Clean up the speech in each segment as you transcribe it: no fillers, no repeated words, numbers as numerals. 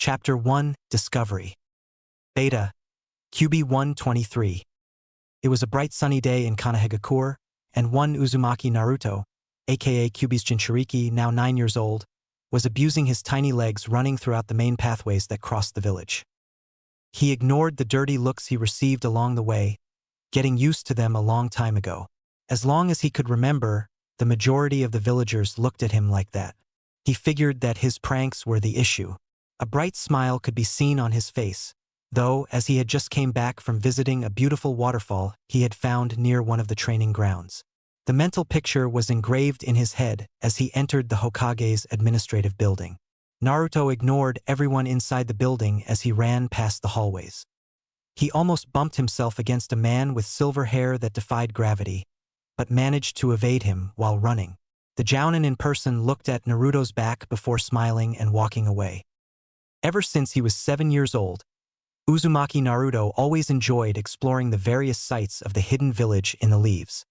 Chapter 1, Discovery. Beta, QB 123. It was a bright sunny day in Kanehagakure, and one Uzumaki Naruto, aka QB's Jinchuriki, now 9 years old, was abusing his tiny legs running throughout the main pathways that crossed the village. He ignored the dirty looks he received along the way, getting used to them a long time ago. As long as he could remember, the majority of the villagers looked at him like that. He figured that his pranks were the issue. A bright smile could be seen on his face, though, as he had just came back from visiting a beautiful waterfall he had found near one of the training grounds. The mental picture was engraved in his head as he entered the Hokage's administrative building. Naruto ignored everyone inside the building as he ran past the hallways. He almost bumped himself against a man with silver hair that defied gravity, but managed to evade him while running. The Jounin in person looked at Naruto's back before smiling and walking away. Ever since he was 7 years old, Uzumaki Naruto always enjoyed exploring the various sites of the hidden village in the leaves.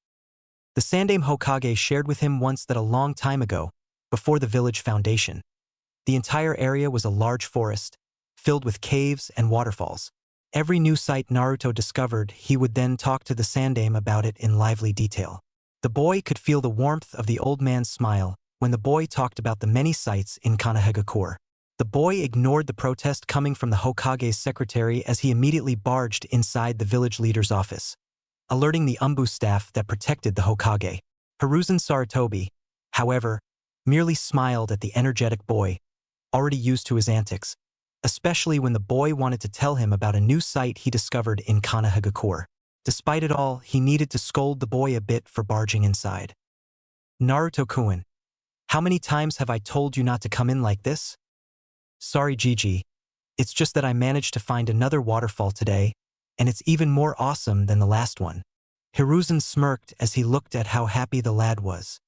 The Sandaime Hokage shared with him once that a long time ago, before the village foundation, the entire area was a large forest, filled with caves and waterfalls. Every new site Naruto discovered, he would then talk to the Sandaime about it in lively detail. The boy could feel the warmth of the old man's smile when the boy talked about the many sites in Kanehagakure. The boy ignored the protest coming from the Hokage's secretary as he immediately barged inside the village leader's office, alerting the Umbu staff that protected the Hokage. Hiruzen Sarutobi, however, merely smiled at the energetic boy, already used to his antics, especially when the boy wanted to tell him about a new site he discovered in Kanehagakure. Despite it all, he needed to scold the boy a bit for barging inside. Naruto-kun, how many times have I told you not to come in like this? Sorry, Gigi. It's just that I managed to find another waterfall today, and it's even more awesome than the last one. Hiruzen smirked as he looked at how happy the lad was.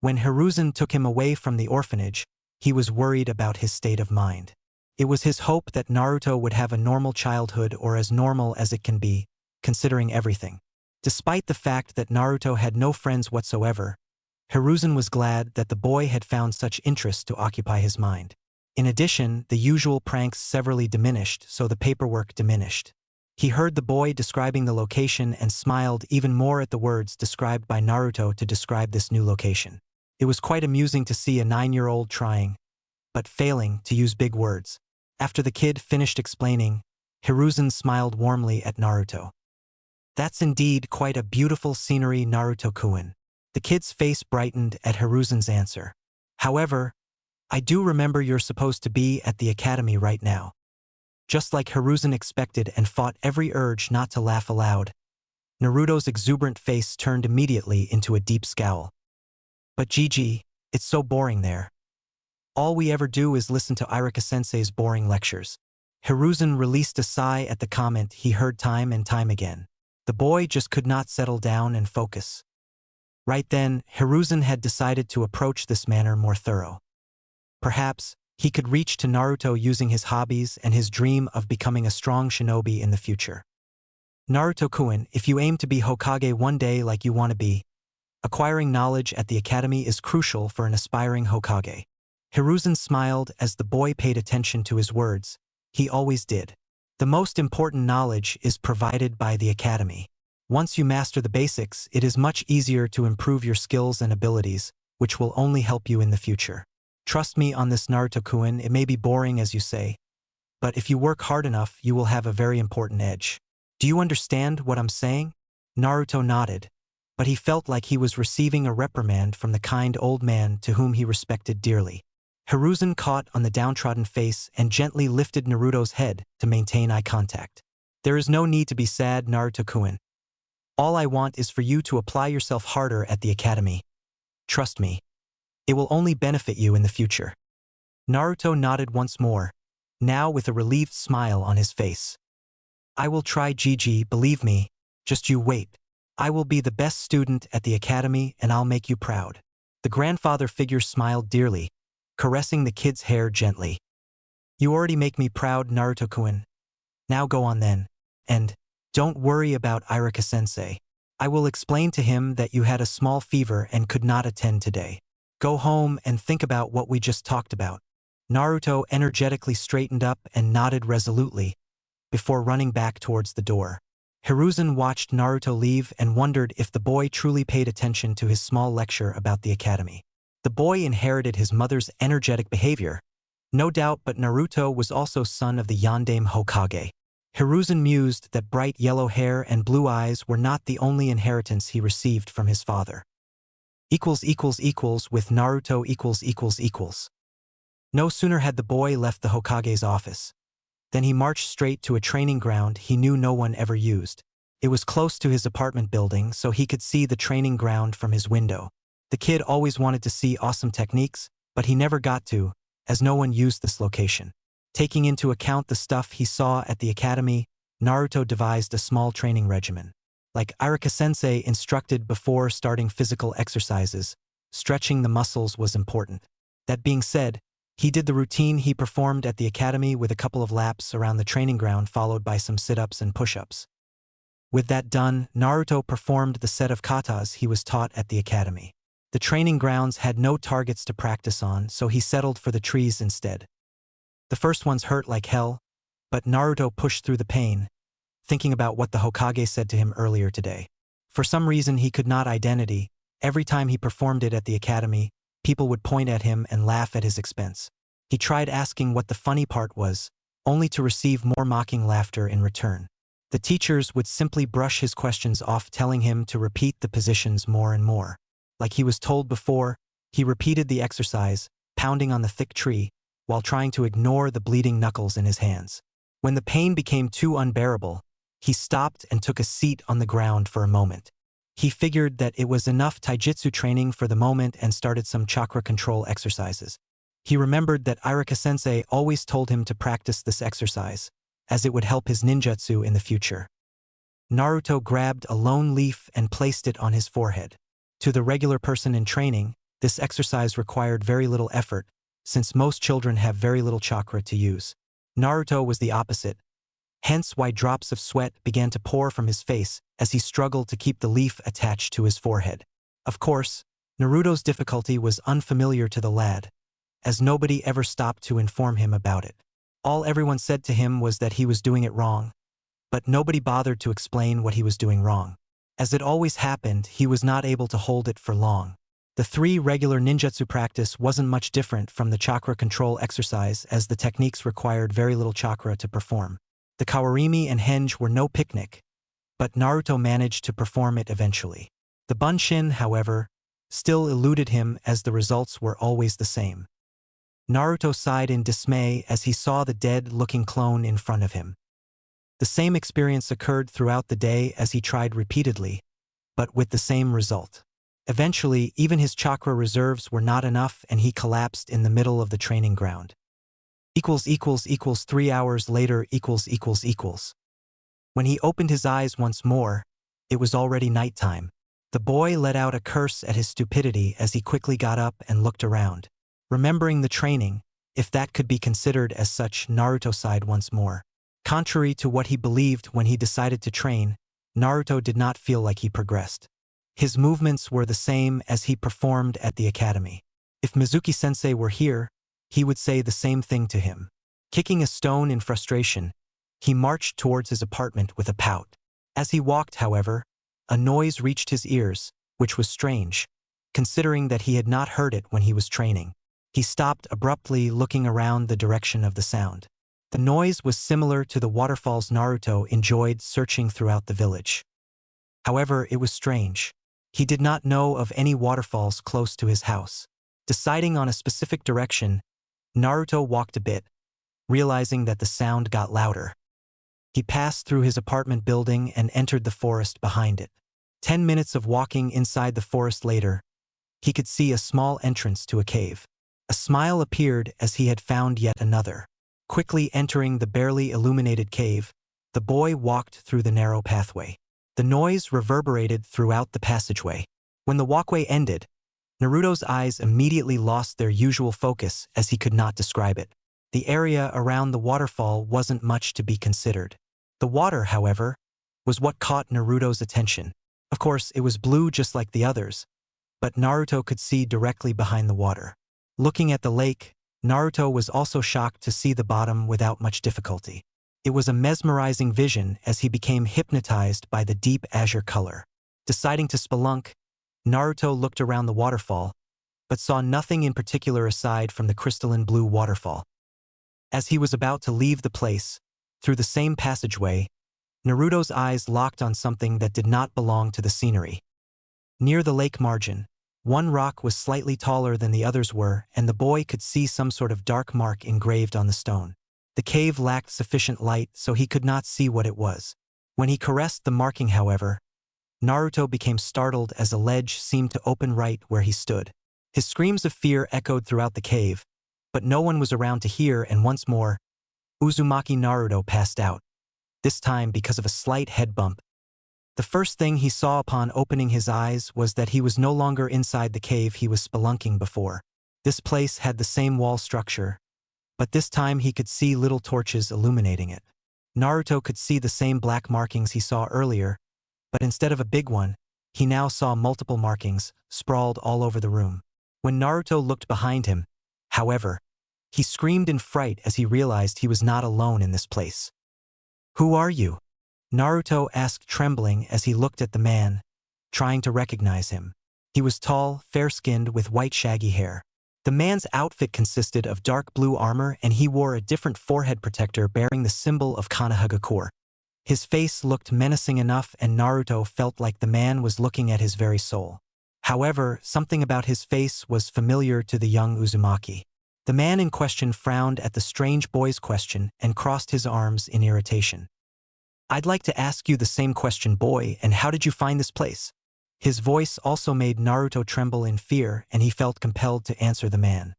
When Hiruzen took him away from the orphanage, he was worried about his state of mind. It was his hope that Naruto would have a normal childhood, or as normal as it can be, considering everything. Despite the fact that Naruto had no friends whatsoever, Hiruzen was glad that the boy had found such interest to occupy his mind. In addition, the usual pranks severely diminished, so the paperwork diminished. He heard the boy describing the location and smiled even more at the words described by Naruto to describe this new location. It was quite amusing to see a 9-year-old trying, but failing, to use big words. After the kid finished explaining, Hiruzen smiled warmly at Naruto. That's indeed quite a beautiful scenery, Naruto-kun. The kid's face brightened at Hiruzen's answer. However, I do remember you're supposed to be at the academy right now. Just like Hiruzen expected and fought every urge not to laugh aloud, Naruto's exuberant face turned immediately into a deep scowl. But Gigi, it's so boring there. All we ever do is listen to Irika-sensei's boring lectures. Hiruzen released a sigh at the comment he heard time and time again. The boy just could not settle down and focus. Right then, Hiruzen had decided to approach this manner more thorough. Perhaps he could reach to Naruto using his hobbies and his dream of becoming a strong shinobi in the future. Naruto-kun, if you aim to be Hokage one day like you want to be, acquiring knowledge at the academy is crucial for an aspiring Hokage. Hiruzen smiled as the boy paid attention to his words. He always did. The most important knowledge is provided by the academy. Once you master the basics, it is much easier to improve your skills and abilities, which will only help you in the future. Trust me on this, Naruto-kun, it may be boring as you say, but if you work hard enough, you will have a very important edge. Do you understand what I'm saying? Naruto nodded, but he felt like he was receiving a reprimand from the kind old man to whom he respected dearly. Hiruzen caught on the downtrodden face and gently lifted Naruto's head to maintain eye contact. There is no need to be sad, Naruto-kun. All I want is for you to apply yourself harder at the academy. Trust me. It will only benefit you in the future. Naruto nodded once more, now with a relieved smile on his face. I will try, Gigi, believe me, just you wait. I will be the best student at the academy and I'll make you proud. The grandfather figure smiled dearly, caressing the kid's hair gently. You already make me proud, Naruto-kun. Now go on then, and don't worry about Irika-sensei. I will explain to him that you had a small fever and could not attend today. Go home and think about what we just talked about. Naruto energetically straightened up and nodded resolutely, before running back towards the door. Hiruzen watched Naruto leave and wondered if the boy truly paid attention to his small lecture about the academy. The boy inherited his mother's energetic behavior, no doubt, but Naruto was also son of the Yondaime Hokage. Hiruzen mused that bright yellow hair and blue eyes were not the only inheritance he received from his father. With Naruto . No sooner had the boy left the Hokage's office than he marched straight to a training ground he knew no one ever used. It was close to his apartment building, so he could see the training ground from his window. The kid always wanted to see awesome techniques, but he never got to, as no one used this location. Taking into account the stuff he saw at the academy, Naruto devised a small training regimen. Like Iruka-sensei instructed before starting physical exercises, stretching the muscles was important. That being said, he did the routine he performed at the academy with a couple of laps around the training ground followed by some sit-ups and push-ups. With that done, Naruto performed the set of katas he was taught at the academy. The training grounds had no targets to practice on, so he settled for the trees instead. The first ones hurt like hell, but Naruto pushed through the pain, thinking about what the Hokage said to him earlier today. For some reason he could not identify. Every time he performed it at the academy, people would point at him and laugh at his expense. He tried asking what the funny part was, only to receive more mocking laughter in return. The teachers would simply brush his questions off, telling him to repeat the positions more and more. Like he was told before, he repeated the exercise, pounding on the thick tree, while trying to ignore the bleeding knuckles in his hands. When the pain became too unbearable, he stopped and took a seat on the ground for a moment. He figured that it was enough taijutsu training for the moment and started some chakra control exercises. He remembered that Iruka-sensei always told him to practice this exercise, as it would help his ninjutsu in the future. Naruto grabbed a lone leaf and placed it on his forehead. To the regular person in training, this exercise required very little effort, since most children have very little chakra to use. Naruto was the opposite, hence why drops of sweat began to pour from his face as he struggled to keep the leaf attached to his forehead. Of course, Naruto's difficulty was unfamiliar to the lad, as nobody ever stopped to inform him about it. All everyone said to him was that he was doing it wrong, but nobody bothered to explain what he was doing wrong. As it always happened, he was not able to hold it for long. The 3 regular ninjutsu practice wasn't much different from the chakra control exercise, as the techniques required very little chakra to perform. The kawarimi and henge were no picnic, but Naruto managed to perform it eventually. The bunshin, however, still eluded him, as the results were always the same. Naruto sighed in dismay as he saw the dead-looking clone in front of him. The same experience occurred throughout the day as he tried repeatedly, but with the same result. Eventually, even his chakra reserves were not enough and he collapsed in the middle of the training ground. 3 hours later . When he opened his eyes once more, it was already nighttime. The boy let out a curse at his stupidity as he quickly got up and looked around. Remembering the training, if that could be considered as such, Naruto sighed once more. Contrary to what he believed when he decided to train, Naruto did not feel like he progressed. His movements were the same as he performed at the academy. If Mizuki-sensei were here, he would say the same thing to him. Kicking a stone in frustration, he marched towards his apartment with a pout. As he walked, however, a noise reached his ears, which was strange, considering that he had not heard it when he was training. He stopped abruptly, looking around the direction of the sound. The noise was similar to the waterfalls Naruto enjoyed searching throughout the village. However, it was strange. He did not know of any waterfalls close to his house. Deciding on a specific direction, Naruto walked a bit, realizing that the sound got louder. He passed through his apartment building and entered the forest behind it. 10 minutes of walking inside the forest later, he could see a small entrance to a cave. A smile appeared as he had found yet another. Quickly entering the barely illuminated cave, the boy walked through the narrow pathway. The noise reverberated throughout the passageway. When the walkway ended, Naruto's eyes immediately lost their usual focus as he could not describe it. The area around the waterfall wasn't much to be considered. The water, however, was what caught Naruto's attention. Of course, it was blue just like the others, but Naruto could see directly behind the water. Looking at the lake, Naruto was also shocked to see the bottom without much difficulty. It was a mesmerizing vision as he became hypnotized by the deep azure color. Deciding to spelunk, Naruto looked around the waterfall, but saw nothing in particular aside from the crystalline blue waterfall. As he was about to leave the place, through the same passageway, Naruto's eyes locked on something that did not belong to the scenery. Near the lake margin, one rock was slightly taller than the others were, and the boy could see some sort of dark mark engraved on the stone. The cave lacked sufficient light, so he could not see what it was. When he caressed the marking, however, Naruto became startled as a ledge seemed to open right where he stood. His screams of fear echoed throughout the cave, but no one was around to hear, and once more, Uzumaki Naruto passed out, this time because of a slight head bump. The first thing he saw upon opening his eyes was that he was no longer inside the cave he was spelunking before. This place had the same wall structure, but this time he could see little torches illuminating it. Naruto could see the same black markings he saw earlier, but instead of a big one, he now saw multiple markings, sprawled all over the room. When Naruto looked behind him, however, he screamed in fright as he realized he was not alone in this place. "Who are you?" Naruto asked, trembling as he looked at the man, trying to recognize him. He was tall, fair-skinned, with white shaggy hair. The man's outfit consisted of dark blue armor, and he wore a different forehead protector bearing the symbol of Konohagakure. His face looked menacing enough, and Naruto felt like the man was looking at his very soul. However, something about his face was familiar to the young Uzumaki. The man in question frowned at the strange boy's question and crossed his arms in irritation. "I'd like to ask you the same question, boy, and how did you find this place?" His voice also made Naruto tremble in fear, and he felt compelled to answer the man.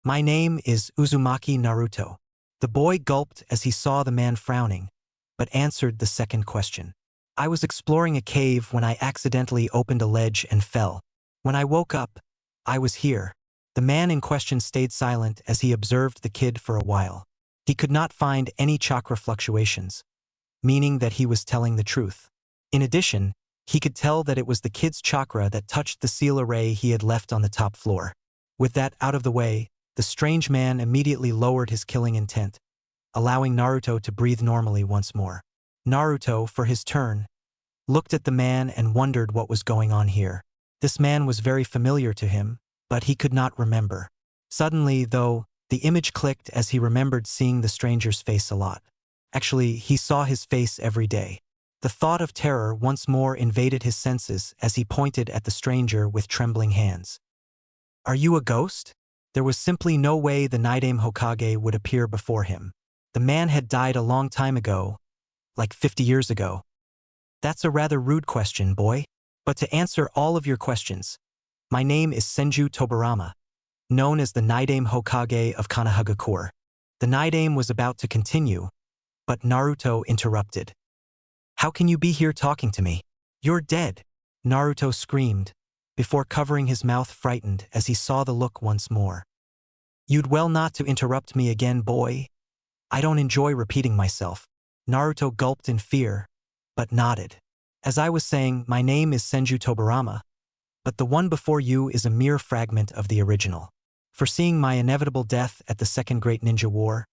"My name is Uzumaki Naruto." The boy gulped as he saw the man frowning, but answered the second question. "I was exploring a cave when I accidentally opened a ledge and fell. When I woke up, I was here." The man in question stayed silent as he observed the kid for a while. He could not find any chakra fluctuations, meaning that he was telling the truth. In addition, he could tell that it was the kid's chakra that touched the seal array he had left on the top floor. With that out of the way, the strange man immediately lowered his killing intent, allowing Naruto to breathe normally once more. Naruto, for his turn, looked at the man and wondered what was going on here. This man was very familiar to him, but he could not remember. Suddenly, though, the image clicked as he remembered seeing the stranger's face a lot. Actually, he saw his face every day. The thought of terror once more invaded his senses as he pointed at the stranger with trembling hands. "Are you a ghost?" There was simply no way the Naidame Hokage would appear before him. The man had died a long time ago, like 50 years ago. "That's a rather rude question, boy. But to answer all of your questions, my name is Senju Tobirama, known as the Naidame Hokage of Konohagakure." The Naidame was about to continue, but Naruto interrupted. "How can you be here talking to me? You're dead!" Naruto screamed, before covering his mouth frightened as he saw the look once more. "You'd well not to interrupt me again, boy. I don't enjoy repeating myself." Naruto gulped in fear, but nodded. "As I was saying, my name is Senju Tobirama, but the one before you is a mere fragment of the original. Foreseeing my inevitable death at the Second Great Ninja War,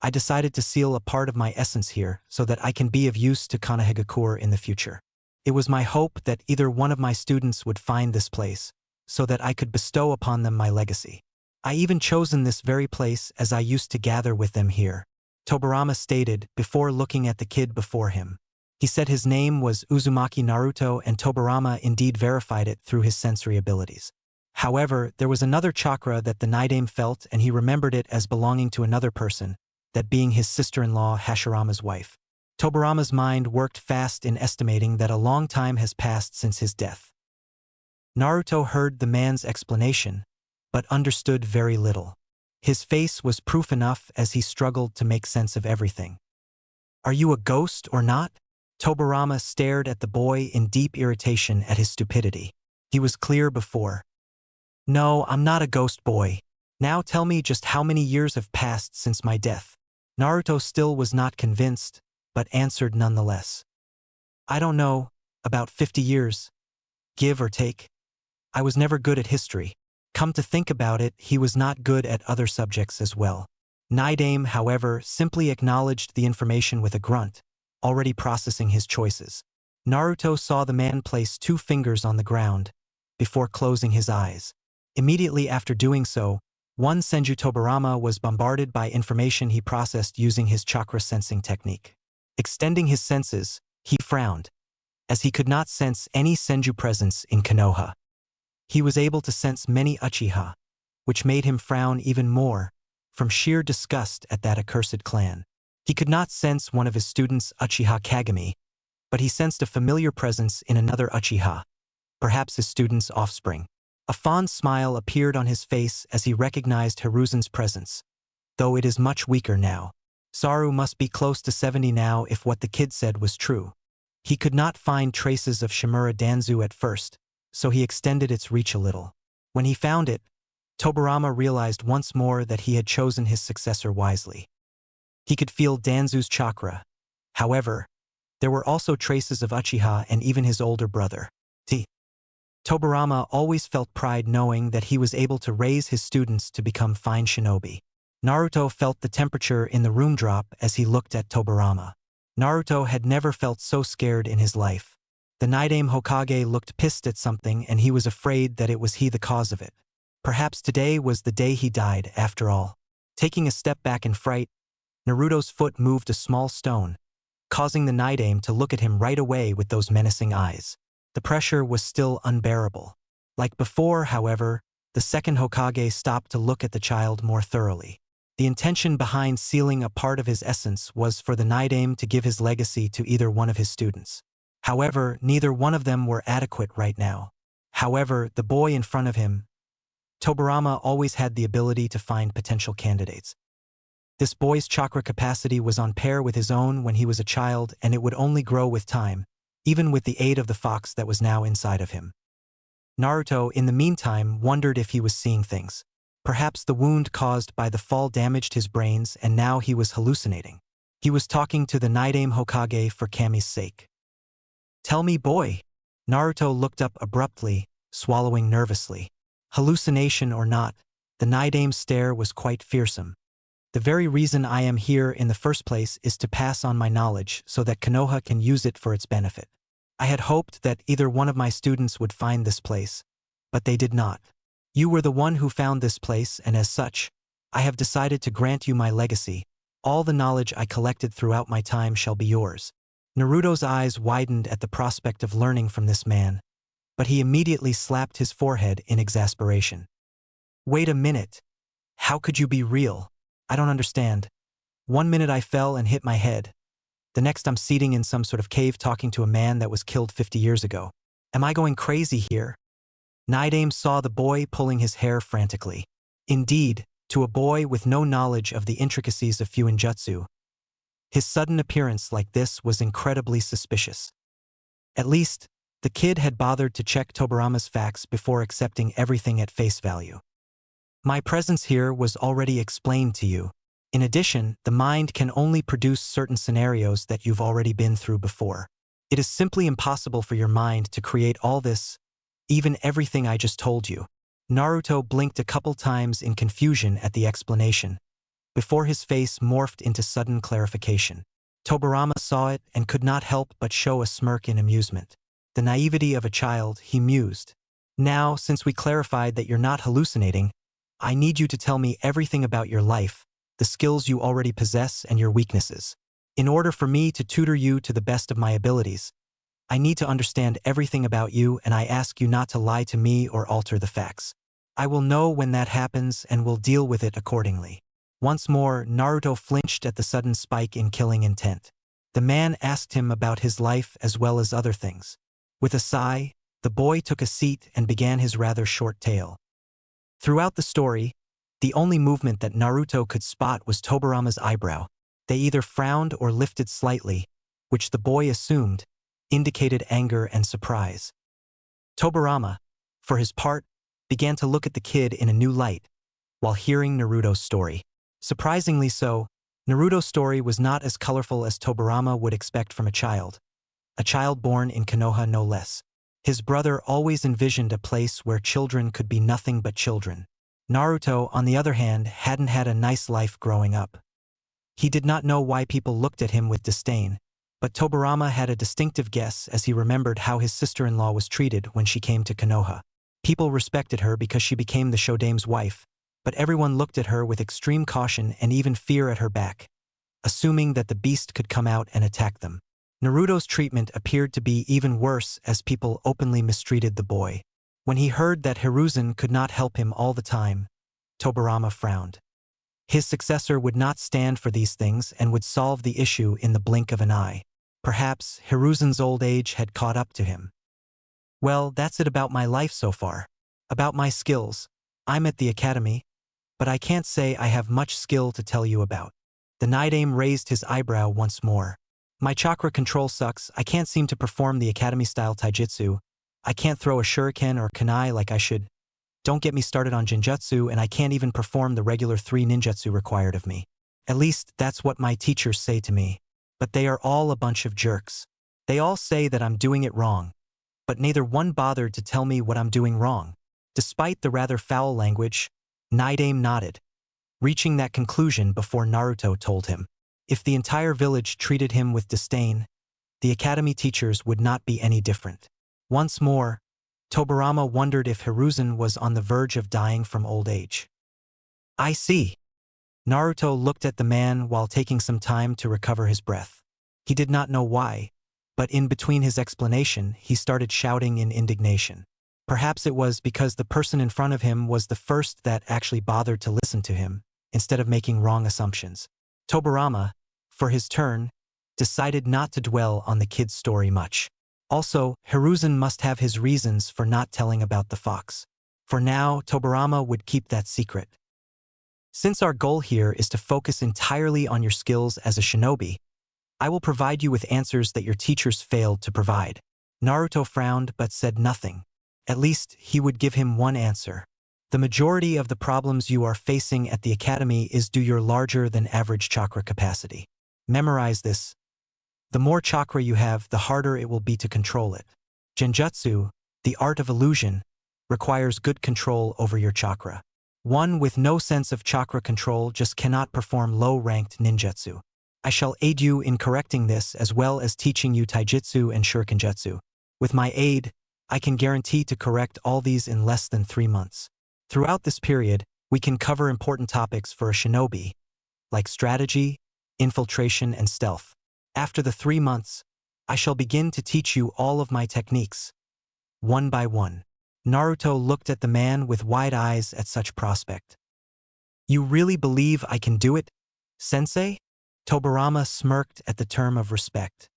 I decided to seal a part of my essence here so that I can be of use to Konohagakure in the future. It was my hope that either one of my students would find this place, so that I could bestow upon them my legacy. I even chosen this very place as I used to gather with them here," Tobirama stated before looking at the kid before him. He said his name was Uzumaki Naruto, and Tobirama indeed verified it through his sensory abilities. However, there was another chakra that the Naidame felt, and he remembered it as belonging to another person, that being his sister-in-law Hashirama's wife. Tobirama's mind worked fast in estimating that a long time has passed since his death. Naruto heard the man's explanation, but understood very little. His face was proof enough as he struggled to make sense of everything. "Are you a ghost or not?" Tobirama stared at the boy in deep irritation at his stupidity. He was clear before. "No, I'm not a ghost, boy. Now tell me just how many years have passed since my death." Naruto still was not convinced, but answered nonetheless. "I don't know, about 50 years. Give or take. I was never good at history." Come to think about it, he was not good at other subjects as well. Naidame, however, simply acknowledged the information with a grunt, already processing his choices. Naruto saw the man place 2 fingers on the ground, before closing his eyes. Immediately after doing so, one Senju Tobirama was bombarded by information he processed using his chakra sensing technique. Extending his senses, he frowned, as he could not sense any Senju presence in Konoha. He was able to sense many Uchiha, which made him frown even more, from sheer disgust at that accursed clan. He could not sense one of his students' Uchiha Kagami, but he sensed a familiar presence in another Uchiha, perhaps his student's offspring. A fond smile appeared on his face as he recognized Hiruzen's presence, though it is much weaker now. Saru must be close to 70 now if what the kid said was true. He could not find traces of Shimura Danzu at first, so he extended its reach a little. When he found it, Tobirama realized once more that he had chosen his successor wisely. He could feel Danzu's chakra. However, there were also traces of Uchiha and even his older brother. Tobirama always felt pride knowing that he was able to raise his students to become fine shinobi. Naruto felt the temperature in the room drop as he looked at Tobirama. Naruto had never felt so scared in his life. The Naidame Hokage looked pissed at something and he was afraid that it was he the cause of it. Perhaps today was the day he died after all. Taking a step back in fright, Naruto's foot moved a small stone, causing the Naidame to look at him right away with those menacing eyes. The pressure was still unbearable. Like before, however, the second Hokage stopped to look at the child more thoroughly. The intention behind sealing a part of his essence was for the Naidame to give his legacy to either one of his students. However, neither one of them were adequate right now. However, the boy in front of him, Tobirama, always had the ability to find potential candidates. This boy's chakra capacity was on par with his own when he was a child, and it would only grow with time, even with the aid of the fox that was now inside of him. Naruto, in the meantime, wondered if he was seeing things. Perhaps the wound caused by the fall damaged his brains and now he was hallucinating. He was talking to the Naidame Hokage for Kami's sake. "Tell me, boy." Naruto looked up abruptly, swallowing nervously. Hallucination or not, the Naidame's stare was quite fearsome. "The very reason I am here in the first place is to pass on my knowledge so that Konoha can use it for its benefit. I had hoped that either one of my students would find this place, but they did not. You were the one who found this place, and as such, I have decided to grant you my legacy. All the knowledge I collected throughout my time shall be yours." Naruto's eyes widened at the prospect of learning from this man, but he immediately slapped his forehead in exasperation. "Wait a minute. How could you be real? I don't understand. One minute I fell and hit my head. The next I'm sitting in some sort of cave talking to a man that was killed 50 years ago. Am I going crazy here?" Naidame saw the boy pulling his hair frantically. Indeed, to a boy with no knowledge of the intricacies of Fuinjutsu, his sudden appearance like this was incredibly suspicious. At least, the kid had bothered to check Tobirama's facts before accepting everything at face value. "My presence here was already explained to you. In addition, the mind can only produce certain scenarios that you've already been through before. It is simply impossible for your mind to create all this, even everything I just told you." Naruto blinked a couple times in confusion at the explanation, before his face morphed into sudden clarification. Tobirama saw it and could not help but show a smirk in amusement. The naivety of a child, he mused. "Now, since we clarified that you're not hallucinating, I need you to tell me everything about your life, the skills you already possess and your weaknesses. In order for me to tutor you to the best of my abilities, I need to understand everything about you, and I ask you not to lie to me or alter the facts. I will know when that happens and will deal with it accordingly." Once more, Naruto flinched at the sudden spike in killing intent. The man asked him about his life as well as other things. With a sigh, the boy took a seat and began his rather short tale. Throughout the story, the only movement that Naruto could spot was Tobirama's eyebrow. They either frowned or lifted slightly, which the boy assumed indicated anger and surprise. Tobirama, for his part, began to look at the kid in a new light while hearing Naruto's story. Surprisingly so, Naruto's story was not as colorful as Tobirama would expect from a child born in Konoha no less. His brother always envisioned a place where children could be nothing but children. Naruto, on the other hand, hadn't had a nice life growing up. He did not know why people looked at him with disdain, but Tobirama had a distinctive guess as he remembered how his sister-in-law was treated when she came to Konoha. People respected her because she became the Shodame's wife, but everyone looked at her with extreme caution and even fear at her back, assuming that the beast could come out and attack them. Naruto's treatment appeared to be even worse as people openly mistreated the boy. When he heard that Hiruzen could not help him all the time, Tobirama frowned. His successor would not stand for these things and would solve the issue in the blink of an eye. Perhaps Hiruzen's old age had caught up to him. Well, that's it about my life so far. About my skills. I'm at the academy, but I can't say I have much skill to tell you about. The Nidame raised his eyebrow once more. My chakra control sucks. I can't seem to perform the academy-style taijutsu. I can't throw a shuriken or kunai like I should. Don't get me started on genjutsu, and I can't even perform the regular 3 ninjutsu required of me. At least that's what my teachers say to me. But they are all a bunch of jerks. They all say that I'm doing it wrong, but neither one bothered to tell me what I'm doing wrong. Despite the rather foul language, Nidame nodded, reaching that conclusion before Naruto told him. If the entire village treated him with disdain, the academy teachers would not be any different. Once more, Tobirama wondered if Hiruzen was on the verge of dying from old age. I see. Naruto looked at the man while taking some time to recover his breath. He did not know why, but in between his explanation, he started shouting in indignation. Perhaps it was because the person in front of him was the first that actually bothered to listen to him, instead of making wrong assumptions. Tobirama, for his turn, decided not to dwell on the kid's story much. Also, Hiruzen must have his reasons for not telling about the fox. For now, Tobirama would keep that secret. Since our goal here is to focus entirely on your skills as a shinobi, I will provide you with answers that your teachers failed to provide. Naruto frowned but said nothing. At least, he would give him one answer. The majority of the problems you are facing at the academy is due to your larger than average chakra capacity. Memorize this. The more chakra you have, the harder it will be to control it. Genjutsu, the art of illusion, requires good control over your chakra. One with no sense of chakra control just cannot perform low-ranked ninjutsu. I shall aid you in correcting this as well as teaching you taijutsu and shurikenjutsu. With my aid, I can guarantee to correct all these in less than 3 months. Throughout this period, we can cover important topics for a shinobi, like strategy, infiltration, and stealth. After the 3 months, I shall begin to teach you all of my techniques, one by one. Naruto looked at the man with wide eyes at such prospect. You really believe I can do it, sensei? Tobirama smirked at the term of respect.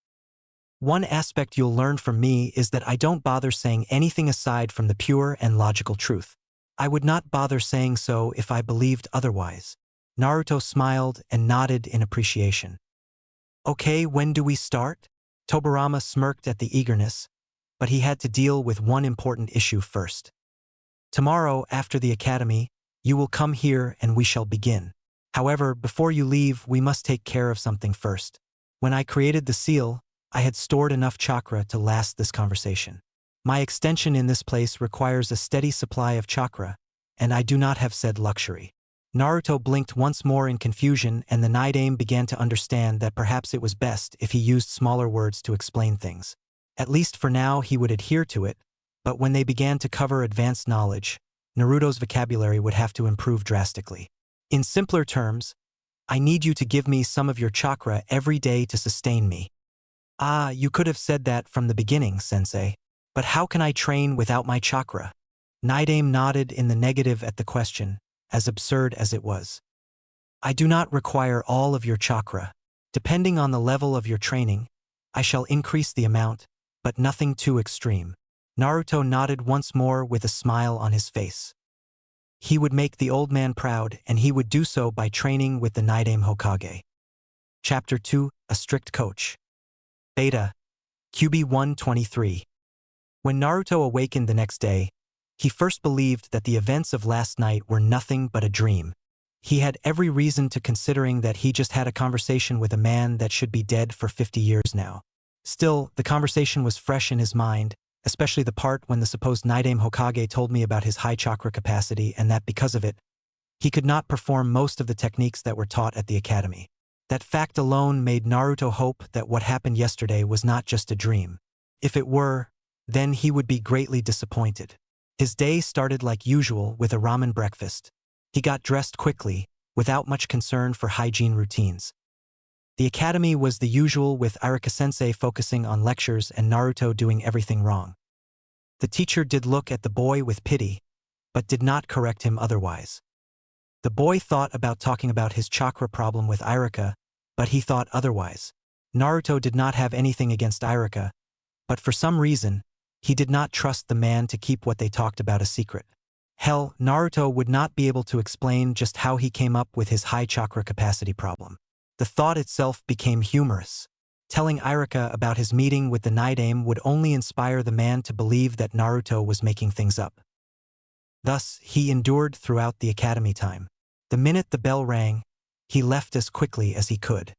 One aspect you'll learn from me is that I don't bother saying anything aside from the pure and logical truth. I would not bother saying so if I believed otherwise. Naruto smiled and nodded in appreciation. Okay, when do we start? Tobirama smirked at the eagerness, but he had to deal with one important issue first. Tomorrow, after the academy, you will come here and we shall begin. However, before you leave, we must take care of something first. When I created the seal, I had stored enough chakra to last this conversation. My extension in this place requires a steady supply of chakra, and I do not have said luxury. Naruto blinked once more in confusion, and the Nidame began to understand that perhaps it was best if he used smaller words to explain things. At least for now he would adhere to it, but when they began to cover advanced knowledge, Naruto's vocabulary would have to improve drastically. In simpler terms, I need you to give me some of your chakra every day to sustain me. Ah, you could have said that from the beginning, sensei. But how can I train without my chakra? Nidame nodded in the negative at the question, as absurd as it was. I do not require all of your chakra. Depending on the level of your training, I shall increase the amount, but nothing too extreme. Naruto nodded once more with a smile on his face. He would make the old man proud, and he would do so by training with the Nidame Hokage. Chapter 2, A Strict Coach. Beta, QB 123. When Naruto awakened the next day, he first believed that the events of last night were nothing but a dream. He had every reason to considering that he just had a conversation with a man that should be dead for 50 years now. Still, the conversation was fresh in his mind, especially the part when the supposed Naidame Hokage told me about his high chakra capacity and that because of it, he could not perform most of the techniques that were taught at the academy. That fact alone made Naruto hope that what happened yesterday was not just a dream. If it were, then he would be greatly disappointed. His day started like usual with a ramen breakfast. He got dressed quickly, without much concern for hygiene routines. The academy was the usual, with Irika-sensei focusing on lectures and Naruto doing everything wrong. The teacher did look at the boy with pity, but did not correct him otherwise. The boy thought about talking about his chakra problem with Irika, but he thought otherwise. Naruto did not have anything against Irika, but for some reason, he did not trust the man to keep what they talked about a secret. Hell, Naruto would not be able to explain just how he came up with his high chakra capacity problem. The thought itself became humorous. Telling Irika about his meeting with the Naidame would only inspire the man to believe that Naruto was making things up. Thus, he endured throughout the academy time. The minute the bell rang, he left as quickly as he could.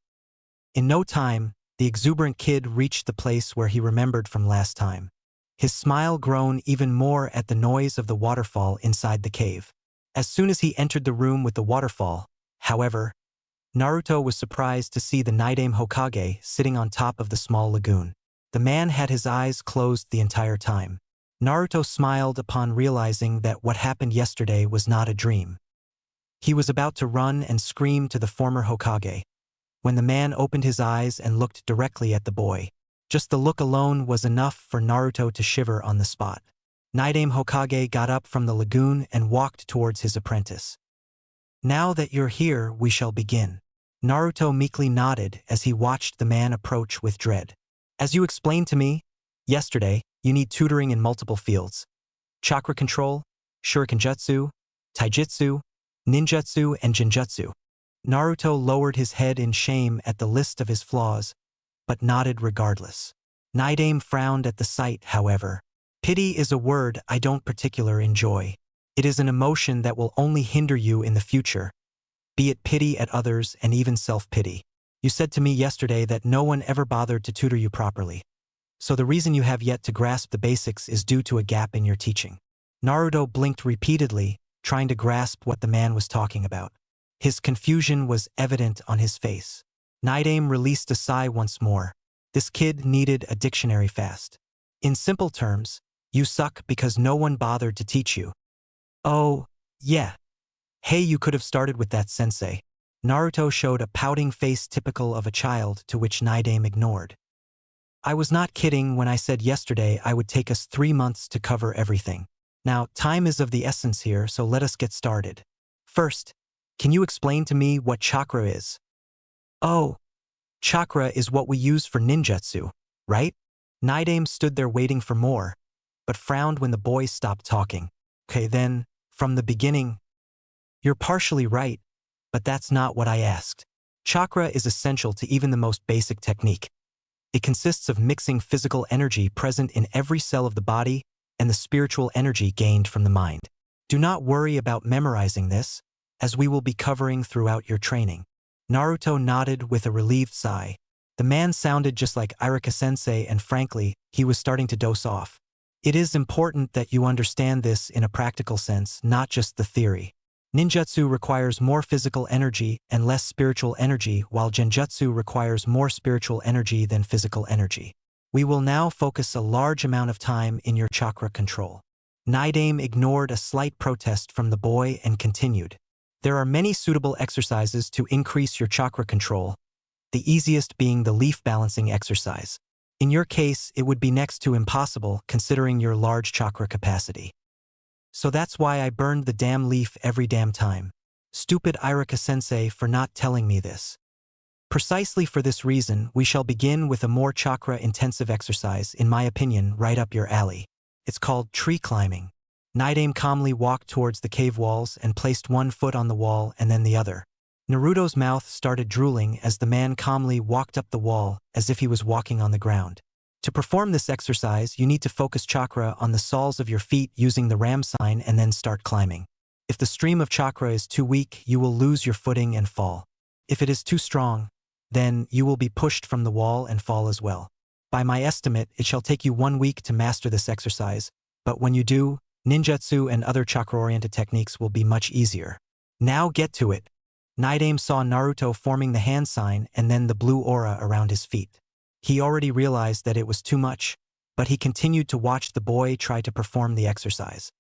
In no time, the exuberant kid reached the place where he remembered from last time. His smile grown even more at the noise of the waterfall inside the cave. As soon as he entered the room with the waterfall, however, Naruto was surprised to see the Naidame Hokage sitting on top of the small lagoon. The man had his eyes closed the entire time. Naruto smiled upon realizing that what happened yesterday was not a dream. He was about to run and scream to the former Hokage, when the man opened his eyes and looked directly at the boy. Just the look alone was enough for Naruto to shiver on the spot. Naidame Hokage got up from the lagoon and walked towards his apprentice. "Now that you're here, we shall begin." Naruto meekly nodded as he watched the man approach with dread. "As you explained to me yesterday, you need tutoring in multiple fields: chakra control, shurikenjutsu, taijutsu, ninjutsu, and genjutsu." Naruto lowered his head in shame at the list of his flaws, but nodded regardless. Naidame frowned at the sight, however. "Pity is a word I don't particularly enjoy. It is an emotion that will only hinder you in the future, be it pity at others and even self-pity. You said to me yesterday that no one ever bothered to tutor you properly. So the reason you have yet to grasp the basics is due to a gap in your teaching." Naruto blinked repeatedly, trying to grasp what the man was talking about. His confusion was evident on his face. Naidame released a sigh once more. This kid needed a dictionary fast. "In simple terms, you suck because no one bothered to teach you." "Oh, yeah. Hey, you could have started with that, sensei." Naruto showed a pouting face typical of a child, to which Naidame ignored. "I was not kidding when I said yesterday I would take us 3 months to cover everything. Now, time is of the essence here, so let us get started. First, can you explain to me what chakra is?" "Oh, chakra is what we use for ninjutsu, right?" Naidame stood there waiting for more, but frowned when the boy stopped talking. "Okay then, from the beginning." "You're partially right, but that's not what I asked. Chakra is essential to even the most basic technique. It consists of mixing physical energy present in every cell of the body and the spiritual energy gained from the mind. Do not worry about memorizing this, as we will be covering throughout your training." Naruto nodded with a relieved sigh. The man sounded just like Irika-sensei, and frankly, he was starting to doze off. "It is important that you understand this in a practical sense, not just the theory. Ninjutsu requires more physical energy and less spiritual energy, while genjutsu requires more spiritual energy than physical energy. We will now focus a large amount of time in your chakra control." Naidame ignored a slight protest from the boy and continued. "There are many suitable exercises to increase your chakra control, the easiest being the leaf balancing exercise. In your case, it would be next to impossible considering your large chakra capacity. So that's why I burned the damn leaf every damn time. Stupid Irika-sensei for not telling me this. Precisely for this reason, we shall begin with a more chakra-intensive exercise, in my opinion, right up your alley. It's called tree climbing." Naidame calmly walked towards the cave walls and placed one foot on the wall and then the other. Naruto's mouth started drooling as the man calmly walked up the wall as if he was walking on the ground. To perform this exercise, you need to focus chakra on the soles of your feet using the ram sign and then start climbing. If the stream of chakra is too weak, you will lose your footing and fall. If it is too strong, then you will be pushed from the wall and fall as well. By my estimate, it shall take you 1 week to master this exercise, but when you do, ninjutsu and other chakra-oriented techniques will be much easier. Now get to it. Naidame saw Naruto forming the hand sign and then the blue aura around his feet. He already realized that it was too much, but he continued to watch the boy try to perform the exercise.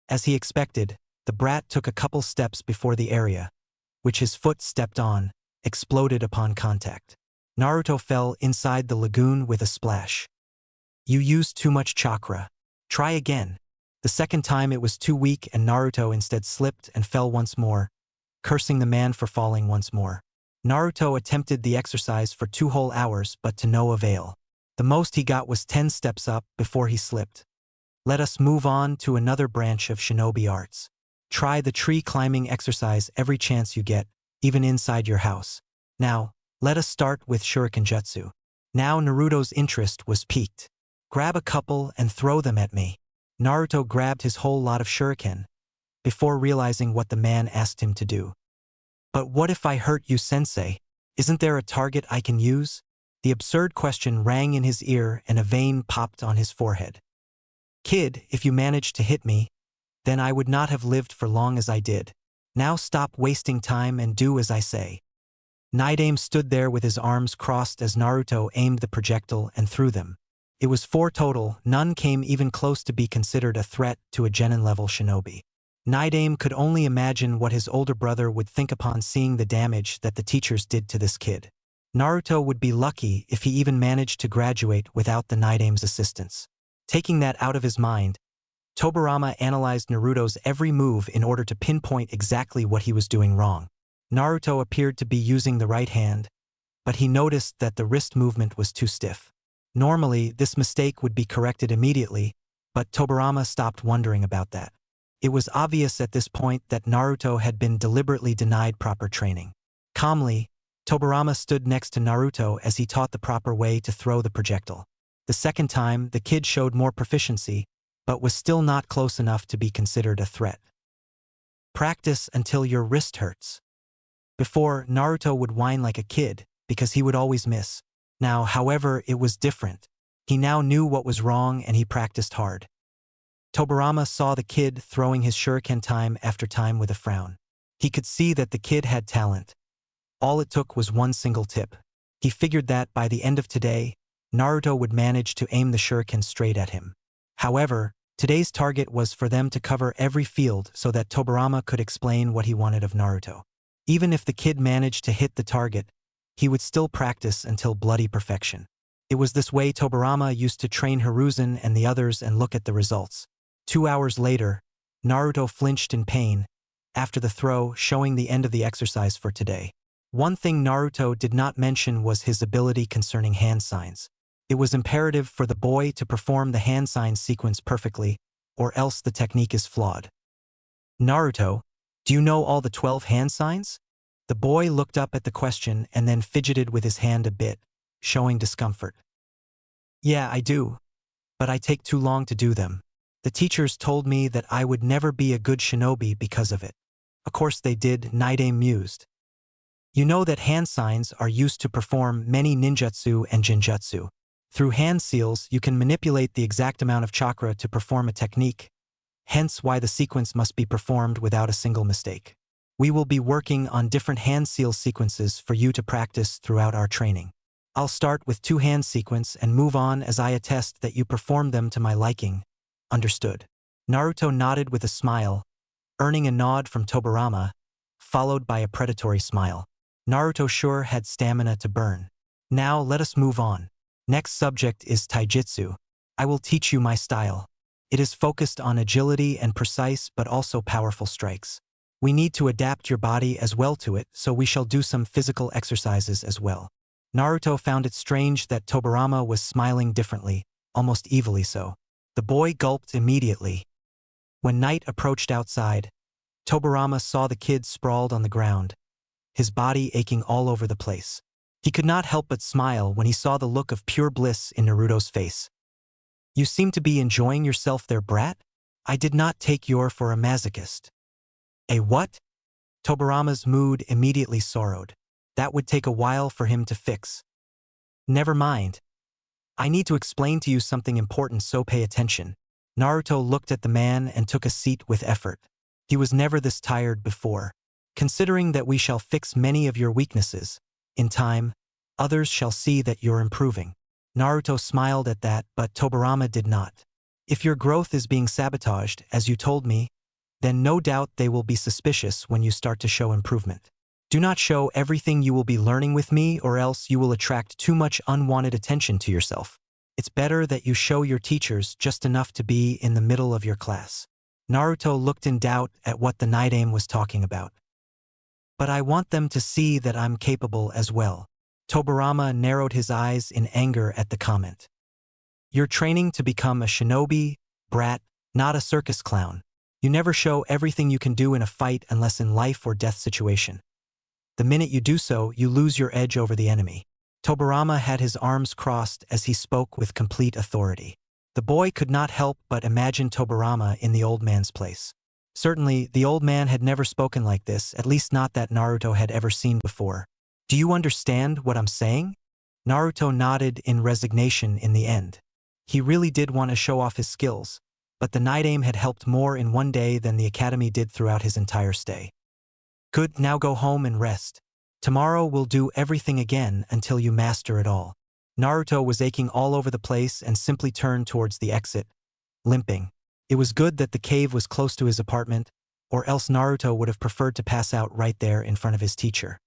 As he expected, the brat took a couple steps before the area, which his foot stepped on, exploded upon contact. Naruto fell inside the lagoon with a splash. You used too much chakra. Try again. The second time it was too weak and Naruto instead slipped and fell once more, cursing the man for falling once more. Naruto attempted the exercise for 2 whole hours but to no avail. The most he got was 10 steps up before he slipped. Let us move on to another branch of shinobi arts. Try the tree climbing exercise every chance you get, even inside your house. Now, let us start with shuriken jutsu. Now Naruto's interest was piqued. Grab a couple and throw them at me. Naruto grabbed his whole lot of shuriken, before realizing what the man asked him to do. But what if I hurt you, sensei? Isn't there a target I can use? The absurd question rang in his ear and a vein popped on his forehead. Kid, if you managed to hit me, then I would not have lived for long as I did. Now stop wasting time and do as I say. Naidame stood there with his arms crossed as Naruto aimed the projectile and threw them. It was 4 total, none came even close to be considered a threat to a genin-level shinobi. Naidame could only imagine what his older brother would think upon seeing the damage that the teachers did to this kid. Naruto would be lucky if he even managed to graduate without the Naidame's assistance. Taking that out of his mind, Tobirama analyzed Naruto's every move in order to pinpoint exactly what he was doing wrong. Naruto appeared to be using the right hand, but he noticed that the wrist movement was too stiff. Normally, this mistake would be corrected immediately, but Tobirama stopped wondering about that. It was obvious at this point that Naruto had been deliberately denied proper training. Calmly, Tobirama stood next to Naruto as he taught the proper way to throw the projectile. The second time, the kid showed more proficiency, but was still not close enough to be considered a threat. Practice until your wrist hurts. Before, Naruto would whine like a kid, because he would always miss. Now, however, it was different. He now knew what was wrong and he practiced hard. Tobirama saw the kid throwing his shuriken time after time with a frown. He could see that the kid had talent. All it took was one single tip. He figured that by the end of today, Naruto would manage to aim the shuriken straight at him. However, today's target was for them to cover every field so that Tobirama could explain what he wanted of Naruto. Even if the kid managed to hit the target, he would still practice until bloody perfection. It was this way Tobirama used to train Hiruzen and the others and look at the results. 2 hours later, Naruto flinched in pain, after the throw showing the end of the exercise for today. One thing Naruto did not mention was his ability concerning hand signs. It was imperative for the boy to perform the hand sign sequence perfectly, or else the technique is flawed. Naruto, do you know all the 12 hand signs? The boy looked up at the question and then fidgeted with his hand a bit, showing discomfort. Yeah, I do, but I take too long to do them. The teachers told me that I would never be a good shinobi because of it. Of course they did, Naidame mused. You know that hand signs are used to perform many ninjutsu and jinjutsu. Through hand seals, you can manipulate the exact amount of chakra to perform a technique, hence why the sequence must be performed without a single mistake. We will be working on different hand seal sequences for you to practice throughout our training. I'll start with 2 hand sequence and move on as I attest that you perform them to my liking. Understood. Naruto nodded with a smile, earning a nod from Tobirama, followed by a predatory smile. Naruto sure had stamina to burn. Now let us move on. Next subject is taijutsu. I will teach you my style. It is focused on agility and precise but also powerful strikes. We need to adapt your body as well to it, so we shall do some physical exercises as well. Naruto found it strange that Tobirama was smiling differently, almost evilly so. The boy gulped immediately. When night approached outside, Tobirama saw the kid sprawled on the ground, his body aching all over the place. He could not help but smile when he saw the look of pure bliss in Naruto's face. You seem to be enjoying yourself there, brat? I did not take you for a masochist. A what? Tobirama's mood immediately sorrowed. That would take a while for him to fix. Never mind. I need to explain to you something important, so pay attention. Naruto looked at the man and took a seat with effort. He was never this tired before. Considering that we shall fix many of your weaknesses, in time, others shall see that you're improving. Naruto smiled at that, but Tobirama did not. If your growth is being sabotaged, as you told me, then no doubt they will be suspicious when you start to show improvement. Do not show everything you will be learning with me, or else you will attract too much unwanted attention to yourself. It's better that you show your teachers just enough to be in the middle of your class. Naruto looked in doubt at what the Naidame was talking about. But I want them to see that I'm capable as well. Tobirama narrowed his eyes in anger at the comment. You're training to become a shinobi, brat, not a circus clown. You never show everything you can do in a fight unless in life or death situation. The minute you do so, you lose your edge over the enemy. Tobirama had his arms crossed as he spoke with complete authority. The boy could not help but imagine Tobirama in the old man's place. Certainly, the old man had never spoken like this, at least not that Naruto had ever seen before. Do you understand what I'm saying? Naruto nodded in resignation in the end. He really did want to show off his skills, but the Naidame had helped more in one day than the academy did throughout his entire stay. Good, now go home and rest. Tomorrow we'll do everything again until you master it all. Naruto was aching all over the place and simply turned towards the exit, limping. It was good that the cave was close to his apartment, or else Naruto would have preferred to pass out right there in front of his teacher.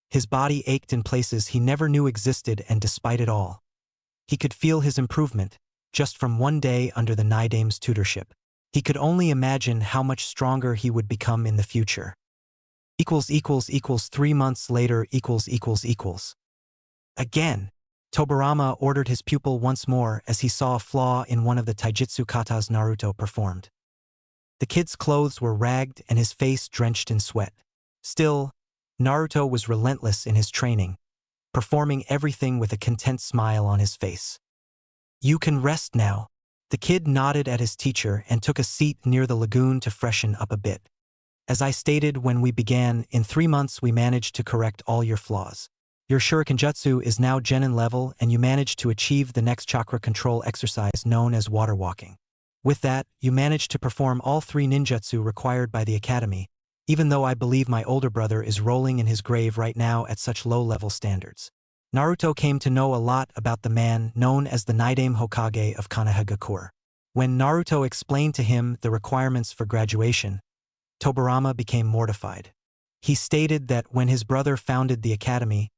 His body ached in places he never knew existed, and despite it all, he could feel his improvement, just from one day under the Naidame's tutorship. He could only imagine how much stronger he would become in the future. 3 months later. Again, Tobirama ordered his pupil once more as he saw a flaw in one of the taijutsu katas Naruto performed. The kid's clothes were ragged and his face drenched in sweat. Still, Naruto was relentless in his training, performing everything with a content smile on his face. You can rest now. The kid nodded at his teacher and took a seat near the lagoon to freshen up a bit. As I stated when we began, in 3 months we managed to correct all your flaws. Your shurikenjutsu is now genin level and you managed to achieve the next chakra control exercise known as water walking. With that, you managed to perform all 3 ninjutsu required by the academy, even though I believe my older brother is rolling in his grave right now at such low-level standards. Naruto came to know a lot about the man known as the Naidame Hokage of Konohagakure. When Naruto explained to him the requirements for graduation, Tobirama became mortified. He stated that when his brother founded the academy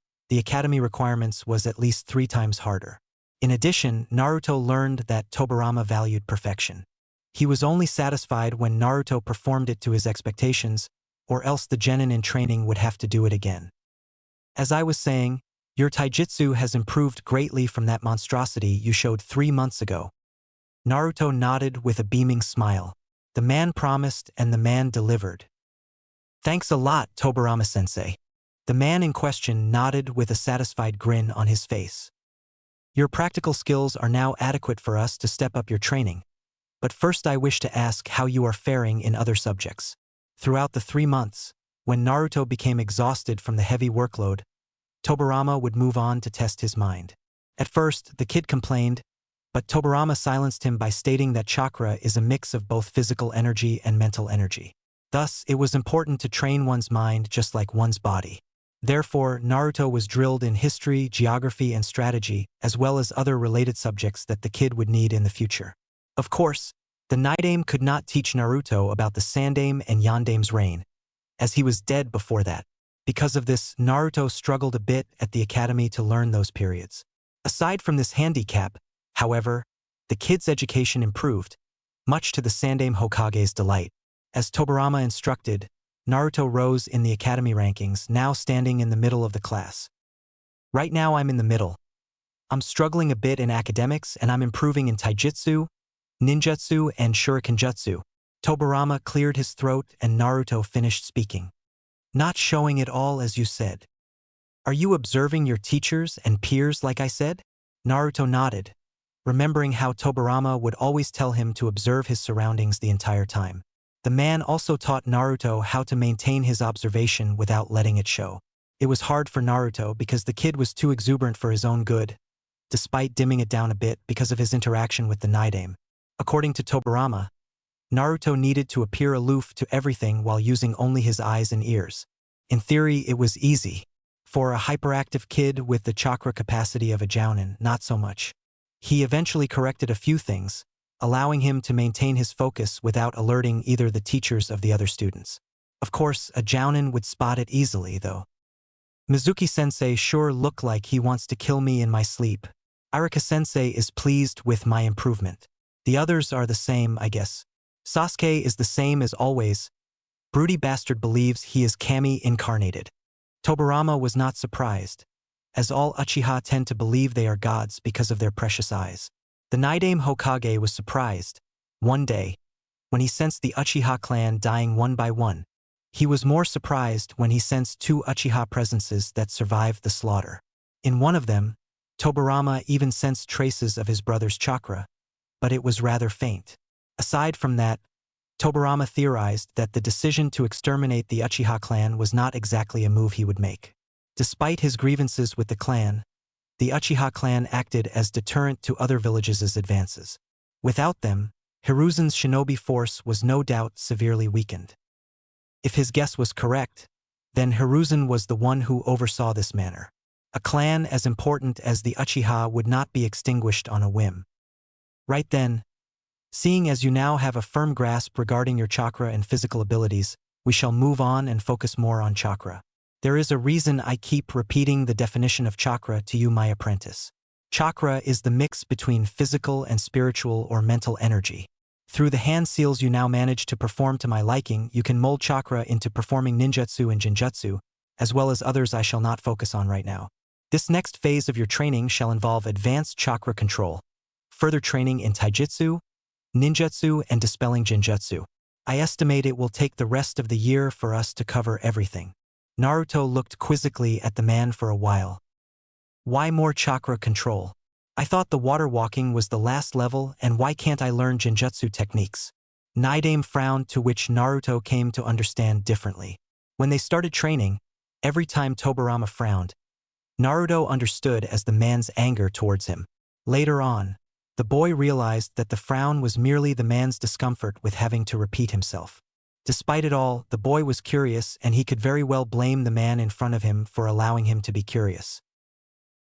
requirements was at least 3 times harder. In addition, Naruto learned that Tobirama valued perfection. He was only satisfied when Naruto performed it to his expectations, or else the genin in training would have to do it again. As I was saying, your taijutsu has improved greatly from that monstrosity you showed 3 months ago. Naruto nodded with a beaming smile. The man promised and the man delivered. Thanks a lot, Tobirama-sensei. The man in question nodded with a satisfied grin on his face. Your practical skills are now adequate for us to step up your training. But first I wish to ask how you are faring in other subjects. Throughout the 3 months, when Naruto became exhausted from the heavy workload, Tobirama would move on to test his mind. At first, the kid complained, but Tobirama silenced him by stating that chakra is a mix of both physical energy and mental energy. Thus, it was important to train one's mind just like one's body. Therefore, Naruto was drilled in history, geography, and strategy, as well as other related subjects that the kid would need in the future. Of course, the Naidame could not teach Naruto about the Sandame and Yandame's reign, as he was dead before that. Because of this, Naruto struggled a bit at the academy to learn those periods. Aside from this handicap, however, the kid's education improved, much to the Sandame Hokage's delight. As Tobirama instructed, Naruto rose in the academy rankings, now standing in the middle of the class. Right now I'm in the middle. I'm struggling a bit in academics and I'm improving in taijutsu, ninjutsu, and shurikenjutsu. Tobirama cleared his throat and Naruto finished speaking. Not showing it all as you said. Are you observing your teachers and peers like I said? Naruto nodded, remembering how Tobirama would always tell him to observe his surroundings the entire time. The man also taught Naruto how to maintain his observation without letting it show. It was hard for Naruto because the kid was too exuberant for his own good, despite dimming it down a bit because of his interaction with the Naidame. According to Tobirama, Naruto needed to appear aloof to everything while using only his eyes and ears. In theory, it was easy. For a hyperactive kid with the chakra capacity of a jounin, not so much. He eventually corrected a few things, allowing him to maintain his focus without alerting either the teachers of the other students. Of course, a jounin would spot it easily, though. Mizuki-sensei sure look like he wants to kill me in my sleep. Iruka-sensei is pleased with my improvement. The others are the same, I guess. Sasuke is the same as always. Broody bastard believes he is Kami incarnated. Tobirama was not surprised, as all Uchiha tend to believe they are gods because of their precious eyes. The Naidame Hokage was surprised, one day, when he sensed the Uchiha clan dying one by one. He was more surprised when he sensed two Uchiha presences that survived the slaughter. In one of them, Tobirama even sensed traces of his brother's chakra, but it was rather faint. Aside from that, Tobirama theorized that the decision to exterminate the Uchiha clan was not exactly a move he would make. Despite his grievances with the clan, the Uchiha clan acted as deterrent to other villages' advances. Without them, Hiruzen's shinobi force was no doubt severely weakened. If his guess was correct, then Hiruzen was the one who oversaw this matter. A clan as important as the Uchiha would not be extinguished on a whim. Right then, seeing as you now have a firm grasp regarding your chakra and physical abilities, we shall move on and focus more on chakra. There is a reason I keep repeating the definition of chakra to you, my apprentice. Chakra is the mix between physical and spiritual or mental energy. Through the hand seals you now manage to perform to my liking, you can mold chakra into performing ninjutsu and jinjutsu, as well as others I shall not focus on right now. This next phase of your training shall involve advanced chakra control, further training in taijutsu, ninjutsu, and dispelling jinjutsu. I estimate it will take the rest of the year for us to cover everything. Naruto looked quizzically at the man for a while. Why more chakra control? I thought the water walking was the last level, and why can't I learn jinjutsu techniques? Naidame frowned, to which Naruto came to understand differently. When they started training, every time Tobirama frowned, Naruto understood as the man's anger towards him. Later on, the boy realized that the frown was merely the man's discomfort with having to repeat himself. Despite it all, the boy was curious, and he could very well blame the man in front of him for allowing him to be curious.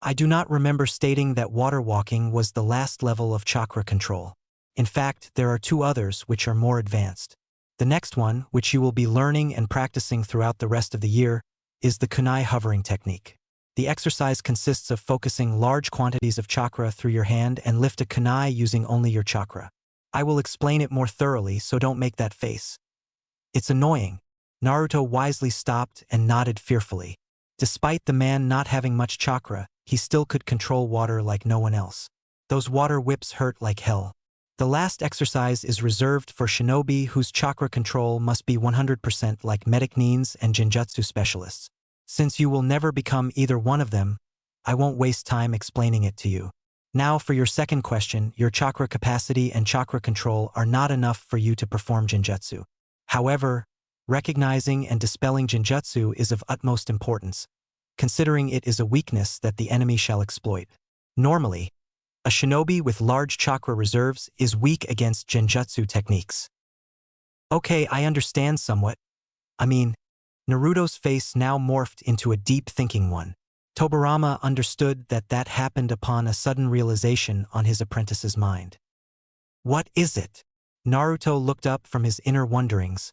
I do not remember stating that water walking was the last level of chakra control. In fact, there are two others which are more advanced. The next one, which you will be learning and practicing throughout the rest of the year, is the kunai hovering technique. The exercise consists of focusing large quantities of chakra through your hand and lift a kunai using only your chakra. I will explain it more thoroughly, so don't make that face. It's annoying. Naruto wisely stopped and nodded fearfully. Despite the man not having much chakra, he still could control water like no one else. Those water whips hurt like hell. The last exercise is reserved for shinobi whose chakra control must be 100% like medic nins and jinjutsu specialists. Since you will never become either one of them, I won't waste time explaining it to you. Now for your second question, your chakra capacity and chakra control are not enough for you to perform jinjutsu. However, recognizing and dispelling jinjutsu is of utmost importance, considering it is a weakness that the enemy shall exploit. Normally, a shinobi with large chakra reserves is weak against jinjutsu techniques. Okay, I understand somewhat. Naruto's face now morphed into a deep thinking one. Tobirama understood that that happened upon a sudden realization on his apprentice's mind. What is it? Naruto looked up from his inner wonderings,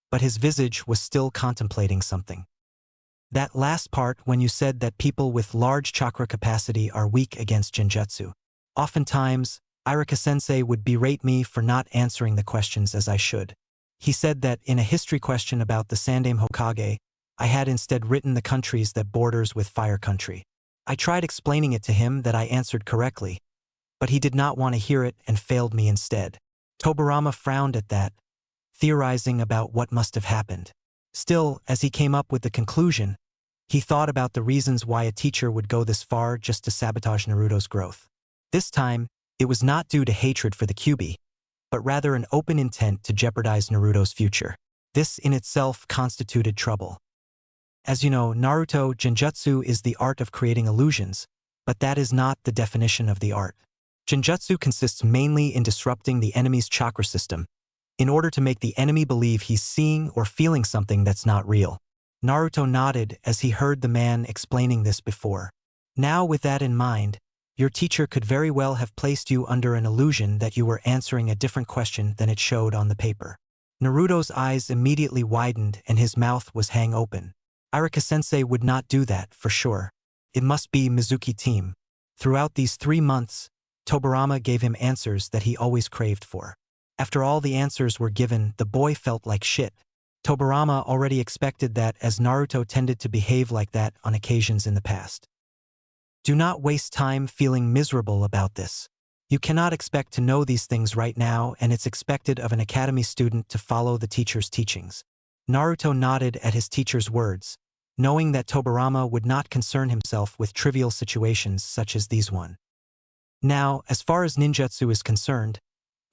but his visage was still contemplating something. That last part when you said that people with large chakra capacity are weak against jinjutsu. Oftentimes, Iruka-sensei would berate me for not answering the questions as I should. He said that in a history question about the Sandaime Hokage, I had instead written the countries that borders with Fire Country. I tried explaining it to him that I answered correctly, but he did not want to hear it and failed me instead. Tobirama frowned at that, theorizing about what must have happened. Still, as he came up with the conclusion, he thought about the reasons why a teacher would go this far just to sabotage Naruto's growth. This time, it was not due to hatred for the Kyuubi, but rather an open intent to jeopardize Naruto's future. This in itself constituted trouble. As you know, Naruto, jinjutsu is the art of creating illusions, but that is not the definition of the art. Genjutsu consists mainly in disrupting the enemy's chakra system, in order to make the enemy believe he's seeing or feeling something that's not real. Naruto nodded as he heard the man explaining this before. Now, with that in mind, your teacher could very well have placed you under an illusion that you were answering a different question than it showed on the paper. Naruto's eyes immediately widened and his mouth was hang open. Irika-sensei would not do that, for sure. It must be Mizuki team. Throughout these 3 months, Tobirama gave him answers that he always craved for. After all the answers were given, the boy felt like shit. Tobirama already expected that, as Naruto tended to behave like that on occasions in the past. Do not waste time feeling miserable about this. You cannot expect to know these things right now, and it's expected of an academy student to follow the teacher's teachings. Naruto nodded at his teacher's words, knowing that Tobirama would not concern himself with trivial situations such as these one. Now, as far as ninjutsu is concerned,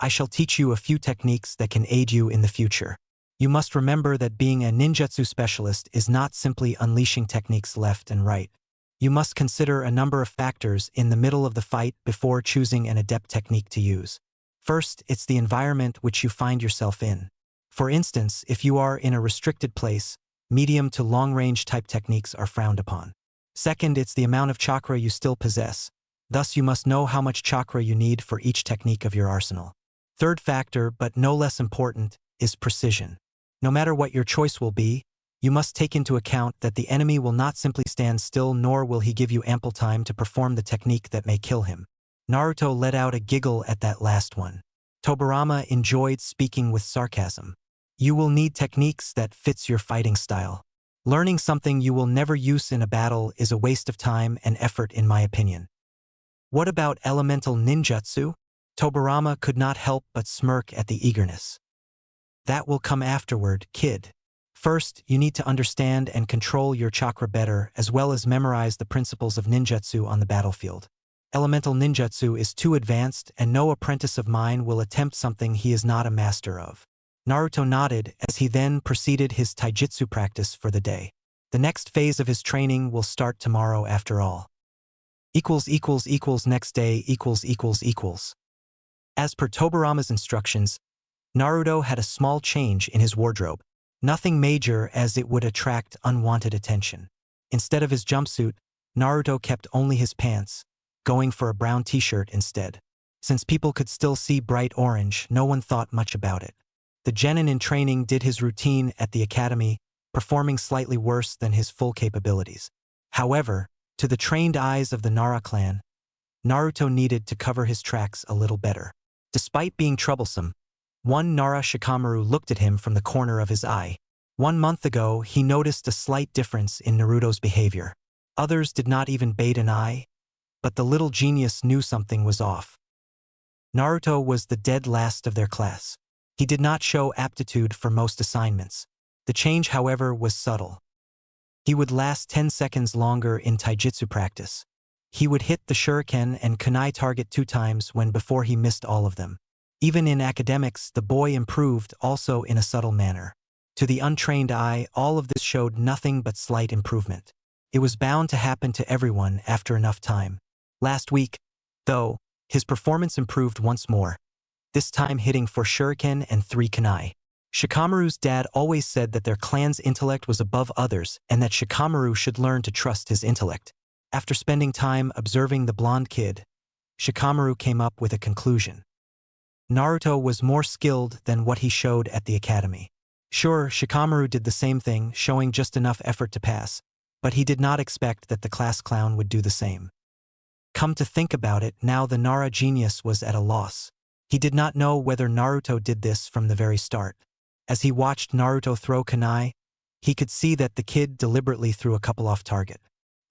I shall teach you a few techniques that can aid you in the future. You must remember that being a ninjutsu specialist is not simply unleashing techniques left and right. You must consider a number of factors in the middle of the fight before choosing an adept technique to use. First, it's the environment which you find yourself in. For instance, if you are in a restricted place, medium to long-range type techniques are frowned upon. Second, it's the amount of chakra you still possess. Thus, you must know how much chakra you need for each technique of your arsenal. Third factor, but no less important, is precision. No matter what your choice will be, you must take into account that the enemy will not simply stand still, nor will he give you ample time to perform the technique that may kill him. Naruto let out a giggle at that last one. Tobirama enjoyed speaking with sarcasm. You will need techniques that fits your fighting style. Learning something you will never use in a battle is a waste of time and effort, in my opinion. What about elemental ninjutsu? Tobirama could not help but smirk at the eagerness. That will come afterward, kid. First, you need to understand and control your chakra better, as well as memorize the principles of ninjutsu on the battlefield. Elemental ninjutsu is too advanced, and no apprentice of mine will attempt something he is not a master of. Naruto nodded as he then proceeded his taijutsu practice for the day. The next phase of his training will start tomorrow after all. Next day As per Tobirama's instructions, Naruto had a small change in his wardrobe. Nothing major, as it would attract unwanted attention. Instead of his jumpsuit, Naruto kept only his pants, going for a brown t-shirt instead. Since people could still see bright orange, no one thought much about it. The genin in training did his routine at the academy, performing slightly worse than his full capabilities. However, to the trained eyes of the Nara clan, Naruto needed to cover his tracks a little better. Despite being troublesome, one Nara Shikamaru looked at him from the corner of his eye. 1 month ago, he noticed a slight difference in Naruto's behavior. Others did not even bat an eye, but the little genius knew something was off. Naruto was the dead last of their class. He did not show aptitude for most assignments. The change, however, was subtle. He would last 10 seconds longer in taijutsu practice. He would hit the shuriken and kunai target 2 times when before he missed all of them. Even in academics, the boy improved, also in a subtle manner. To the untrained eye, all of this showed nothing but slight improvement. It was bound to happen to everyone after enough time. Last week, though, his performance improved once more, this time hitting 4 shuriken and 3 kunai. Shikamaru's dad always said that their clan's intellect was above others and that Shikamaru should learn to trust his intellect. After spending time observing the blonde kid, Shikamaru came up with a conclusion. Naruto was more skilled than what he showed at the academy. Sure, Shikamaru did the same thing, showing just enough effort to pass, but he did not expect that the class clown would do the same. Come to think about it, now the Nara genius was at a loss. He did not know whether Naruto did this from the very start. As he watched Naruto throw kunai, he could see that the kid deliberately threw a couple off target.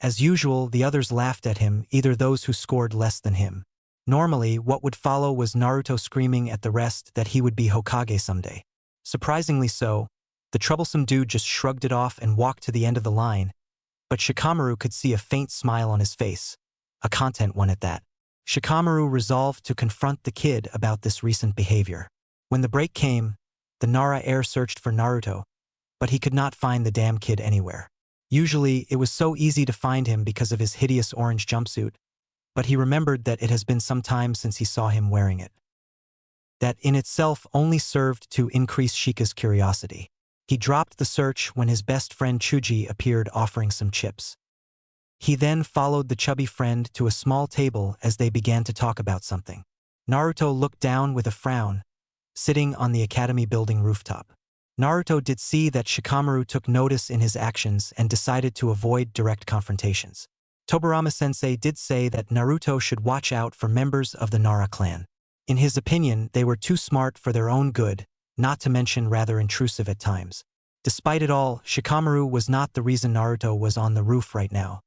As usual, the others laughed at him, either those who scored less than him. Normally, what would follow was Naruto screaming at the rest that he would be Hokage someday. Surprisingly so, the troublesome dude just shrugged it off and walked to the end of the line, but Shikamaru could see a faint smile on his face, a content one at that. Shikamaru resolved to confront the kid about this recent behavior. When the break came, the Nara heir searched for Naruto, but he could not find the damn kid anywhere. Usually, it was so easy to find him because of his hideous orange jumpsuit, but he remembered that it has been some time since he saw him wearing it. That in itself only served to increase Shika's curiosity. He dropped the search when his best friend Chuji appeared offering some chips. He then followed the chubby friend to a small table as they began to talk about something. Naruto looked down with a frown, sitting on the academy building rooftop. Naruto did see that Shikamaru took notice in his actions and decided to avoid direct confrontations. Tobirama-sensei did say that Naruto should watch out for members of the Nara clan. In his opinion, they were too smart for their own good, not to mention rather intrusive at times. Despite it all, Shikamaru was not the reason Naruto was on the roof right now.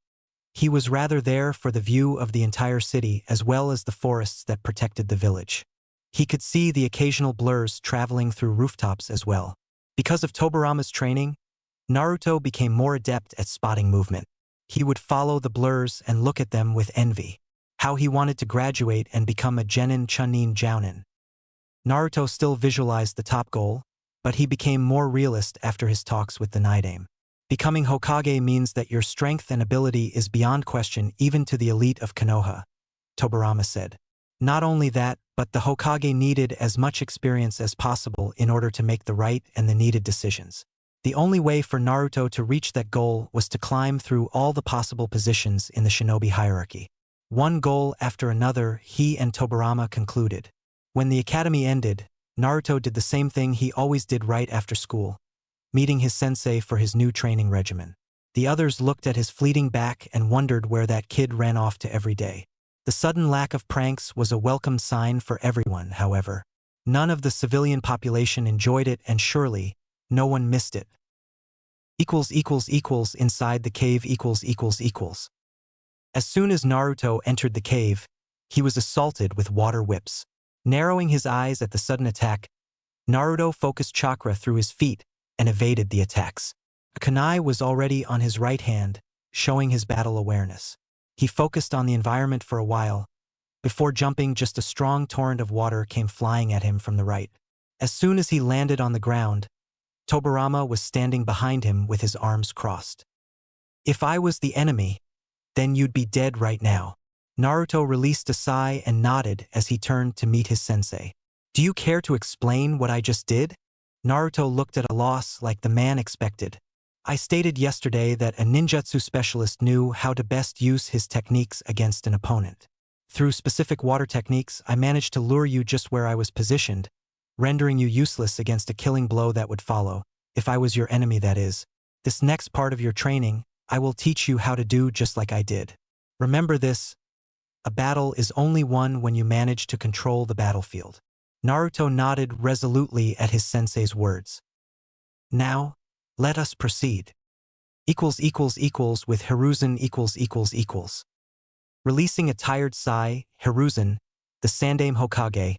He was rather there for the view of the entire city as well as the forests that protected the village. He could see the occasional blurs traveling through rooftops as well. Because of Tobirama's training, Naruto became more adept at spotting movement. He would follow the blurs and look at them with envy. How he wanted to graduate and become a Genin Chunin Jounin. Naruto still visualized the top goal, but he became more realist after his talks with the Naidame. Becoming Hokage means that your strength and ability is beyond question even to the elite of Konoha, Tobirama said. Not only that, but the Hokage needed as much experience as possible in order to make the right and the needed decisions. The only way for Naruto to reach that goal was to climb through all the possible positions in the shinobi hierarchy. One goal after another, he and Tobirama concluded. When the academy ended, Naruto did the same thing he always did right after school, meeting his sensei for his new training regimen. The others looked at his fleeting back and wondered where that kid ran off to every day. The sudden lack of pranks was a welcome sign for everyone, however. None of the civilian population enjoyed it and surely, no one missed it. Inside the cave . As soon as Naruto entered the cave, he was assaulted with water whips. Narrowing his eyes at the sudden attack, Naruto focused chakra through his feet and evaded the attacks. A kunai was already on his right hand, showing his battle awareness. He focused on the environment for a while. Before jumping, just a strong torrent of water came flying at him from the right. As soon as he landed on the ground, Tobirama was standing behind him with his arms crossed. If I was the enemy, then you'd be dead right now. Naruto released a sigh and nodded as he turned to meet his sensei. Do you care to explain what I just did? Naruto looked at a loss like the man expected. I stated yesterday that a ninjutsu specialist knew how to best use his techniques against an opponent. Through specific water techniques, I managed to lure you just where I was positioned, rendering you useless against a killing blow that would follow, if I was your enemy, that is. This next part of your training, I will teach you how to do just like I did. Remember this, a battle is only won when you manage to control the battlefield. Naruto nodded resolutely at his sensei's words. Now, let us proceed. With Hiruzen . Releasing a tired sigh, Hiruzen, the Sandaime Hokage,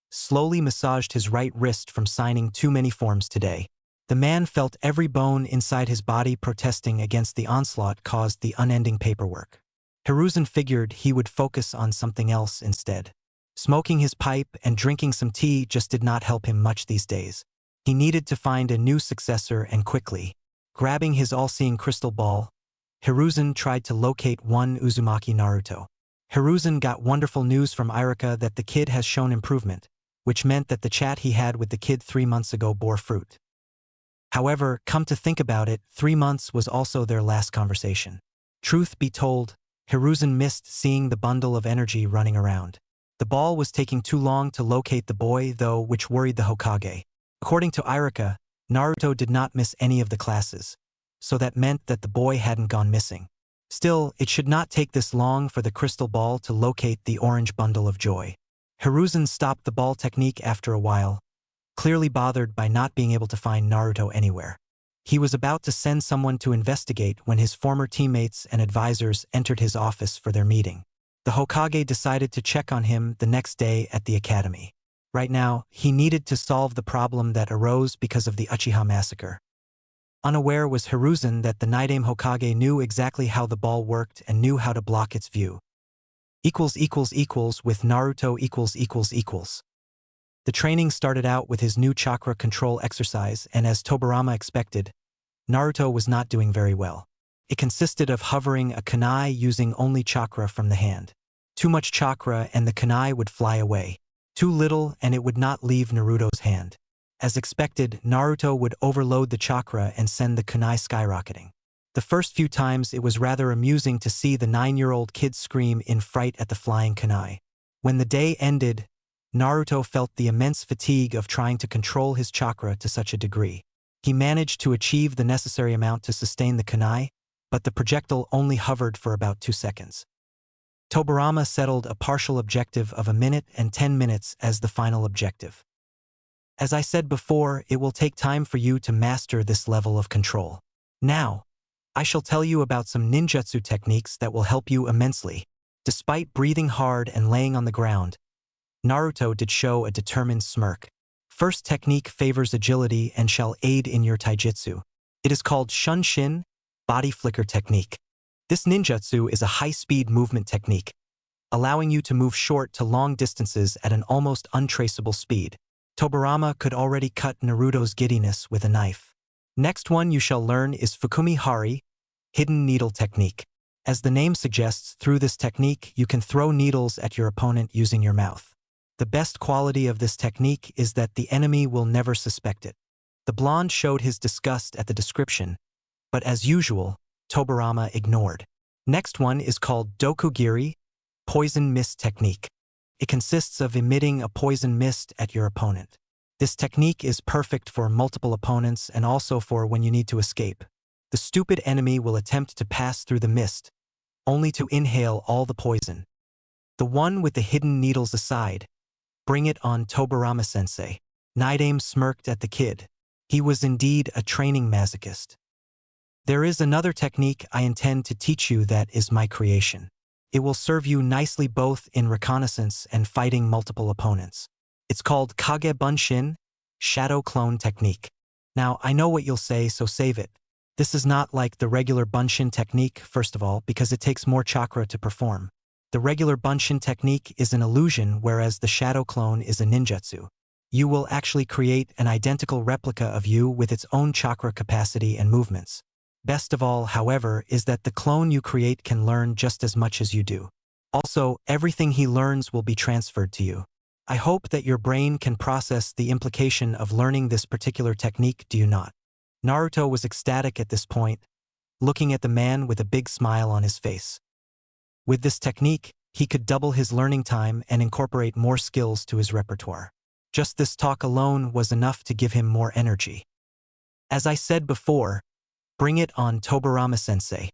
slowly massaged his right wrist from signing too many forms today. The man felt every bone inside his body protesting against the onslaught caused the unending paperwork. Hiruzen figured he would focus on something else instead. Smoking his pipe and drinking some tea just did not help him much these days. He needed to find a new successor and quickly. Grabbing his all-seeing crystal ball, Hiruzen tried to locate one Uzumaki Naruto. Hiruzen got wonderful news from Irika that the kid has shown improvement, which meant that the chat he had with the kid 3 months ago bore fruit. However, come to think about it, 3 months was also their last conversation. Truth be told, Hiruzen missed seeing the bundle of energy running around. The ball was taking too long to locate the boy, though, which worried the Hokage. According to Irika, Naruto did not miss any of the classes, so that meant that the boy hadn't gone missing. Still, it should not take this long for the crystal ball to locate the orange bundle of joy. Hiruzen stopped the ball technique after a while, clearly bothered by not being able to find Naruto anywhere. He was about to send someone to investigate when his former teammates and advisors entered his office for their meeting. The Hokage decided to check on him the next day at the academy. Right now, he needed to solve the problem that arose because of the Uchiha massacre. Unaware was Hiruzen that the Naidame Hokage knew exactly how the ball worked and knew how to block its view. With Naruto . The training started out with his new chakra control exercise, and as Tobirama expected, Naruto was not doing very well. It consisted of hovering a kunai using only chakra from the hand. Too much chakra and the kunai would fly away. Too little and it would not leave Naruto's hand. As expected, Naruto would overload the chakra and send the kunai skyrocketing. The first few times it was rather amusing to see the 9-year-old kid scream in fright at the flying kunai. When the day ended, Naruto felt the immense fatigue of trying to control his chakra to such a degree. He managed to achieve the necessary amount to sustain the kunai, but the projectile only hovered for about 2 seconds. Tobirama settled a partial objective of 1 minute and 10 minutes as the final objective. As I said before, it will take time for you to master this level of control. Now, I shall tell you about some ninjutsu techniques that will help you immensely. Despite breathing hard and laying on the ground, Naruto did show a determined smirk. First technique favors agility and shall aid in your taijutsu. It is called Shunshin, body flicker technique. This ninjutsu is a high-speed movement technique, allowing you to move short to long distances at an almost untraceable speed. Tobirama could already cut Naruto's giddiness with a knife. Next one you shall learn is Fukumi Hari, hidden needle technique. As the name suggests, through this technique you can throw needles at your opponent using your mouth. The best quality of this technique is that the enemy will never suspect it. The blonde showed his disgust at the description, but as usual, Tobirama ignored. Next one is called Dokugiri, poison mist technique. It consists of emitting a poison mist at your opponent. This technique is perfect for multiple opponents and also for when you need to escape. The stupid enemy will attempt to pass through the mist, only to inhale all the poison. The one with the hidden needles aside, bring it on Tobirama-sensei. Naidame smirked at the kid. He was indeed a training masochist. There is another technique I intend to teach you that is my creation. It will serve you nicely both in reconnaissance and fighting multiple opponents. It's called Kage Bunshin, shadow clone technique. Now, I know what you'll say, so save it. This is not like the regular Bunshin technique, first of all, because it takes more chakra to perform. The regular Bunshin technique is an illusion, whereas the shadow clone is a ninjutsu. You will actually create an identical replica of you with its own chakra capacity and movements. Best of all, however, is that the clone you create can learn just as much as you do. Also, everything he learns will be transferred to you. I hope that your brain can process the implication of learning this particular technique, do you not? Naruto was ecstatic at this point, looking at the man with a big smile on his face. With this technique, he could double his learning time and incorporate more skills to his repertoire. Just this talk alone was enough to give him more energy. As I said before, bring it on Tobirama-sensei.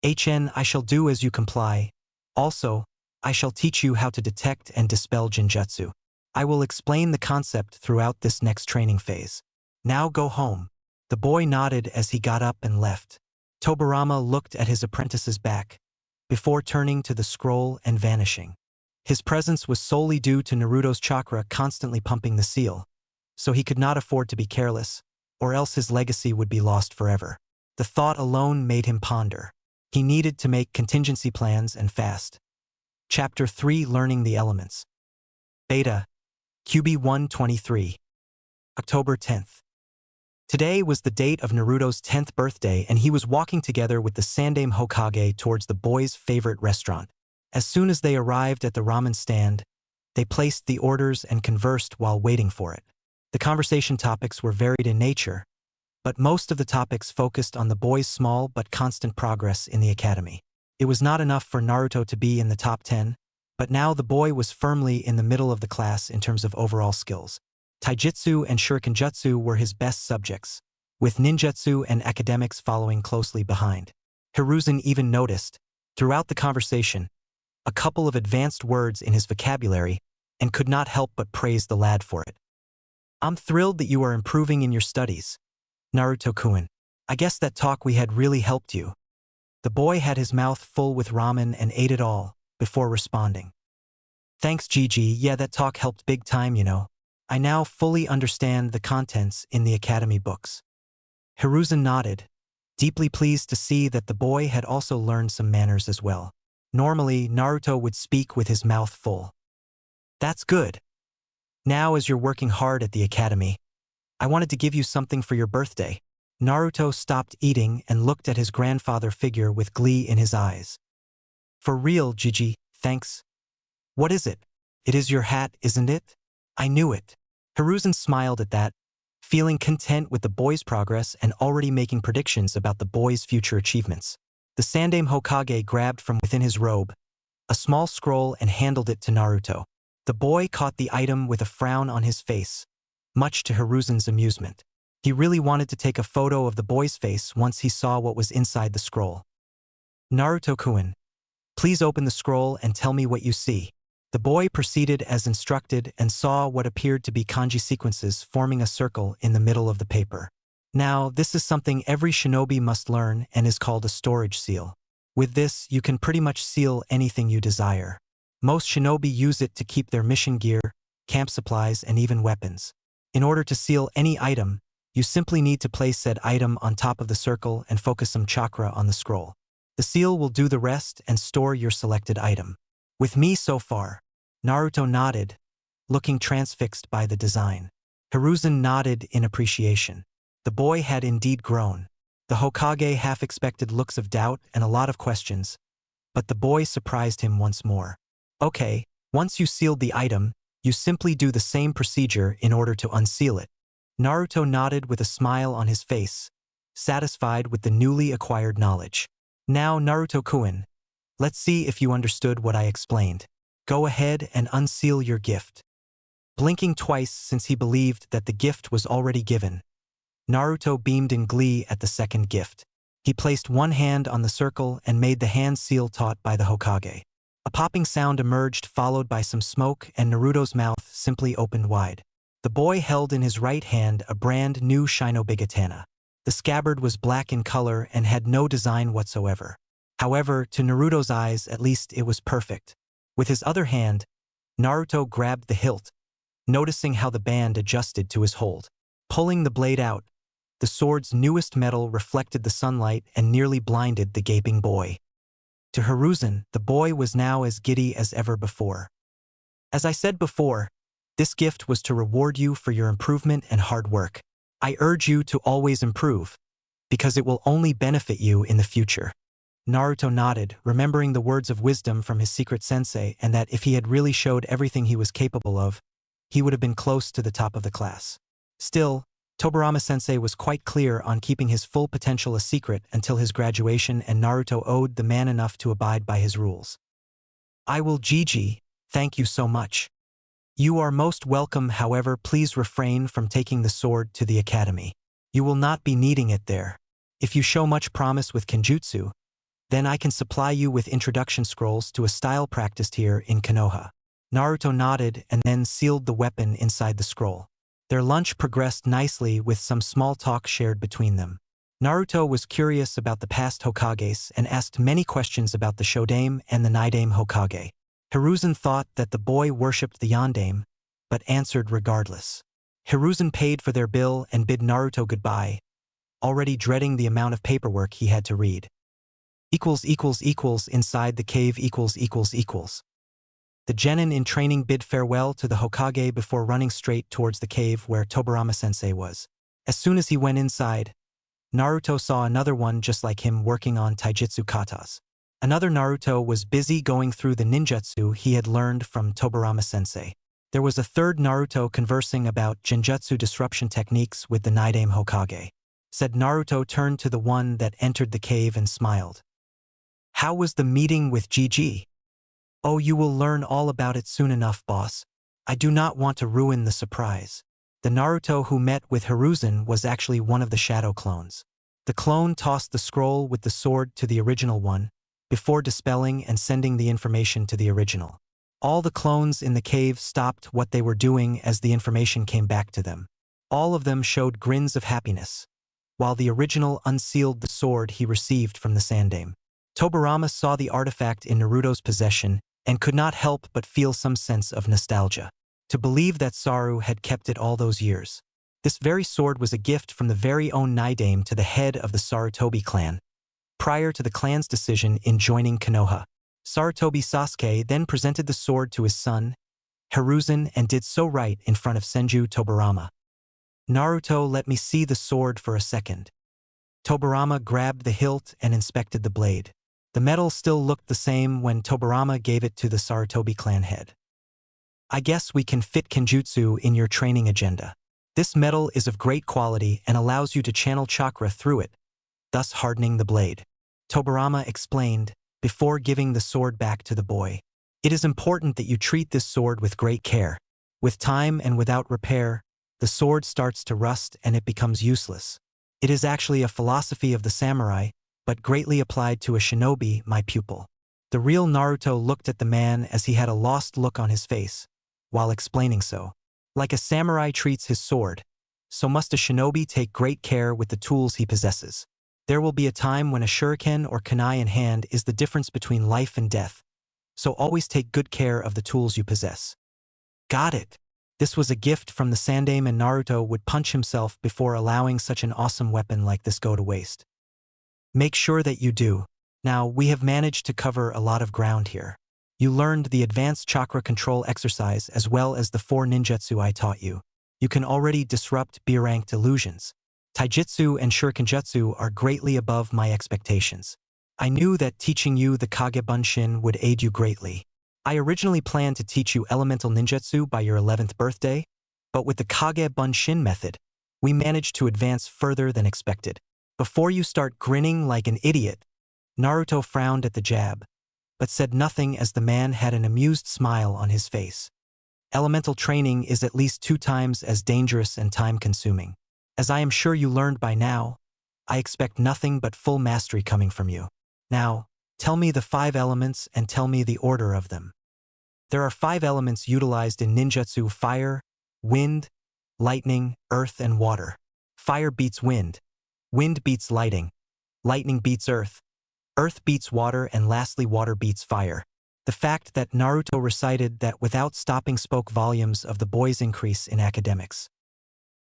I shall do as you comply. Also, I shall teach you how to detect and dispel genjutsu. I will explain the concept throughout this next training phase. Now go home. The boy nodded as he got up and left. Tobirama looked at his apprentice's back, before turning to the scroll and vanishing. His presence was solely due to Naruto's chakra constantly pumping the seal, so he could not afford to be careless, or else his legacy would be lost forever. The thought alone made him ponder. He needed to make contingency plans and fast. Chapter 3, Learning the Elements. Beta, QB 123. October 10th. Today was the date of Naruto's 10th birthday and he was walking together with the Sandaime Hokage towards the boys' favorite restaurant. As soon as they arrived at the ramen stand, they placed the orders and conversed while waiting for it. The conversation topics were varied in nature, but most of the topics focused on the boys' small but constant progress in the academy. It was not enough for Naruto to be in the top 10, but now the boy was firmly in the middle of the class in terms of overall skills. Taijutsu and shurikenjutsu were his best subjects, with ninjutsu and academics following closely behind. Hiruzen even noticed, throughout the conversation, a couple of advanced words in his vocabulary and could not help but praise the lad for it. I'm thrilled that you are improving in your studies, Naruto-kun. I guess that talk we had really helped you. The boy had his mouth full with ramen and ate it all, before responding. Thanks, Gigi. Yeah, that talk helped big time, you know. I now fully understand the contents in the academy books. Hiruzen nodded, deeply pleased to see that the boy had also learned some manners as well. Normally, Naruto would speak with his mouth full. That's good. Now, as you're working hard at the academy, I wanted to give you something for your birthday. Naruto stopped eating and looked at his grandfather figure with glee in his eyes. For real, Gigi, thanks. What is it? It is your hat, isn't it? I knew it. Hiruzen smiled at that, feeling content with the boy's progress and already making predictions about the boy's future achievements. The Sandaime Hokage grabbed from within his robe a small scroll and handed it to Naruto. The boy caught the item with a frown on his face, much to Hiruzen's amusement. He really wanted to take a photo of the boy's face once he saw what was inside the scroll. Naruto-kun, please open the scroll and tell me what you see. The boy proceeded as instructed and saw what appeared to be kanji sequences forming a circle in the middle of the paper. Now, this is something every shinobi must learn and is called a storage seal. With this, you can pretty much seal anything you desire. Most shinobi use it to keep their mission gear, camp supplies, and even weapons. In order to seal any item, you simply need to place said item on top of the circle and focus some chakra on the scroll. The seal will do the rest and store your selected item. With me so far. Naruto nodded, looking transfixed by the design. Hiruzen nodded in appreciation. The boy had indeed grown. The Hokage half expected looks of doubt and a lot of questions, but the boy surprised him once more. Okay, once you sealed the item, you simply do the same procedure in order to unseal it. Naruto nodded with a smile on his face, satisfied with the newly acquired knowledge. Now, Naruto-kun, let's see if you understood what I explained. Go ahead and unseal your gift. Blinking twice since he believed that the gift was already given, Naruto beamed in glee at the second gift. He placed one hand on the circle and made the hand seal taught by the Hokage. A popping sound emerged, followed by some smoke, and Naruto's mouth simply opened wide. The boy held in his right hand a brand new shinobi katana. The scabbard was black in color and had no design whatsoever. However, to Naruto's eyes, at least, it was perfect. With his other hand, Naruto grabbed the hilt, noticing how the band adjusted to his hold. Pulling the blade out, the sword's newest metal reflected the sunlight and nearly blinded the gaping boy. To Hiruzen, the boy was now as giddy as ever before. As I said before, this gift was to reward you for your improvement and hard work. I urge you to always improve, because it will only benefit you in the future. Naruto nodded, remembering the words of wisdom from his secret sensei and that if he had really showed everything he was capable of, he would have been close to the top of the class. Still, Tobirama sensei was quite clear on keeping his full potential a secret until his graduation, and Naruto owed the man enough to abide by his rules. I will Gigi, thank you so much. You are most welcome, however, please refrain from taking the sword to the academy. You will not be needing it there. If you show much promise with Kenjutsu, then I can supply you with introduction scrolls to a style practiced here in Konoha. Naruto nodded and then sealed the weapon inside the scroll. Their lunch progressed nicely with some small talk shared between them. Naruto was curious about the past Hokages and asked many questions about the Shodaime and the Nidaime Hokage. Hiruzen thought that the boy worshipped the Yondaime, but answered regardless. Hiruzen paid for their bill and bid Naruto goodbye, already dreading the amount of paperwork he had to read. Inside the cave . The genin in training bid farewell to the Hokage before running straight towards the cave where Tobirama sensei was. As soon as he went inside, Naruto saw another one just like him working on taijutsu katas. Another Naruto was busy going through the ninjutsu he had learned from Tobirama sensei. There was a third Naruto conversing about genjutsu disruption techniques with the Nidaime Hokage. Said Naruto turned to the one that entered the cave and smiled. How was the meeting with Gigi? Oh, you will learn all about it soon enough, boss. I do not want to ruin the surprise. The Naruto who met with Hiruzen was actually one of the shadow clones. The clone tossed the scroll with the sword to the original one, before dispelling and sending the information to the original. All the clones in the cave stopped what they were doing as the information came back to them. All of them showed grins of happiness, while the original unsealed the sword he received from the Sandaime. Tobirama saw the artifact in Naruto's possession and could not help but feel some sense of nostalgia. To believe that Saru had kept it all those years. This very sword was a gift from the very own Nidaime to the head of the Sarutobi clan, prior to the clan's decision in joining Konoha. Sarutobi Sasuke then presented the sword to his son, Hiruzen, and did so right in front of Senju Tobirama. Naruto, let me see the sword for a second. Tobirama grabbed the hilt and inspected the blade. The medal still looked the same when Tobirama gave it to the Sarutobi clan head. I guess we can fit Kenjutsu in your training agenda. This medal is of great quality and allows you to channel chakra through it, thus hardening the blade. Tobirama explained, before giving the sword back to the boy. It is important that you treat this sword with great care. With time and without repair, the sword starts to rust and it becomes useless. It is actually a philosophy of the samurai, but greatly applied to a shinobi, my pupil. The real Naruto looked at the man as he had a lost look on his face, while explaining so. Like a samurai treats his sword, so must a shinobi take great care with the tools he possesses. There will be a time when a shuriken or kunai in hand is the difference between life and death, so always take good care of the tools you possess. Got it. This was a gift from the Sandaime, and Naruto would punch himself before allowing such an awesome weapon like this go to waste. Make sure that you do. Now, we have managed to cover a lot of ground here. You learned the advanced chakra control exercise as well as the 4 ninjutsu I taught you. You can already disrupt B-ranked illusions. Taijutsu and Shurikenjutsu are greatly above my expectations. I knew that teaching you the Kage Bunshin would aid you greatly. I originally planned to teach you elemental ninjutsu by your 11th birthday, but with the Kage Bunshin method, we managed to advance further than expected. Before you start grinning like an idiot, Naruto frowned at the jab, but said nothing as the man had an amused smile on his face. Elemental training is at least 2 times as dangerous and time-consuming. As I am sure you learned by now, I expect nothing but full mastery coming from you. Now, tell me the 5 elements and tell me the order of them. There are 5 elements utilized in ninjutsu: fire, wind, lightning, earth, and water. Fire beats wind. Wind beats lightning. Lightning beats earth. Earth beats water, and lastly water beats fire. The fact that Naruto recited that without stopping spoke volumes of the boy's increase in academics.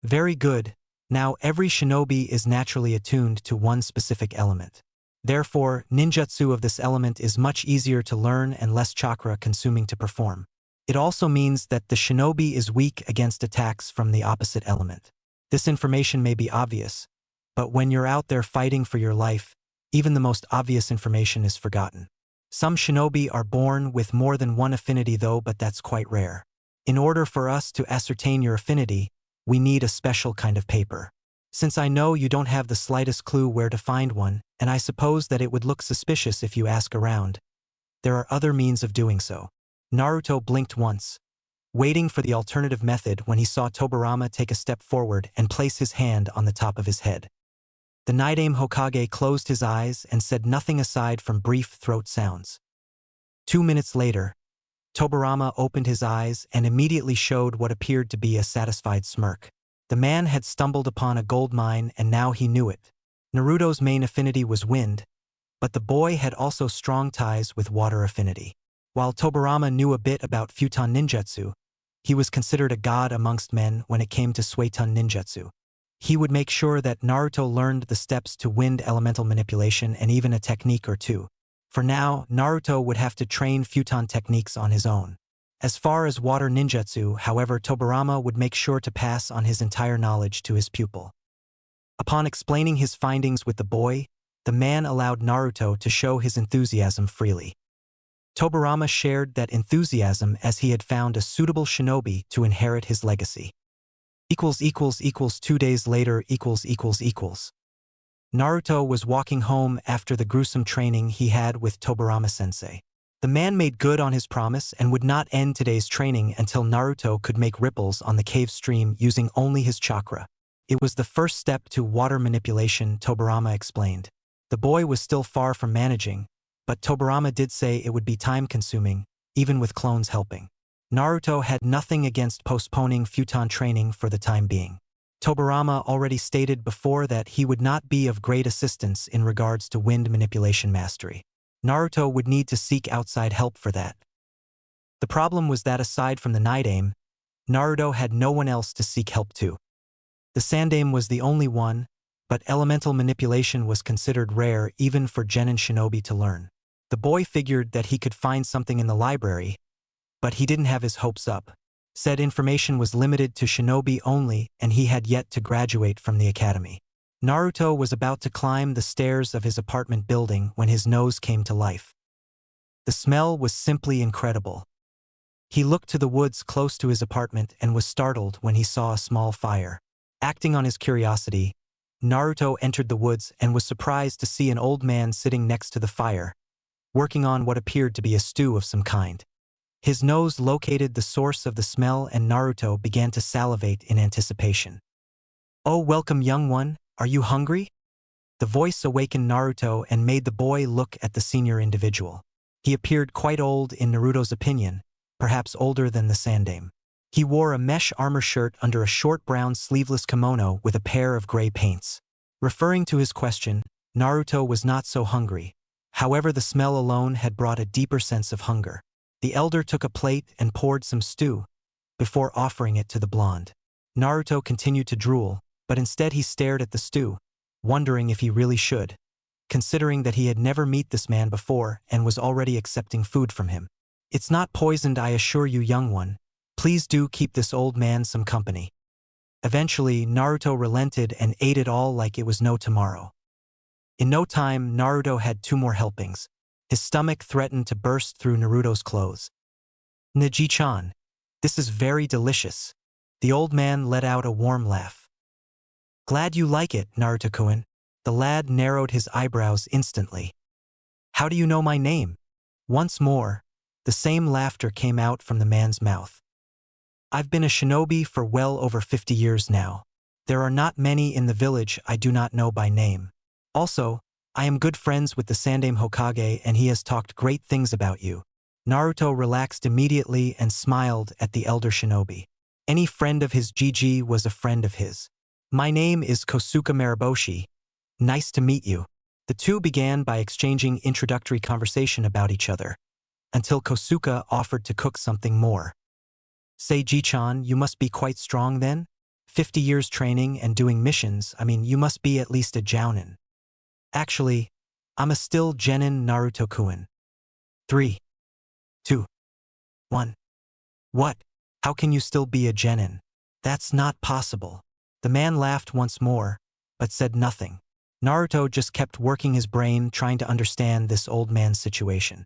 Very good. Now every shinobi is naturally attuned to one specific element. Therefore, ninjutsu of this element is much easier to learn and less chakra consuming to perform. It also means that the shinobi is weak against attacks from the opposite element. This information may be obvious, but when you're out there fighting for your life, even the most obvious information is forgotten. Some shinobi are born with more than one affinity though, but that's quite rare. In order for us to ascertain your affinity, we need a special kind of paper. Since I know you don't have the slightest clue where to find one, and I suppose that it would look suspicious if you ask around, there are other means of doing so. Naruto blinked once, waiting for the alternative method when he saw Tobirama take a step forward and place his hand on the top of his head. The Nidaime Hokage closed his eyes and said nothing aside from brief throat sounds. 2 minutes later, Tobirama opened his eyes and immediately showed what appeared to be a satisfied smirk. The man had stumbled upon a gold mine and now he knew it. Naruto's main affinity was wind, but the boy had also strong ties with water affinity. While Tobirama knew a bit about Futon ninjutsu, he was considered a god amongst men when it came to Suiton ninjutsu. He would make sure that Naruto learned the steps to wind elemental manipulation and even a technique or two. For now, Naruto would have to train Futon techniques on his own. As far as water ninjutsu, however, Tobirama would make sure to pass on his entire knowledge to his pupil. Upon explaining his findings with the boy, the man allowed Naruto to show his enthusiasm freely. Tobirama shared that enthusiasm as he had found a suitable shinobi to inherit his legacy. 2 days later. Naruto was walking home after the gruesome training he had with Tobirama-sensei. The man made good on his promise and would not end today's training until Naruto could make ripples on the cave stream using only his chakra. It was the first step to water manipulation, Tobirama explained. The boy was still far from managing, but Tobirama did say it would be time-consuming, even with clones helping. Naruto had nothing against postponing Futon training for the time being. Tobirama already stated before that he would not be of great assistance in regards to wind manipulation mastery. Naruto would need to seek outside help for that. The problem was that aside from the Nidaime, Naruto had no one else to seek help to. The Sandaime was the only one, but elemental manipulation was considered rare even for genin shinobi to learn. The boy figured that he could find something in the library, but he didn't have his hopes up. Said information was limited to shinobi only and he had yet to graduate from the academy. Naruto was about to climb the stairs of his apartment building when his nose came to life. The smell was simply incredible. He looked to the woods close to his apartment and was startled when he saw a small fire. Acting on his curiosity, Naruto entered the woods and was surprised to see an old man sitting next to the fire, working on what appeared to be a stew of some kind. His nose located the source of the smell and Naruto began to salivate in anticipation. "Oh, welcome, young one. Are you hungry?" The voice awakened Naruto and made the boy look at the senior individual. He appeared quite old in Naruto's opinion, perhaps older than the Sandaime. He wore a mesh armor shirt under a short brown sleeveless kimono with a pair of gray paints. Referring to his question, Naruto was not so hungry. However, the smell alone had brought a deeper sense of hunger. The elder took a plate and poured some stew, before offering it to the blonde. Naruto continued to drool, but instead he stared at the stew, wondering if he really should, considering that he had never met this man before and was already accepting food from him. "It's not poisoned, I assure you, young one. Please do keep this old man some company." Eventually, Naruto relented and ate it all like it was no tomorrow. In no time, Naruto had 2 more helpings. His stomach threatened to burst through Naruto's clothes. "Neji-chan, this is very delicious." The old man let out a warm laugh. "Glad you like it, Naruto-kun." The lad narrowed his eyebrows instantly. "How do you know my name?" Once more, the same laughter came out from the man's mouth. "I've been a shinobi for well over 50 years now. There are not many in the village I do not know by name. Also, I am good friends with the Sandaime Hokage and he has talked great things about you." Naruto relaxed immediately and smiled at the elder shinobi. Any friend of his GG was a friend of his. "My name is Kosuka Mariboshi. Nice to meet you." The two began by exchanging introductory conversation about each other, until Kosuka offered to cook something more. "Seiji-chan, you must be quite strong then? 50 years training and doing missions, you must be at least a jounin." "Actually, I'm a still genin, Naruto-kun." 3, 2, 1. "What? How can you still be a genin? That's not possible." The man laughed once more, but said nothing. Naruto just kept working his brain trying to understand this old man's situation.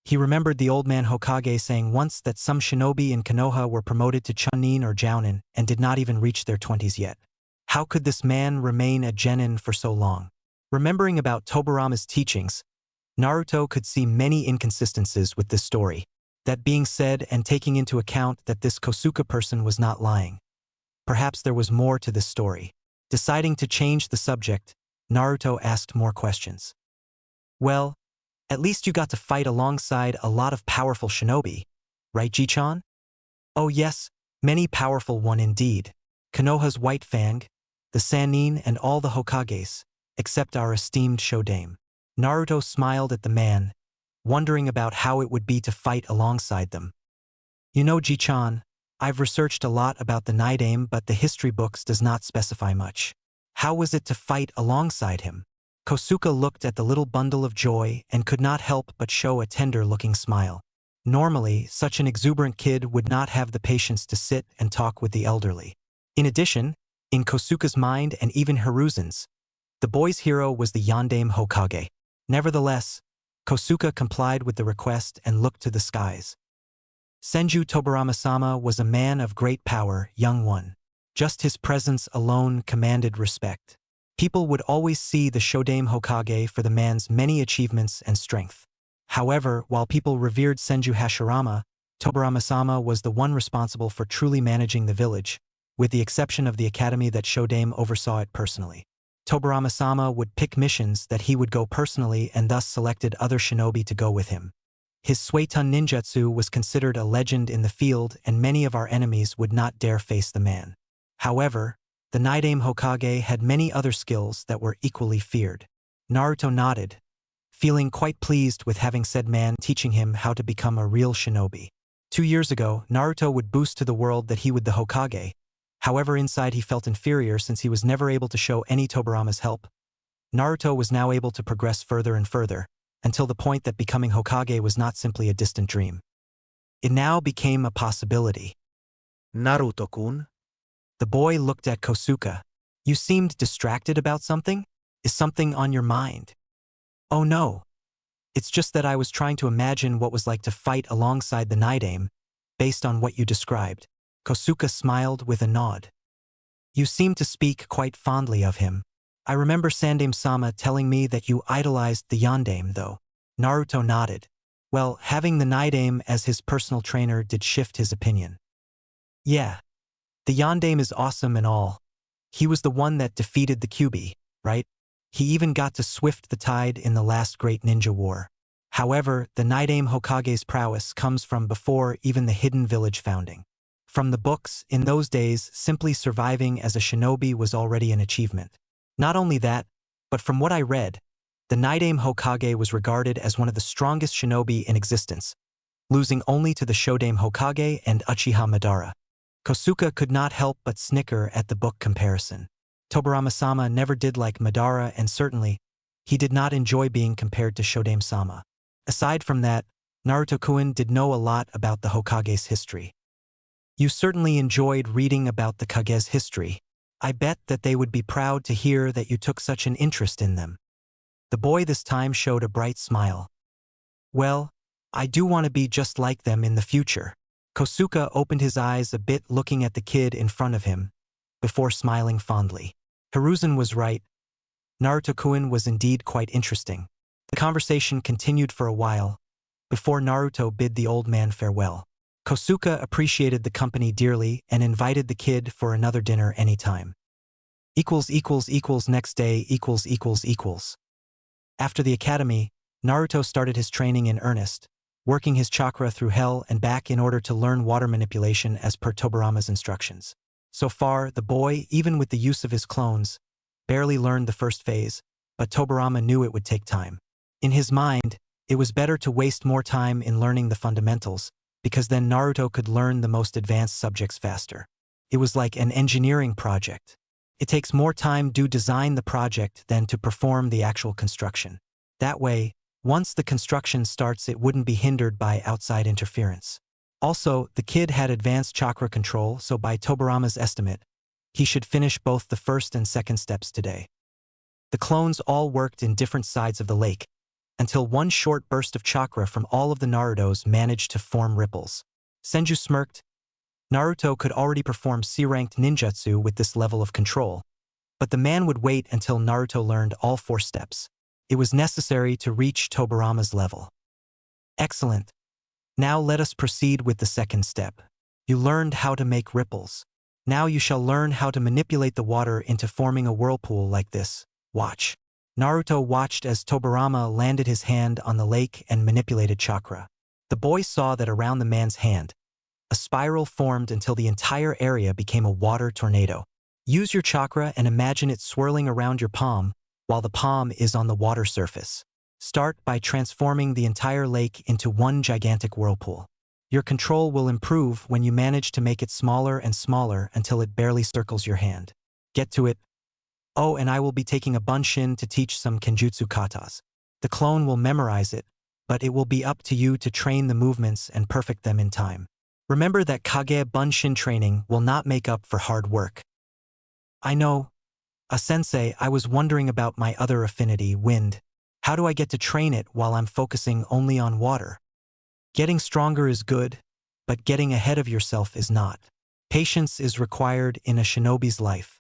He remembered the old man Hokage saying once that some shinobi in Konoha were promoted to chunin or jounin and did not even reach their 20s yet. How could this man remain a genin for so long? Remembering about Tobirama's teachings, Naruto could see many inconsistencies with this story. That being said, and taking into account that this Kosuka person was not lying, perhaps there was more to this story. Deciding to change the subject, Naruto asked more questions. "Well, at least you got to fight alongside a lot of powerful shinobi, right, Ji-chan?" "Oh yes, many powerful one indeed. Konoha's White Fang, the Sannin and all the Hokages, except our esteemed Shodaime." Naruto smiled at the man, wondering about how it would be to fight alongside them. "You know, Ji-chan, I've researched a lot about the Nidaime, but the history books does not specify much. How was it to fight alongside him?" Kosuka looked at the little bundle of joy and could not help but show a tender-looking smile. Normally, such an exuberant kid would not have the patience to sit and talk with the elderly. In addition, in Kosuka's mind and even Hiruzen's, the boy's hero was the Yondaime Hokage. Nevertheless, Kosuka complied with the request and looked to the skies. "Senju Tobirama-sama was a man of great power, young one. Just his presence alone commanded respect. People would always see the Shodaime Hokage for the man's many achievements and strength. However, while people revered Senju Hashirama, Tobirama-sama was the one responsible for truly managing the village, with the exception of the academy that Shodaime oversaw it personally. Tobirama-sama would pick missions that he would go personally and thus selected other shinobi to go with him. His Suetun ninjutsu was considered a legend in the field and many of our enemies would not dare face the man. However, the Nidaime Hokage had many other skills that were equally feared." Naruto nodded, feeling quite pleased with having said man teaching him how to become a real shinobi. 2 years ago, Naruto would boast to the world that he was the Hokage. However, inside he felt inferior since he was never able to show any Tobirama's help. Naruto was now able to progress further and further, until the point that becoming Hokage was not simply a distant dream. It now became a possibility. Naruto-kun? The boy looked at Kosuka. You seemed distracted about something? Is something on your mind? Oh no. It's just that I was trying to imagine what was like to fight alongside the Naidame, based on what you described. Kosuka smiled with a nod. You seem to speak quite fondly of him. I remember Sandame-sama telling me that you idolized the Yandame, though. Naruto nodded. Well, having the Naidame as his personal trainer did shift his opinion. Yeah. The Yandame is awesome and all. He was the one that defeated the Kyuubi, right? He even got to swift the tide in the last great ninja war. However, the Naidame Hokage's prowess comes from before even the hidden village founding. From the books, in those days, simply surviving as a shinobi was already an achievement. Not only that, but from what I read, the Naidame Hokage was regarded as one of the strongest shinobi in existence, losing only to the Shodame Hokage and Uchiha Madara. Kosuka could not help but snicker at the book comparison. Tobirama-sama never did like Madara, and certainly, he did not enjoy being compared to Shodame-sama. Aside from that, Naruto-kun did know a lot about the Hokage's history. You certainly enjoyed reading about the Kage's history. I bet that they would be proud to hear that you took such an interest in them. The boy this time showed a bright smile. Well, I do want to be just like them in the future. Kosuka opened his eyes a bit looking at the kid in front of him, before smiling fondly. Hiruzen was right. Naruto-kun was indeed quite interesting. The conversation continued for a while, before Naruto bid the old man farewell. Kosuka appreciated the company dearly and invited the kid for another dinner anytime. Next day. After the academy, Naruto started his training in earnest, working his chakra through hell and back in order to learn water manipulation as per Tobirama's instructions. So far, the boy, even with the use of his clones, barely learned the first phase, but Tobirama knew it would take time. In his mind, it was better to waste more time in learning the fundamentals, because then Naruto could learn the most advanced subjects faster. It was like an engineering project. It takes more time to design the project than to perform the actual construction. That way, once the construction starts, it wouldn't be hindered by outside interference. Also, the kid had advanced chakra control, so by Tobirama's estimate, he should finish both the first and second steps today. The clones all worked in different sides of the lake, until one short burst of chakra from all of the Narutos managed to form ripples. Senju smirked. Naruto could already perform C-ranked ninjutsu with this level of control, but the man would wait until Naruto learned all 4 steps. It was necessary to reach Tobirama's level. Excellent. Now let us proceed with the second step. You learned how to make ripples. Now you shall learn how to manipulate the water into forming a whirlpool like this. Watch. Naruto watched as Tobirama landed his hand on the lake and manipulated chakra. The boy saw that around the man's hand, a spiral formed until the entire area became a water tornado. Use your chakra and imagine it swirling around your palm, while the palm is on the water surface. Start by transforming the entire lake into one gigantic whirlpool. Your control will improve when you manage to make it smaller and smaller until it barely circles your hand. Get to it. Oh, and I will be taking a bunshin to teach some kenjutsu katas. The clone will memorize it, but it will be up to you to train the movements and perfect them in time. Remember that Kage bunshin training will not make up for hard work. I know. Sensei, I was wondering about my other affinity, wind. How do I get to train it while I'm focusing only on water? Getting stronger is good, but getting ahead of yourself is not. Patience is required in a shinobi's life.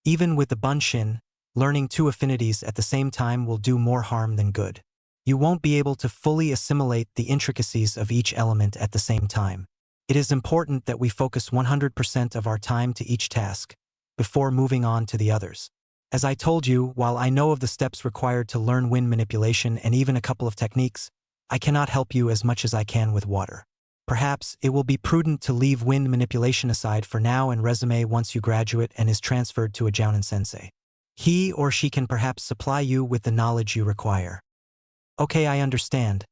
Even with the bunshin, learning 2 affinities at the same time will do more harm than good. You won't be able to fully assimilate the intricacies of each element at the same time. It is important that we focus 100% of our time to each task, before moving on to the others. As I told you, while I know of the steps required to learn wind manipulation and even a couple of techniques, I cannot help you as much as I can with water. Perhaps it will be prudent to leave wind manipulation aside for now and resume once you graduate and is transferred to a Jounin sensei. He or she can perhaps supply you with the knowledge you require. Okay, I understand.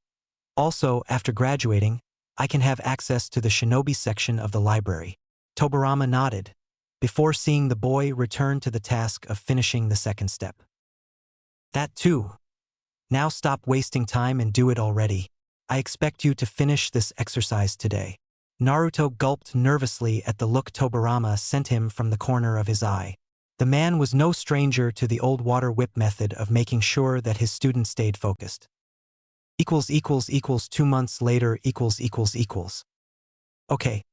Also, after graduating, I can have access to the shinobi section of the library. Tobirama nodded, before seeing the boy return to the task of finishing the second step. That too. Now stop wasting time and do it already. I expect you to finish this exercise today. Naruto gulped nervously at the look Tobirama sent him from the corner of his eye. The man was no stranger to the old water whip method of making sure that his students stayed focused. 2 months later . Okay,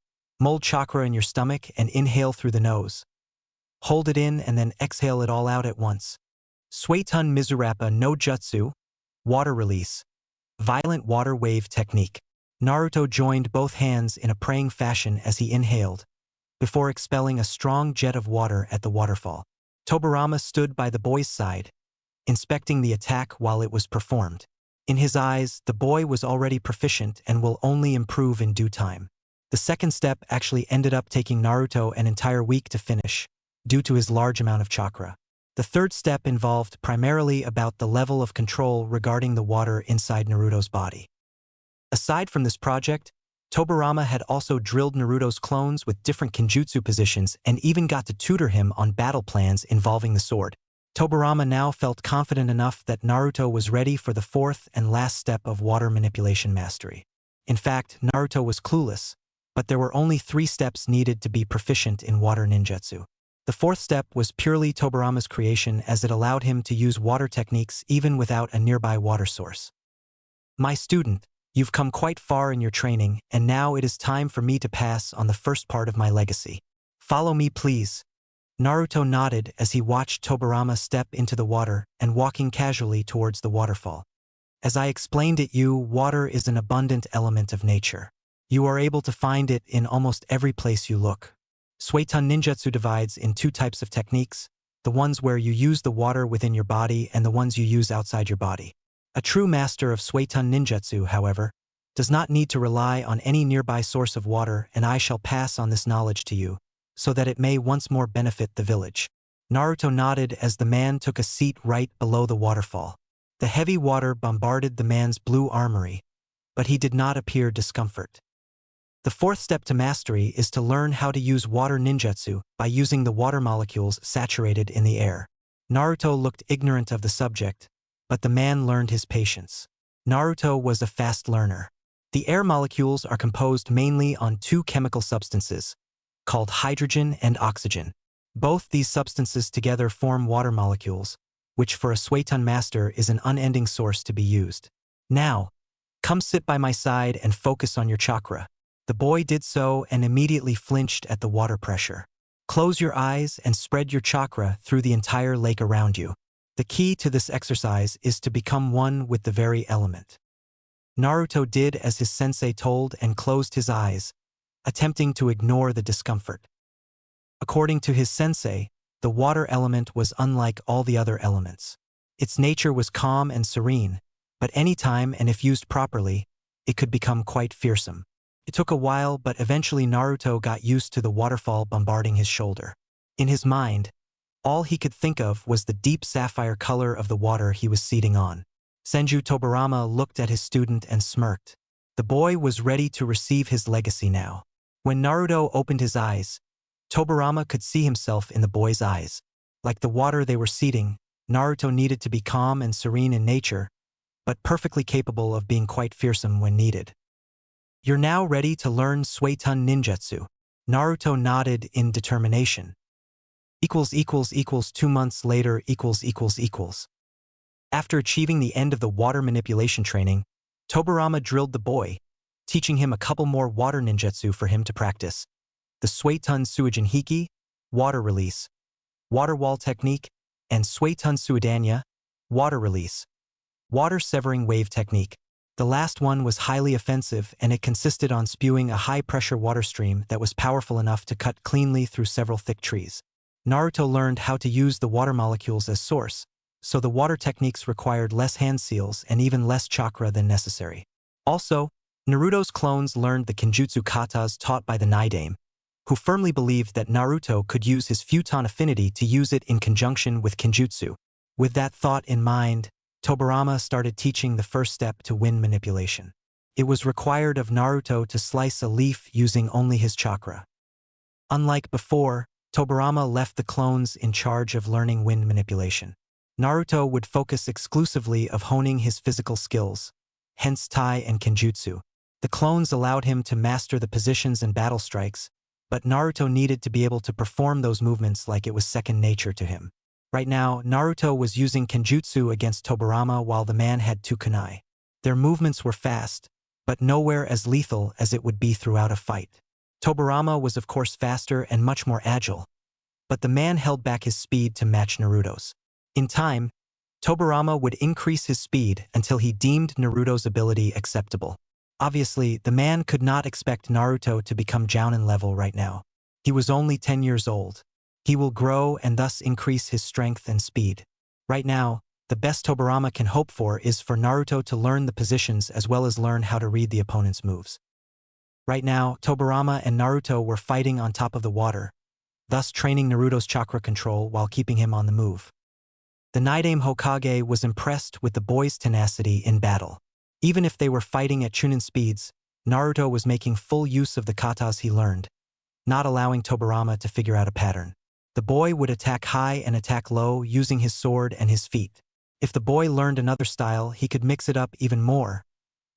mold chakra in your stomach and inhale through the nose. Hold it in and then exhale it all out at once. Suetun Mizurappa no Jutsu, water release, violent water wave technique. Naruto joined both hands in a praying fashion as he inhaled, before expelling a strong jet of water at the waterfall. Tobirama stood by the boy's side, inspecting the attack while it was performed. In his eyes, the boy was already proficient and will only improve in due time. The second step actually ended up taking Naruto an entire week to finish, due to his large amount of chakra. The third step involved primarily about the level of control regarding the water inside Naruto's body. Aside from this project, Tobirama had also drilled Naruto's clones with different kinjutsu positions and even got to tutor him on battle plans involving the sword. Tobirama now felt confident enough that Naruto was ready for the fourth and last step of water manipulation mastery. In fact, Naruto was clueless, but there were only 3 steps needed to be proficient in water ninjutsu. The fourth step was purely Tobirama's creation as it allowed him to use water techniques even without a nearby water source. My student, you've come quite far in your training, and now it is time for me to pass on the first part of my legacy. Follow me, please. Naruto nodded as he watched Tobirama step into the water and walking casually towards the waterfall. As I explained it, water is an abundant element of nature. You are able to find it in almost every place you look. Suetun ninjutsu divides in 2 types of techniques, the ones where you use the water within your body and the ones you use outside your body. A true master of Suetun ninjutsu, however, does not need to rely on any nearby source of water, and I shall pass on this knowledge to you, so that it may once more benefit the village. Naruto nodded as the man took a seat right below the waterfall. The heavy water bombarded the man's blue armory, but he did not appear discomfort. The fourth step to mastery is to learn how to use water ninjutsu by using the water molecules saturated in the air. Naruto looked ignorant of the subject, but the man learned his patience. Naruto was a fast learner. The air molecules are composed mainly on 2 chemical substances, called hydrogen and oxygen. Both these substances together form water molecules, which for a Suetun master is an unending source to be used. Now, come sit by my side and focus on your chakra. The boy did so and immediately flinched at the water pressure. Close your eyes and spread your chakra through the entire lake around you. The key to this exercise is to become one with the very element. Naruto did as his sensei told and closed his eyes, attempting to ignore the discomfort. According to his sensei, the water element was unlike all the other elements. Its nature was calm and serene, but anytime and if used properly, it could become quite fearsome. It took a while, but eventually Naruto got used to the waterfall bombarding his shoulder. In his mind, all he could think of was the deep sapphire color of the water he was seating on. Senju Tobirama looked at his student and smirked. The boy was ready to receive his legacy now. When Naruto opened his eyes, Tobirama could see himself in the boy's eyes. Like the water they were seating, Naruto needed to be calm and serene in nature, but perfectly capable of being quite fearsome when needed. You're now ready to learn Suetun ninjutsu. Naruto nodded in determination. 2 months later . After achieving the end of the water manipulation training, Tobirama drilled the boy, teaching him a couple more water ninjutsu for him to practice. The Suetun Suijin Hiki, water release, water wall technique, and Suetun Suidanya, water release, water severing wave technique. The last one was highly offensive, and it consisted on spewing a high-pressure water stream that was powerful enough to cut cleanly through several thick trees. Naruto learned how to use the water molecules as source, so the water techniques required less hand seals and even less chakra than necessary. Also, Naruto's clones learned the kinjutsu katas taught by the Naidame, who firmly believed that Naruto could use his futon affinity to use it in conjunction with kinjutsu. With that thought in mind, Tobirama started teaching the first step to wind manipulation. It was required of Naruto to slice a leaf using only his chakra. Unlike before, Tobirama left the clones in charge of learning wind manipulation. Naruto would focus exclusively of honing his physical skills, hence Tai and Kenjutsu. The clones allowed him to master the positions and battle strikes, but Naruto needed to be able to perform those movements like it was second nature to him. Right now, Naruto was using Kenjutsu against Tobirama while the man had two kunai. Their movements were fast, but nowhere as lethal as it would be throughout a fight. Tobirama was of course faster and much more agile, but the man held back his speed to match Naruto's. In time, Tobirama would increase his speed until he deemed Naruto's ability acceptable. Obviously, the man could not expect Naruto to become Jounin level right now. He was only 10 years old. He will grow and thus increase his strength and speed. Right now, the best Tobirama can hope for is for Naruto to learn the positions as well as learn how to read the opponent's moves. Right now, Tobirama and Naruto were fighting on top of the water, thus training Naruto's chakra control while keeping him on the move. The Naidame Hokage was impressed with the boy's tenacity in battle. Even if they were fighting at Chunin speeds, Naruto was making full use of the katas he learned, not allowing Tobirama to figure out a pattern. The boy would attack high and attack low using his sword and his feet. If the boy learned another style, he could mix it up even more,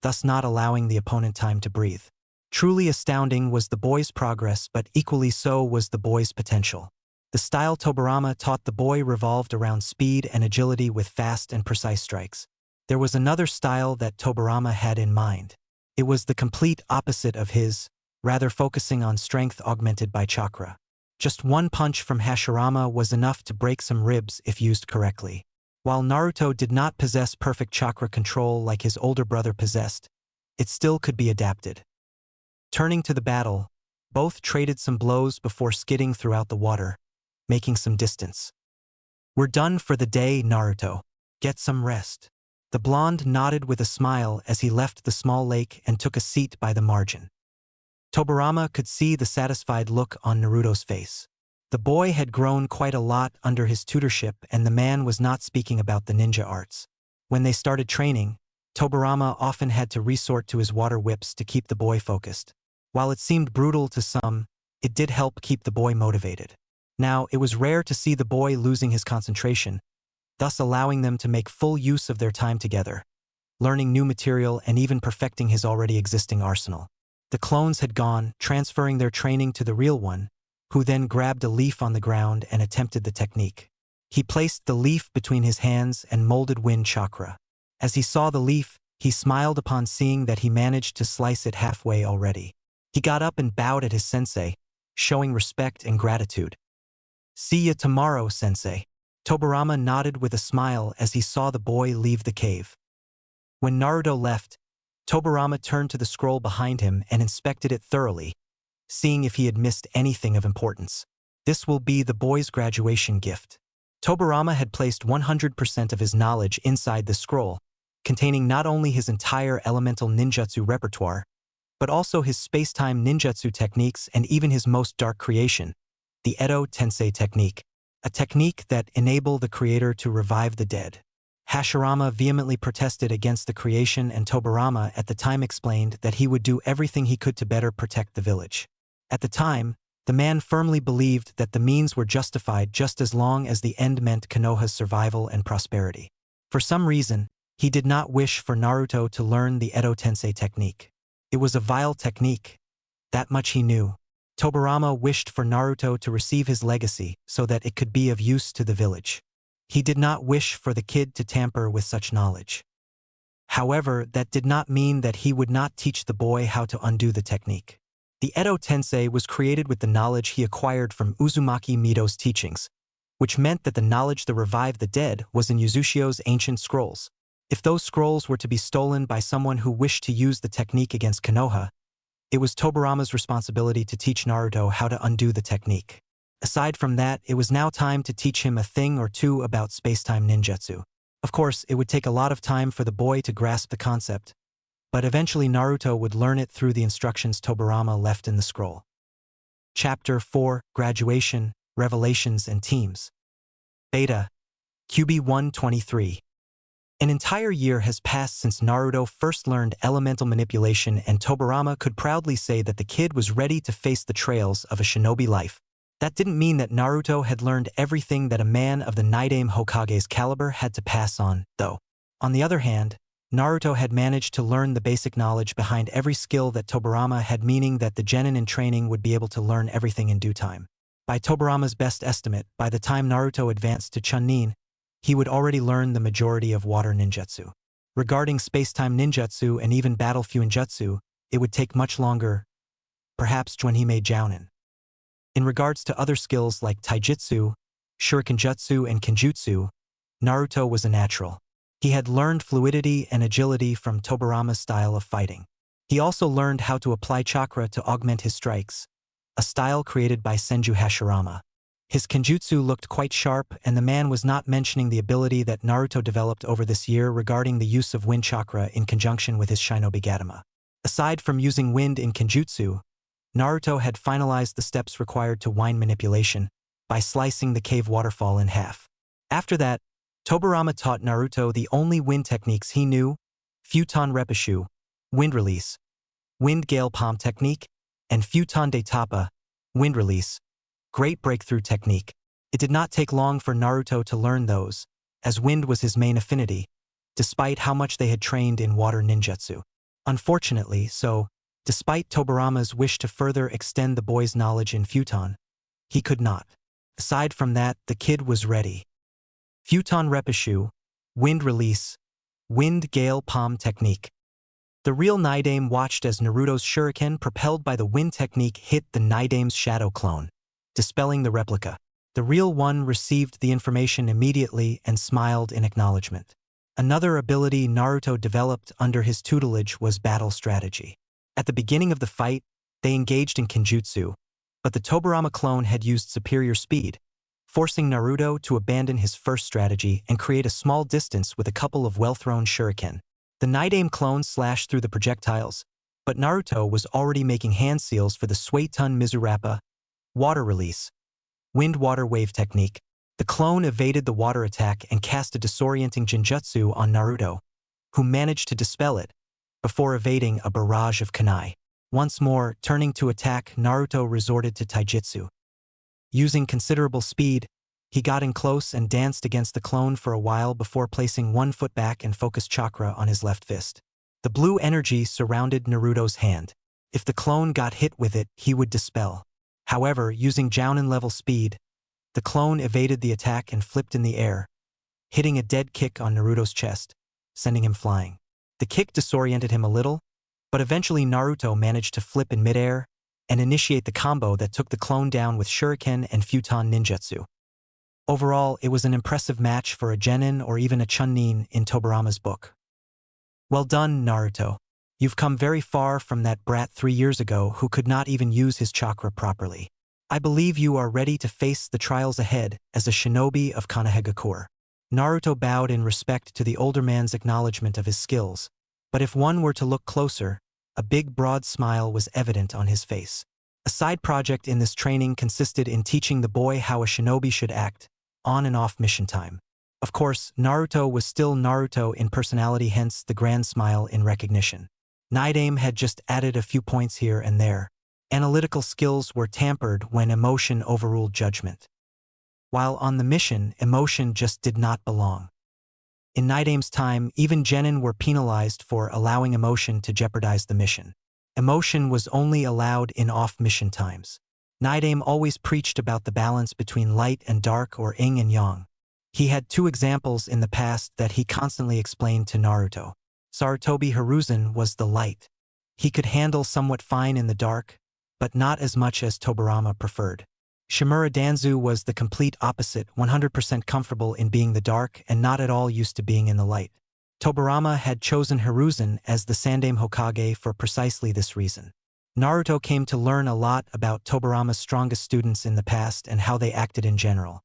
thus not allowing the opponent time to breathe. Truly astounding was the boy's progress, but equally so was the boy's potential. The style Tobirama taught the boy revolved around speed and agility with fast and precise strikes. There was another style that Tobirama had in mind. It was the complete opposite of his, rather focusing on strength augmented by chakra. Just one punch from Hashirama was enough to break some ribs if used correctly. While Naruto did not possess perfect chakra control like his older brother possessed, it still could be adapted. Turning to the battle, both traded some blows before skidding throughout the water, making some distance. "We're done for the day, Naruto. Get some rest." The blonde nodded with a smile as he left the small lake and took a seat by the margin. Tobirama could see the satisfied look on Naruto's face. The boy had grown quite a lot under his tutorship, and the man was not speaking about the ninja arts. When they started training, Tobirama often had to resort to his water whips to keep the boy focused. While it seemed brutal to some, it did help keep the boy motivated. Now, it was rare to see the boy losing his concentration, thus allowing them to make full use of their time together, learning new material and even perfecting his already existing arsenal. The clones had gone, transferring their training to the real one, who then grabbed a leaf on the ground and attempted the technique. He placed the leaf between his hands and molded wind chakra. As he saw the leaf, he smiled upon seeing that he managed to slice it halfway already. He got up and bowed at his sensei, showing respect and gratitude. "See ya tomorrow, sensei." Tobirama nodded with a smile as he saw the boy leave the cave. When Naruto left, Tobirama turned to the scroll behind him and inspected it thoroughly, seeing if he had missed anything of importance. This will be the boy's graduation gift. Tobirama had placed 100% of his knowledge inside the scroll, containing not only his entire elemental ninjutsu repertoire, but also his space-time ninjutsu techniques and even his most dark creation, the Edo Tensei technique, a technique that enabled the creator to revive the dead. Hashirama vehemently protested against the creation, and Tobirama at the time explained that he would do everything he could to better protect the village. At the time, the man firmly believed that the means were justified just as long as the end meant Konoha's survival and prosperity. For some reason, he did not wish for Naruto to learn the Edo Tensei technique. It was a vile technique. That much he knew. Tobirama wished for Naruto to receive his legacy so that it could be of use to the village. He did not wish for the kid to tamper with such knowledge. However, that did not mean that he would not teach the boy how to undo the technique. The Edo Tensei was created with the knowledge he acquired from Uzumaki Mido's teachings, which meant that the knowledge to revive the dead was in Uzushio's ancient scrolls. If those scrolls were to be stolen by someone who wished to use the technique against Konoha, it was Tobirama's responsibility to teach Naruto how to undo the technique. Aside from that, it was now time to teach him a thing or two about space-time ninjutsu. Of course, it would take a lot of time for the boy to grasp the concept, but eventually Naruto would learn it through the instructions Tobirama left in the scroll. Chapter 4: Graduation, Revelations and Teams. Beta, QB 123. An entire year has passed since Naruto first learned elemental manipulation, and Tobirama could proudly say that the kid was ready to face the trails of a shinobi life. That didn't mean that Naruto had learned everything that a man of the Naidame Hokage's caliber had to pass on, though. On the other hand, Naruto had managed to learn the basic knowledge behind every skill that Tobirama had, meaning that the genin in training would be able to learn everything in due time. By Tobirama's best estimate, by the time Naruto advanced to Chunin, he would already learn the majority of water ninjutsu. Regarding space-time ninjutsu and even battle fuinjutsu, it would take much longer, perhaps when he made Jounin. In regards to other skills like taijutsu, shurikenjutsu and kenjutsu, Naruto was a natural. He had learned fluidity and agility from Tobirama's style of fighting. He also learned how to apply chakra to augment his strikes, a style created by Senju Hashirama. His kenjutsu looked quite sharp, and the man was not mentioning the ability that Naruto developed over this year regarding the use of wind chakra in conjunction with his shinobi gatama. Aside from using wind in kenjutsu, Naruto had finalized the steps required to wind manipulation by slicing the cave waterfall in half. After that, Tobirama taught Naruto the only wind techniques he knew: Futon Repushu, wind release, wind gale palm technique, and Futon de Tapa, wind release, great breakthrough technique. It did not take long for Naruto to learn those, as wind was his main affinity, despite how much they had trained in water ninjutsu. Unfortunately, despite Tobirama's wish to further extend the boy's knowledge in Futon, he could not. Aside from that, the kid was ready. Futon Repushu, wind release, wind gale palm technique. The real Naidame watched as Naruto's shuriken propelled by the wind technique hit the Naidame's shadow clone, dispelling the replica. The real one received the information immediately and smiled in acknowledgement. Another ability Naruto developed under his tutelage was battle strategy. At the beginning of the fight, they engaged in kenjutsu, but the Tobirama clone had used superior speed, forcing Naruto to abandon his first strategy and create a small distance with a couple of well-thrown shuriken. The Naidame clone slashed through the projectiles, but Naruto was already making hand seals for the Suetun Mizurappa, water release, wind-water wave technique. The clone evaded the water attack and cast a disorienting genjutsu on Naruto, who managed to dispel it, before evading a barrage of kunai. Once more, turning to attack, Naruto resorted to taijutsu. Using considerable speed, he got in close and danced against the clone for a while before placing one foot back and focused chakra on his left fist. The blue energy surrounded Naruto's hand. If the clone got hit with it, he would dispel. However, using Jounin-level speed, the clone evaded the attack and flipped in the air, hitting a dead kick on Naruto's chest, sending him flying. The kick disoriented him a little, but eventually Naruto managed to flip in midair and initiate the combo that took the clone down with shuriken and futon ninjutsu. Overall, it was an impressive match for a genin or even a chunin in Tobirama's book. Well done, Naruto. You've come very far from that brat 3 years ago who could not even use his chakra properly. I believe you are ready to face the trials ahead as a shinobi of Konohagakure. Naruto bowed in respect to the older man's acknowledgement of his skills, but if one were to look closer, a big broad smile was evident on his face. A side project in this training consisted in teaching the boy how a shinobi should act, on and off mission time. Of course, Naruto was still Naruto in personality, hence the grand smile in recognition. Naidame had just added a few points here and there. Analytical skills were tampered when emotion overruled judgment. While on the mission, emotion just did not belong. In Naidame's time, even genin were penalized for allowing emotion to jeopardize the mission. Emotion was only allowed in off-mission times. Naidame always preached about the balance between light and dark, or yin and yang. He had 2 examples in the past that he constantly explained to Naruto. Sarutobi Hiruzen was the light. He could handle somewhat fine in the dark, but not as much as Tobirama preferred. Shimura Danzu was the complete opposite, 100% comfortable in being the dark and not at all used to being in the light. Tobirama had chosen Hiruzen as the Sandaime Hokage for precisely this reason. Naruto came to learn a lot about Tobirama's strongest students in the past and how they acted in general.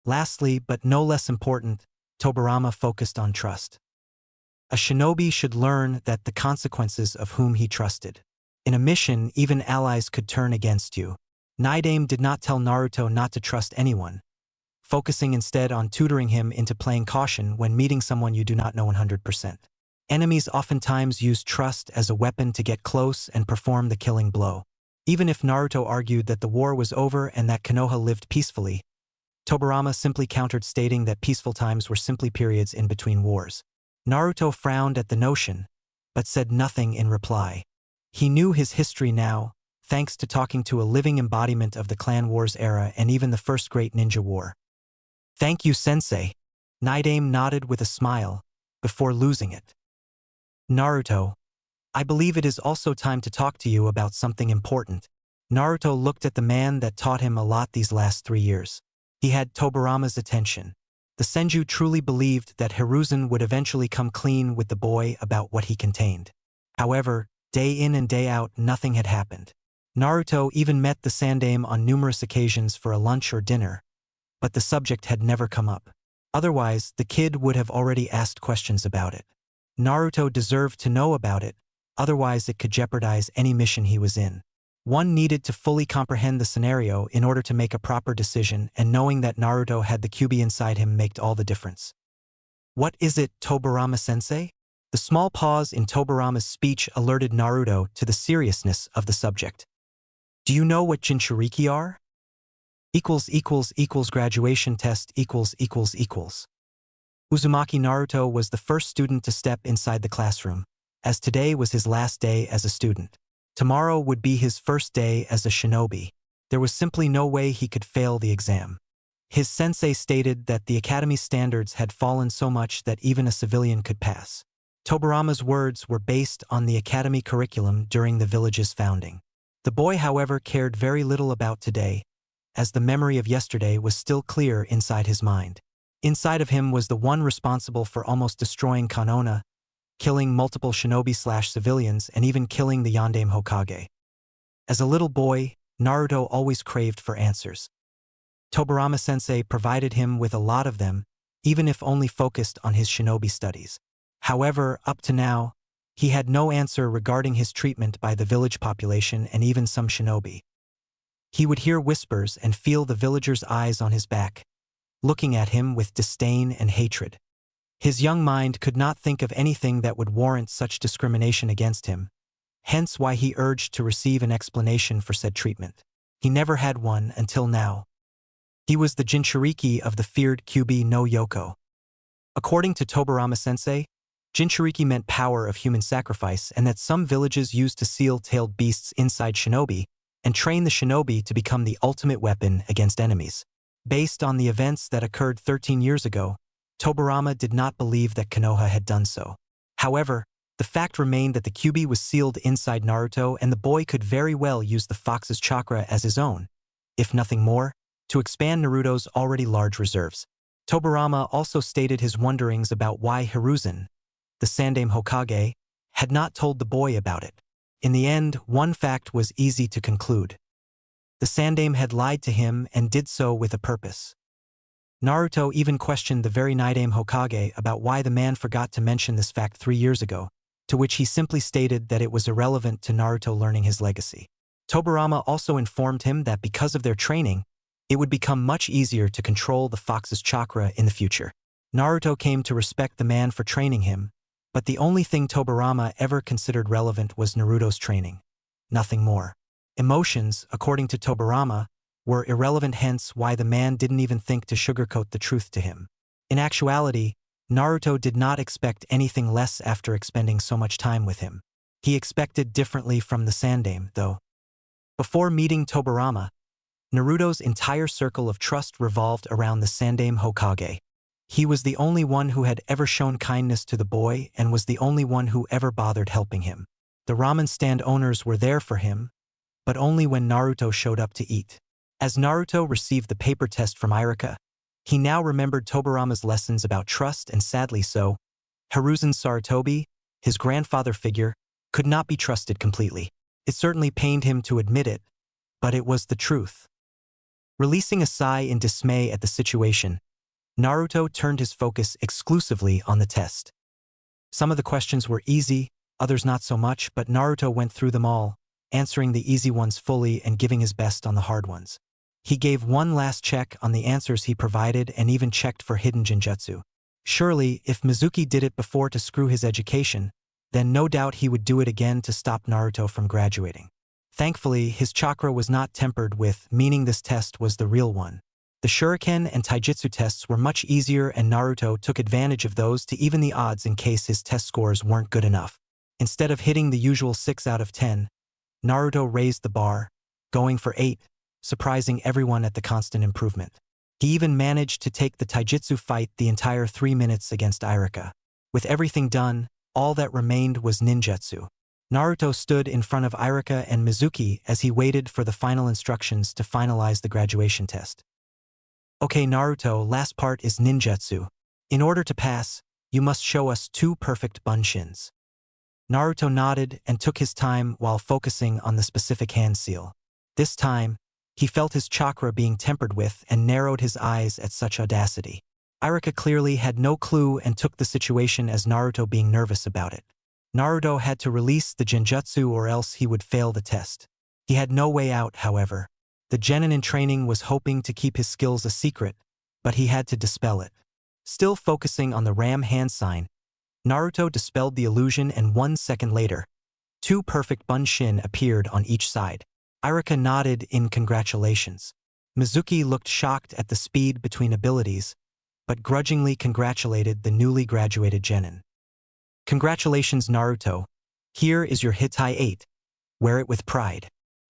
Lastly, but no less important, Tobirama focused on trust. A shinobi should learn that the consequences of whom he trusted. In a mission, even allies could turn against you. Naidame did not tell Naruto not to trust anyone, focusing instead on tutoring him into playing caution when meeting someone you do not know 100%. Enemies oftentimes use trust as a weapon to get close and perform the killing blow. Even if Naruto argued that the war was over and that Konoha lived peacefully, Tobirama simply countered, stating that peaceful times were simply periods in between wars. Naruto frowned at the notion, but said nothing in reply. He knew his history now, thanks to talking to a living embodiment of the Clan Wars era and even the first great ninja war. "Thank you, sensei." Naidame nodded with a smile, before losing it. "Naruto, I believe it is also time to talk to you about something important." Naruto looked at the man that taught him a lot these last 3 years. He had Tobirama's attention. The Senju truly believed that Hiruzen would eventually come clean with the boy about what he contained. However, day in and day out, nothing had happened. Naruto even met the Sandaime on numerous occasions for a lunch or dinner, but the subject had never come up. Otherwise, the kid would have already asked questions about it. Naruto deserved to know about it, otherwise it could jeopardize any mission he was in. One needed to fully comprehend the scenario in order to make a proper decision, and knowing that Naruto had the Kyuubi inside him made all the difference. "What is it, Tobirama-sensei?" The small pause in Tobirama's speech alerted Naruto to the seriousness of the subject. "Do you know what Jinchuriki are?" Graduation test Uzumaki Naruto was the first student to step inside the classroom, as today was his last day as a student. Tomorrow would be his first day as a shinobi. There was simply no way he could fail the exam. His sensei stated that the academy's standards had fallen so much that even a civilian could pass. Tobirama's words were based on the academy curriculum during the village's founding. The boy, however, cared very little about today, as the memory of yesterday was still clear inside his mind. Inside of him was the one responsible for almost destroying Konoha, killing multiple shinobi/civilians, and even killing the Yondaime Hokage. As a little boy, Naruto always craved for answers. Tobirama-sensei provided him with a lot of them, even if only focused on his shinobi studies. However, up to now, he had no answer regarding his treatment by the village population and even some shinobi. He would hear whispers and feel the villagers' eyes on his back, looking at him with disdain and hatred. His young mind could not think of anything that would warrant such discrimination against him, hence why he urged to receive an explanation for said treatment. He never had one until now. He was the Jinchuriki of the feared Kyuubi no Yoko. According to Tobirama-sensei, Jinchuriki meant power of human sacrifice, and that some villages used to seal-tailed beasts inside shinobi and train the shinobi to become the ultimate weapon against enemies. Based on the events that occurred 13 years ago, Tobirama did not believe that Konoha had done so. However, the fact remained that the Kyuubi was sealed inside Naruto, and the boy could very well use the fox's chakra as his own, if nothing more, to expand Naruto's already large reserves. Tobirama also stated his wonderings about why Hiruzen, the Sandaime Hokage, had not told the boy about it. In the end, one fact was easy to conclude. The Sandaime had lied to him and did so with a purpose. Naruto even questioned the very Naidame Hokage about why the man forgot to mention this fact 3 years ago, to which he simply stated that it was irrelevant to Naruto learning his legacy. Tobirama also informed him that because of their training, it would become much easier to control the fox's chakra in the future. Naruto came to respect the man for training him, but the only thing Tobirama ever considered relevant was Naruto's training. Nothing more. Emotions, according to Tobirama, were irrelevant, hence why the man didn't even think to sugarcoat the truth to him. In actuality, Naruto did not expect anything less after expending so much time with him. He expected differently from the Sandaime, though. Before meeting Tobirama, Naruto's entire circle of trust revolved around the Sandaime Hokage. He was the only one who had ever shown kindness to the boy and was the only one who ever bothered helping him. The ramen stand owners were there for him, but only when Naruto showed up to eat. As Naruto received the paper test from Irika, he now remembered Tobirama's lessons about trust, and sadly so, Hiruzen Sarutobi, his grandfather figure, could not be trusted completely. It certainly pained him to admit it, but it was the truth. Releasing a sigh in dismay at the situation, Naruto turned his focus exclusively on the test. Some of the questions were easy, others not so much, but Naruto went through them all, answering the easy ones fully and giving his best on the hard ones. He gave one last check on the answers he provided and even checked for hidden genjutsu. Surely, if Mizuki did it before to screw his education, then no doubt he would do it again to stop Naruto from graduating. Thankfully, his chakra was not tempered with, meaning this test was the real one. The shuriken and taijutsu tests were much easier and Naruto took advantage of those to even the odds in case his test scores weren't good enough. Instead of hitting the usual 6 out of 10, Naruto raised the bar, going for 8, surprising everyone at the constant improvement. He even managed to take the taijutsu fight the entire 3 minutes against Iruka. With everything done, all that remained was ninjutsu. Naruto stood in front of Iruka and Mizuki as he waited for the final instructions to finalize the graduation test. Okay Naruto, last part is ninjutsu. In order to pass, you must show us 2 perfect bunshins. Naruto nodded and took his time while focusing on the specific hand seal. This time, he felt his chakra being tempered with and narrowed his eyes at such audacity. Iruka clearly had no clue and took the situation as Naruto being nervous about it. Naruto had to release the genjutsu or else he would fail the test. He had no way out, however. The genin in training was hoping to keep his skills a secret, but he had to dispel it. Still focusing on the ram hand sign, Naruto dispelled the illusion and 1 second later, 2 perfect bunshin appeared on each side. Iruka nodded in congratulations. Mizuki looked shocked at the speed between abilities, but grudgingly congratulated the newly graduated genin. Congratulations Naruto, here is your Hitai 8. Wear it with pride.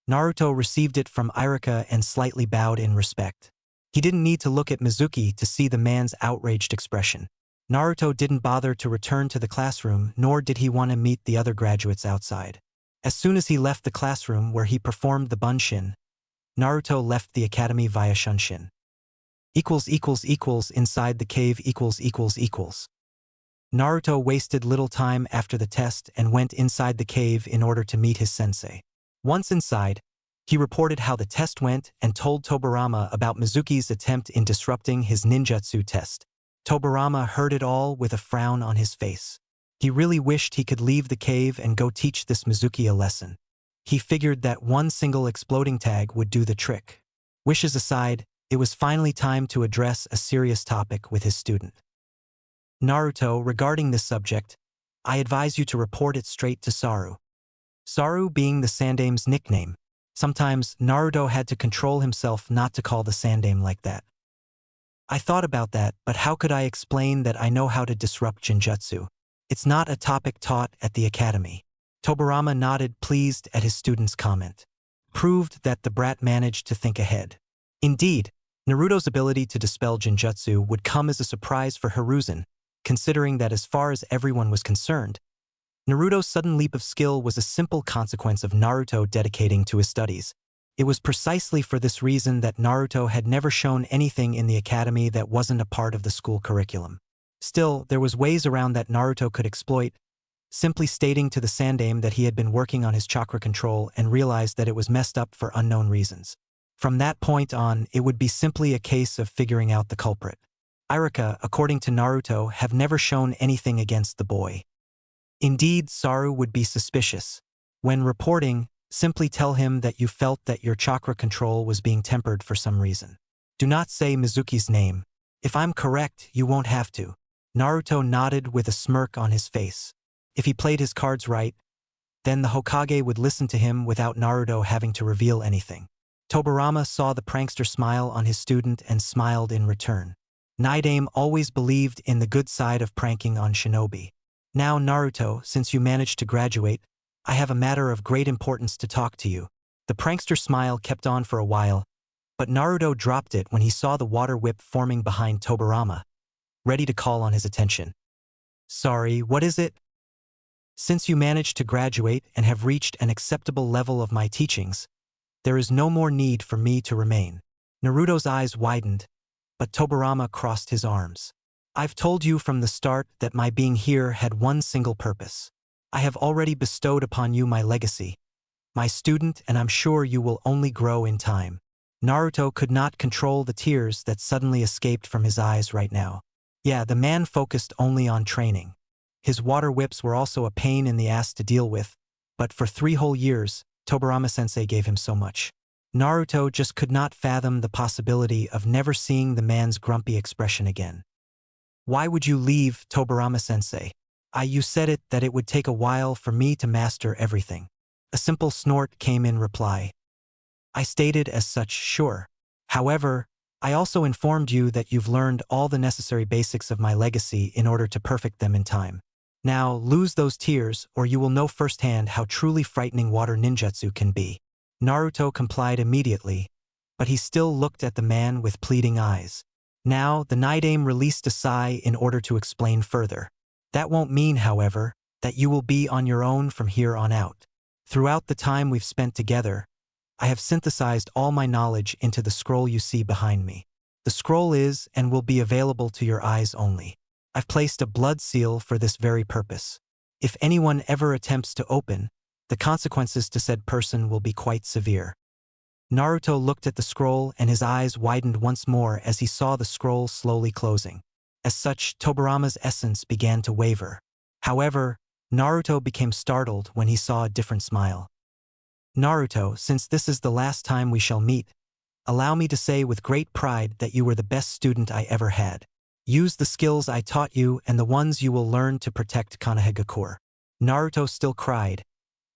Naruto received it from Iruka and slightly bowed in respect. He didn't need to look at Mizuki to see the man's outraged expression. Naruto didn't bother to return to the classroom, nor did he want to meet the other graduates outside. As soon as he left the classroom where he performed the bunshin, Naruto left the academy via shunshin. Inside the cave . Naruto wasted little time after the test and went inside the cave in order to meet his sensei. Once inside, he reported how the test went and told Tobirama about Mizuki's attempt in disrupting his ninjutsu test. Tobirama heard it all with a frown on his face. He really wished he could leave the cave and go teach this Mizuki a lesson. He figured that one single exploding tag would do the trick. Wishes aside, it was finally time to address a serious topic with his student. Naruto, regarding this subject, I advise you to report it straight to Saru. Saru being the Sandame's nickname. Sometimes Naruto had to control himself not to call the Sandame like that. I thought about that, but how could I explain that I know how to disrupt genjutsu? It's not a topic taught at the academy. Tobirama nodded, pleased at his student's comment. Proved that the brat managed to think ahead. Indeed, Naruto's ability to dispel genjutsu would come as a surprise for Hiruzen, considering that as far as everyone was concerned, Naruto's sudden leap of skill was a simple consequence of Naruto dedicating to his studies. It was precisely for this reason that Naruto had never shown anything in the academy that wasn't a part of the school curriculum. Still, there was ways around that Naruto could exploit, simply stating to the Sandame that he had been working on his chakra control and realized that it was messed up for unknown reasons. From that point on, it would be simply a case of figuring out the culprit. Iruka, according to Naruto, have never shown anything against the boy. Indeed, Saru would be suspicious. When reporting, simply tell him that you felt that your chakra control was being tempered for some reason. Do not say Mizuki's name. If I'm correct, you won't have to. Naruto nodded with a smirk on his face. If he played his cards right, then the Hokage would listen to him without Naruto having to reveal anything. Tobirama saw the prankster smile on his student and smiled in return. Naidame always believed in the good side of pranking on shinobi. Now Naruto, since you managed to graduate, I have a matter of great importance to talk to you. The prankster smile kept on for a while, but Naruto dropped it when he saw the water whip forming behind Tobirama, ready to call on his attention. Sorry, what is it? Since you managed to graduate and have reached an acceptable level of my teachings, there is no more need for me to remain. Naruto's eyes widened, but Tobirama crossed his arms. I've told you from the start that my being here had one single purpose. I have already bestowed upon you my legacy, my student, and I'm sure you will only grow in time. Naruto could not control the tears that suddenly escaped from his eyes right now. Yeah, the man focused only on training. His water whips were also a pain in the ass to deal with, but for 3 whole years, Tobirama-sensei gave him so much. Naruto just could not fathom the possibility of never seeing the man's grumpy expression again. Why would you leave, Tobirama-sensei? You said it that it would take a while for me to master everything. A simple snort came in reply. I stated as such, sure. However, I also informed you that you've learned all the necessary basics of my legacy in order to perfect them in time. Now, lose those tears, or you will know firsthand how truly frightening water ninjutsu can be. Naruto complied immediately, but he still looked at the man with pleading eyes. Now, the Nidaime released a sigh in order to explain further. That won't mean, however, that you will be on your own from here on out. Throughout the time we've spent together, I have synthesized all my knowledge into the scroll you see behind me. The scroll is and will be available to your eyes only. I've placed a blood seal for this very purpose. If anyone ever attempts to open, the consequences to said person will be quite severe. Naruto looked at the scroll and his eyes widened once more as he saw the scroll slowly closing. As such, Tobirama's essence began to waver. However, Naruto became startled when he saw a different smile. Naruto, since this is the last time we shall meet, allow me to say with great pride that you were the best student I ever had. Use the skills I taught you and the ones you will learn to protect Konohagakure. Naruto still cried,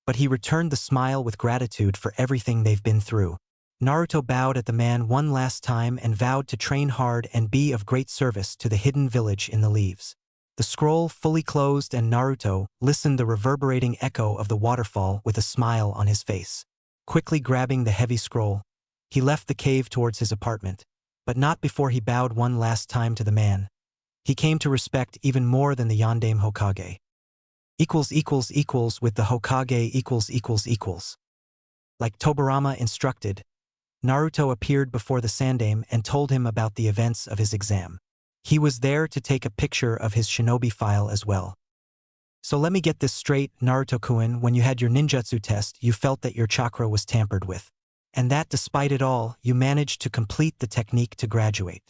but he returned the smile with gratitude for everything they've been through. Naruto bowed at the man one last time and vowed to train hard and be of great service to the hidden village in the leaves. The scroll fully closed and Naruto listened the reverberating echo of the waterfall with a smile on his face. Quickly grabbing the heavy scroll, he left the cave towards his apartment, but not before he bowed one last time to the man he came to respect even more than the Yondaime Hokage. With the Hokage . Like Tobirama instructed, Naruto appeared before the Sandaime and told him about the events of his exam. He was there to take a picture of his shinobi file as well. So let me get this straight, Naruto-kun, when you had your ninjutsu test, you felt that your chakra was tampered with. And that despite it all, you managed to complete the technique to graduate.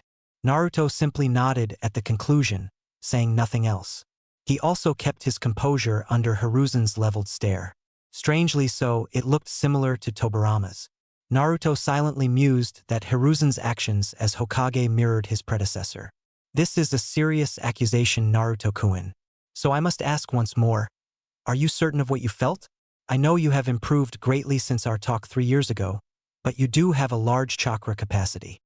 Naruto simply nodded at the conclusion, saying nothing else. He also kept his composure under Hiruzen's leveled stare. Strangely so, it looked similar to Tobirama's. Naruto silently mused that Hiruzen's actions as Hokage mirrored his predecessor. This is a serious accusation, Naruto-kun. So I must ask once more, are you certain of what you felt? I know you have improved greatly since our talk 3 years ago, but you do have a large chakra capacity.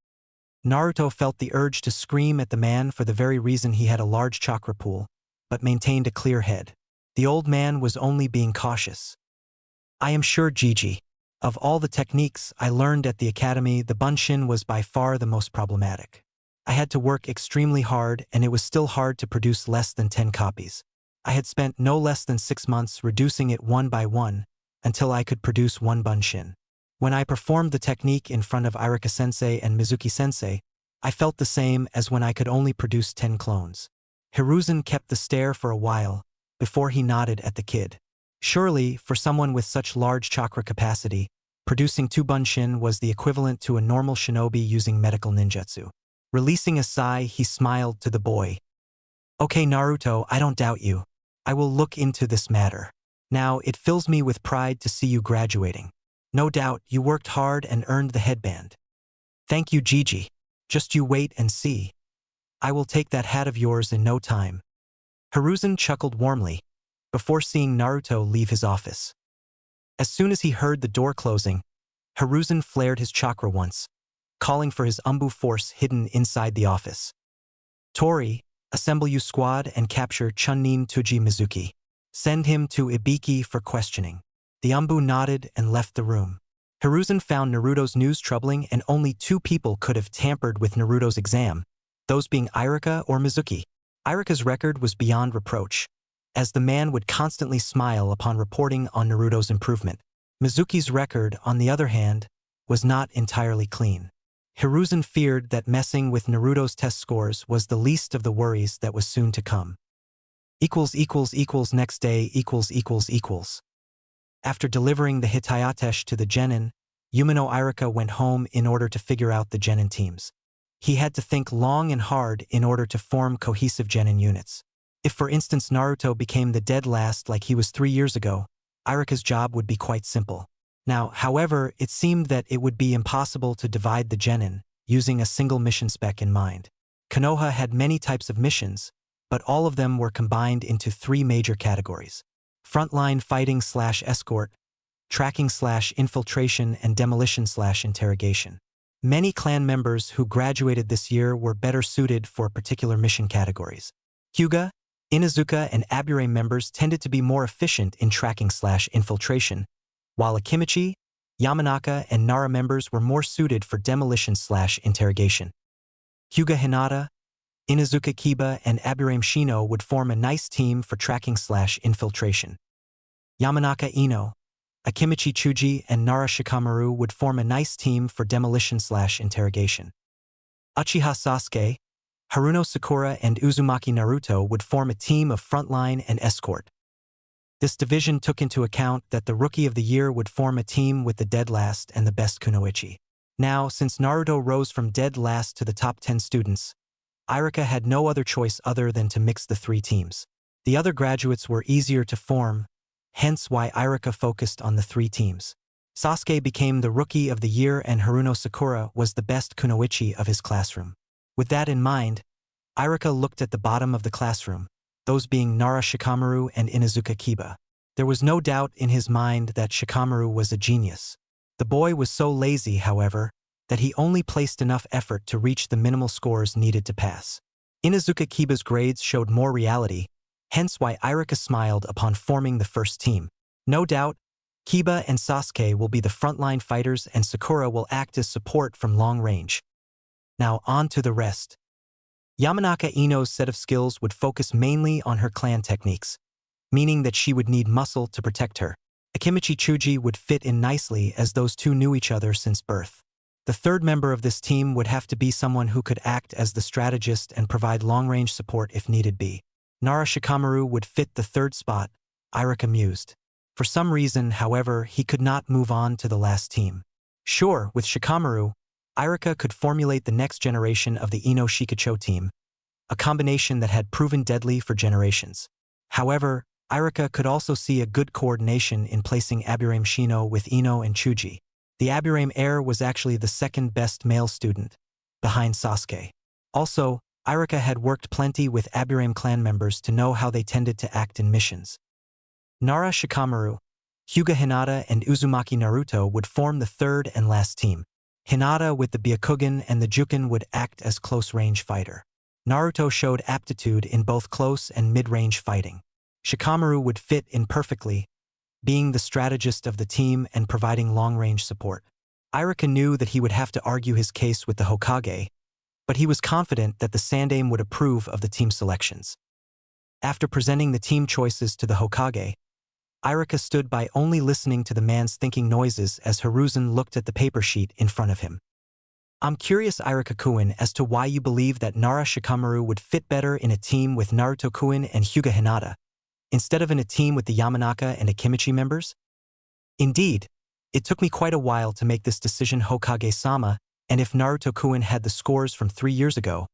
Naruto felt the urge to scream at the man for the very reason he had a large chakra pool, but maintained a clear head. The old man was only being cautious. I am sure, Gigi. Of all the techniques I learned at the academy, the bunshin was by far the most problematic. I had to work extremely hard and it was still hard to produce less than 10 copies. I had spent no less than 6 months reducing it one by one until I could produce one bunshin. When I performed the technique in front of Irika-sensei and Mizuki-sensei, I felt the same as when I could only produce 10 clones. Hiruzen kept the stare for a while before he nodded at the kid. Surely, for someone with such large chakra capacity, producing 2 bunshin was the equivalent to a normal shinobi using medical ninjutsu. Releasing a sigh, he smiled to the boy. Okay, Naruto, I don't doubt you. I will look into this matter. Now, it fills me with pride to see you graduating. No doubt, you worked hard and earned the headband. Thank you, Gigi. Just you wait and see. I will take that hat of yours in no time. Hiruzen chuckled warmly, before seeing Naruto leave his office. As soon as he heard the door closing, Hiruzen flared his chakra once, calling for his Umbu force hidden inside the office. Tori, assemble your squad and capture Chunnin Tuji Mizuki. Send him to Ibiki for questioning. The Umbu nodded and left the room. Hiruzen found Naruto's news troubling and only 2 people could have tampered with Naruto's exam, those being Irika or Mizuki. Irika's record was beyond reproach, as the man would constantly smile upon reporting on Naruto's improvement. Mizuki's record, on the other hand, was not entirely clean. Hiruzen feared that messing with Naruto's test scores was the least of the worries that was soon to come. Next day. After delivering the Hitayatesh to the Genin, Yumino Irika went home in order to figure out the Genin teams. He had to think long and hard in order to form cohesive Genin units. If for instance Naruto became the dead last like he was 3 years ago, Irika's job would be quite simple. Now, however, it seemed that it would be impossible to divide the Genin, using a single mission spec in mind. Konoha had many types of missions, but all of them were combined into 3 major categories: frontline fighting/escort, tracking/infiltration, and demolition/interrogation. Many clan members who graduated this year were better suited for particular mission categories. Hyuga, Inuzuka, and Abure members tended to be more efficient in tracking/infiltration, while Akimichi, Yamanaka, and Nara members were more suited for demolition/interrogation. Hyuga Hinata, Inuzuka Kiba, and Abure Shino would form a nice team for tracking/infiltration. Yamanaka Ino, Akimichi Chuji, and Nara Shikamaru would form a nice team for demolition/interrogation. Uchiha Sasuke, Haruno Sakura, and Uzumaki Naruto would form a team of frontline and escort. This division took into account that the Rookie of the Year would form a team with the dead last and the best kunoichi. Now, since Naruto rose from dead last to the top 10 students, Irika had no other choice other than to mix the three teams. The other graduates were easier to form, hence why Irika focused on the three teams. Sasuke became the Rookie of the Year and Haruno Sakura was the best kunoichi of his classroom. With that in mind, Irika looked at the bottom of the classroom, those being Nara Shikamaru and Inuzuka Kiba. There was no doubt in his mind that Shikamaru was a genius. The boy was so lazy, however, that he only placed enough effort to reach the minimal scores needed to pass. Inuzuka Kiba's grades showed more reality, hence why Irika smiled upon forming the first team. No doubt, Kiba and Sasuke will be the frontline fighters and Sakura will act as support from long range. Now on to the rest. Yamanaka Ino's set of skills would focus mainly on her clan techniques, meaning that she would need muscle to protect her. Akimichi Chuji would fit in nicely as those two knew each other since birth. The third member of this team would have to be someone who could act as the strategist and provide long-range support if needed be. Nara Shikamaru would fit the third spot, Irika mused. For some reason, however, he could not move on to the last team. Sure, with Shikamaru, Irika could formulate the next generation of the Ino Shikacho team, a combination that had proven deadly for generations. However, Irika could also see a good coordination in placing Aburame Shino with Ino and Chuji. The Aburame heir was actually the second best male student, behind Sasuke. Also, Irika had worked plenty with Aburame clan members to know how they tended to act in missions. Nara Shikamaru, Hyuga Hinata, and Uzumaki Naruto would form the third and last team. Hinata with the Byakugan and the Juken would act as close-range fighter. Naruto showed aptitude in both close and mid-range fighting. Shikamaru would fit in perfectly, being the strategist of the team and providing long-range support. Irika knew that he would have to argue his case with the Hokage, but he was confident that the Sandaime would approve of the team selections. After presenting the team choices to the Hokage, Irika stood by only listening to the man's thinking noises as Hiruzen looked at the paper sheet in front of him. I'm curious, Irika-kun, as to why you believe that Nara Shikamaru would fit better in a team with Naruto-kun and Hyuga Hinata, instead of in a team with the Yamanaka and Akimichi members? Indeed, it took me quite a while to make this decision, Hokage-sama, and if Naruto-kun had the scores from 3 years ago,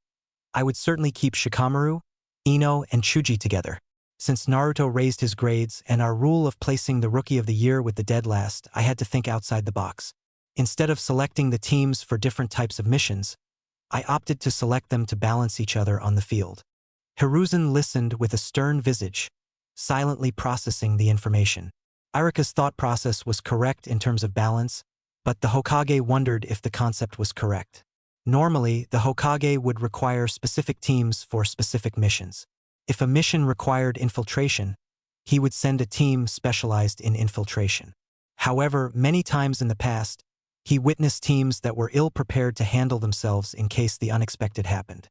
I would certainly keep Shikamaru, Ino, and Chuji together. Since Naruto raised his grades and our rule of placing the Rookie of the Year with the dead last, I had to think outside the box. Instead of selecting the teams for different types of missions, I opted to select them to balance each other on the field. Hiruzen listened with a stern visage, silently processing the information. Irika's thought process was correct in terms of balance, but the Hokage wondered if the concept was correct. Normally, the Hokage would require specific teams for specific missions. If a mission required infiltration, he would send a team specialized in infiltration. However, many times in the past, he witnessed teams that were ill-prepared to handle themselves in case the unexpected happened.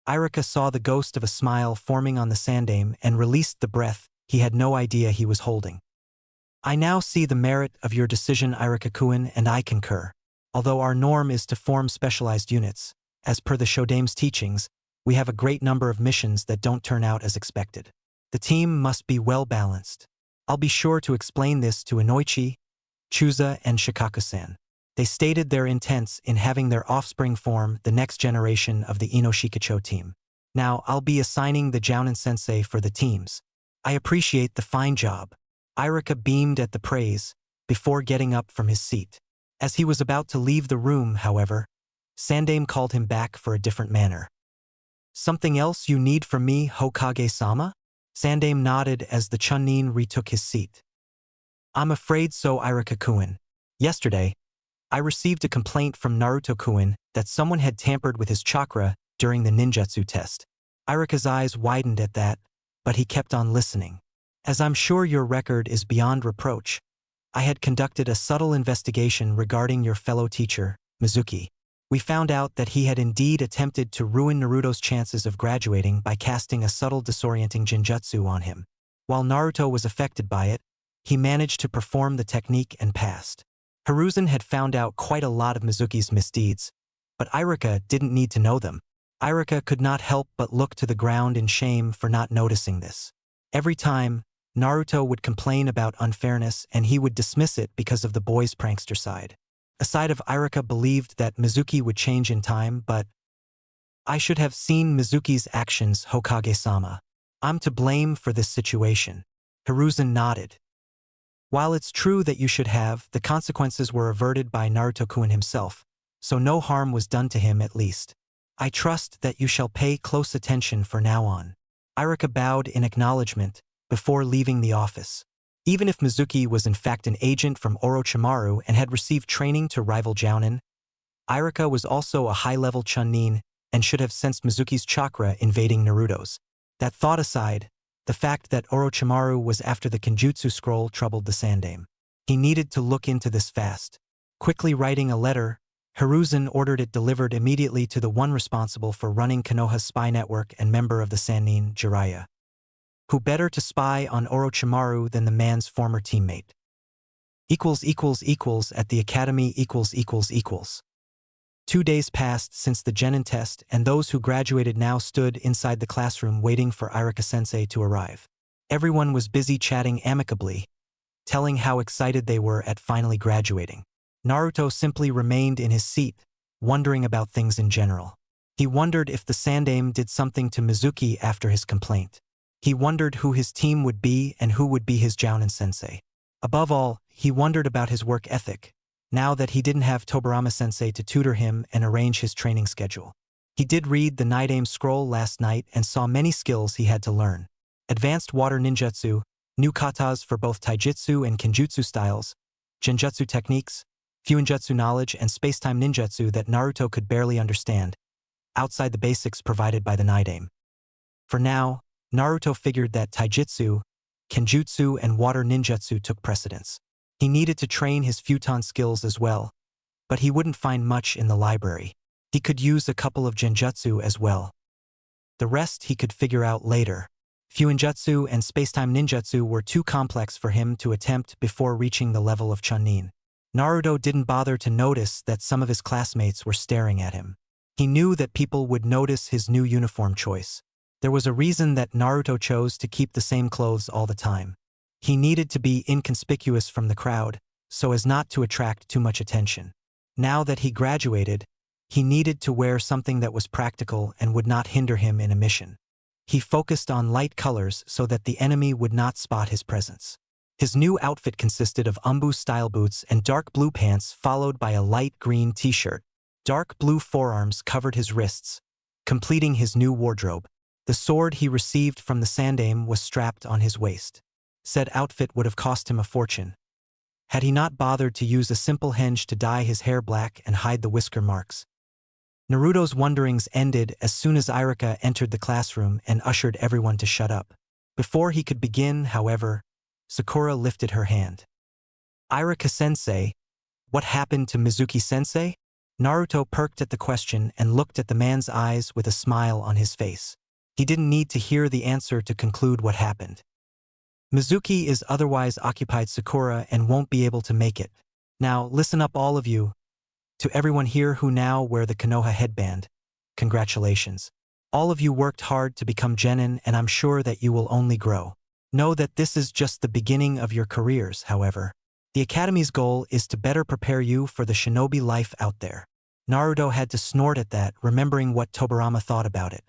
Irika saw the ghost of a smile forming on the Sandaime and released the breath he had no idea he was holding. I now see the merit of your decision, Irika-kun, and I concur. Although our norm is to form specialized units, as per the Shodaime's teachings, we have a great number of missions that don't turn out as expected. The team must be well-balanced. I'll be sure to explain this to Inoichi, Chuza, and Shikaku-san. They stated their intents in having their offspring form the next generation of the Ino Shikacho team. Now, I'll be assigning the Jounin-sensei for the teams. I appreciate the fine job. Irika beamed at the praise, before getting up from his seat. As he was about to leave the room, however, Sandaime called him back for a different manner. Something else you need from me, Hokage-sama? Sandaime nodded as the Chunin retook his seat. I'm afraid so, Irika-kun. Yesterday, I received a complaint from Naruto-kun that someone had tampered with his chakra during the ninjutsu test. Irika's eyes widened at that, but he kept on listening. As I'm sure your record is beyond reproach, I had conducted a subtle investigation regarding your fellow teacher, Mizuki. We found out that he had indeed attempted to ruin Naruto's chances of graduating by casting a subtle disorienting genjutsu on him. While Naruto was affected by it, he managed to perform the technique and passed. Hiruzen had found out quite a lot of Mizuki's misdeeds, but Irika didn't need to know them. Irika could not help but look to the ground in shame for not noticing this. Every time, Naruto would complain about unfairness and he would dismiss it because of the boy's prankster side. A side of Irika believed that Mizuki would change in time, but I should have seen Mizuki's actions, Hokage-sama. I'm to blame for this situation. Hiruzen nodded. While it's true that you should have, the consequences were averted by Naruto-kun himself, so no harm was done to him at least. I trust that you shall pay close attention for now on. Irika bowed in acknowledgement before leaving the office. Even if Mizuki was in fact an agent from Orochimaru and had received training to rival Jounin, Irika was also a high-level Chunin and should have sensed Mizuki's chakra invading Naruto's. That thought aside, the fact that Orochimaru was after the Kenjutsu scroll troubled the Sandaime. He needed to look into this fast. Quickly writing a letter, Hiruzen ordered it delivered immediately to the one responsible for running Konoha's spy network and member of the Sannin, Jiraiya. Who better to spy on Orochimaru than the man's former teammate? At the academy . 2 days passed since the Genin test, and those who graduated now stood inside the classroom waiting for Irika-sensei to arrive. Everyone was busy chatting amicably, telling how excited they were at finally graduating. Naruto simply remained in his seat, wondering about things in general. He wondered if the Sandaime did something to Mizuki after his complaint. He wondered who his team would be and who would be his Jounin-sensei. Above all, he wondered about his work ethic, now that he didn't have Tobirama-sensei to tutor him and arrange his training schedule. He did read the Nidaime scroll last night and saw many skills he had to learn. Advanced water ninjutsu, new katas for both taijutsu and kenjutsu styles, genjutsu techniques, fuinjutsu knowledge and spacetime ninjutsu that Naruto could barely understand, outside the basics provided by the Nidaime. For now, Naruto figured that taijutsu, kenjutsu and water ninjutsu took precedence. He needed to train his futon skills as well, but he wouldn't find much in the library. He could use a couple of genjutsu as well. The rest he could figure out later. Fuinjutsu and spacetime ninjutsu were too complex for him to attempt before reaching the level of Chunin. Naruto didn't bother to notice that some of his classmates were staring at him. He knew that people would notice his new uniform choice. There was a reason that Naruto chose to keep the same clothes all the time. He needed to be inconspicuous from the crowd, so as not to attract too much attention. Now that he graduated, he needed to wear something that was practical and would not hinder him in a mission. He focused on light colors so that the enemy would not spot his presence. His new outfit consisted of umbu-style boots and dark blue pants followed by a light green t-shirt. Dark blue forearms covered his wrists, completing his new wardrobe. The sword he received from the Sandaime was strapped on his waist. Said outfit would have cost him a fortune, had he not bothered to use a simple henge to dye his hair black and hide the whisker marks. Naruto's wonderings ended as soon as Irika entered the classroom and ushered everyone to shut up. Before he could begin, however, Sakura lifted her hand. Irika-sensei, what happened to Mizuki-sensei? Naruto perked at the question and looked at the man's eyes with a smile on his face. He didn't need to hear the answer to conclude what happened. Mizuki is otherwise occupied Sakura and won't be able to make it. Now, listen up all of you. To everyone here who now wear the Konoha headband, congratulations. All of you worked hard to become genin and I'm sure that you will only grow. Know that this is just the beginning of your careers, however. The Academy's goal is to better prepare you for the shinobi life out there. Naruto had to snort at that, remembering what Tobirama thought about it.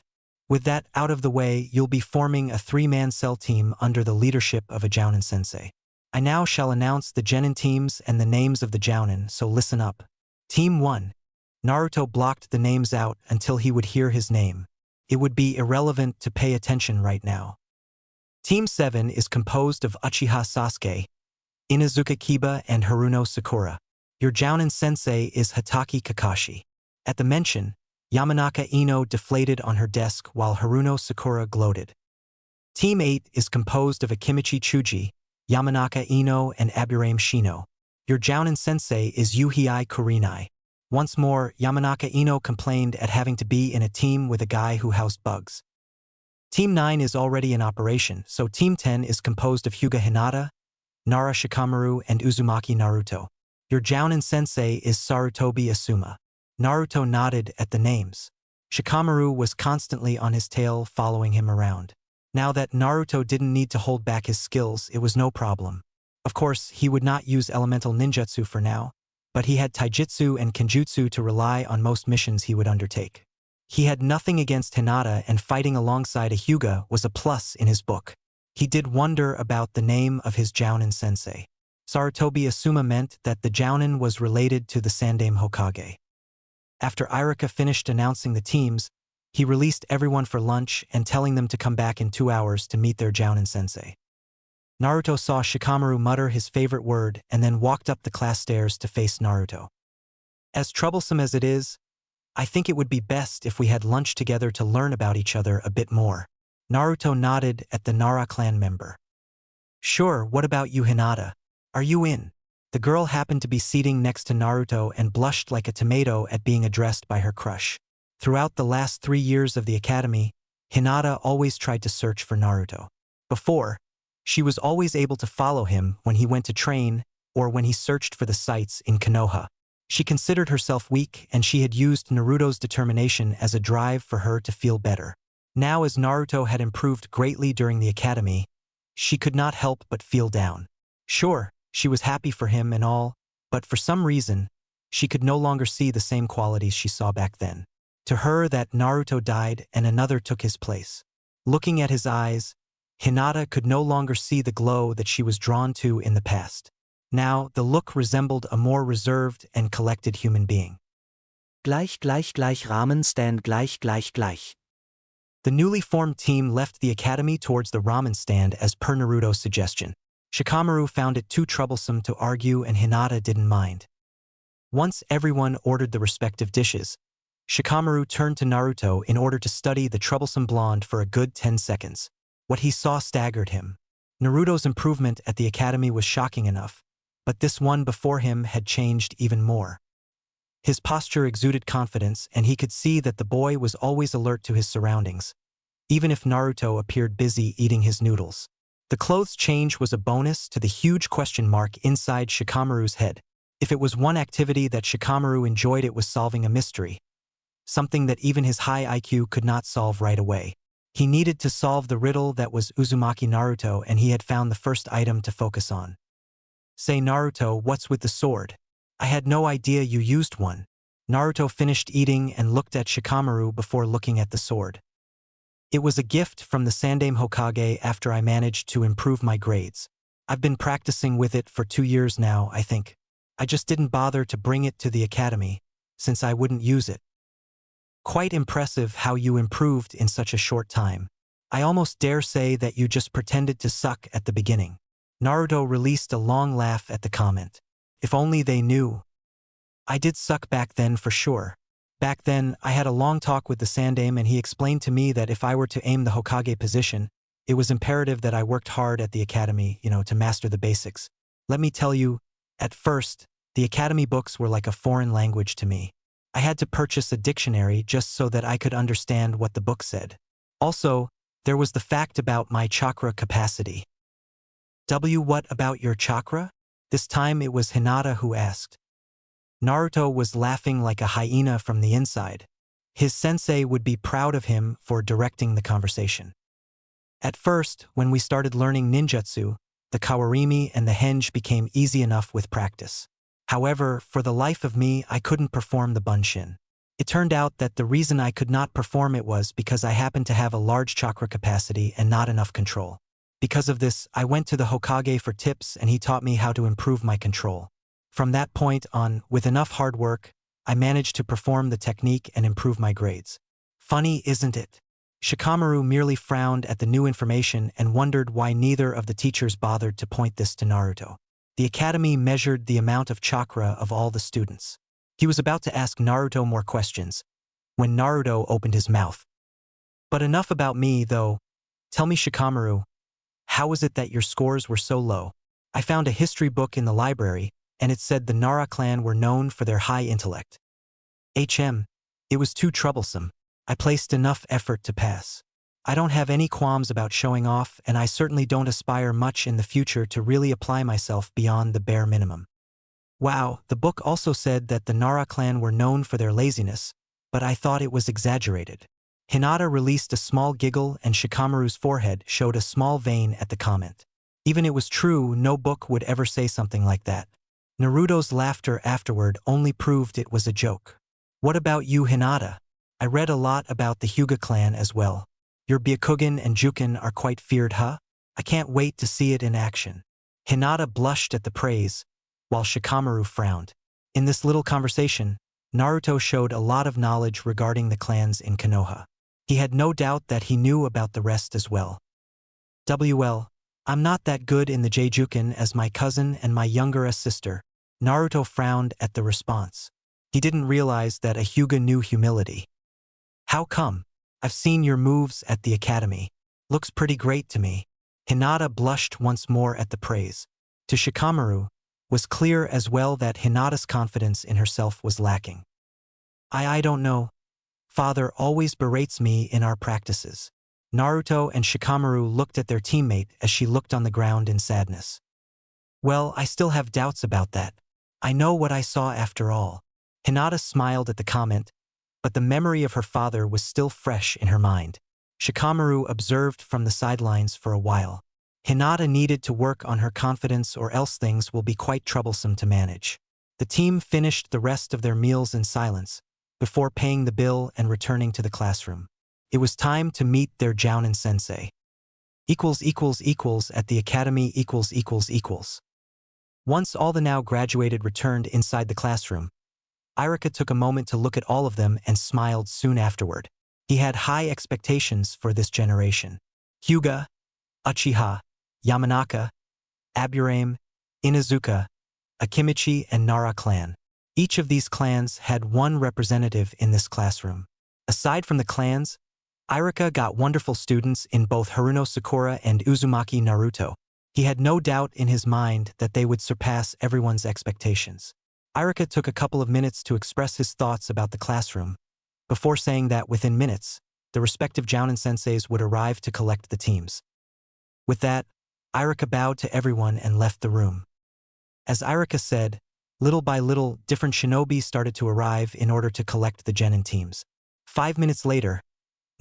With that out of the way, you'll be forming a 3-man cell team under the leadership of a Jounin sensei. I now shall announce the genin teams and the names of the Jounin, so listen up. Team 1. Naruto blocked the names out until he would hear his name. It would be irrelevant to pay attention right now. Team 7 is composed of Uchiha Sasuke, Inuzuka Kiba and Haruno Sakura. Your Jounin sensei is Hatake Kakashi. At the mention, Yamanaka Ino deflated on her desk while Haruno Sakura gloated. Team 8 is composed of Akimichi Chuji, Yamanaka Ino and Aburame Shino. Your Jounin sensei is Yuhei Kurinai. Once more, Yamanaka Ino complained at having to be in a team with a guy who housed bugs. Team 9 is already in operation, so Team 10 is composed of Hyuga Hinata, Nara Shikamaru and Uzumaki Naruto. Your Jounin sensei is Sarutobi Asuma. Naruto nodded at the names. Shikamaru was constantly on his tail following him around. Now that Naruto didn't need to hold back his skills, it was no problem. Of course, he would not use elemental ninjutsu for now, but he had taijutsu and kenjutsu to rely on most missions he would undertake. He had nothing against Hinata, and fighting alongside a Hyuga was a plus in his book. He did wonder about the name of his Jounin sensei. Sarutobi Asuma meant that the Jounin was related to the Sandaime Hokage. After Irika finished announcing the teams, he released everyone for lunch and telling them to come back in 2 hours to meet their Jounin sensei. Naruto saw Shikamaru mutter his favorite word and then walked up the class stairs to face Naruto. As troublesome as it is, I think it would be best if we had lunch together to learn about each other a bit more. Naruto nodded at the Nara clan member. Sure, what about you, Hinata? Are you in? The girl happened to be seating next to Naruto and blushed like a tomato at being addressed by her crush. Throughout the last 3 years of the academy, Hinata always tried to search for Naruto. Before, she was always able to follow him when he went to train or when he searched for the sites in Konoha. She considered herself weak, and she had used Naruto's determination as a drive for her to feel better. Now, as Naruto had improved greatly during the academy, she could not help but feel down. Sure, she was happy for him and all, but for some reason, she could no longer see the same qualities she saw back then. To her, that Naruto died and another took his place. Looking at his eyes, Hinata could no longer see the glow that she was drawn to in the past. Now, the look resembled a more reserved and collected human being. Gleich Ramen stand gleich. The newly formed team left the academy towards the ramen stand as per Naruto's suggestion. Shikamaru found it too troublesome to argue, and Hinata didn't mind. Once everyone ordered the respective dishes, Shikamaru turned to Naruto in order to study the troublesome blonde for a good 10 seconds. What he saw staggered him. Naruto's improvement at the academy was shocking enough, but this one before him had changed even more. His posture exuded confidence, and he could see that the boy was always alert to his surroundings, even if Naruto appeared busy eating his noodles. The clothes change was a bonus to the huge question mark inside Shikamaru's head. If it was one activity that Shikamaru enjoyed, it was solving a mystery, something that even his high IQ could not solve right away. He needed to solve the riddle that was Uzumaki Naruto, and he had found the first item to focus on. Say, Naruto, what's with the sword? I had no idea you used one. Naruto finished eating and looked at Shikamaru before looking at the sword. It was a gift from the Sandaime Hokage after I managed to improve my grades. I've been practicing with it for 2 years now, I think. I just didn't bother to bring it to the academy, since I wouldn't use it. Quite impressive how you improved in such a short time. I almost dare say that you just pretended to suck at the beginning. Naruto released a long laugh at the comment. If only they knew. I did suck back then for sure. Back then, I had a long talk with the Sandaime, and he explained to me that if I were to aim the Hokage position, it was imperative that I worked hard at the academy, to master the basics. Let me tell you, at first, the academy books were like a foreign language to me. I had to purchase a dictionary just so that I could understand what the book said. Also, there was the fact about my chakra capacity. What about your chakra? This time it was Hinata who asked. Naruto was laughing like a hyena from the inside. His sensei would be proud of him for directing the conversation. At first, when we started learning ninjutsu, the kawarimi and the henge became easy enough with practice. However, for the life of me, I couldn't perform the bunshin. It turned out that the reason I could not perform it was because I happened to have a large chakra capacity and not enough control. Because of this, I went to the Hokage for tips, and he taught me how to improve my control. From that point on, with enough hard work, I managed to perform the technique and improve my grades. Funny, isn't it? Shikamaru merely frowned at the new information and wondered why neither of the teachers bothered to point this to Naruto. The academy measured the amount of chakra of all the students. He was about to ask Naruto more questions, when Naruto opened his mouth. But enough about me, though. Tell me, Shikamaru, how was it that your scores were so low? I found a history book in the library, and it said the Nara clan were known for their high intellect. It was too troublesome. I placed enough effort to pass. I don't have any qualms about showing off, and I certainly don't aspire much in the future to really apply myself beyond the bare minimum. Wow, the book also said that the Nara clan were known for their laziness, but I thought it was exaggerated. Hinata released a small giggle and Shikamaru's forehead showed a small vein at the comment. Even it was true, no book would ever say something like that. Naruto's laughter afterward only proved it was a joke. What about you, Hinata? I read a lot about the Hyuga clan as well. Your Byakugan and Juken are quite feared, huh? I can't wait to see it in action. Hinata blushed at the praise, while Shikamaru frowned. In this little conversation, Naruto showed a lot of knowledge regarding the clans in Konoha. He had no doubt that he knew about the rest as well. I'm not that good in the Jeijuken as my cousin and my younger sister. Naruto frowned at the response. He didn't realize that a Hyuga knew humility. How come? I've seen your moves at the academy. Looks pretty great to me. Hinata blushed once more at the praise. To Shikamaru, was clear as well that Hinata's confidence in herself was lacking. I don't know. Father always berates me in our practices. Naruto and Shikamaru looked at their teammate as she looked on the ground in sadness. Well, I still have doubts about that. I know what I saw after all. Hinata smiled at the comment, but the memory of her father was still fresh in her mind. Shikamaru observed from the sidelines for a while. Hinata needed to work on her confidence or else things will be quite troublesome to manage. The team finished the rest of their meals in silence, before paying the bill and returning to the classroom. It was time to meet their Jounin sensei. At the academy . Once all the now graduated returned inside the classroom, Irika took a moment to look at all of them and smiled soon afterward. He had high expectations for this generation. Hyuga, Uchiha, Yamanaka, Aburame, Inuzuka, Akimichi, and Nara clan. Each of these clans had one representative in this classroom. Aside from the clans, Irika got wonderful students in both Haruno Sakura and Uzumaki Naruto. He had no doubt in his mind that they would surpass everyone's expectations. Irika took a couple of minutes to express his thoughts about the classroom, before saying that within minutes, the respective Jounin senseis would arrive to collect the teams. With that, Irika bowed to everyone and left the room. As Irika said, little by little, different shinobi started to arrive in order to collect the genin teams. 5 minutes later,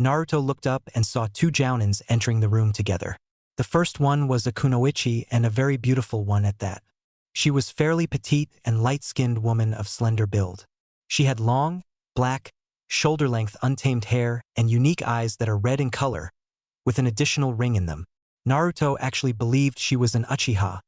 Naruto looked up and saw two Jounins entering the room together. The first one was a kunoichi and a very beautiful one at that. She was fairly petite and light-skinned woman of slender build. She had long, black, shoulder-length untamed hair and unique eyes that are red in color, with an additional ring in them. Naruto actually believed she was an Uchiha,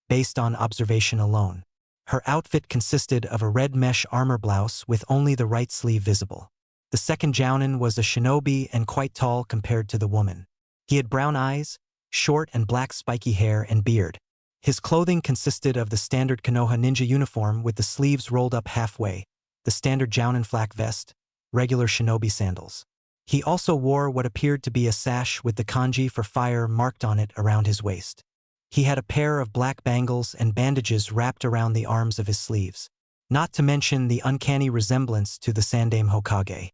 based on observation alone. Her outfit consisted of a red mesh armor blouse with only the right sleeve visible. The second Jounin was a shinobi and quite tall compared to the woman. He had brown eyes, short and black spiky hair and beard. His clothing consisted of the standard Konoha ninja uniform with the sleeves rolled up halfway, the standard Jounin flak vest, regular shinobi sandals. He also wore what appeared to be a sash with the kanji for fire marked on it around his waist. He had a pair of black bangles and bandages wrapped around the arms of his sleeves, not to mention the uncanny resemblance to the Sandaime Hokage.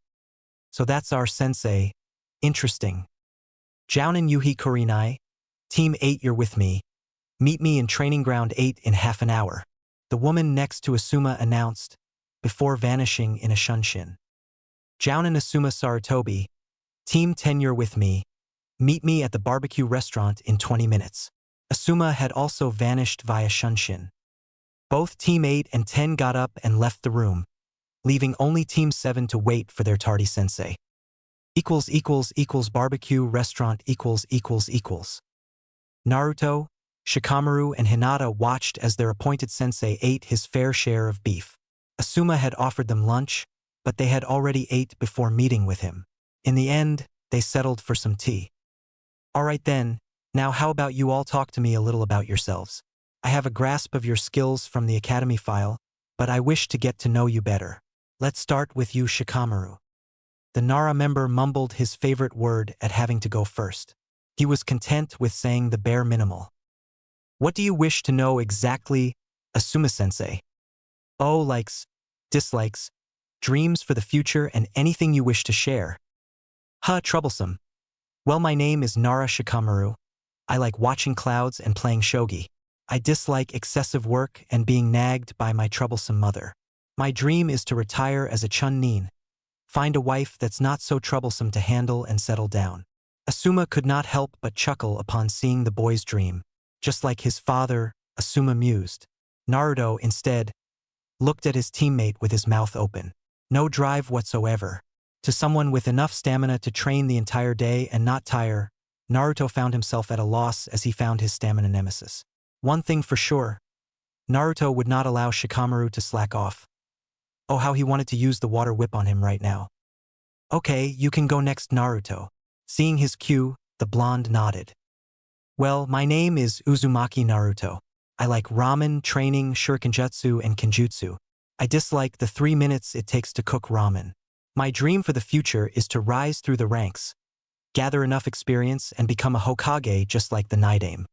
So that's our sensei. Interesting. Jounin Yuhi Kurinai, Team 8 you're with me. Meet me in Training Ground 8 in half an hour. The woman next to Asuma announced, before vanishing in a shunshin. Jounin Asuma Sarutobi, Team 10 you're with me. Meet me at the barbecue restaurant in 20 minutes. Asuma had also vanished via shunshin. Both Team 8 and 10 got up and left the room, leaving only Team 7 to wait for their tardy sensei. Barbecue restaurant . Naruto, Shikamaru, and Hinata watched as their appointed sensei ate his fair share of beef. Asuma had offered them lunch, but they had already ate before meeting with him. In the end, they settled for some tea. Alright then, now how about you all talk to me a little about yourselves? I have a grasp of your skills from the academy file, but I wish to get to know you better. Let's start with you, Shikamaru. The Nara member mumbled his favorite word at having to go first. He was content with saying the bare minimal. What do you wish to know exactly, Asuma-sensei? Oh, likes, dislikes, dreams for the future, and anything you wish to share. Troublesome. Well, my name is Nara Shikamaru. I like watching clouds and playing shogi. I dislike excessive work and being nagged by my troublesome mother. My dream is to retire as a chunnin. Find a wife that's not so troublesome to handle and settle down. Asuma could not help but chuckle upon seeing the boy's dream. Just like his father, Asuma mused. Naruto, instead, looked at his teammate with his mouth open. No drive whatsoever. To someone with enough stamina to train the entire day and not tire, Naruto found himself at a loss as he found his stamina nemesis. One thing for sure, Naruto would not allow Shikamaru to slack off. Oh, how he wanted to use the water whip on him right now. Okay, you can go next, Naruto. Seeing his cue, the blonde nodded. Well, my name is Uzumaki Naruto. I like ramen, training, shurikenjutsu, and kenjutsu. I dislike the 3 minutes it takes to cook ramen. My dream for the future is to rise through the ranks, gather enough experience, and become a Hokage just like the Nidaime.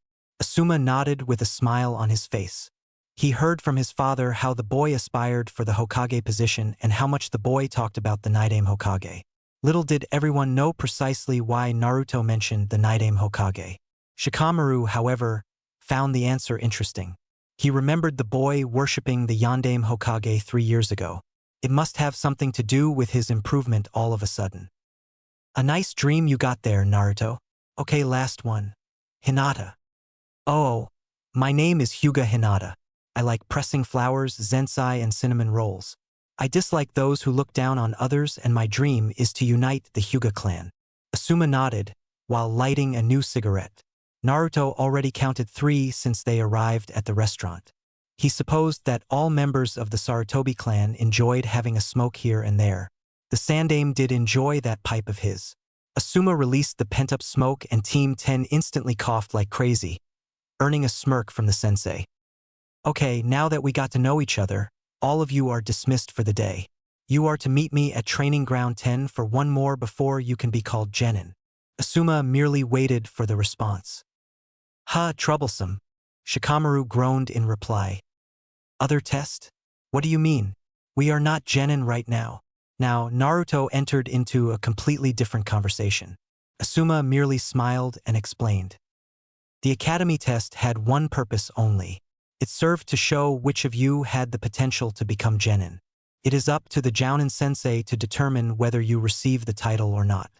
Asuma nodded with a smile on his face. He heard from his father how the boy aspired for the Hokage position and how much the boy talked about the Nidaime Hokage. Little did everyone know precisely why Naruto mentioned the Nidaime Hokage. Shikamaru, however, found the answer interesting. He remembered the boy worshipping the Yondaime Hokage 3 years ago. It must have something to do with his improvement all of a sudden. A nice dream you got there, Naruto. Okay, last one. Hinata. Oh, my name is Hyuga Hinata. I like pressing flowers, zensai, and cinnamon rolls. I dislike those who look down on others, and my dream is to unite the Hyuga clan. Asuma nodded, while lighting a new cigarette. Naruto already counted 3 since they arrived at the restaurant. He supposed that all members of the Sarutobi clan enjoyed having a smoke here and there. The Sandaime did enjoy that pipe of his. Asuma released the pent-up smoke and Team 10 instantly coughed like crazy, earning a smirk from the sensei. Okay, now that we got to know each other, all of you are dismissed for the day. You are to meet me at Training Ground 10 for one more before you can be called genin. Asuma merely waited for the response. Troublesome. Shikamaru groaned in reply. Other test? What do you mean? We are not genin right now. Now, Naruto entered into a completely different conversation. Asuma merely smiled and explained. The academy test had one purpose only. It served to show which of you had the potential to become genin. It is up to the Jounin sensei to determine whether you receive the title or not.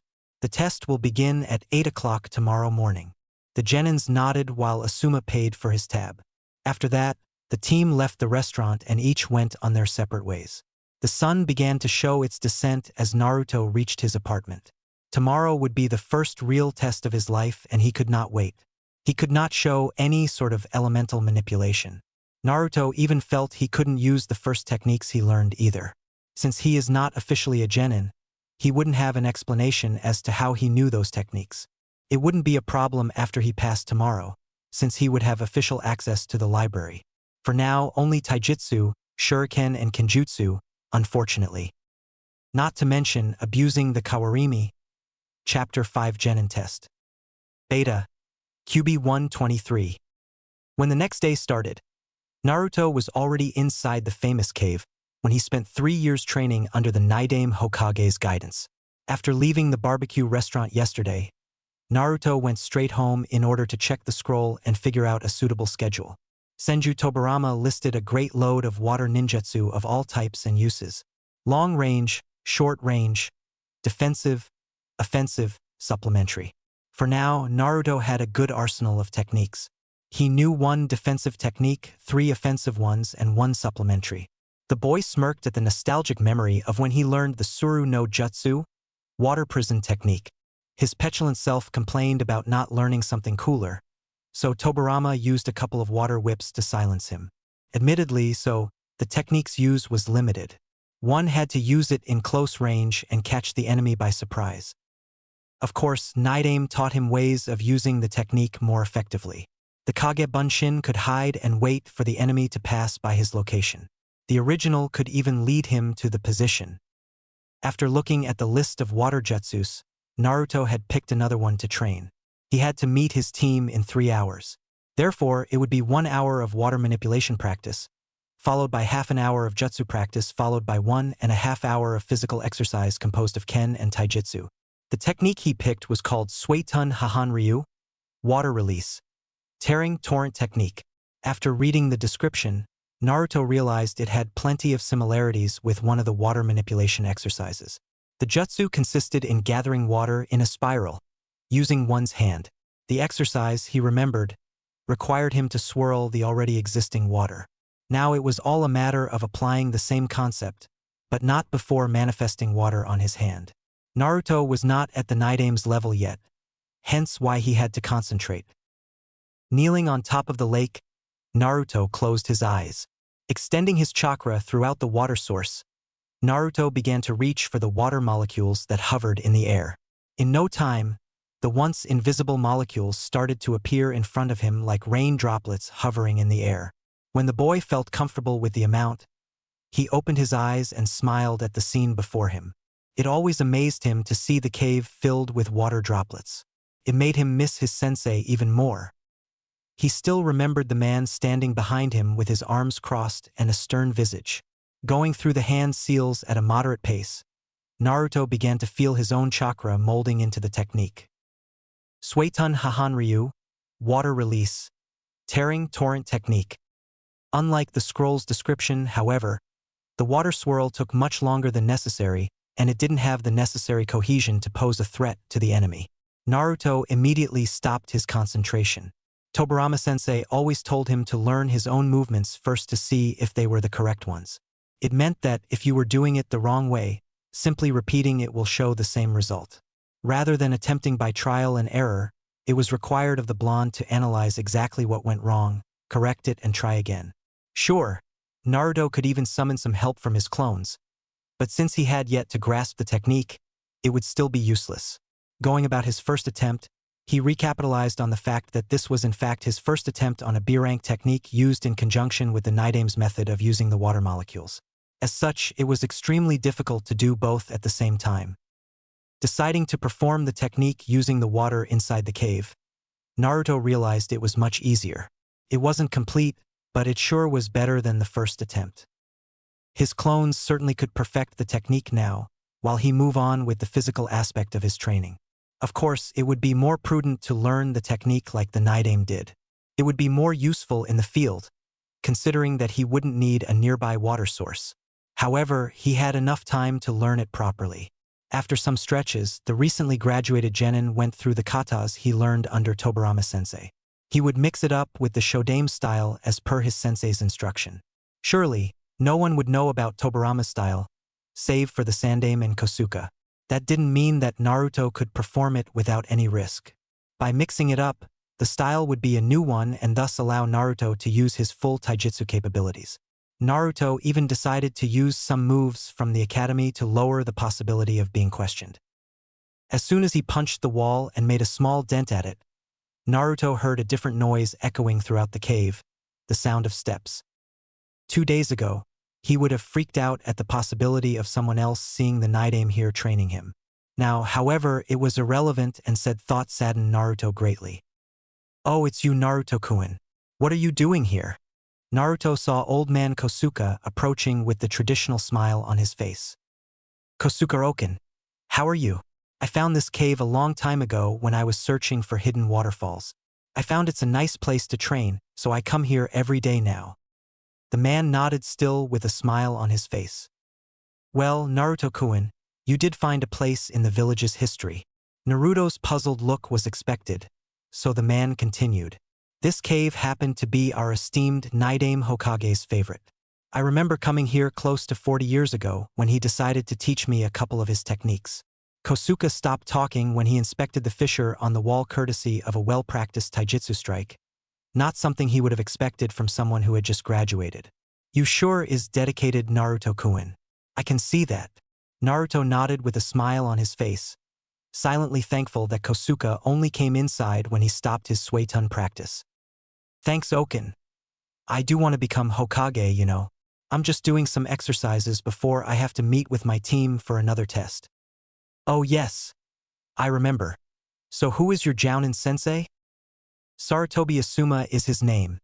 The test will begin at 8 o'clock tomorrow morning. The genins nodded while Asuma paid for his tab. After that, the team left the restaurant and each went on their separate ways. The sun began to show its descent as Naruto reached his apartment. Tomorrow would be the first real test of his life and he could not wait. He could not show any sort of elemental manipulation. Naruto even felt he couldn't use the first techniques he learned either. Since he is not officially a genin, he wouldn't have an explanation as to how he knew those techniques. It wouldn't be a problem after he passed tomorrow, since he would have official access to the library. For now, only taijutsu, shuriken, and kenjutsu, unfortunately. Not to mention abusing the kawarimi. Chapter 5 Genin Test. Beta. QB 123. When the next day started, Naruto was already inside the famous cave when he spent 3 years training under the Nidaime Hokage's guidance. After leaving the barbecue restaurant yesterday, Naruto went straight home in order to check the scroll and figure out a suitable schedule. Senju Tobirama listed a great load of water ninjutsu of all types and uses. Long range, short range, defensive, offensive, supplementary. For now, Naruto had a good arsenal of techniques. He knew 1 defensive technique, 3 offensive ones, and 1 supplementary. The boy smirked at the nostalgic memory of when he learned the Suru no Jutsu, water prison technique. His petulant self complained about not learning something cooler, so Tobirama used a couple of water whips to silence him. Admittedly, the technique's use was limited. One had to use it in close range and catch the enemy by surprise. Of course, Nidaime taught him ways of using the technique more effectively. The Kage Bunshin could hide and wait for the enemy to pass by his location. The original could even lead him to the position. After looking at the list of water jutsus, Naruto had picked another one to train. He had to meet his team in 3 hours. Therefore, it would be 1 hour of water manipulation practice, followed by half an hour of jutsu practice, followed by 1.5 hours of physical exercise composed of ken and taijutsu. The technique he picked was called Suetun Hahan Ryu, water release, tearing torrent technique. After reading the description, Naruto realized it had plenty of similarities with one of the water manipulation exercises. The jutsu consisted in gathering water in a spiral, using one's hand. The exercise, he remembered, required him to swirl the already existing water. Now it was all a matter of applying the same concept, but not before manifesting water on his hand. Naruto was not at the Nidame's level yet, hence why he had to concentrate. Kneeling on top of the lake, Naruto closed his eyes. Extending his chakra throughout the water source, Naruto began to reach for the water molecules that hovered in the air. In no time, the once invisible molecules started to appear in front of him like rain droplets hovering in the air. When the boy felt comfortable with the amount, he opened his eyes and smiled at the scene before him. It always amazed him to see the cave filled with water droplets. It made him miss his sensei even more. He still remembered the man standing behind him with his arms crossed and a stern visage. Going through the hand seals at a moderate pace, Naruto began to feel his own chakra molding into the technique. Suetun Hahan Ryu, water release, tearing torrent technique. Unlike the scroll's description, however, the water swirl took much longer than necessary, and it didn't have the necessary cohesion to pose a threat to the enemy. Naruto immediately stopped his concentration. Tobirama sensei always told him to learn his own movements first to see if they were the correct ones. It meant that if you were doing it the wrong way, simply repeating it will show the same result. Rather than attempting by trial and error, it was required of the blonde to analyze exactly what went wrong, correct it, and try again. Sure, Naruto could even summon some help from his clones, but since he had yet to grasp the technique, it would still be useless. Going about his first attempt, he recapitalized on the fact that this was in fact his first attempt on a B-rank technique used in conjunction with the Nidame's method of using the water molecules. As such, it was extremely difficult to do both at the same time. Deciding to perform the technique using the water inside the cave, Naruto realized it was much easier. It wasn't complete, but it sure was better than the first attempt. His clones certainly could perfect the technique now, while he moved on with the physical aspect of his training. Of course, it would be more prudent to learn the technique like the Nidame did. It would be more useful in the field, considering that he wouldn't need a nearby water source. However, he had enough time to learn it properly. After some stretches, the recently graduated genin went through the katas he learned under Tobirama sensei. He would mix it up with the Shodame style as per his sensei's instruction. Surely, no one would know about Tobirama's style, save for the Sandame and Kosuka. That didn't mean that Naruto could perform it without any risk. By mixing it up, the style would be a new one and thus allow Naruto to use his full taijutsu capabilities. Naruto even decided to use some moves from the academy to lower the possibility of being questioned. As soon as he punched the wall and made a small dent at it, Naruto heard a different noise echoing throughout the cave, the sound of steps. 2 days ago, he would have freaked out at the possibility of someone else seeing the Nidame here training him. Now, however, it was irrelevant and said thought saddened Naruto greatly. "Oh, it's you, Naruto-kun. What are you doing here?" Naruto saw old man Kosuka approaching with the traditional smile on his face. "Kosuka-oken, how are you? I found this cave a long time ago when I was searching for hidden waterfalls. I found it's a nice place to train, so I come here every day now." The man nodded still with a smile on his face. "Well, Naruto-kun, you did find a place in the village's history." Naruto's puzzled look was expected, so the man continued. "This cave happened to be our esteemed Nidame Hokage's favorite. I remember coming here close to 40 years ago when he decided to teach me a couple of his techniques." Kosuka stopped talking when he inspected the fissure on the wall courtesy of a well-practiced taijutsu strike. Not something he would have expected from someone who had just graduated. "You sure is dedicated, Naruto-kun. I can see that." Naruto nodded with a smile on his face, silently thankful that Kosuka only came inside when he stopped his Suetun practice. Thanks, Oken. I do want to become Hokage, you know. I'm just doing some exercises before I have to meet with my team for another test. Oh yes, I remember. So who is your Jounin sensei? Sarutobi Asuma is his name.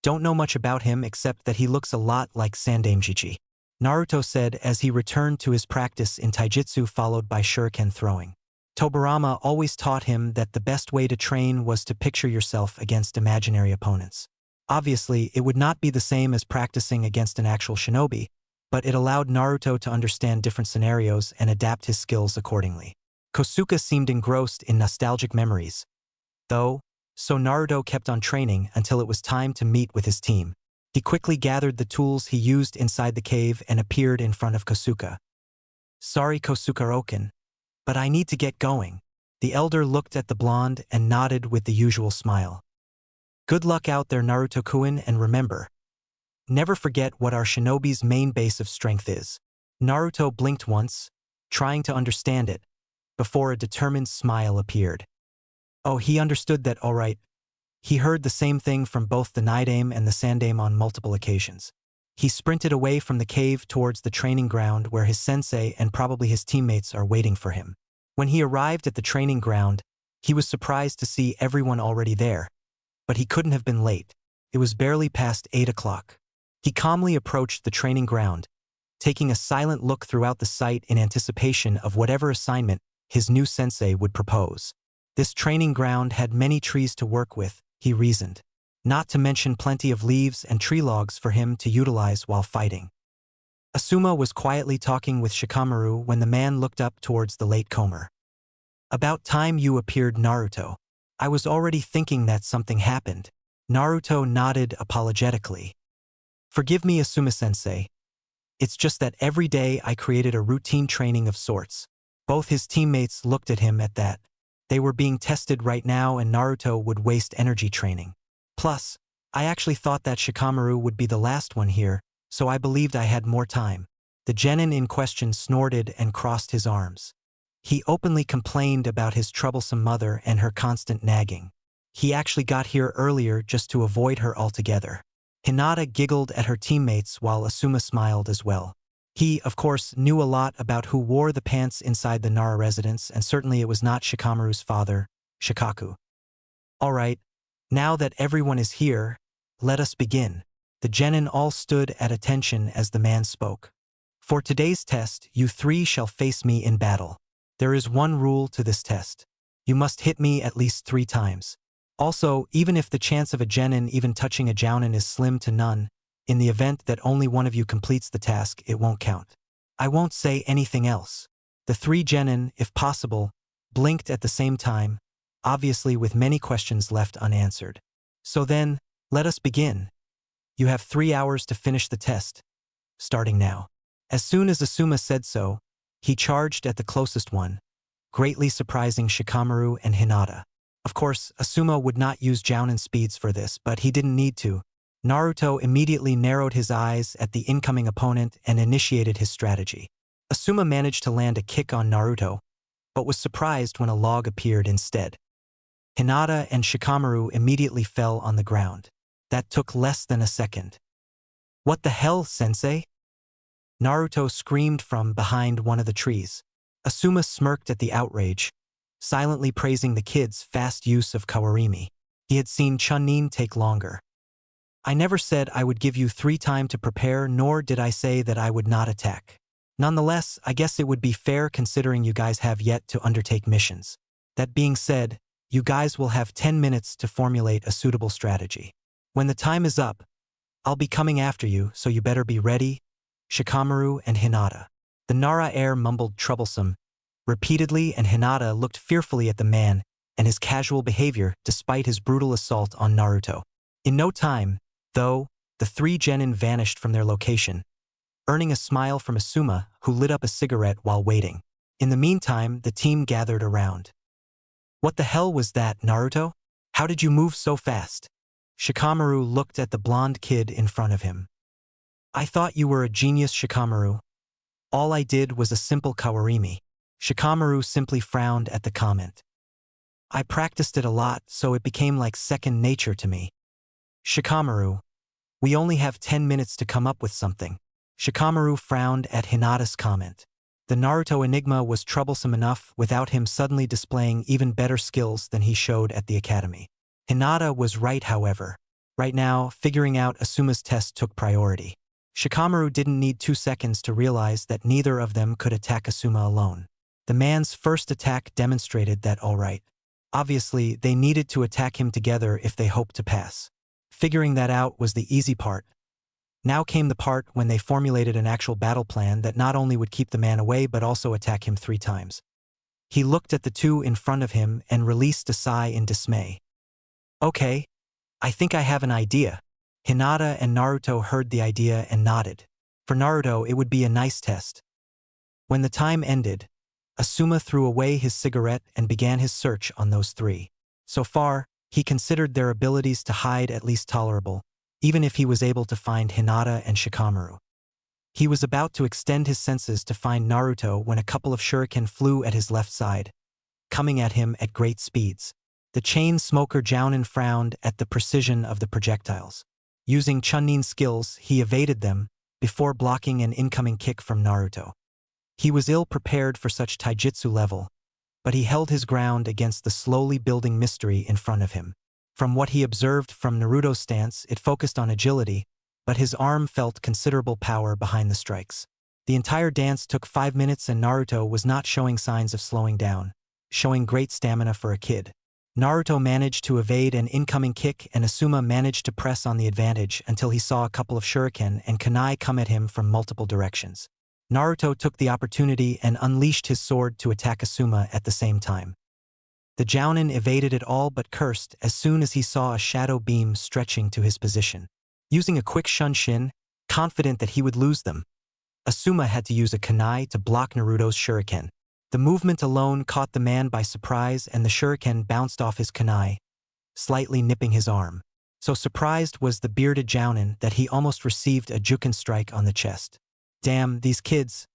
Don't know much about him except that he looks a lot like Sandaimjichi. Naruto said as he returned to his practice in taijutsu followed by shuriken throwing. Tobirama always taught him that the best way to train was to picture yourself against imaginary opponents. Obviously, it would not be the same as practicing against an actual shinobi, but it allowed Naruto to understand different scenarios and adapt his skills accordingly. Kosuka seemed engrossed in nostalgic memories, though, so Naruto kept on training until it was time to meet with his team. He quickly gathered the tools he used inside the cave and appeared in front of Kosuka. Sorry, Kosuka-oken, but I need to get going. The elder looked at the blonde and nodded with the usual smile. Good luck out there, Naruto-kun, and remember, never forget what our shinobi's main base of strength is. Naruto blinked once, trying to understand it, before a determined smile appeared. Oh, he understood that, all right. He heard the same thing from both the Nidaime and the Sandaime on multiple occasions. He sprinted away from the cave towards the training ground where his sensei and probably his teammates are waiting for him. When he arrived at the training ground, he was surprised to see everyone already there. But he couldn't have been late. It was barely past 8 o'clock. He calmly approached the training ground, taking a silent look throughout the site in anticipation of whatever assignment his new sensei would propose. This training ground had many trees to work with, he reasoned, not to mention plenty of leaves and tree logs for him to utilize while fighting. Asuma was quietly talking with Shikamaru when the man looked up towards the latecomer. About time you appeared, Naruto. I was already thinking that something happened. Naruto nodded apologetically. Forgive me, Asuma-sensei. It's just that every day I created a routine training of sorts. Both his teammates looked at him at that. They were being tested right now and Naruto would waste energy training. Plus, I actually thought that Shikamaru would be the last one here, so I believed I had more time. The genin in question snorted and crossed his arms. He openly complained about his troublesome mother and her constant nagging. He actually got here earlier just to avoid her altogether. Hinata giggled at her teammates while Asuma smiled as well. He, of course, knew a lot about who wore the pants inside the Nara residence, and certainly it was not Shikamaru's father, Shikaku. All right, now that everyone is here, let us begin. The genin all stood at attention as the man spoke. For today's test, you three shall face me in battle. There is one rule to this test. You must hit me at least 3 times. Also, even if the chance of a genin even touching a jounin is slim to none, in the event that only one of you completes the task, it won't count. I won't say anything else. The 3 genin, if possible, blinked at the same time, obviously with many questions left unanswered. So then, let us begin. You have 3 hours to finish the test. Starting now. As soon as Asuma said so, he charged at the closest one, greatly surprising Shikamaru and Hinata. Of course, Asuma would not use jounin speeds for this, but he didn't need to. Naruto immediately narrowed his eyes at the incoming opponent and initiated his strategy. Asuma managed to land a kick on Naruto, but was surprised when a log appeared instead. Hinata and Shikamaru immediately fell on the ground. That took less than a second. What the hell, sensei? Naruto screamed from behind one of the trees. Asuma smirked at the outrage, silently praising the kid's fast use of kawarimi. He had seen Chunin take longer. I never said I would give you 3 time to prepare, nor did I say that I would not attack. Nonetheless, I guess it would be fair considering you guys have yet to undertake missions. That being said, you guys will have 10 minutes to formulate a suitable strategy. When the time is up, I'll be coming after you, so you better be ready, Shikamaru and Hinata. The Nara heir mumbled troublesome repeatedly, and Hinata looked fearfully at the man and his casual behavior despite his brutal assault on Naruto. In no time, though, the 3 genin vanished from their location, earning a smile from Asuma, who lit up a cigarette while waiting. In the meantime, the team gathered around. What the hell was that, Naruto? How did you move so fast? Shikamaru looked at the blonde kid in front of him. I thought you were a genius, Shikamaru. All I did was a simple kawarimi. Shikamaru simply frowned at the comment. I practiced it a lot, so it became like second nature to me. Shikamaru, we only have 10 minutes to come up with something. Shikamaru frowned at Hinata's comment. The Naruto enigma was troublesome enough without him suddenly displaying even better skills than he showed at the academy. Hinata was right, however. Right now, figuring out Asuma's test took priority. Shikamaru didn't need 2 seconds to realize that neither of them could attack Asuma alone. The man's first attack demonstrated that alright. Obviously, they needed to attack him together if they hoped to pass. Figuring that out was the easy part. Now came the part when they formulated an actual battle plan that not only would keep the man away but also attack him 3 times. He looked at the two in front of him and released a sigh in dismay. Okay, I think I have an idea. Hinata and Naruto heard the idea and nodded. For Naruto, it would be a nice test. When the time ended, Asuma threw away his cigarette and began his search on those 3. So far, he considered their abilities to hide at least tolerable, even if he was able to find Hinata and Shikamaru. He was about to extend his senses to find Naruto when a couple of shuriken flew at his left side, coming at him at great speeds. The chain smoker Jounin frowned at the precision of the projectiles. Using Chunnin's skills, he evaded them before blocking an incoming kick from Naruto. He was ill-prepared for such taijutsu level, but he held his ground against the slowly building mystery in front of him. From what he observed from Naruto's stance, it focused on agility, but his arm felt considerable power behind the strikes. The entire dance took 5 minutes and Naruto was not showing signs of slowing down, showing great stamina for a kid. Naruto managed to evade an incoming kick and Asuma managed to press on the advantage until he saw a couple of shuriken and kunai come at him from multiple directions. Naruto took the opportunity and unleashed his sword to attack Asuma at the same time. The Jounin evaded it all but cursed as soon as he saw a shadow beam stretching to his position. Using a quick shunshin, confident that he would lose them, Asuma had to use a kunai to block Naruto's shuriken. The movement alone caught the man by surprise and the shuriken bounced off his kunai, slightly nipping his arm. So surprised was the bearded Jounin that he almost received a juken strike on the chest. Damn, these kids.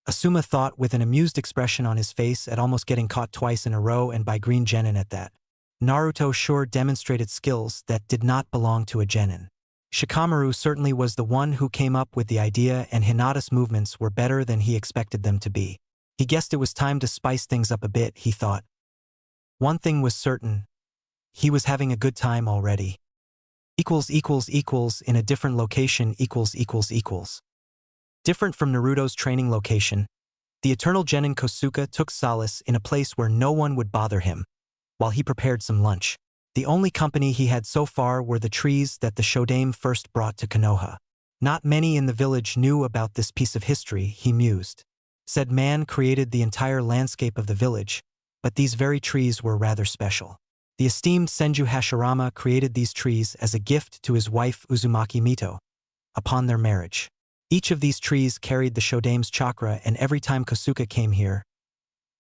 Asuma thought with an amused expression on his face at almost getting caught twice in a row and by Green Genin at that. Naruto sure demonstrated skills that did not belong to a genin. Shikamaru certainly was the one who came up with the idea and Hinata's movements were better than he expected them to be. He guessed it was time to spice things up a bit, he thought. One thing was certain. He was having a good time already. In a different location . Different from Naruto's training location, the eternal genin Kosuka took solace in a place where no one would bother him, while he prepared some lunch. The only company he had so far were the trees that the Shodaime first brought to Konoha. Not many in the village knew about this piece of history, he mused. Said man created the entire landscape of the village, but these very trees were rather special. The esteemed Senju Hashirama created these trees as a gift to his wife Uzumaki Mito, upon their marriage. Each of these trees carried the Shodaime's chakra and every time Kosuka came here,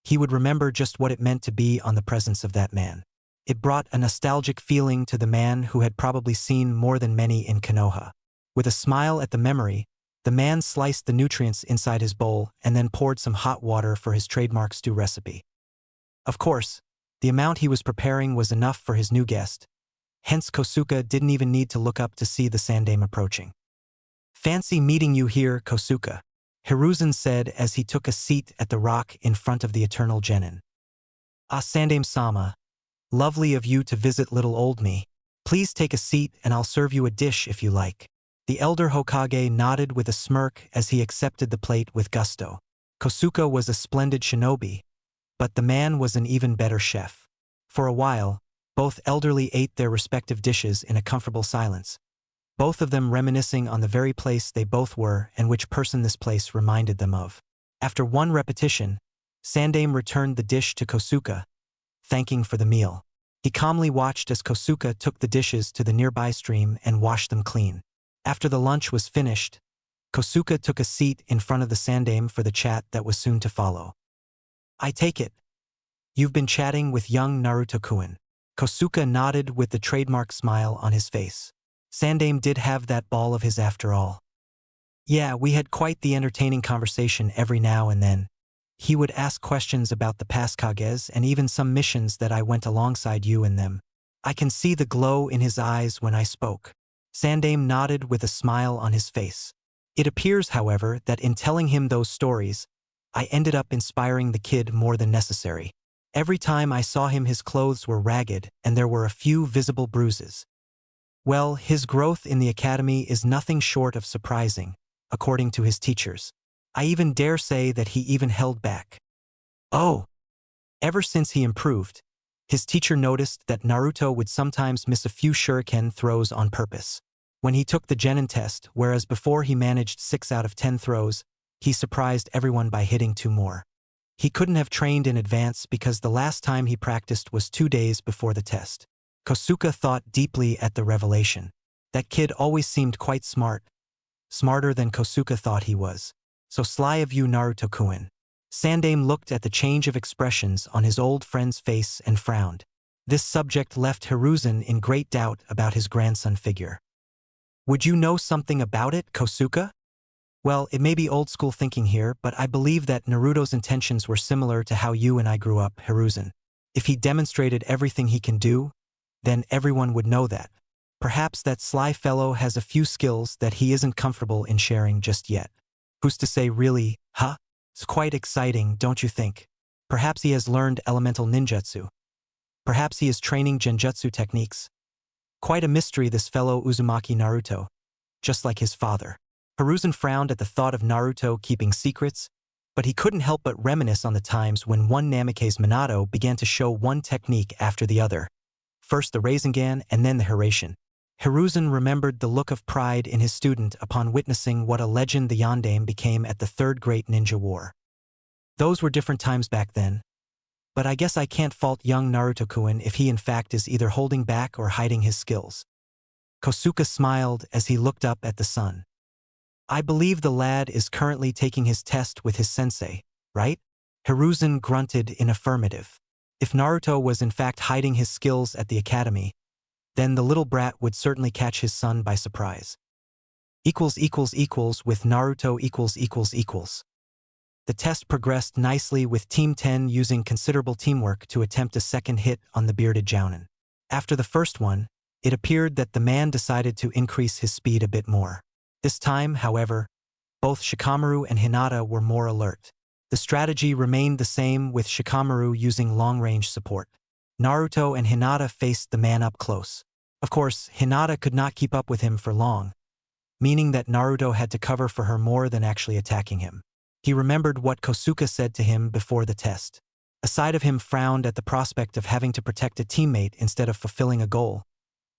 he would remember just what it meant to be on the presence of that man. It brought a nostalgic feeling to the man who had probably seen more than many in Konoha. With a smile at the memory, the man sliced the nutrients inside his bowl and then poured some hot water for his trademark stew recipe. Of course, the amount he was preparing was enough for his new guest. Hence Kosuka didn't even need to look up to see the Sandaime approaching. "Fancy meeting you here, Kosuka," Hiruzen said as he took a seat at the rock in front of the eternal genin. "Ah, Sandaime-sama. Lovely of you to visit little old me. Please take a seat and I'll serve you a dish if you like." The elder Hokage nodded with a smirk as he accepted the plate with gusto. Kosuka was a splendid shinobi, but the man was an even better chef. For a while, both elderly ate their respective dishes in a comfortable silence, both of them reminiscing on the very place they both were and which person this place reminded them of. After one repetition, Sandaime returned the dish to Kosuka, thanking for the meal. He calmly watched as Kosuka took the dishes to the nearby stream and washed them clean. After the lunch was finished, Kosuka took a seat in front of the Sandaime for the chat that was soon to follow. "I take it you've been chatting with young Naruto-kun." Kosuka nodded with the trademark smile on his face. Sandaime did have that ball of his after all. "Yeah, we had quite the entertaining conversation every now and then. He would ask questions about the past Kages and even some missions that I went alongside you in them. I can see the glow in his eyes when I spoke. Sandaime nodded with a smile on his face. It appears, however, that in telling him those stories, I ended up inspiring the kid more than necessary. Every time I saw him, his clothes were ragged and there were a few visible bruises. Well, his growth in the academy is nothing short of surprising, according to his teachers. I even dare say that he even held back. Oh! Ever since he improved, his teacher noticed that Naruto would sometimes miss a few shuriken throws on purpose. When he took the genin test, whereas before he managed 6 out of 10 throws, he surprised everyone by hitting 2 more. He couldn't have trained in advance because the last time he practiced was 2 days before the test. Kosuka thought deeply at the revelation. That kid always seemed quite smart. Smarter than Kosuka thought he was. So sly of you, Naruto-kun. Sandaime looked at the change of expressions on his old friend's face and frowned. This subject left Hiruzen in great doubt about his grandson figure. Would you know something about it, Kosuka? Well, it may be old-school thinking here, but I believe that Naruto's intentions were similar to how you and I grew up, Hiruzen. If he demonstrated everything he can do, then everyone would know that. Perhaps that sly fellow has a few skills that he isn't comfortable in sharing just yet. Who's to say really, huh? It's quite exciting, don't you think? Perhaps he has learned elemental ninjutsu. Perhaps he is training genjutsu techniques. Quite a mystery, this fellow Uzumaki Naruto, just like his father. Hiruzen frowned at the thought of Naruto keeping secrets, but he couldn't help but reminisce on the times when one Namikaze Minato began to show one technique after the other. First the Rasengan and then the Hiraishin. Hiruzen remembered the look of pride in his student upon witnessing what a legend the Yondaime became at the Third Great Ninja War. Those were different times back then. But I guess I can't fault young Naruto-kun if he in fact is either holding back or hiding his skills. Kosuka smiled as he looked up at the sun. I believe the lad is currently taking his test with his sensei, right? Hiruzen grunted in affirmative. If Naruto was in fact hiding his skills at the academy, then the little brat would certainly catch his son by surprise. With Naruto . The test progressed nicely with Team 10 using considerable teamwork to attempt a second hit on the bearded jounin. After the first one, it appeared that the man decided to increase his speed a bit more. This time, however, both Shikamaru and Hinata were more alert. The strategy remained the same, with Shikamaru using long-range support. Naruto and Hinata faced the man up close. Of course, Hinata could not keep up with him for long, meaning that Naruto had to cover for her more than actually attacking him. He remembered what Kosuka said to him before the test. A side of him frowned at the prospect of having to protect a teammate instead of fulfilling a goal.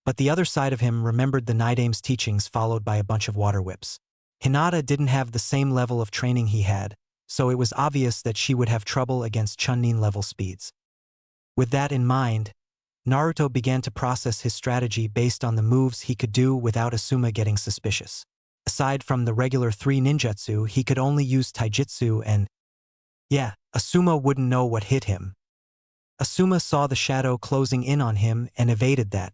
But the other side of him remembered the Nidaime's teachings followed by a bunch of water whips. Hinata didn't have the same level of training he had, so it was obvious that she would have trouble against Chunin-level speeds. With that in mind, Naruto began to process his strategy based on the moves he could do without Asuma getting suspicious. Aside from the regular 3 ninjutsu, he could only use taijutsu and… yeah, Asuma wouldn't know what hit him. Asuma saw the shadow closing in on him and evaded that,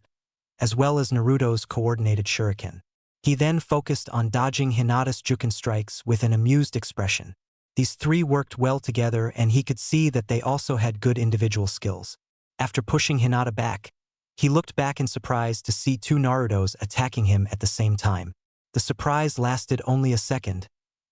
as well as Naruto's coordinated shuriken. He then focused on dodging Hinata's Juken strikes with an amused expression. These 3 worked well together and he could see that they also had good individual skills. After pushing Hinata back, he looked back in surprise to see 2 Narutos attacking him at the same time. The surprise lasted only a second,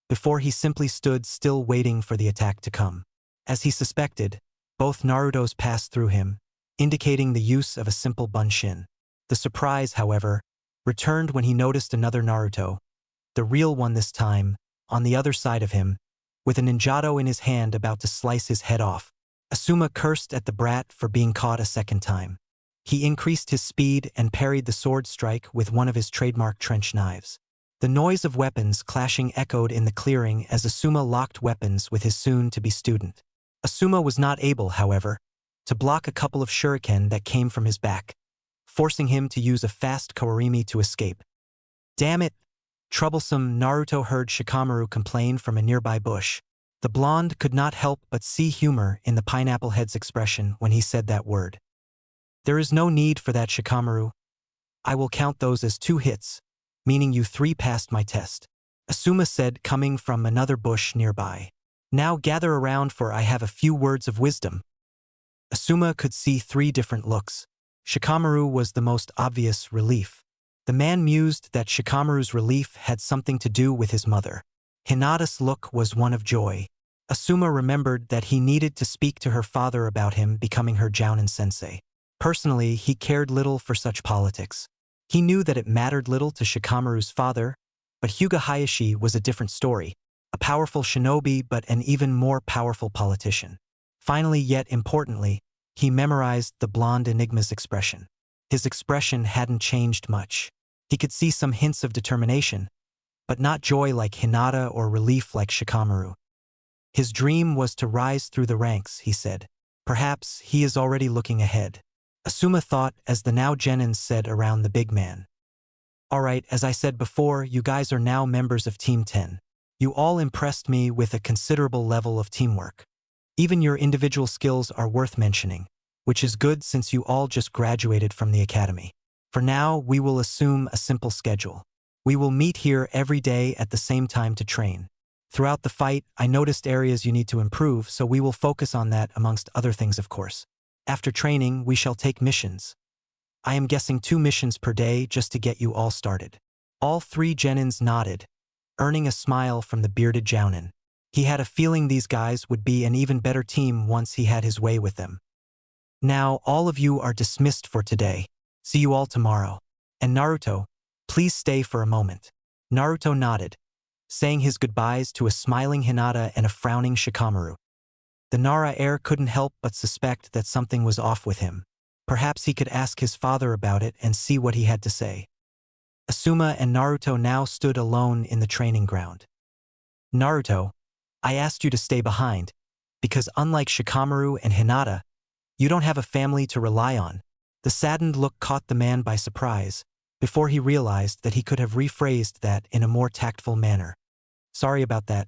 before he simply stood still waiting for the attack to come. As he suspected, both Narutos passed through him, indicating the use of a simple bunshin. The surprise, however, returned when he noticed another Naruto, the real one this time, on the other side of him, with a ninjato in his hand about to slice his head off. Asuma cursed at the brat for being caught a second time. He increased his speed and parried the sword strike with one of his trademark trench knives. The noise of weapons clashing echoed in the clearing as Asuma locked weapons with his soon-to-be student. Asuma was not able, however, to block a couple of shuriken that came from his back, forcing him to use a fast kawarimi to escape. Damn it! Troublesome, Naruto heard Shikamaru complain from a nearby bush. The blonde could not help but see humor in the pineapple head's expression when he said that word. There is no need for that, Shikamaru. I will count those as 2 hits, meaning you 3 passed my test. Asuma said, coming from another bush nearby. Now gather around, for I have a few words of wisdom. Asuma could see 3 different looks. Shikamaru was the most obvious relief. The man mused that Shikamaru's relief had something to do with his mother. Hinata's look was one of joy. Asuma remembered that he needed to speak to her father about him becoming her Jounin sensei. Personally, he cared little for such politics. He knew that it mattered little to Shikamaru's father, but Hyuga Hayashi was a different story, a powerful shinobi but an even more powerful politician. Finally, yet importantly, he memorized the blonde enigma's expression. His expression hadn't changed much. He could see some hints of determination, but not joy like Hinata or relief like Shikamaru. His dream was to rise through the ranks, he said. Perhaps he is already looking ahead. Asuma thought as the now Genins said around the big man. Alright, as I said before, you guys are now members of Team 10. You all impressed me with a considerable level of teamwork. Even your individual skills are worth mentioning, which is good since you all just graduated from the academy. For now, we will assume a simple schedule. We will meet here every day at the same time to train. Throughout the fight, I noticed areas you need to improve, so we will focus on that amongst other things, of course. After training, we shall take missions. I am guessing 2 missions per day just to get you all started. All 3 Genins nodded, earning a smile from the bearded Jounin. He had a feeling these guys would be an even better team once he had his way with them. Now, all of you are dismissed for today. See you all tomorrow. And Naruto, please stay for a moment. Naruto nodded, saying his goodbyes to a smiling Hinata and a frowning Shikamaru. The Nara heir couldn't help but suspect that something was off with him. Perhaps he could ask his father about it and see what he had to say. Asuma and Naruto now stood alone in the training ground. Naruto, I asked you to stay behind, because unlike Shikamaru and Hinata, you don't have a family to rely on. The saddened look caught the man by surprise, before he realized that he could have rephrased that in a more tactful manner. Sorry about that.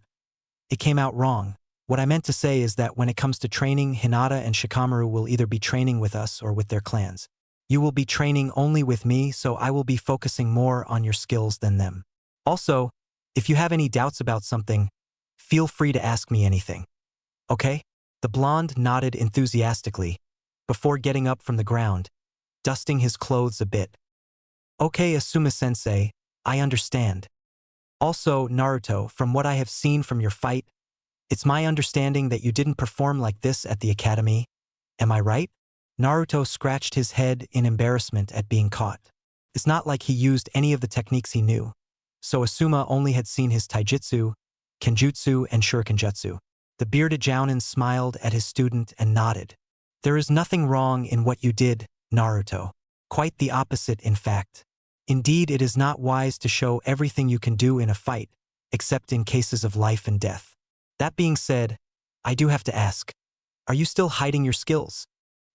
It came out wrong. What I meant to say is that when it comes to training, Hinata and Shikamaru will either be training with us or with their clans. You will be training only with me, so I will be focusing more on your skills than them. Also, if you have any doubts about something, feel free to ask me anything. Okay? The blonde nodded enthusiastically, before getting up from the ground, dusting his clothes a bit. Okay, Asuma-sensei, I understand. Also, Naruto, from what I have seen from your fight, it's my understanding that you didn't perform like this at the academy. Am I right? Naruto scratched his head in embarrassment at being caught. It's not like he used any of the techniques he knew, so Asuma only had seen his taijutsu, kenjutsu, and shurikenjutsu. The bearded Jounin smiled at his student and nodded. There is nothing wrong in what you did, Naruto. Quite the opposite, in fact. Indeed, it is not wise to show everything you can do in a fight, except in cases of life and death. That being said, I do have to ask, are you still hiding your skills?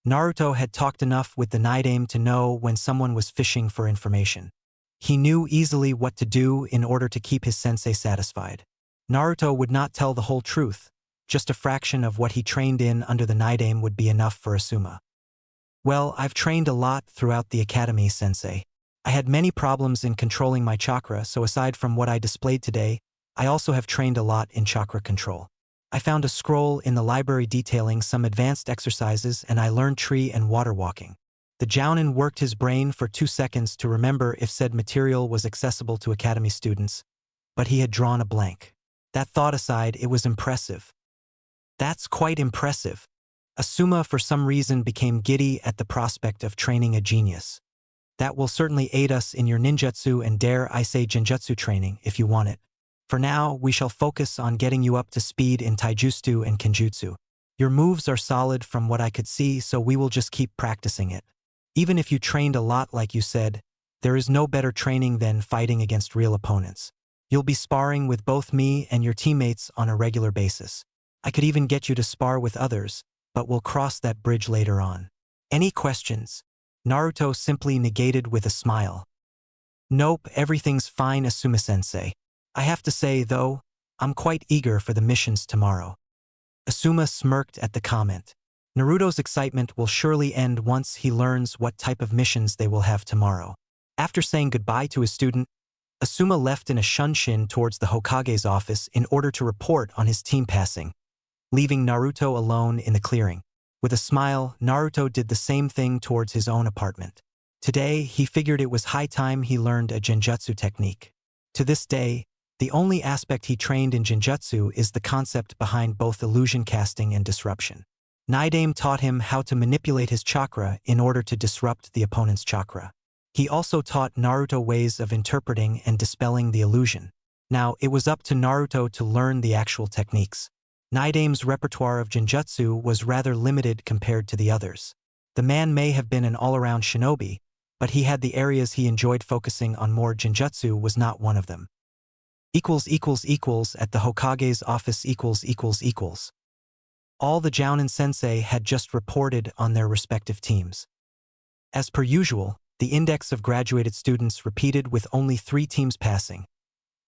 Naruto had talked enough with the Nidaime to know when someone was fishing for information. He knew easily what to do in order to keep his sensei satisfied. Naruto would not tell the whole truth. Just a fraction of what he trained in under the Nidaime would be enough for Asuma. Well, I've trained a lot throughout the academy, sensei. I had many problems in controlling my chakra, so aside from what I displayed today, I also have trained a lot in chakra control. I found a scroll in the library detailing some advanced exercises, and I learned tree and water walking. The Jounin worked his brain for 2 seconds to remember if said material was accessible to academy students, but he had drawn a blank. That thought aside, it was impressive. That's quite impressive. Asuma for some reason became giddy at the prospect of training a genius. That will certainly aid us in your ninjutsu and dare I say genjutsu training if you want it. For now, we shall focus on getting you up to speed in taijutsu and kenjutsu. Your moves are solid from what I could see, so we will just keep practicing it. Even if you trained a lot like you said, there is no better training than fighting against real opponents. You'll be sparring with both me and your teammates on a regular basis. I could even get you to spar with others, but we'll cross that bridge later on. Any questions? Naruto simply negated with a smile. Nope, everything's fine, Asuma-sensei. I have to say, though, I'm quite eager for the missions tomorrow. Asuma smirked at the comment. Naruto's excitement will surely end once he learns what type of missions they will have tomorrow. After saying goodbye to his student, Asuma left in a shunshin towards the Hokage's office in order to report on his team passing, leaving Naruto alone in the clearing. With a smile, Naruto did the same thing towards his own apartment. Today, he figured it was high time he learned a genjutsu technique. To this day, the only aspect he trained in genjutsu is the concept behind both illusion casting and disruption. Naidame taught him how to manipulate his chakra in order to disrupt the opponent's chakra. He also taught Naruto ways of interpreting and dispelling the illusion. Now, it was up to Naruto to learn the actual techniques. Naidame's repertoire of genjutsu was rather limited compared to the others. The man may have been an all-around shinobi, but he had the areas he enjoyed focusing on. More genjutsu was not one of them. At the Hokage's office . All the Jounin sensei had just reported on their respective teams. As per usual, the index of graduated students repeated with only 3 teams passing.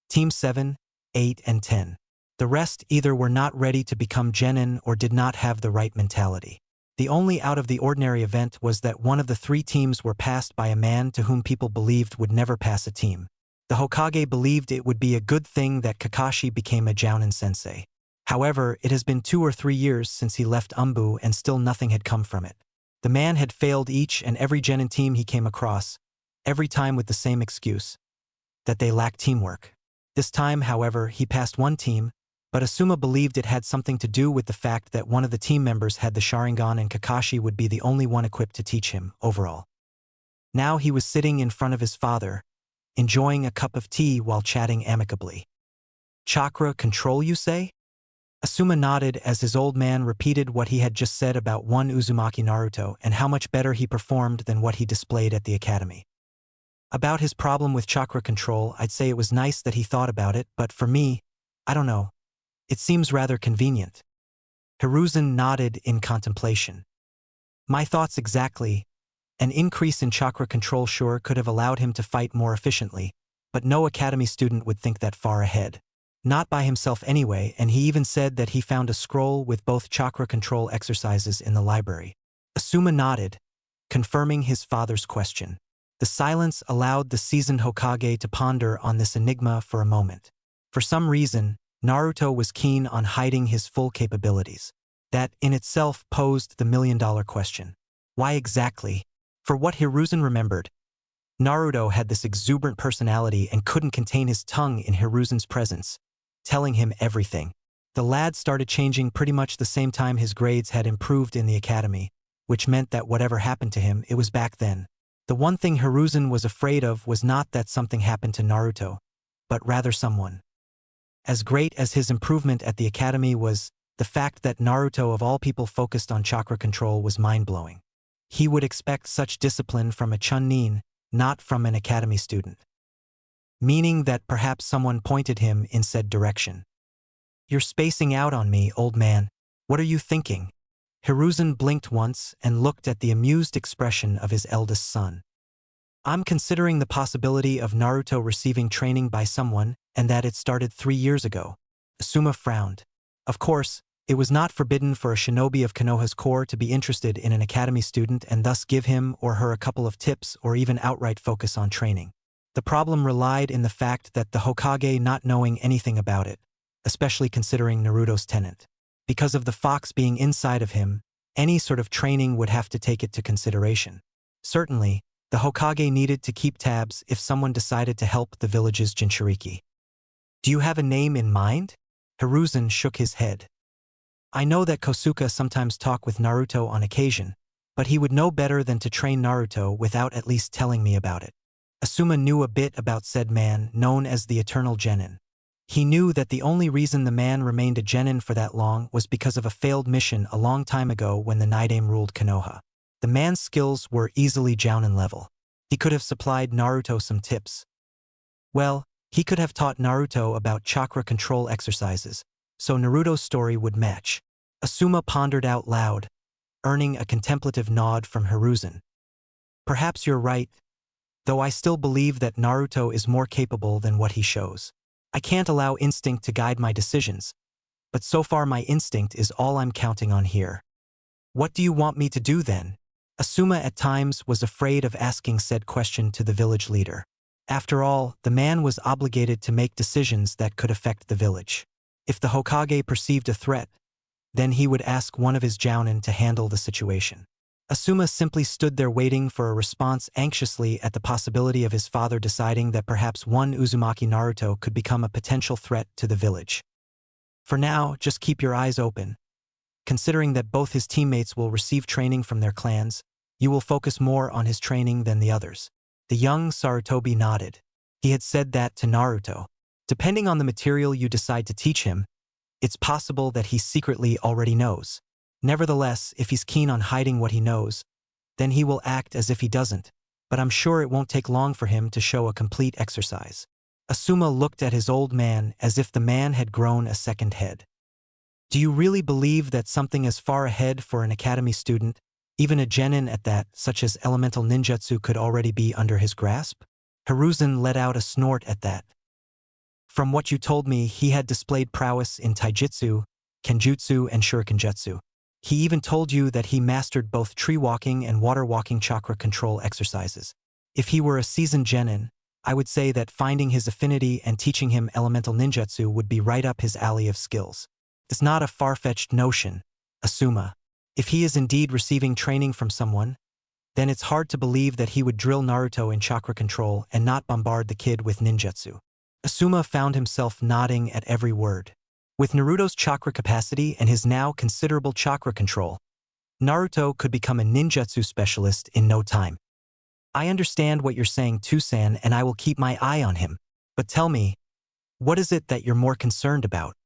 Teams 7, 8, and 10. The rest either were not ready to become genin or did not have the right mentality. The only out-of-the-ordinary event was that one of the 3 teams were passed by a man to whom people believed would never pass a team. The Hokage believed it would be a good thing that Kakashi became a Jounin sensei. However, it has been 2 or 3 years since he left Umbu and still nothing had come from it. The man had failed each and every genin team he came across, every time with the same excuse, that they lacked teamwork. This time, however, he passed one team, but Asuma believed it had something to do with the fact that one of the team members had the Sharingan and Kakashi would be the only one equipped to teach him, overall. Now he was sitting in front of his father, enjoying a cup of tea while chatting amicably. Chakra control, you say? Asuma nodded as his old man repeated what he had just said about one Uzumaki Naruto and how much better he performed than what he displayed at the academy. About his problem with chakra control, I'd say it was nice that he thought about it, but for me, I don't know. It seems rather convenient. Hiruzen nodded in contemplation. My thoughts exactly. An increase in chakra control sure could have allowed him to fight more efficiently, but no academy student would think that far ahead. Not by himself anyway, and he even said that he found a scroll with both chakra control exercises in the library. Asuma nodded, confirming his father's question. The silence allowed the seasoned Hokage to ponder on this enigma for a moment. For some reason, Naruto was keen on hiding his full capabilities. That in itself posed the million-dollar question. Why exactly? For what Hiruzen remembered, Naruto had this exuberant personality and couldn't contain his tongue in Hiruzen's presence, telling him everything. The lad started changing pretty much the same time his grades had improved in the academy, which meant that whatever happened to him, it was back then. The one thing Hiruzen was afraid of was not that something happened to Naruto, but rather someone. As great as his improvement at the academy was, the fact that Naruto of all people focused on chakra control was mind-blowing. He would expect such discipline from a Chunin, not from an academy student. Meaning that perhaps someone pointed him in said direction. You're spacing out on me, old man. What are you thinking? Hiruzen blinked once and looked at the amused expression of his eldest son. I'm considering the possibility of Naruto receiving training by someone, and that it started 3 years ago. Asuma frowned. Of course, it was not forbidden for a shinobi of Konoha's core to be interested in an academy student and thus give him or her a couple of tips or even outright focus on training. The problem relied in the fact that the Hokage not knowing anything about it, especially considering Naruto's tenant. Because of the fox being inside of him, any sort of training would have to take it to consideration. Certainly, the Hokage needed to keep tabs if someone decided to help the village's Jinchuriki. Do you have a name in mind? Hiruzen shook his head. I know that Kosuka sometimes talk with Naruto on occasion, but he would know better than to train Naruto without at least telling me about it. Asuma knew a bit about said man known as the Eternal Genin. He knew that the only reason the man remained a genin for that long was because of a failed mission a long time ago when the Naidame ruled Konoha. The man's skills were easily Jounin level. He could have supplied Naruto some tips. Well, he could have taught Naruto about chakra control exercises, so Naruto's story would match. Asuma pondered out loud, earning a contemplative nod from Hiruzen. Perhaps you're right, though I still believe that Naruto is more capable than what he shows. I can't allow instinct to guide my decisions, but so far my instinct is all I'm counting on here. What do you want me to do then? Asuma at times was afraid of asking said question to the village leader. After all, the man was obligated to make decisions that could affect the village. If the Hokage perceived a threat, Then he would ask one of his jounin to handle the situation. Asuma simply stood there waiting for a response, anxiously at the possibility of his father deciding that perhaps one Uzumaki Naruto could become a potential threat to the village. For now, just keep your eyes open. Considering that both his teammates will receive training from their clans, you will focus more on his training than the others. The young Sarutobi nodded. He had said that to Naruto. Depending on the material you decide to teach him, it's possible that he secretly already knows. Nevertheless, if he's keen on hiding what he knows, then he will act as if he doesn't, but I'm sure it won't take long for him to show a complete exercise. Asuma looked at his old man as if the man had grown a second head. Do you really believe that something as far ahead for an academy student, even a genin at that, such as elemental ninjutsu, could already be under his grasp? Hiruzen let out a snort at that. From what you told me, he had displayed prowess in taijutsu, kenjutsu, and shurikenjutsu. He even told you that he mastered both tree walking and water walking chakra control exercises. If he were a seasoned genin, I would say that finding his affinity and teaching him elemental ninjutsu would be right up his alley of skills. It's not a far-fetched notion, Asuma. If he is indeed receiving training from someone, then it's hard to believe that he would drill Naruto in chakra control and not bombard the kid with ninjutsu. Asuma found himself nodding at every word. With Naruto's chakra capacity and his now considerable chakra control, Naruto could become a ninjutsu specialist in no time. I understand what you're saying, Tusan, and I will keep my eye on him. But tell me, what is it that you're more concerned about?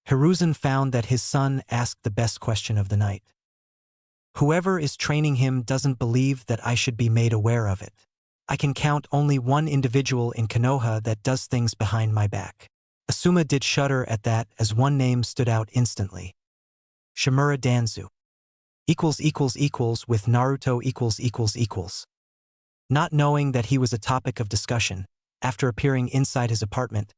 Hiruzen found that his son asked the best question of the night. Whoever is training him doesn't believe that I should be made aware of it. I can count only one individual in Konoha that does things behind my back. Asuma did shudder at that as one name stood out instantly. Shimura Danzu. With Naruto . Not knowing that he was a topic of discussion, after appearing inside his apartment,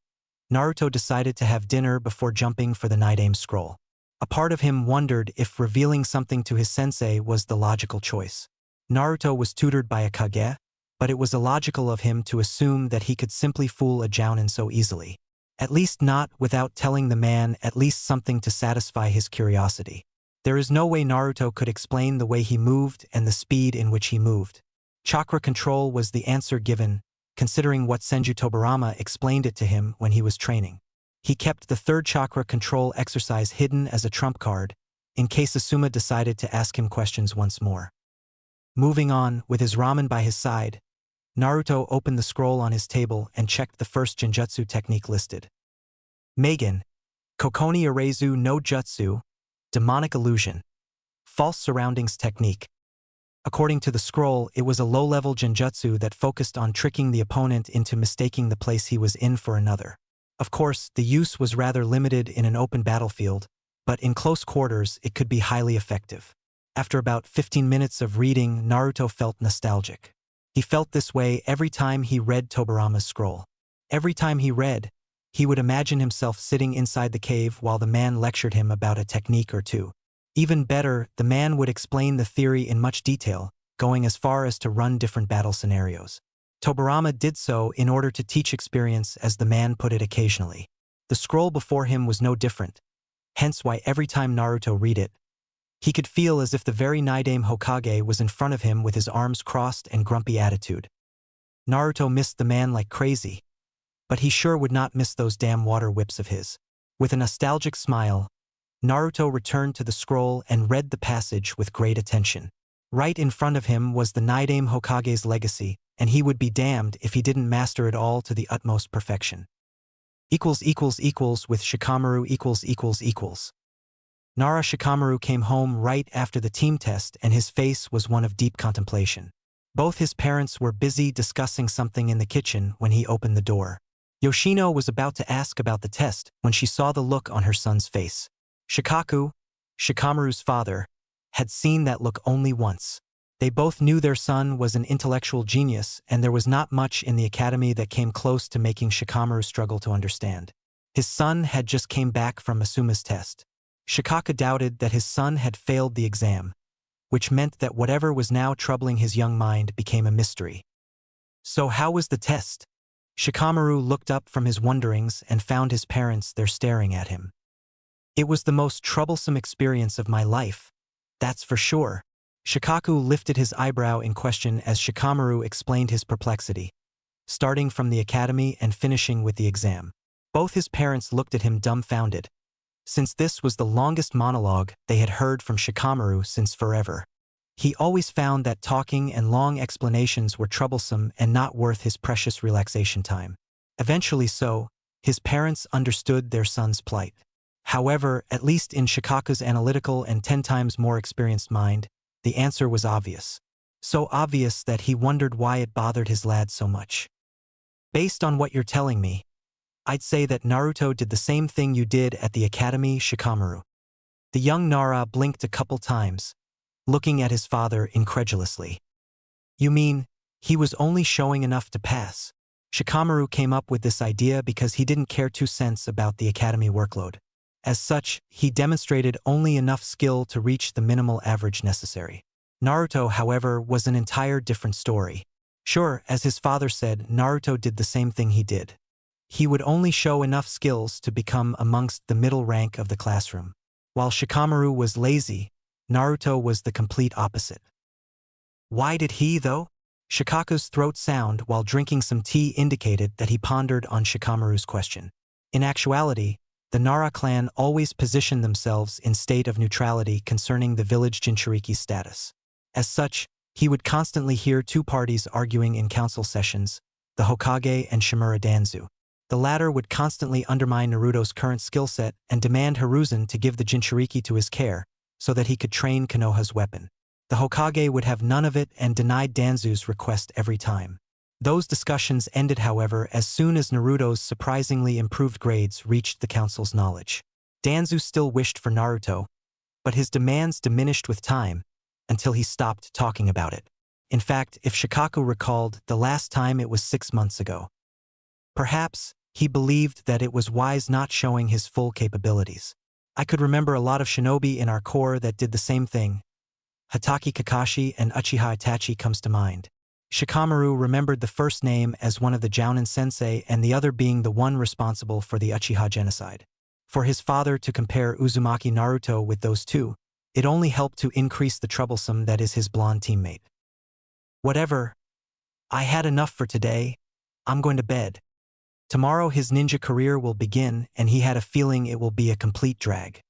Naruto decided to have dinner before jumping for the Night-Aim scroll. A part of him wondered if revealing something to his sensei was the logical choice. Naruto was tutored by a Kage, but it was illogical of him to assume that he could simply fool a jounin so easily. At least not without telling the man at least something to satisfy his curiosity. There is no way Naruto could explain the way he moved and the speed in which he moved. Chakra control was the answer given, considering what Senju Tobirama explained it to him when he was training. He kept the third chakra control exercise hidden as a trump card, in case Asuma decided to ask him questions once more. Moving on, with his ramen by his side, Naruto opened the scroll on his table and checked the first genjutsu technique listed. Meigen, Kokoni Arezu no Jutsu, Demonic Illusion, False Surroundings Technique. According to the scroll, it was a low-level genjutsu that focused on tricking the opponent into mistaking the place he was in for another. Of course, the use was rather limited in an open battlefield, but in close quarters it could be highly effective. After about 15 minutes of reading, Naruto felt nostalgic. He felt this way every time he read Tobirama's scroll. Every time he read, he would imagine himself sitting inside the cave while the man lectured him about a technique or two. Even better, the man would explain the theory in much detail, going as far as to run different battle scenarios. Tobirama did so in order to teach experience, as the man put it occasionally. The scroll before him was no different, hence why every time Naruto read it, he could feel as if the very Night-Aim Hokage was in front of him with his arms crossed and grumpy attitude. Naruto missed the man like crazy, but he sure would not miss those damn water whips of his. With a nostalgic smile, Naruto returned to the scroll and read the passage with great attention. Right in front of him was the Night-Aim Hokage's legacy, and he would be damned if he didn't master it all to the utmost perfection. With Shikamaru . Nara Shikamaru came home right after the team test, and his face was one of deep contemplation. Both his parents were busy discussing something in the kitchen when he opened the door. Yoshino was about to ask about the test when she saw the look on her son's face. Shikaku, Shikamaru's father, had seen that look only once. They both knew their son was an intellectual genius, and there was not much in the academy that came close to making Shikamaru struggle to understand. His son had just came back from Asuma's test. Shikaka doubted that his son had failed the exam, which meant that whatever was now troubling his young mind became a mystery. So how was the test? Shikamaru looked up from his wonderings and found his parents there staring at him. It was the most troublesome experience of my life. That's for sure. Shikaku lifted his eyebrow in question as Shikamaru explained his perplexity, starting from the academy and finishing with the exam. Both his parents looked at him dumbfounded, since this was the longest monologue they had heard from Shikamaru since forever. He always found that talking and long explanations were troublesome and not worth his precious relaxation time. Eventually his parents understood their son's plight. However, at least in Shikaku's analytical and 10 times more experienced mind, the answer was obvious. So obvious that he wondered why it bothered his lad so much. Based on what you're telling me, I'd say that Naruto did the same thing you did at the academy, Shikamaru. The young Nara blinked a couple times, looking at his father incredulously. You mean, he was only showing enough to pass? Shikamaru came up with this idea because he didn't care 2 cents about the academy workload. As such, he demonstrated only enough skill to reach the minimal average necessary. Naruto, however, was an entire different story. Sure, as his father said, Naruto did the same thing he did. He would only show enough skills to become amongst the middle rank of the classroom. While Shikamaru was lazy, Naruto was the complete opposite. Why did he, though? Shikaku's throat sound while drinking some tea indicated that he pondered on Shikamaru's question. In actuality, the Nara clan always positioned themselves in state of neutrality concerning the village Jinchuriki's status. As such, he would constantly hear 2 parties arguing in council sessions, the Hokage and Shimura Danzu. The latter would constantly undermine Naruto's current skill set and demand Hiruzen to give the Jinchuriki to his care so that he could train Konoha's weapon. The Hokage would have none of it and denied Danzu's request every time. Those discussions ended, however, as soon as Naruto's surprisingly improved grades reached the council's knowledge. Danzu still wished for Naruto, but his demands diminished with time until he stopped talking about it. In fact, if Shikaku recalled, the last time it was 6 months ago. Perhaps he believed that it was wise not showing his full capabilities. I could remember a lot of shinobi in our corps that did the same thing. Hatake Kakashi and Uchiha Itachi comes to mind. Shikamaru remembered the first name as one of the Jounin sensei and the other being the one responsible for the Uchiha genocide. For his father to compare Uzumaki Naruto with those two, it only helped to increase the troublesome that is his blonde teammate. Whatever. I had enough for today. I'm going to bed. Tomorrow his ninja career will begin, and he had a feeling it will be a complete drag.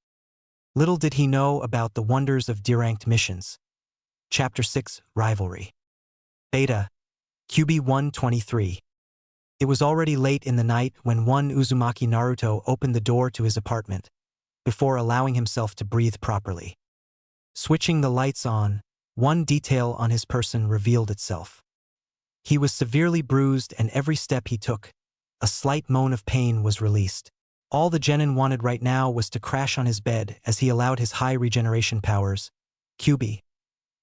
Little did he know about the wonders of deranked missions. Chapter 6, Rivalry. Beta. QB 123. It was already late in the night when one Uzumaki Naruto opened the door to his apartment, before allowing himself to breathe properly. Switching the lights on, one detail on his person revealed itself. He was severely bruised, and every step he took, a slight moan of pain was released. All the genin wanted right now was to crash on his bed as he allowed his high regeneration powers, QB,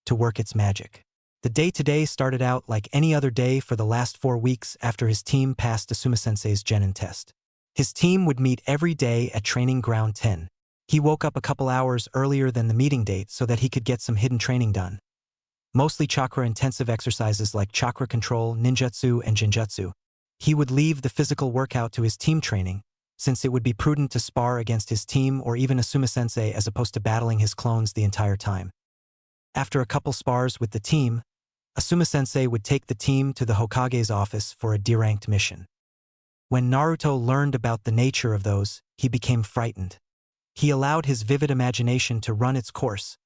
to work its magic. The day-to-day started out like any other day for the last 4 weeks after his team passed Asuma-sensei's genin test. His team would meet every day at Training Ground 10. He woke up a couple hours earlier than the meeting date so that he could get some hidden training done. Mostly chakra-intensive exercises like chakra control, ninjutsu, and jinjutsu. He would leave the physical workout to his team training, since it would be prudent to spar against his team or even Asuma-sensei as opposed to battling his clones the entire time. After a couple spars with the team, Asuma-sensei would take the team to the Hokage's office for a deranked mission. When Naruto learned about the nature of those, he became frightened. He allowed his vivid imagination to run its course,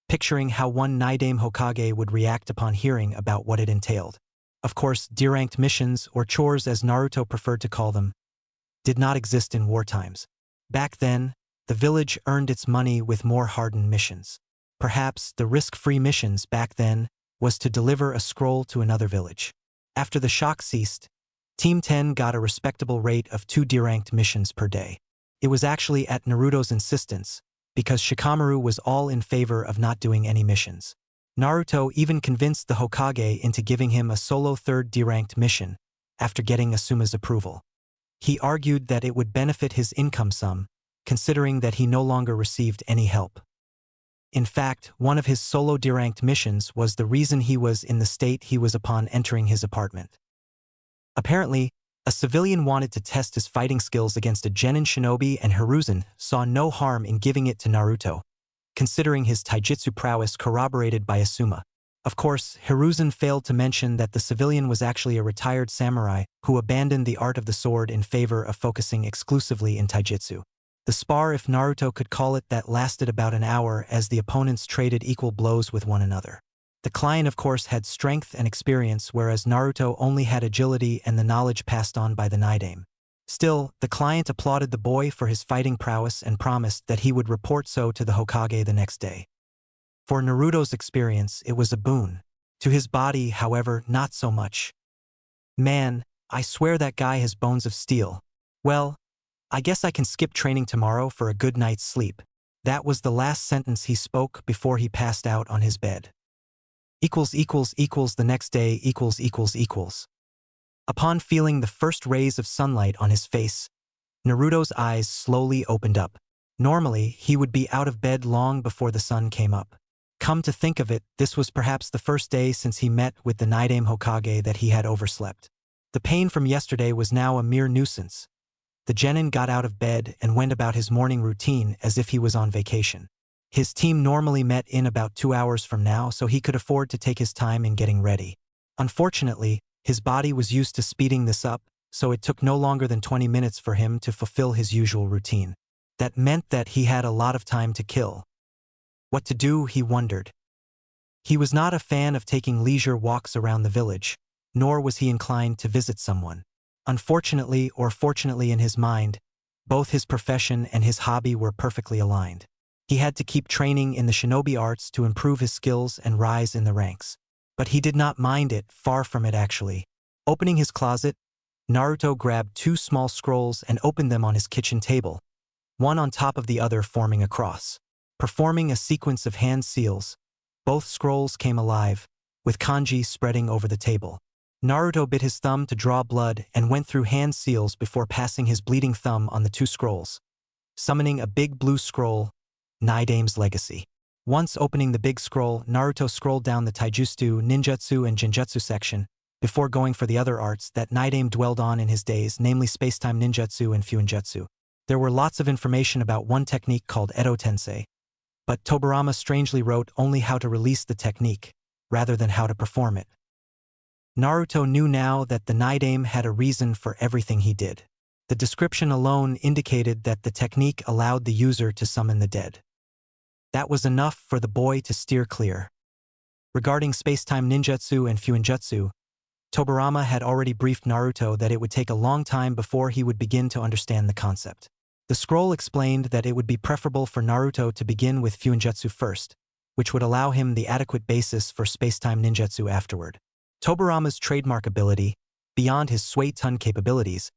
picturing how one Naidame Hokage would react upon hearing about what it entailed. Of course, deranked missions, or chores as Naruto preferred to call them, did not exist in war times. Back then, the village earned its money with more hardened missions. Perhaps the risk-free missions back then was to deliver a scroll to another village. After the shock ceased, Team 10 got a respectable rate of 2 deranked missions per day. It was actually at Naruto's insistence, because Shikamaru was all in favor of not doing any missions. Naruto even convinced the Hokage into giving him a solo 3rd deranked mission after getting Asuma's approval. He argued that it would benefit his income sum, considering that he no longer received any help. In fact, one of his solo deranked missions was the reason he was in the state he was upon entering his apartment. Apparently, A civilian wanted to test his fighting skills against a genin shinobi, and Hiruzen saw no harm in giving it to Naruto, considering his taijutsu prowess corroborated by Asuma. Of course, Hiruzen failed to mention that the civilian was actually a retired samurai who abandoned the art of the sword in favor of focusing exclusively in taijutsu. The spar, if Naruto could call it that, lasted about an hour as the opponents traded equal blows with one another. The client, of course, had strength and experience, whereas Naruto only had agility and the knowledge passed on by the Naidame. Still, the client applauded the boy for his fighting prowess and promised that he would report so to the Hokage the next day. For Naruto's experience, it was a boon. To his body, however, not so much. "Man, I swear that guy has bones of steel. Well, I guess I can skip training tomorrow for a good night's sleep." That was the last sentence he spoke before he passed out on his bed. The next day. Upon feeling the first rays of sunlight on his face, Naruto's eyes slowly opened up. Normally, he would be out of bed long before the sun came up. Come to think of it, this was perhaps the first day since he met with the Naidame Hokage that he had overslept. The pain from yesterday was now a mere nuisance. The genin got out of bed and went about his morning routine as if he was on vacation. His team normally met in about 2 hours from now, so he could afford to take his time in getting ready. Unfortunately, his body was used to speeding this up, so it took no longer than 20 minutes for him to fulfill his usual routine. That meant that he had a lot of time to kill. What to do, he wondered. He was not a fan of taking leisure walks around the village, nor was he inclined to visit someone. Unfortunately, or fortunately in his mind, both his profession and his hobby were perfectly aligned. He had to keep training in the shinobi arts to improve his skills and rise in the ranks. But he did not mind it, far from it actually. Opening his closet, Naruto grabbed 2 small scrolls and opened them on his kitchen table, one on top of the other forming a cross. Performing a sequence of hand seals, both scrolls came alive, with kanji spreading over the table. Naruto bit his thumb to draw blood and went through hand seals before passing his bleeding thumb on the 2 scrolls, summoning a big blue scroll, Naidame's Legacy. Once opening the big scroll, Naruto scrolled down the taijutsu, ninjutsu, and genjutsu section, before going for the other arts that Naidame dwelled on in his days, namely spacetime ninjutsu and fuinjutsu. There were lots of information about one technique called Edo Tensei, but Tobirama strangely wrote only how to release the technique, rather than how to perform it. Naruto knew now that the Naidame had a reason for everything he did. The description alone indicated that the technique allowed the user to summon the dead. That was enough for the boy to steer clear. Regarding spacetime ninjutsu and fuinjutsu, Tobirama had already briefed Naruto that it would take a long time before he would begin to understand the concept. The scroll explained that it would be preferable for Naruto to begin with fuinjutsu first, which would allow him the adequate basis for spacetime ninjutsu afterward. Tobirama's trademark ability, beyond his Suiton capabilities,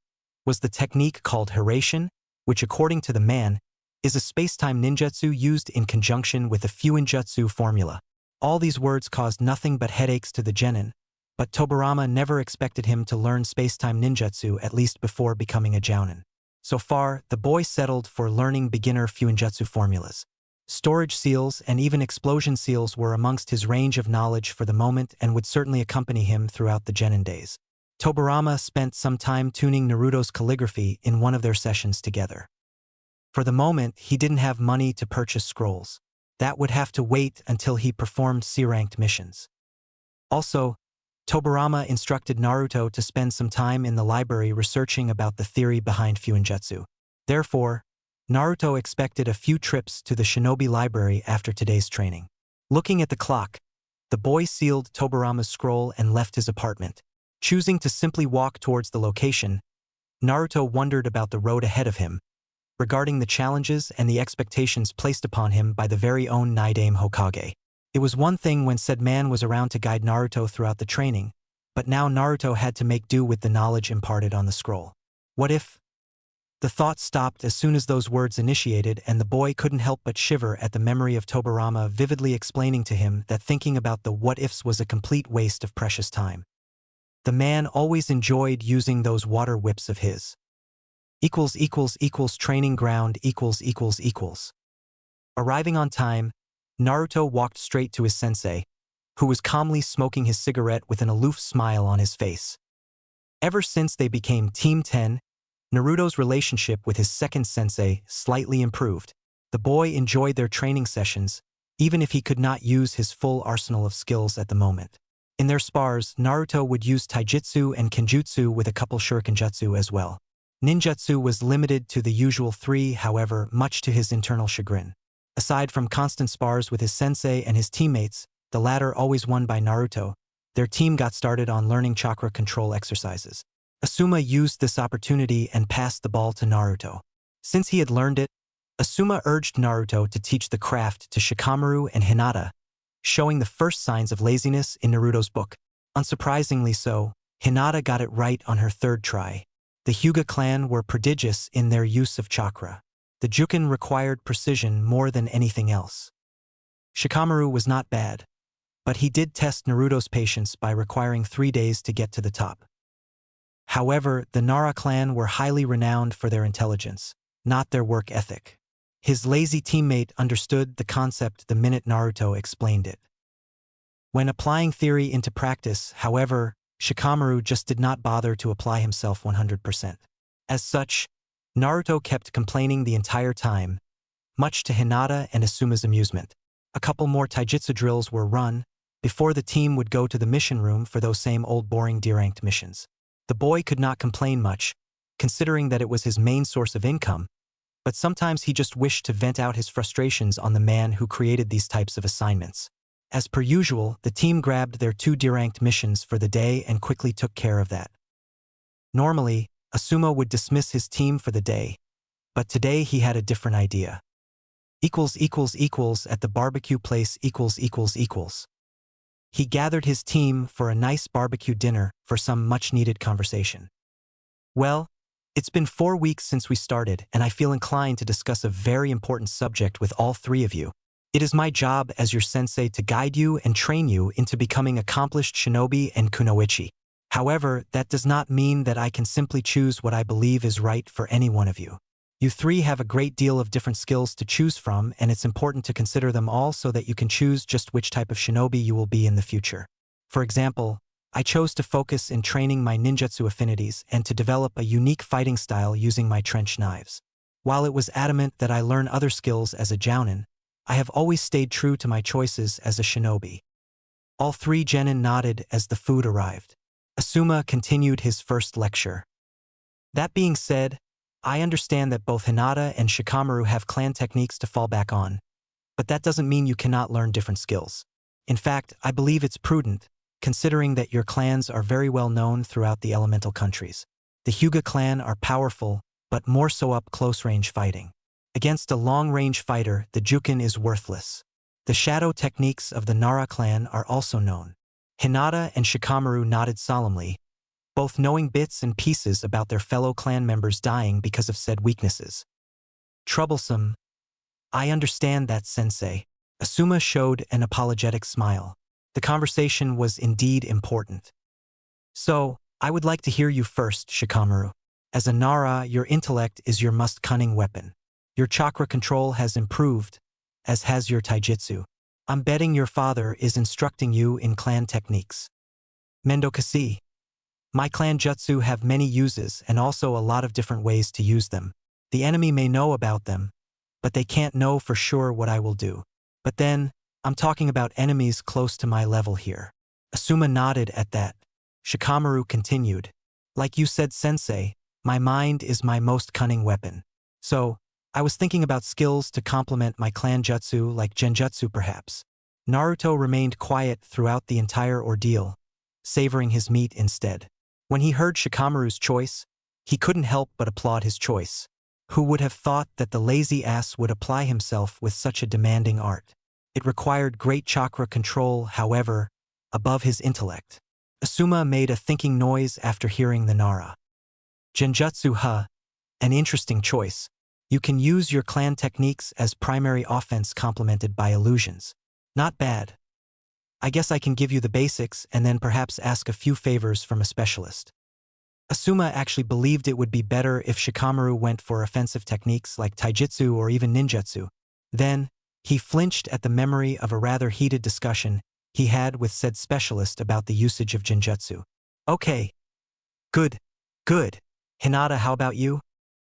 was the technique called Hiraishin, which according to the man, is a spacetime ninjutsu used in conjunction with a fuinjutsu formula. All these words caused nothing but headaches to the genin, but Tobirama never expected him to learn spacetime ninjutsu at least before becoming a jounin. So far, the boy settled for learning beginner fuinjutsu formulas. Storage seals and even explosion seals were amongst his range of knowledge for the moment and would certainly accompany him throughout the genin days. Tobirama spent some time tuning Naruto's calligraphy in one of their sessions together. For the moment, he didn't have money to purchase scrolls. That would have to wait until he performed C-ranked missions. Also, Tobirama instructed Naruto to spend some time in the library researching about the theory behind fuinjutsu. Therefore, Naruto expected a few trips to the shinobi library after today's training. Looking at the clock, the boy sealed Tobirama's scroll and left his apartment. Choosing to simply walk towards the location, Naruto wondered about the road ahead of him, regarding the challenges and the expectations placed upon him by the very own Naidame Hokage. It was one thing when said man was around to guide Naruto throughout the training, but now Naruto had to make do with the knowledge imparted on the scroll. What if? The thought stopped as soon as those words initiated, and the boy couldn't help but shiver at the memory of Tobirama vividly explaining to him that thinking about the what-ifs was a complete waste of precious time. The man always enjoyed using those water whips of his. Training ground . Arriving on time, Naruto walked straight to his sensei, who was calmly smoking his cigarette with an aloof smile on his face. Ever since they became Team 10, Naruto's relationship with his second sensei slightly improved. The boy enjoyed their training sessions, even if he could not use his full arsenal of skills at the moment. In their spars, Naruto would use taijutsu and kenjutsu with a couple shurikenjutsu as well. Ninjutsu was limited to the usual 3, however, much to his internal chagrin. Aside from constant spars with his sensei and his teammates, the latter always won by Naruto, their team got started on learning chakra control exercises. Asuma used this opportunity and passed the ball to Naruto. Since he had learned it, Asuma urged Naruto to teach the craft to Shikamaru and Hinata, showing the first signs of laziness in Naruto's book. Unsurprisingly so, Hinata got it right on her 3rd try. The Hyuga clan were prodigious in their use of chakra. The Juken required precision more than anything else. Shikamaru was not bad, but he did test Naruto's patience by requiring 3 days to get to the top. However, the Nara clan were highly renowned for their intelligence, not their work ethic. His lazy teammate understood the concept the minute Naruto explained it. When applying theory into practice, however, Shikamaru just did not bother to apply himself 100%. As such, Naruto kept complaining the entire time, much to Hinata and Asuma's amusement. A couple more taijutsu drills were run before the team would go to the mission room for those same old boring D-ranked missions. The boy could not complain much, considering that it was his main source of income, but sometimes he just wished to vent out his frustrations on the man who created these types of assignments. As per usual, the team grabbed their 2 D-ranked missions for the day and quickly took care of that. Normally, Asuma would dismiss his team for the day, but today he had a different idea. At the barbecue place . He gathered his team for a nice barbecue dinner for some much-needed conversation. Well, it's been 4 weeks since we started, and I feel inclined to discuss a very important subject with all 3 of you. It is my job as your sensei to guide you and train you into becoming accomplished shinobi and kunoichi. However, that does not mean that I can simply choose what I believe is right for any one of you. You 3 have a great deal of different skills to choose from, and it's important to consider them all so that you can choose just which type of shinobi you will be in the future. For example, I chose to focus in training my ninjutsu affinities and to develop a unique fighting style using my trench knives. While it was adamant that I learn other skills as a jounin, I have always stayed true to my choices as a shinobi. All 3 genin nodded as the food arrived. Asuma continued his first lecture. That being said, I understand that both Hinata and Shikamaru have clan techniques to fall back on, but that doesn't mean you cannot learn different skills. In fact, I believe it's prudent, considering that your clans are very well known throughout the elemental countries. The Hyuga clan are powerful, but more so up close-range fighting. Against a long-range fighter, the Juken is worthless. The shadow techniques of the Nara clan are also known. Hinata and Shikamaru nodded solemnly, both knowing bits and pieces about their fellow clan members dying because of said weaknesses. Troublesome. I understand that, sensei. Asuma showed an apologetic smile. The conversation was indeed important. So, I would like to hear you first, Shikamaru. As a Nara, your intellect is your most cunning weapon. Your chakra control has improved, as has your taijutsu. I'm betting your father is instructing you in clan techniques. Mendokasi. My clan jutsu have many uses and also a lot of different ways to use them. The enemy may know about them, but they can't know for sure what I will do. But then, I'm talking about enemies close to my level here. Asuma nodded at that. Shikamaru continued. Like you said, sensei, my mind is my most cunning weapon. So, I was thinking about skills to complement my clan jutsu like genjutsu perhaps. Naruto remained quiet throughout the entire ordeal, savoring his meat instead. When he heard Shikamaru's choice, he couldn't help but applaud his choice. Who would have thought that the lazy ass would apply himself with such a demanding art? It required great chakra control, however, above his intellect. Asuma made a thinking noise after hearing the Nara. Genjutsu, huh? An interesting choice. You can use your clan techniques as primary offense complemented by illusions. Not bad. I guess I can give you the basics and then perhaps ask a few favors from a specialist. Asuma actually believed it would be better if Shikamaru went for offensive techniques like taijutsu or even ninjutsu. Then, he flinched at the memory of a rather heated discussion he had with said specialist about the usage of genjutsu. Okay. Good. Good. Hinata, how about you?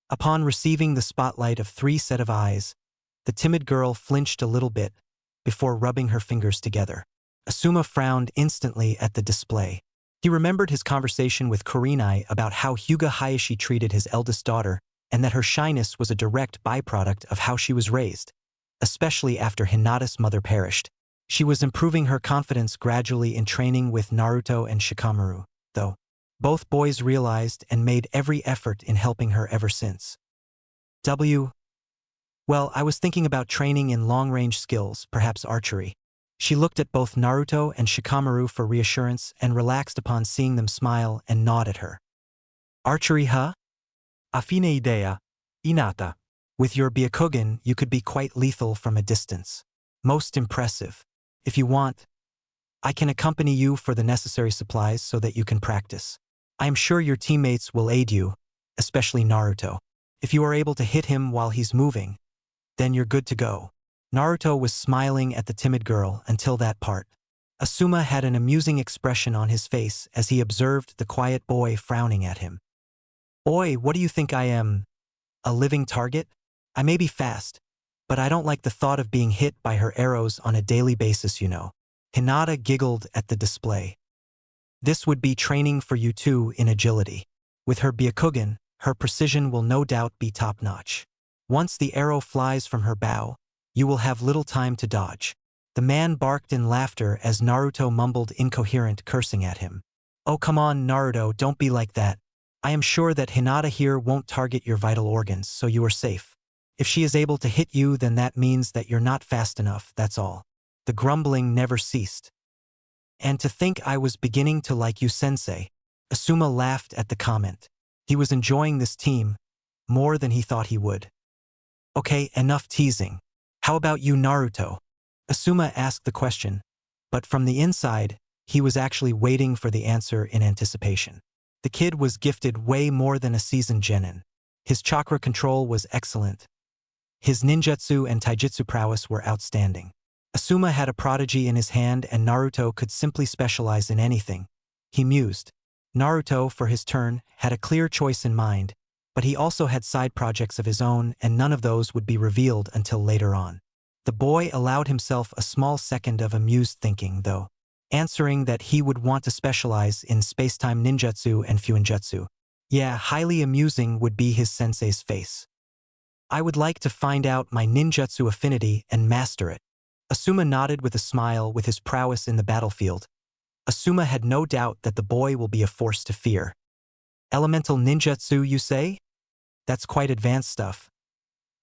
Upon receiving the spotlight of 3 set of eyes, the timid girl flinched a little bit before rubbing her fingers together. Asuma frowned instantly at the display. He remembered his conversation with Kurenai about how Hyuga Hayashi treated his eldest daughter and that her shyness was a direct byproduct of how she was raised, especially after Hinata's mother perished. She was improving her confidence gradually in training with Naruto and Shikamaru, though. Both boys realized and made every effort in helping her ever since. Well, I was thinking about training in long-range skills, perhaps archery. She looked at both Naruto and Shikamaru for reassurance and relaxed upon seeing them smile and nod at her. Archery, huh? Affine idea, Inata. With your Byakugan, you could be quite lethal from a distance. Most impressive. If you want, I can accompany you for the necessary supplies so that you can practice. I am sure your teammates will aid you, especially Naruto. If you are able to hit him while he's moving, then you're good to go. Naruto was smiling at the timid girl until that part. Asuma had an amusing expression on his face as he observed the quiet boy frowning at him. Oi, what do you think I am? A living target? I may be fast, but I don't like the thought of being hit by her arrows on a daily basis, you know. Hinata giggled at the display. This would be training for you too in agility. With her Byakugan, her precision will no doubt be top-notch. Once the arrow flies from her bow, you will have little time to dodge. The man barked in laughter as Naruto mumbled incoherent cursing at him. Oh, come on, Naruto, don't be like that. I am sure that Hinata here won't target your vital organs, so you are safe. If she is able to hit you, then that means that you're not fast enough, that's all. The grumbling never ceased. And to think I was beginning to like you, sensei. Asuma laughed at the comment. He was enjoying this team more than he thought he would. Okay, enough teasing. How about you, Naruto? Asuma asked the question, but from the inside, he was actually waiting for the answer in anticipation. The kid was gifted way more than a seasoned genin. His chakra control was excellent. His ninjutsu and taijutsu prowess were outstanding. Asuma had a prodigy in his hand and Naruto could simply specialize in anything. He mused. Naruto, for his turn, had a clear choice in mind, but he also had side projects of his own and none of those would be revealed until later on. The boy allowed himself a small second of amused thinking, though, answering that he would want to specialize in spacetime ninjutsu and fuinjutsu. Yeah, highly amusing would be his sensei's face. I would like to find out my ninjutsu affinity and master it. Asuma nodded with a smile with his prowess in the battlefield. Asuma had no doubt that the boy will be a force to fear. Elemental ninjutsu, you say? That's quite advanced stuff.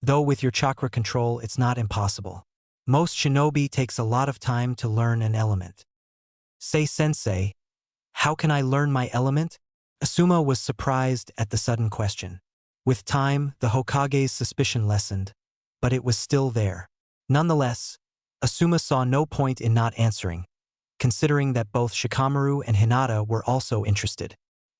Though with your chakra control, it's not impossible. Most shinobi takes a lot of time to learn an element. Say, sensei, how can I learn my element? Asuma was surprised at the sudden question. With time, the Hokage's suspicion lessened, but it was still there. Nonetheless, Asuma saw no point in not answering, considering that both Shikamaru and Hinata were also interested.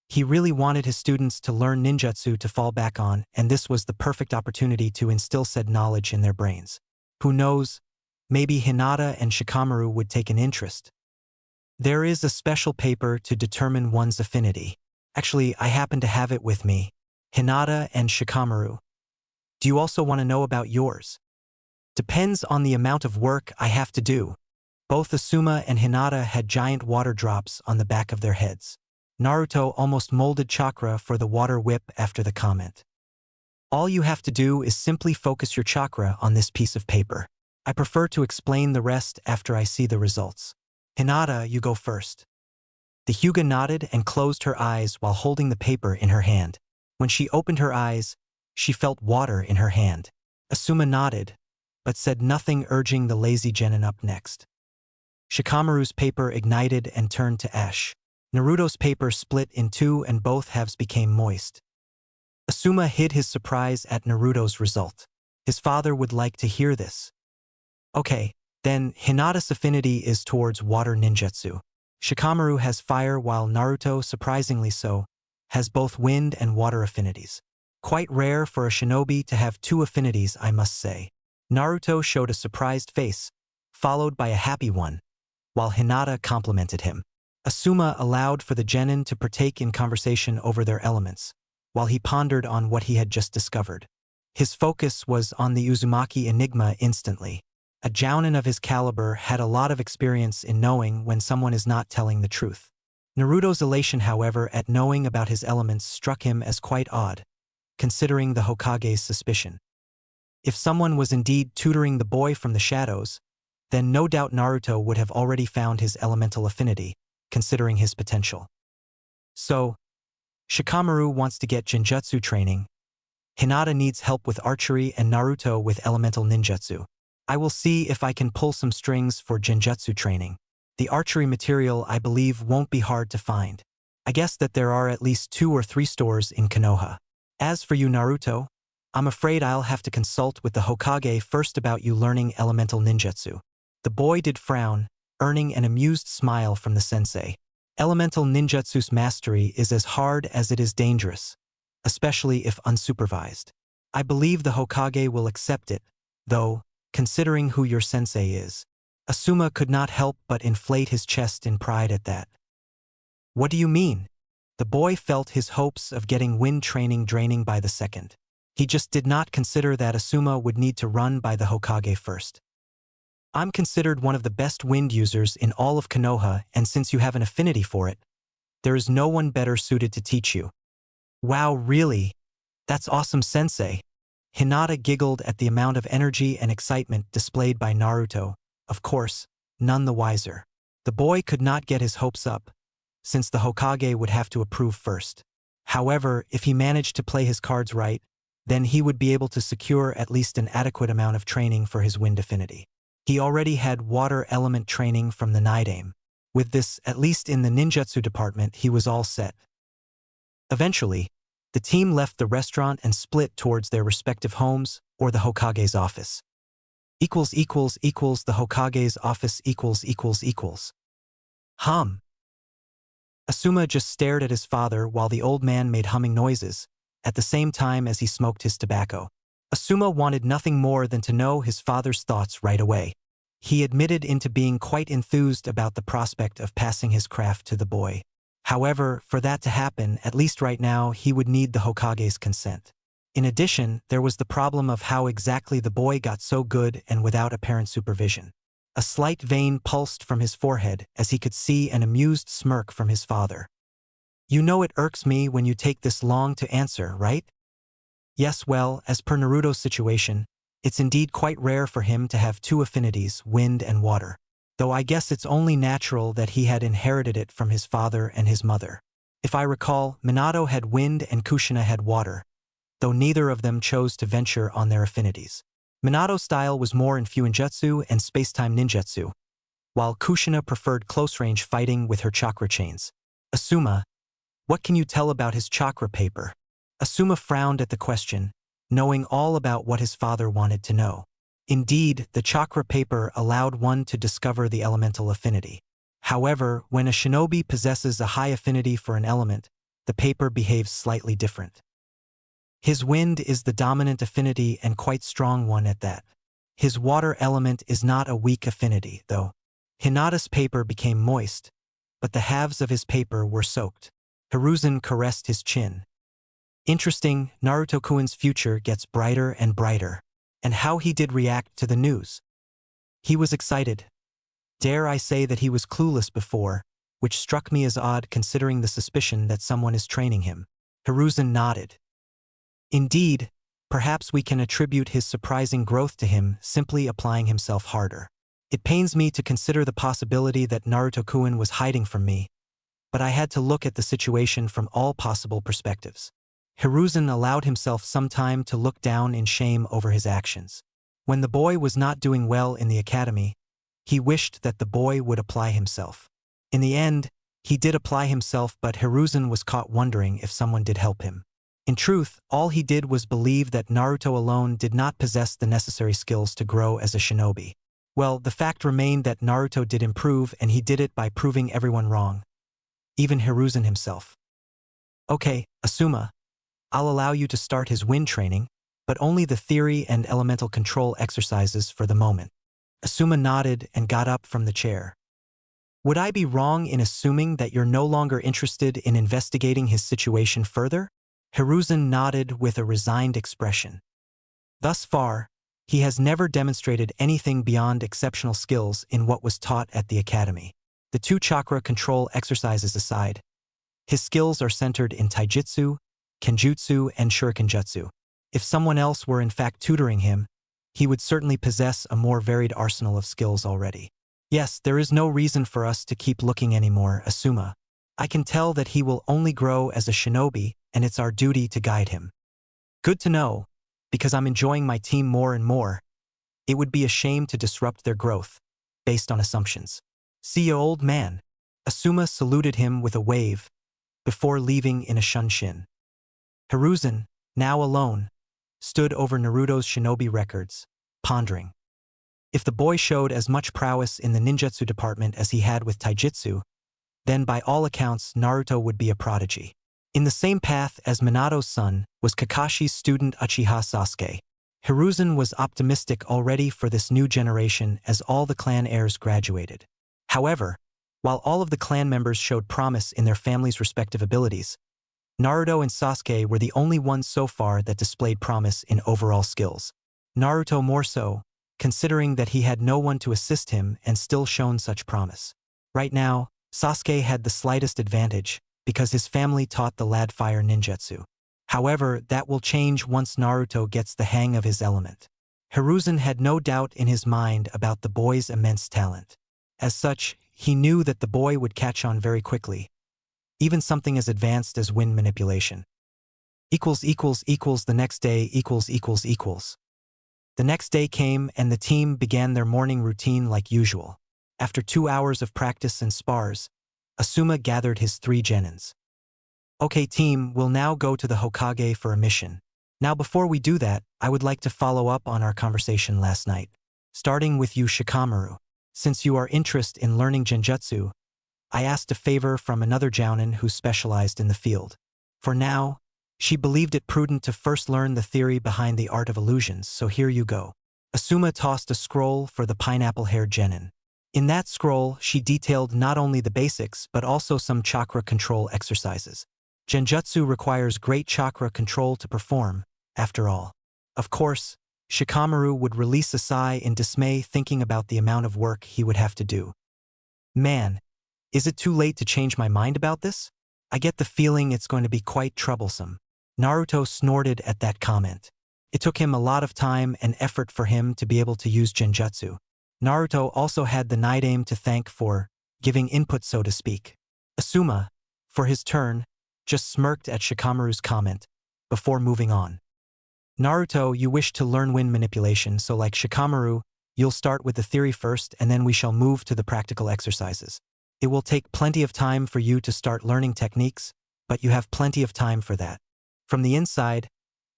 He really wanted his students to learn ninjutsu to fall back on, and this was the perfect opportunity to instill said knowledge in their brains. Who knows, maybe Hinata and Shikamaru would take an interest. There is a special paper to determine one's affinity. Actually, I happen to have it with me. Hinata and Shikamaru. Do you also want to know about yours? Depends on the amount of work I have to do. Both Asuma and Hinata had giant water drops on the back of their heads. Naruto almost molded chakra for the water whip after the comment. All you have to do is simply focus your chakra on this piece of paper. I prefer to explain the rest after I see the results. Hinata, you go first. The Hyuga nodded and closed her eyes while holding the paper in her hand. When she opened her eyes, she felt water in her hand. Asuma nodded, but said nothing, urging the lazy genin up next. Shikamaru's paper ignited and turned to ash. Naruto's paper split in two and both halves became moist. Asuma hid his surprise at Naruto's result. His father would like to hear this. Okay, then Hinata's affinity is towards water ninjutsu. Shikamaru has fire while Naruto, surprisingly so, has both wind and water affinities. Quite rare for a shinobi to have two affinities, I must say. Naruto showed a surprised face, followed by a happy one, while Hinata complimented him. Asuma allowed for the genin to partake in conversation over their elements, while he pondered on what he had just discovered. His focus was on the Uzumaki enigma instantly. A jounin of his caliber had a lot of experience in knowing when someone is not telling the truth. Naruto's elation, however, at knowing about his elements struck him as quite odd, considering the Hokage's suspicion. If someone was indeed tutoring the boy from the shadows, then no doubt Naruto would have already found his elemental affinity, considering his potential. So, Shikamaru wants to get Genjutsu training, Hinata needs help with archery, and Naruto with elemental ninjutsu. I will see if I can pull some strings for Genjutsu training. The archery material, I believe, won't be hard to find. I guess that there are at least 2 or 3 stores in Konoha. As for you, Naruto, I'm afraid I'll have to consult with the Hokage first about you learning elemental ninjutsu. The boy did frown, earning an amused smile from the sensei. Elemental ninjutsu's mastery is as hard as it is dangerous, especially if unsupervised. I believe the Hokage will accept it, though, considering who your sensei is. Asuma could not help but inflate his chest in pride at that. What do you mean? The boy felt his hopes of getting wind training draining by the second. He just did not consider that Asuma would need to run by the Hokage first. I'm considered one of the best wind users in all of Konoha, and since you have an affinity for it, there is no one better suited to teach you. Wow, really? That's awesome, sensei. Hinata giggled at the amount of energy and excitement displayed by Naruto, of course, none the wiser. The boy could not get his hopes up, since the Hokage would have to approve first. However, if he managed to play his cards right, then he would be able to secure at least an adequate amount of training for his wind affinity. He already had water element training from the Nidaime. With this, at least in the ninjutsu department, he was all set. Eventually, the team left the restaurant and split towards their respective homes or the Hokage's office. The Hokage's office . Asuma just stared at his father while the old man made humming noises, at the same time as he smoked his tobacco. Asuma wanted nothing more than to know his father's thoughts right away. He admitted into being quite enthused about the prospect of passing his craft to the boy. However, for that to happen, at least right now, he would need the Hokage's consent. In addition, there was the problem of how exactly the boy got so good and without apparent supervision. A slight vein pulsed from his forehead as he could see an amused smirk from his father. You know it irks me when you take this long to answer, right? Yes, well, as per Naruto's situation, it's indeed quite rare for him to have 2 affinities, wind and water. Though I guess it's only natural that he had inherited it from his father and his mother. If I recall, Minato had wind and Kushina had water, though neither of them chose to venture on their affinities. Minato's style was more in Fuinjutsu and space-time ninjutsu, while Kushina preferred close-range fighting with her chakra chains. Asuma, what can you tell about his chakra paper? Asuma frowned at the question, knowing all about what his father wanted to know. Indeed, the chakra paper allowed one to discover the elemental affinity. However, when a shinobi possesses a high affinity for an element, the paper behaves slightly different. His wind is the dominant affinity and quite strong one at that. His water element is not a weak affinity, though. Hinata's paper became moist, but the halves of his paper were soaked. Hiruzen caressed his chin. Interesting, Naruto-kun's future gets brighter and brighter. And how he did react to the news. He was excited. Dare I say that he was clueless before, which struck me as odd considering the suspicion that someone is training him. Hiruzen nodded. Indeed, perhaps we can attribute his surprising growth to him simply applying himself harder. It pains me to consider the possibility that Naruto-kun was hiding from me, but I had to look at the situation from all possible perspectives. Hiruzen allowed himself some time to look down in shame over his actions. When the boy was not doing well in the academy, he wished that the boy would apply himself. In the end, he did apply himself, but Hiruzen was caught wondering if someone did help him. In truth, all he did was believe that Naruto alone did not possess the necessary skills to grow as a shinobi. Well, the fact remained that Naruto did improve, and he did it by proving everyone wrong. Even Hiruzen himself. Okay, Asuma, I'll allow you to start his wind training, but only the theory and elemental control exercises for the moment. Asuma nodded and got up from the chair. Would I be wrong in assuming that you're no longer interested in investigating his situation further? Hiruzen nodded with a resigned expression. Thus far, he has never demonstrated anything beyond exceptional skills in what was taught at the academy. The 2 chakra control exercises aside, his skills are centered in taijutsu, kenjutsu, and shurikenjutsu. If someone else were in fact tutoring him, he would certainly possess a more varied arsenal of skills already. Yes, there is no reason for us to keep looking anymore, Asuma. I can tell that he will only grow as a shinobi, and it's our duty to guide him. Good to know, because I'm enjoying my team more and more. It would be a shame to disrupt their growth, based on assumptions. See you, old man. Asuma saluted him with a wave, before leaving in a shunshin. Hiruzen, now alone, stood over Naruto's shinobi records, pondering. If the boy showed as much prowess in the ninjutsu department as he had with taijutsu, then by all accounts Naruto would be a prodigy. In the same path as Minato's son was Kakashi's student Uchiha Sasuke. Hiruzen was optimistic already for this new generation as all the clan heirs graduated. However, while all of the clan members showed promise in their families' respective abilities, Naruto and Sasuke were the only ones so far that displayed promise in overall skills. Naruto more so, considering that he had no one to assist him and still shown such promise. Right now, Sasuke had the slightest advantage, because his family taught the lad fire ninjutsu. However, that will change once Naruto gets the hang of his element. Hiruzen had no doubt in his mind about the boy's immense talent. As such, he knew that the boy would catch on very quickly, even something as advanced as wind manipulation. The next day The next day came and the team began their morning routine like usual. After 2 hours of practice and spars, Asuma gathered his 3 genins. Okay team, we'll now go to the Hokage for a mission. Now before we do that, I would like to follow up on our conversation last night. Starting with you, Shikamaru. Since you are interested in learning genjutsu, I asked a favor from another jounin who specialized in the field. For now, she believed it prudent to first learn the theory behind the art of illusions, so here you go. Asuma tossed a scroll for the pineapple-haired genin. In that scroll, she detailed not only the basics but also some chakra control exercises. Genjutsu requires great chakra control to perform, after all. Of course, Shikamaru would release a sigh in dismay thinking about the amount of work he would have to do. Man, is it too late to change my mind about this? I get the feeling it's going to be quite troublesome. Naruto snorted at that comment. It took him a lot of time and effort for him to be able to use genjutsu. Naruto also had the Nidaime to thank for giving input, so to speak. Asuma, for his turn, just smirked at Shikamaru's comment, before moving on. Naruto, you wish to learn wind manipulation, so like Shikamaru, you'll start with the theory first and then we shall move to the practical exercises. It will take plenty of time for you to start learning techniques, but you have plenty of time for that. From the inside,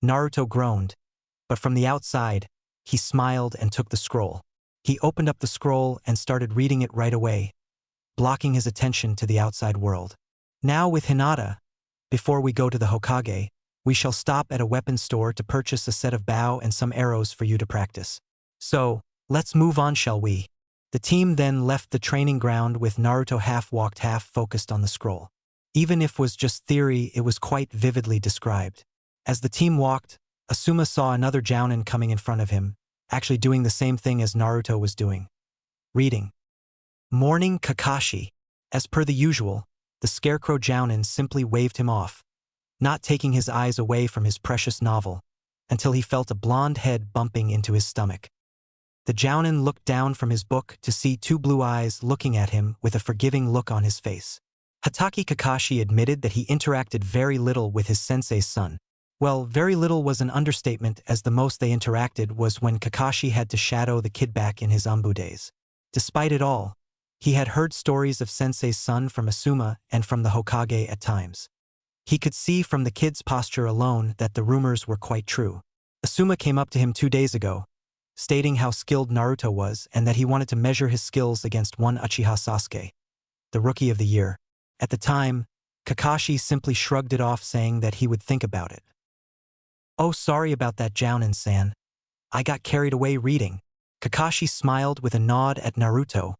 Naruto groaned, but from the outside, he smiled and took the scroll. He opened up the scroll and started reading it right away, blocking his attention to the outside world. Now with Hinata, before we go to the Hokage, we shall stop at a weapons store to purchase a set of bow and some arrows for you to practice. So, let's move on, shall we? The team then left the training ground with Naruto half-walked, half-focused on the scroll. Even if it was just theory, it was quite vividly described. As the team walked, Asuma saw another jounin coming in front of him, actually doing the same thing as Naruto was doing. Reading. Morning, Kakashi. As per the usual, the scarecrow jounin simply waved him off, not taking his eyes away from his precious novel, until he felt a blonde head bumping into his stomach. The jounin looked down from his book to see 2 blue eyes looking at him with a forgiving look on his face. Hatake Kakashi admitted that he interacted very little with his sensei's son. Well, very little was an understatement, as the most they interacted was when Kakashi had to shadow the kid back in his Umbu days. Despite it all, he had heard stories of sensei's son from Asuma and from the Hokage at times. He could see from the kid's posture alone that the rumors were quite true. Asuma came up to him 2 days ago, stating how skilled Naruto was and that he wanted to measure his skills against one Uchiha Sasuke, the Rookie of the Year. At the time, Kakashi simply shrugged it off, saying that he would think about it. Oh, sorry about that, Jounin-san. I got carried away reading. Kakashi smiled with a nod at Naruto,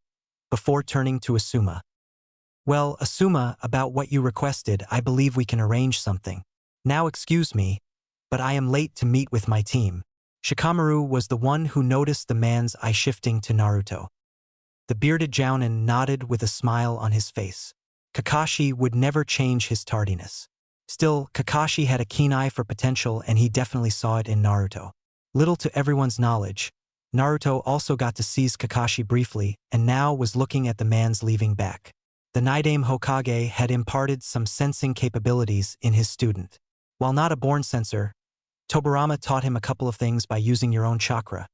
before turning to Asuma. Well, Asuma, about what you requested, I believe we can arrange something. Now excuse me, but I am late to meet with my team. Shikamaru was the one who noticed the man's eye shifting to Naruto. The bearded jounin nodded with a smile on his face. Kakashi would never change his tardiness. Still, Kakashi had a keen eye for potential and he definitely saw it in Naruto. Little to everyone's knowledge, Naruto also got to seize Kakashi briefly and now was looking at the man's leaving back. The Nidaime Hokage had imparted some sensing capabilities in his student. While not a born sensor, Tobirama taught him a couple of things by using your own chakra,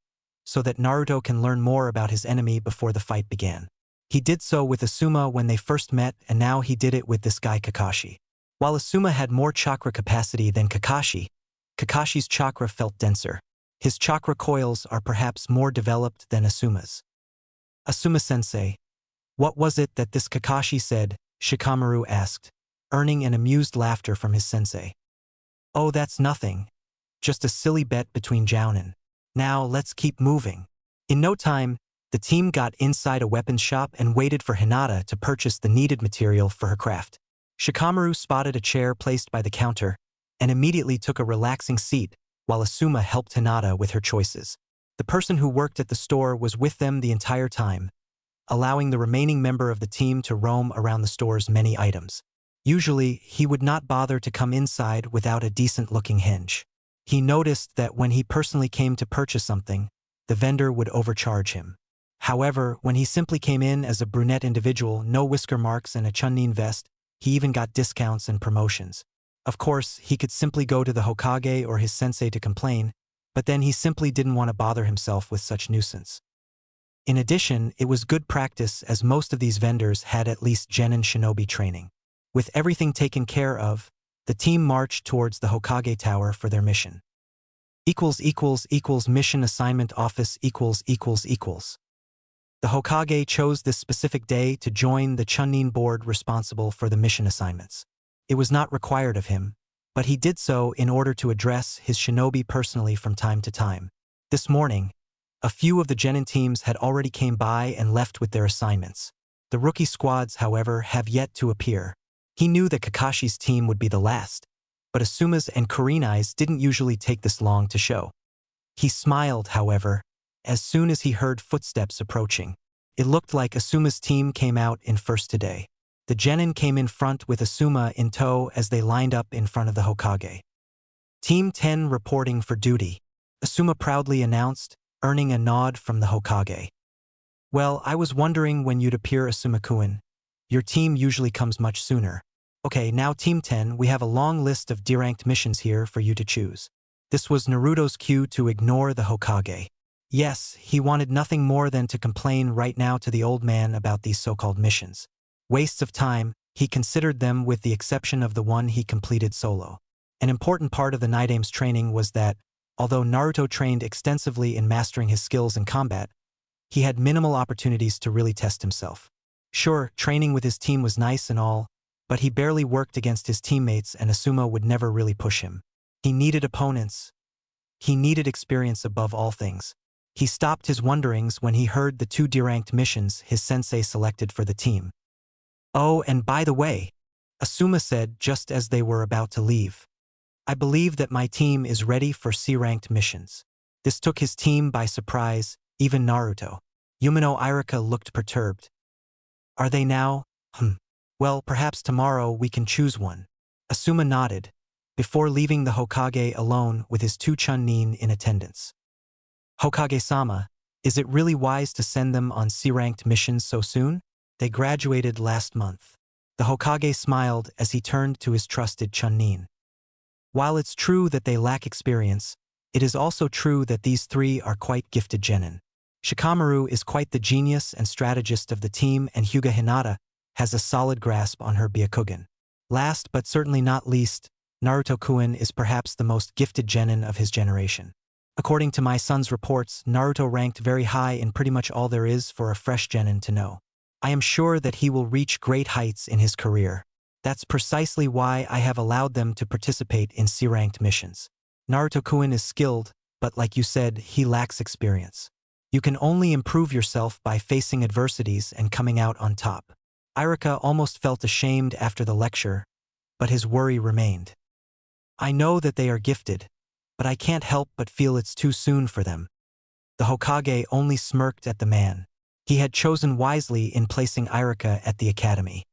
so that Naruto can learn more about his enemy before the fight began. He did so with Asuma when they first met and now he did it with this guy Kakashi. While Asuma had more chakra capacity than Kakashi, Kakashi's chakra felt denser. His chakra coils are perhaps more developed than Asuma's. Asuma-sensei, what was it that this Kakashi said? Shikamaru asked, earning an amused laughter from his sensei. Oh, that's nothing. Just a silly bet between jounin. Now let's keep moving. In no time, the team got inside a weapons shop and waited for Hinata to purchase the needed material for her craft. Shikamaru spotted a chair placed by the counter and immediately took a relaxing seat while Asuma helped Hinata with her choices. The person who worked at the store was with them the entire time, allowing the remaining member of the team to roam around the store's many items. Usually, he would not bother to come inside without a decent-looking hinge. He noticed that when he personally came to purchase something, the vendor would overcharge him. However, when he simply came in as a brunette individual, no whisker marks and a chunnin vest, he even got discounts and promotions. Of course, he could simply go to the Hokage or his sensei to complain, but then he simply didn't want to bother himself with such nuisance. In addition, it was good practice as most of these vendors had at least genin shinobi training. With everything taken care of, the team marched towards the Hokage Tower for their mission. Mission assignment office . The Hokage chose this specific day to join the chunnin board responsible for the mission assignments. It was not required of him, but he did so in order to address his shinobi personally from time to time. This morning, a few of the genin teams had already came by and left with their assignments. The rookie squads, however, have yet to appear. He knew that Kakashi's team would be the last, but Asuma's and Kurenai's didn't usually take this long to show. He smiled, however, as soon as he heard footsteps approaching. It looked like Asuma's team came out in first today. The genin came in front with Asuma in tow as they lined up in front of the Hokage. Team 10 reporting for duty, Asuma proudly announced, earning a nod from the Hokage. Well, I was wondering when you'd appear, Asuma-kun. Your team usually comes much sooner. Okay, now Team 10, we have a long list of deranked missions here for you to choose. This was Naruto's cue to ignore the Hokage. Yes, he wanted nothing more than to complain right now to the old man about these so-called missions. Wastes of time, he considered them with the exception of the one he completed solo. An important part of the Nidaime's training was that, although Naruto trained extensively in mastering his skills in combat, he had minimal opportunities to really test himself. Sure, training with his team was nice and all, but he barely worked against his teammates and Asuma would never really push him. He needed opponents. He needed experience above all things. He stopped his wonderings when he heard the 2 deranked missions his sensei selected for the team. Oh, and by the way, Asuma said just as they were about to leave, I believe that my team is ready for C-ranked missions. This took his team by surprise, even Naruto. Yumino Irika looked perturbed. Are they now? Well, perhaps tomorrow we can choose one. Asuma nodded, before leaving the Hokage alone with his 2 chunnin in attendance. Hokage-sama, is it really wise to send them on C-ranked missions so soon? They graduated last month. The Hokage smiled as he turned to his trusted chunnin. While it's true that they lack experience, it is also true that these 3 are quite gifted genin. Shikamaru is quite the genius and strategist of the team and Hyuga Hinata has a solid grasp on her Byakugan. Last but certainly not least, Naruto-kun is perhaps the most gifted genin of his generation. According to my son's reports, Naruto ranked very high in pretty much all there is for a fresh genin to know. I am sure that he will reach great heights in his career. That's precisely why I have allowed them to participate in C-ranked missions. Naruto-kun is skilled, but like you said, he lacks experience. You can only improve yourself by facing adversities and coming out on top. Irika almost felt ashamed after the lecture, but his worry remained. I know that they are gifted, but I can't help but feel it's too soon for them. The Hokage only smirked at the man. He had chosen wisely in placing Irika at the academy.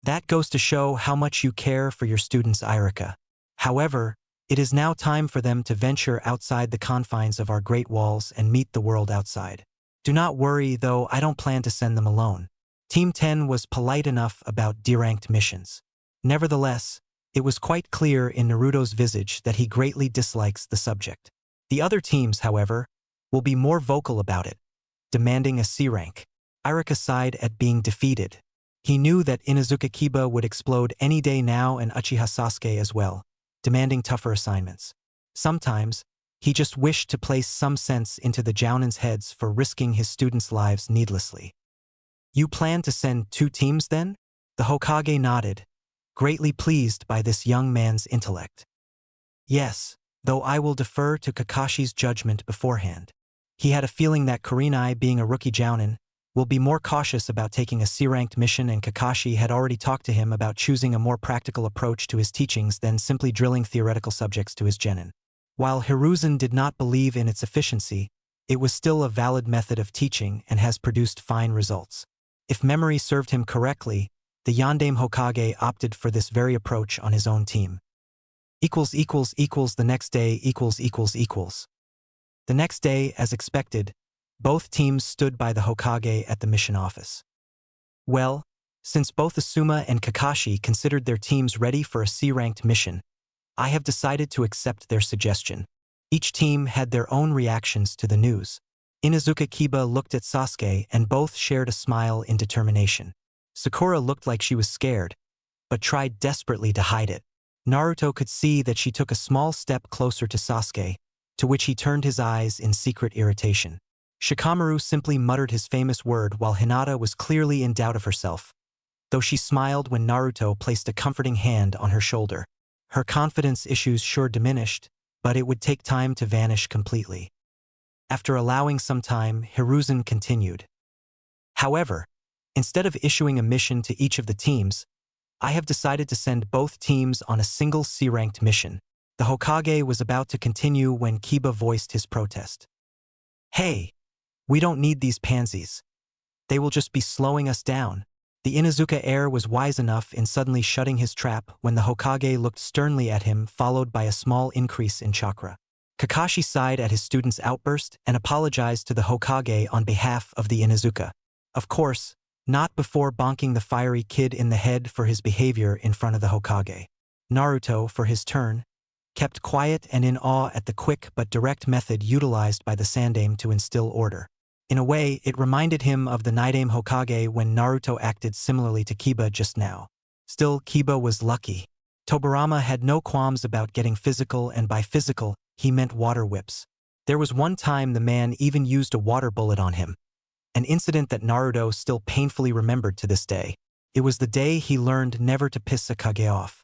That goes to show how much you care for your students, Irika. However, it is now time for them to venture outside the confines of our great walls and meet the world outside. Do not worry, though, I don't plan to send them alone. Team 10 was polite enough about deranked missions. Nevertheless, it was quite clear in Naruto's visage that he greatly dislikes the subject. The other teams, however, will be more vocal about it, demanding a C rank. Irika sighed at being defeated. He knew that Inuzuka Kiba would explode any day now, and Uchiha Sasuke as well, demanding tougher assignments. Sometimes, he just wished to place some sense into the Jounins' heads for risking his students' lives needlessly. You plan to send 2 teams then? The Hokage nodded, greatly pleased by this young man's intellect. Yes, though I will defer to Kakashi's judgment beforehand. He had a feeling that Kurenai, being a rookie Jounin, will be more cautious about taking a C-ranked mission, and Kakashi had already talked to him about choosing a more practical approach to his teachings than simply drilling theoretical subjects to his genin. While Hiruzen did not believe in its efficiency, it was still a valid method of teaching and has produced fine results. If memory served him correctly, the Yondaime Hokage opted for this very approach on his own team. The next day. The next day, as expected, both teams stood by the Hokage at the mission office. Well, since both Asuma and Kakashi considered their teams ready for a C-ranked mission, I have decided to accept their suggestion. Each team had their own reactions to the news. Inuzuka Kiba looked at Sasuke and both shared a smile in determination. Sakura looked like she was scared, but tried desperately to hide it. Naruto could see that she took a small step closer to Sasuke, to which he turned his eyes in secret irritation. Shikamaru simply muttered his famous word while Hinata was clearly in doubt of herself, though she smiled when Naruto placed a comforting hand on her shoulder. Her confidence issues sure diminished, but it would take time to vanish completely. After allowing some time, Hiruzen continued. However, instead of issuing a mission to each of the teams, I have decided to send both teams on a single C-ranked mission. The Hokage was about to continue when Kiba voiced his protest. Hey! We don't need these pansies. They will just be slowing us down. The Inuzuka heir was wise enough in suddenly shutting his trap when the Hokage looked sternly at him, followed by a small increase in chakra. Kakashi sighed at his student's outburst and apologized to the Hokage on behalf of the Inuzuka. Of course, not before bonking the fiery kid in the head for his behavior in front of the Hokage. Naruto, for his turn, kept quiet and in awe at the quick but direct method utilized by the Sandaime to instill order. In a way, it reminded him of the Nidaime Hokage when Naruto acted similarly to Kiba just now. Still, Kiba was lucky. Tobirama had no qualms about getting physical, and by physical, he meant water whips. There was one time the man even used a water bullet on him, an incident that Naruto still painfully remembered to this day. It was the day he learned never to piss a Kage off.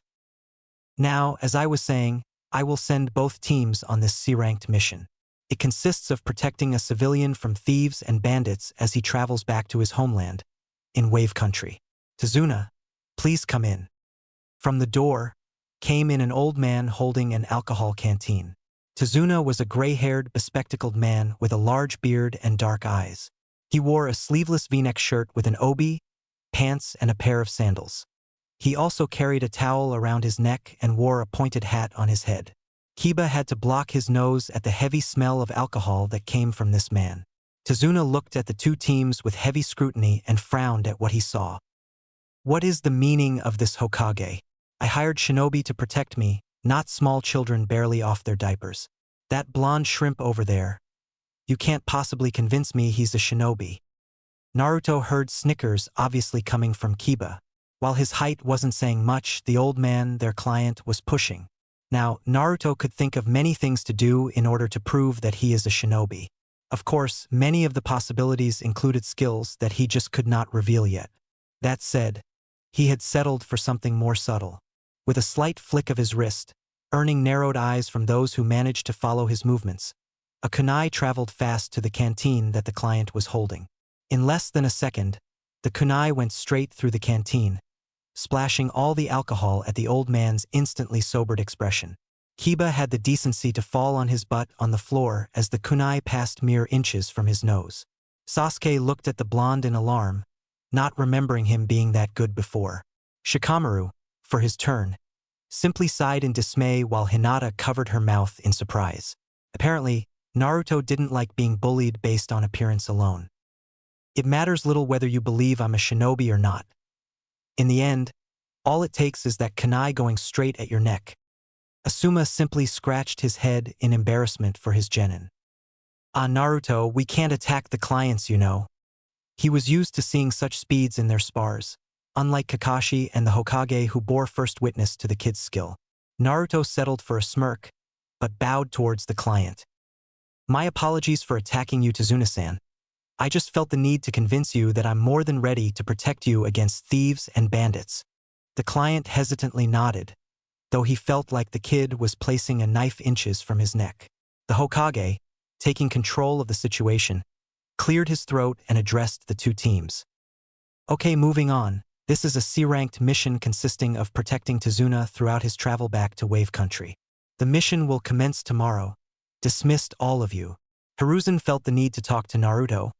Now, as I was saying, I will send both teams on this C-ranked mission. It consists of protecting a civilian from thieves and bandits as he travels back to his homeland, in Wave Country. Tazuna, please come in. From the door, came in an old man holding an alcohol canteen. Tazuna was a gray-haired, bespectacled man with a large beard and dark eyes. He wore a sleeveless V-neck shirt with an obi, pants, and a pair of sandals. He also carried a towel around his neck and wore a pointed hat on his head. Kiba had to block his nose at the heavy smell of alcohol that came from this man. Tazuna looked at the two teams with heavy scrutiny and frowned at what he saw. What is the meaning of this, Hokage? I hired shinobi to protect me, not small children barely off their diapers. That blonde shrimp over there. You can't possibly convince me he's a shinobi. Naruto heard snickers obviously coming from Kiba. While his height wasn't saying much, the old man, their client, was pushing. Now, Naruto could think of many things to do in order to prove that he is a shinobi. Of course, many of the possibilities included skills that he just could not reveal yet. That said, he had settled for something more subtle. With a slight flick of his wrist, earning narrowed eyes from those who managed to follow his movements, A kunai traveled fast to the canteen that the client was holding. In less than a second, the kunai went straight through the canteen, splashing all the alcohol at the old man's instantly sobered expression. Kiba had the decency to fall on his butt on the floor as the kunai passed mere inches from his nose. Sasuke looked at the blonde in alarm, not remembering him being that good before. Shikamaru, for his turn, simply sighed in dismay while Hinata covered her mouth in surprise. Apparently, Naruto didn't like being bullied based on appearance alone. It matters little whether you believe I'm a shinobi or not. In the end, all it takes is that kunai going straight at your neck. Asuma simply scratched his head in embarrassment for his genin. Ah, Naruto, we can't attack the clients, you know. He was used to seeing such speeds in their spars, unlike Kakashi and the Hokage who bore first witness to the kid's skill. Naruto settled for a smirk, but bowed towards the client. My apologies for attacking you, Tazuna-san. I just felt the need to convince you that I'm more than ready to protect you against thieves and bandits. The client hesitantly nodded, though he felt like the kid was placing a knife inches from his neck. The Hokage, taking control of the situation, cleared his throat and addressed the two teams. Okay, moving on. This is a C-ranked mission consisting of protecting Tazuna throughout his travel back to Wave Country. The mission will commence tomorrow. Dismissed all of you. Hiruzen felt the need to talk to Naruto,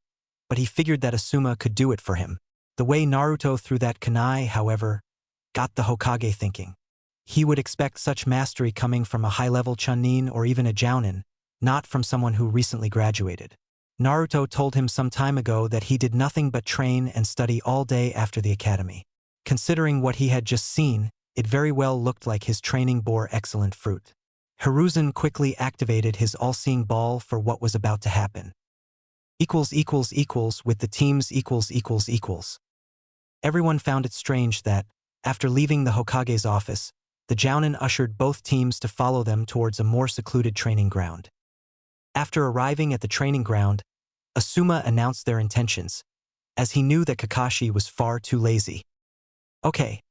but he figured that Asuma could do it for him. The way Naruto threw that kunai, however, got the Hokage thinking. He would expect such mastery coming from a high-level Chunin or even a Jounin, not from someone who recently graduated. Naruto told him some time ago that he did nothing but train and study all day after the academy. Considering what he had just seen, it very well looked like his training bore excellent fruit. Hiruzen quickly activated his all-seeing ball for what was about to happen. With the teams . Everyone found it strange that, after leaving the Hokage's office, the Jounin ushered both teams to follow them towards a more secluded training ground. After arriving at the training ground, Asuma announced their intentions, as he knew that Kakashi was far too lazy. Okay,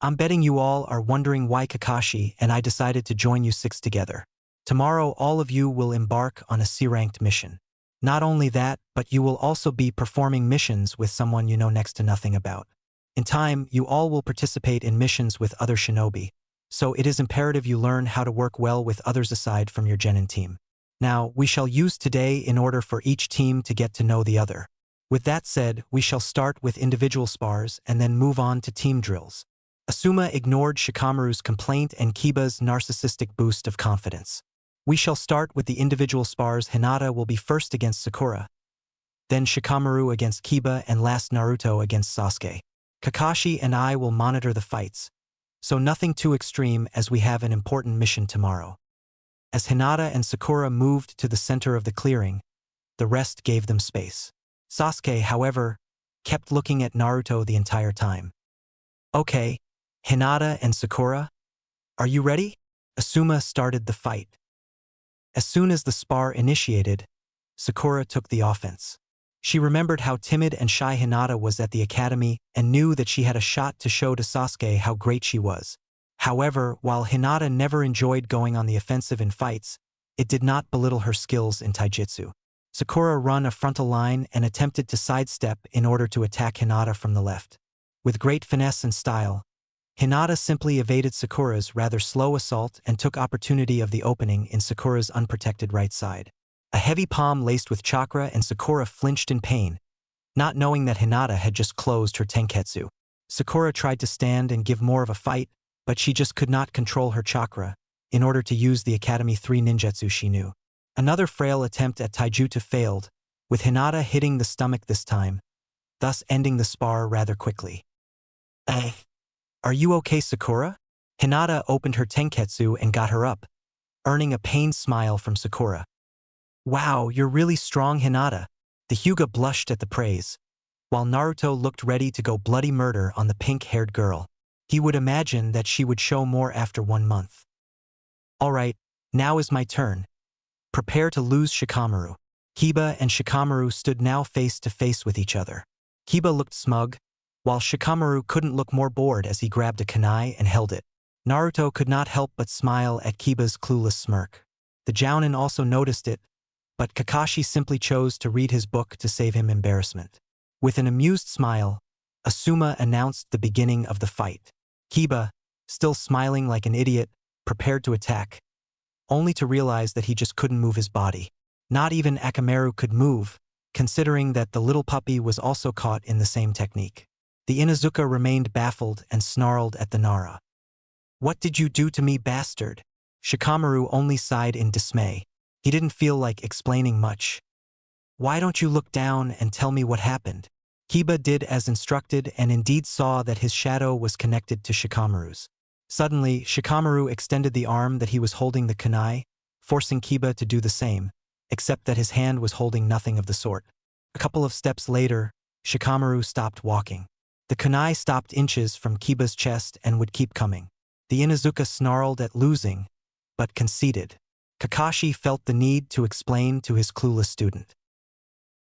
I'm betting you all are wondering why Kakashi and I decided to join you six together. Tomorrow all of you will embark on a C-ranked mission. Not only that, but you will also be performing missions with someone you know next to nothing about. In time, you all will participate in missions with other shinobi, so it is imperative you learn how to work well with others aside from your genin team. Now, we shall use today in order for each team to get to know the other. With that said, we shall start with individual spars and then move on to team drills. Asuma ignored Shikamaru's complaint and Kiba's narcissistic boost of confidence. We shall start with the individual spars. Hinata will be first against Sakura, then Shikamaru against Kiba, and last Naruto against Sasuke. Kakashi and I will monitor the fights, so nothing too extreme as we have an important mission tomorrow. As Hinata and Sakura moved to the center of the clearing, the rest gave them space. Sasuke, however, kept looking at Naruto the entire time. Okay, Hinata and Sakura, are you ready? Asuma started the fight. As soon as the spar initiated, Sakura took the offense. She remembered how timid and shy Hinata was at the academy and knew that she had a shot to show to Sasuke how great she was. However, while Hinata never enjoyed going on the offensive in fights, it did not belittle her skills in taijutsu. Sakura ran a frontal line and attempted to sidestep in order to attack Hinata from the left. With great finesse and style, Hinata simply evaded Sakura's rather slow assault and took opportunity of the opening in Sakura's unprotected right side. A heavy palm laced with chakra, and Sakura flinched in pain, not knowing that Hinata had just closed her tenketsu. Sakura tried to stand and give more of a fight, but she just could not control her chakra in order to use the Academy 3 ninjutsu she knew. Another frail attempt at taijutsu failed, with Hinata hitting the stomach this time, thus ending the spar rather quickly. Are you okay, Sakura? Hinata opened her tenketsu and got her up, earning a pained smile from Sakura. Wow, you're really strong, Hinata. The Hyuga blushed at the praise, while Naruto looked ready to go bloody murder on the pink-haired girl. He would imagine that she would show more after 1 month. Alright, now is my turn. Prepare to lose, Shikamaru. Kiba and Shikamaru stood now face to face with each other. Kiba looked smug, while Shikamaru couldn't look more bored as he grabbed a kunai and held it. Naruto could not help but smile at Kiba's clueless smirk. The Jounin also noticed it, but Kakashi simply chose to read his book to save him embarrassment. With an amused smile, Asuma announced the beginning of the fight. Kiba, still smiling like an idiot, prepared to attack, only to realize that he just couldn't move his body. Not even Akamaru could move, considering that the little puppy was also caught in the same technique. The Inuzuka remained baffled and snarled at the Nara. "What did you do to me, bastard?" Shikamaru only sighed in dismay. He didn't feel like explaining much. "Why don't you look down and tell me what happened?" Kiba did as instructed and indeed saw that his shadow was connected to Shikamaru's. Suddenly, Shikamaru extended the arm that he was holding the kunai, forcing Kiba to do the same, except that his hand was holding nothing of the sort. A couple of steps later, Shikamaru stopped walking. The kunai stopped inches from Kiba's chest and would keep coming. The Inuzuka snarled at losing, but conceded. Kakashi felt the need to explain to his clueless student.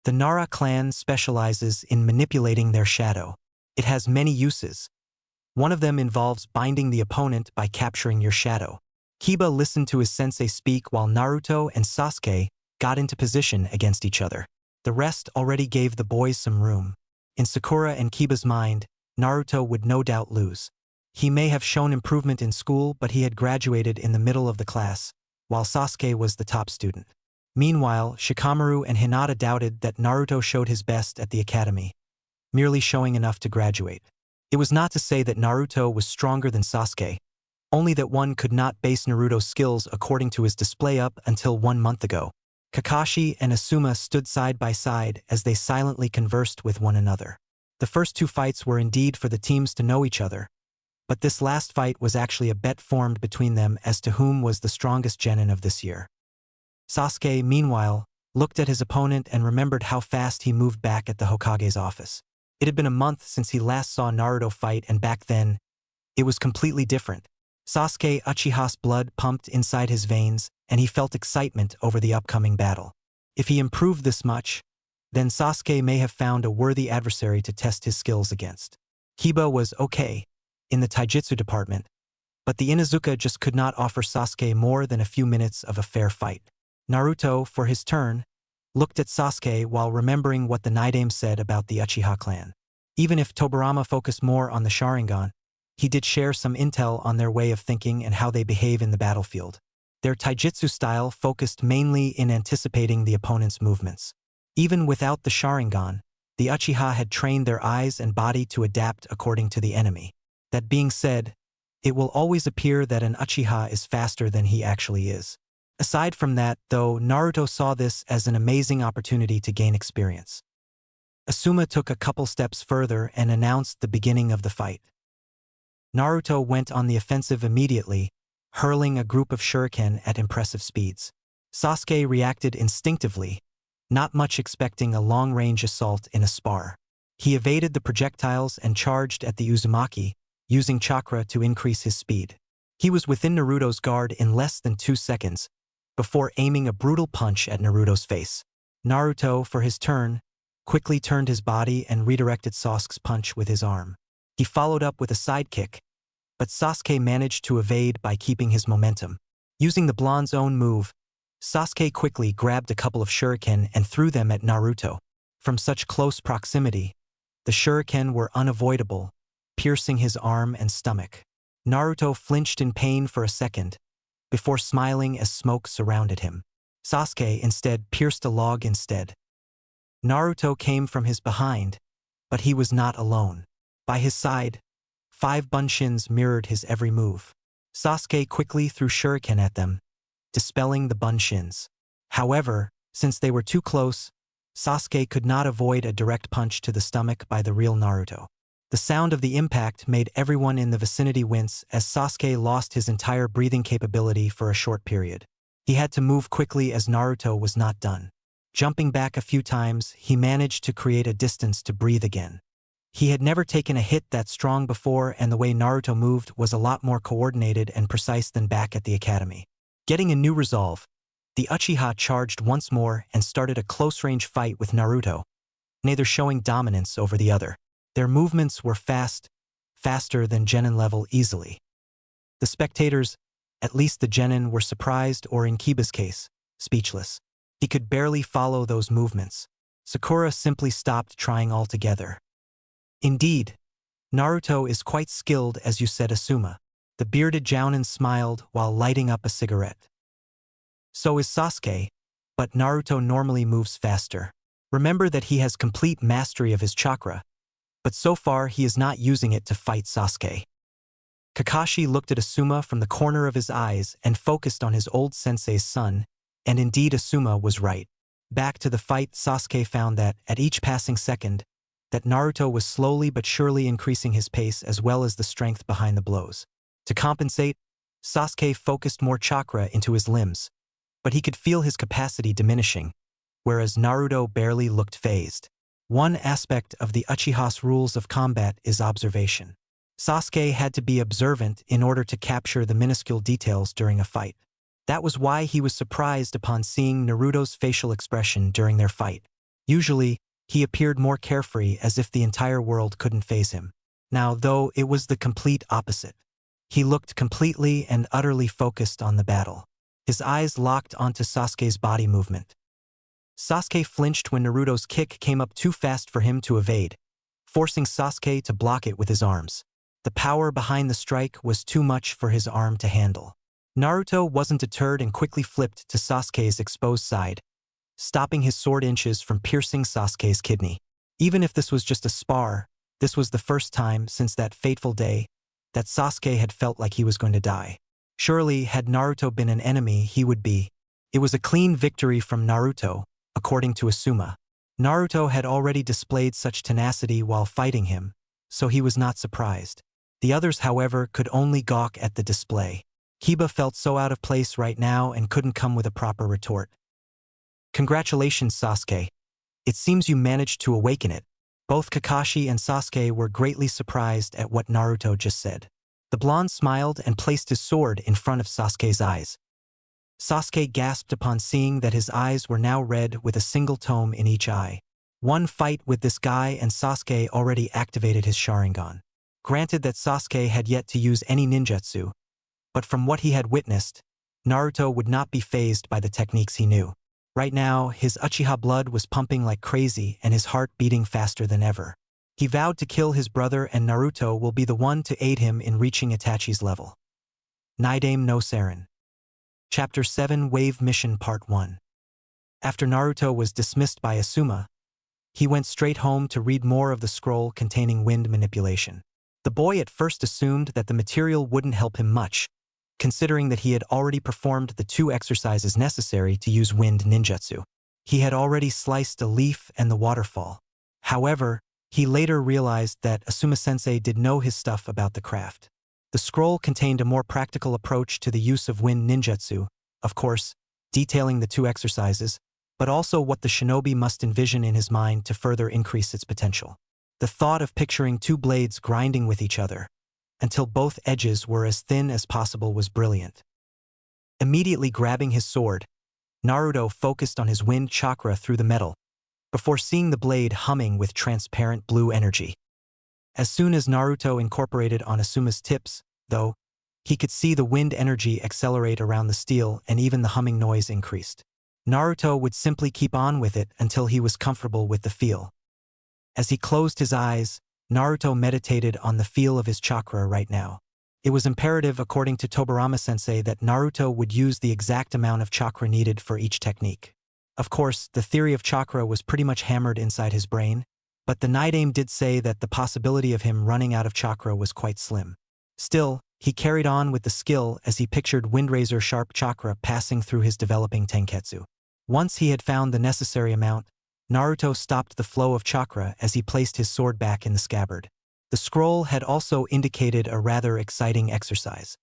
The Nara clan specializes in manipulating their shadow. It has many uses. One of them involves binding the opponent by capturing your shadow. Kiba listened to his sensei speak while Naruto and Sasuke got into position against each other. The rest already gave the boys some room. In Sakura and Kiba's mind, Naruto would no doubt lose. He may have shown improvement in school, but he had graduated in the middle of the class, while Sasuke was the top student. Meanwhile, Shikamaru and Hinata doubted that Naruto showed his best at the academy, merely showing enough to graduate. It was not to say that Naruto was stronger than Sasuke, only that one could not base Naruto's skills according to his display up until 1 month ago. Kakashi and Asuma stood side by side as they silently conversed with one another. The first two fights were indeed for the teams to know each other, but this last fight was actually a bet formed between them as to whom was the strongest genin of this year. Sasuke, meanwhile, looked at his opponent and remembered how fast he moved back at the Hokage's office. It had been a month since he last saw Naruto fight, and back then, it was completely different. Sasuke Uchiha's blood pumped inside his veins, and he felt excitement over the upcoming battle. If he improved this much, then Sasuke may have found a worthy adversary to test his skills against. Kiba was okay in the taijutsu department, but the Inuzuka just could not offer Sasuke more than a few minutes of a fair fight. Naruto, for his turn, looked at Sasuke while remembering what the Nidaime said about the Uchiha clan. Even if Tobirama focused more on the Sharingan, he did share some intel on their way of thinking and how they behave in the battlefield. Their taijutsu style focused mainly in anticipating the opponent's movements. Even without the Sharingan, the Uchiha had trained their eyes and body to adapt according to the enemy. That being said, it will always appear that an Uchiha is faster than he actually is. Aside from that, though, Naruto saw this as an amazing opportunity to gain experience. Asuma took a couple steps further and announced the beginning of the fight. Naruto went on the offensive immediately, hurling a group of shuriken at impressive speeds. Sasuke reacted instinctively, not much expecting a long-range assault in a spar. He evaded the projectiles and charged at the Uzumaki, using chakra to increase his speed. He was within Naruto's guard in less than 2 seconds, before aiming a brutal punch at Naruto's face. Naruto, for his turn, quickly turned his body and redirected Sasuke's punch with his arm. He followed up with a sidekick, but Sasuke managed to evade by keeping his momentum. Using the blonde's own move, Sasuke quickly grabbed a couple of shuriken and threw them at Naruto. From such close proximity, the shuriken were unavoidable, piercing his arm and stomach. Naruto flinched in pain for a second, before smiling as smoke surrounded him. Sasuke instead pierced a log instead. Naruto came from his behind, but he was not alone. By his side, 5 bunshins mirrored his every move. Sasuke quickly threw shuriken at them, dispelling the bunshins. However, since they were too close, Sasuke could not avoid a direct punch to the stomach by the real Naruto. The sound of the impact made everyone in the vicinity wince as Sasuke lost his entire breathing capability for a short period. He had to move quickly as Naruto was not done. Jumping back a few times, he managed to create a distance to breathe again. He had never taken a hit that strong before, and the way Naruto moved was a lot more coordinated and precise than back at the academy. Getting a new resolve, the Uchiha charged once more and started a close-range fight with Naruto, neither showing dominance over the other. Their movements were faster than genin level easily. The spectators, at least the genin, were surprised or, in Kiba's case, speechless. He could barely follow those movements. Sakura simply stopped trying altogether. Indeed, Naruto is quite skilled, as you said, Asuma. The bearded Jounin smiled while lighting up a cigarette. So is Sasuke, but Naruto normally moves faster. Remember that he has complete mastery of his chakra, but so far he is not using it to fight Sasuke. Kakashi looked at Asuma from the corner of his eyes and focused on his old sensei's son, and indeed Asuma was right. Back to the fight, Sasuke found that, at each passing second, that Naruto was slowly but surely increasing his pace as well as the strength behind the blows. To compensate, Sasuke focused more chakra into his limbs, but he could feel his capacity diminishing, whereas Naruto barely looked phased. One aspect of the Uchiha's rules of combat is observation. Sasuke had to be observant in order to capture the minuscule details during a fight. That was why he was surprised upon seeing Naruto's facial expression during their fight. Usually, he appeared more carefree, as if the entire world couldn't faze him. Now, though, it was the complete opposite. He looked completely and utterly focused on the battle. His eyes locked onto Sasuke's body movement. Sasuke flinched when Naruto's kick came up too fast for him to evade, forcing Sasuke to block it with his arms. The power behind the strike was too much for his arm to handle. Naruto wasn't deterred and quickly flipped to Sasuke's exposed side, stopping his sword inches from piercing Sasuke's kidney. Even if this was just a spar, this was the first time since that fateful day that Sasuke had felt like he was going to die. Surely, had Naruto been an enemy, he would be. It was a clean victory from Naruto, according to Asuma. Naruto had already displayed such tenacity while fighting him, so he was not surprised. The others, however, could only gawk at the display. Kiba felt so out of place right now and couldn't come with a proper retort. Congratulations, Sasuke. It seems you managed to awaken it. Both Kakashi and Sasuke were greatly surprised at what Naruto just said. The blonde smiled and placed his sword in front of Sasuke's eyes. Sasuke gasped upon seeing that his eyes were now red with a single tome in each eye. One fight with this guy and Sasuke already activated his Sharingan. Granted that Sasuke had yet to use any ninjutsu, but from what he had witnessed, Naruto would not be fazed by the techniques he knew. Right now, his Uchiha blood was pumping like crazy and his heart beating faster than ever. He vowed to kill his brother, and Naruto will be the one to aid him in reaching Itachi's level. Naidame no Saren. Chapter 7 Wave Mission Part 1. After Naruto was dismissed by Asuma, he went straight home to read more of the scroll containing wind manipulation. The boy at first assumed that the material wouldn't help him much, considering that he had already performed the 2 exercises necessary to use wind ninjutsu. He had already sliced a leaf and the waterfall. However, he later realized that Asuma-sensei did know his stuff about the craft. The scroll contained a more practical approach to the use of wind ninjutsu, of course, detailing the 2 exercises, but also what the shinobi must envision in his mind to further increase its potential. The thought of picturing 2 blades grinding with each other until both edges were as thin as possible was brilliant. Immediately grabbing his sword, Naruto focused on his wind chakra through the metal, before seeing the blade humming with transparent blue energy. As soon as Naruto incorporated on Asuma's tips, though, he could see the wind energy accelerate around the steel and even the humming noise increased. Naruto would simply keep on with it until he was comfortable with the feel. As he closed his eyes, Naruto meditated on the feel of his chakra right now. It was imperative, according to Tobirama-sensei, that Naruto would use the exact amount of chakra needed for each technique. Of course, the theory of chakra was pretty much hammered inside his brain, but the Naidame did say that the possibility of him running out of chakra was quite slim. Still, he carried on with the skill as he pictured Windrazor sharp chakra passing through his developing tenketsu. Once he had found the necessary amount, Naruto stopped the flow of chakra as he placed his sword back in the scabbard. The scroll had also indicated a rather exciting exercise.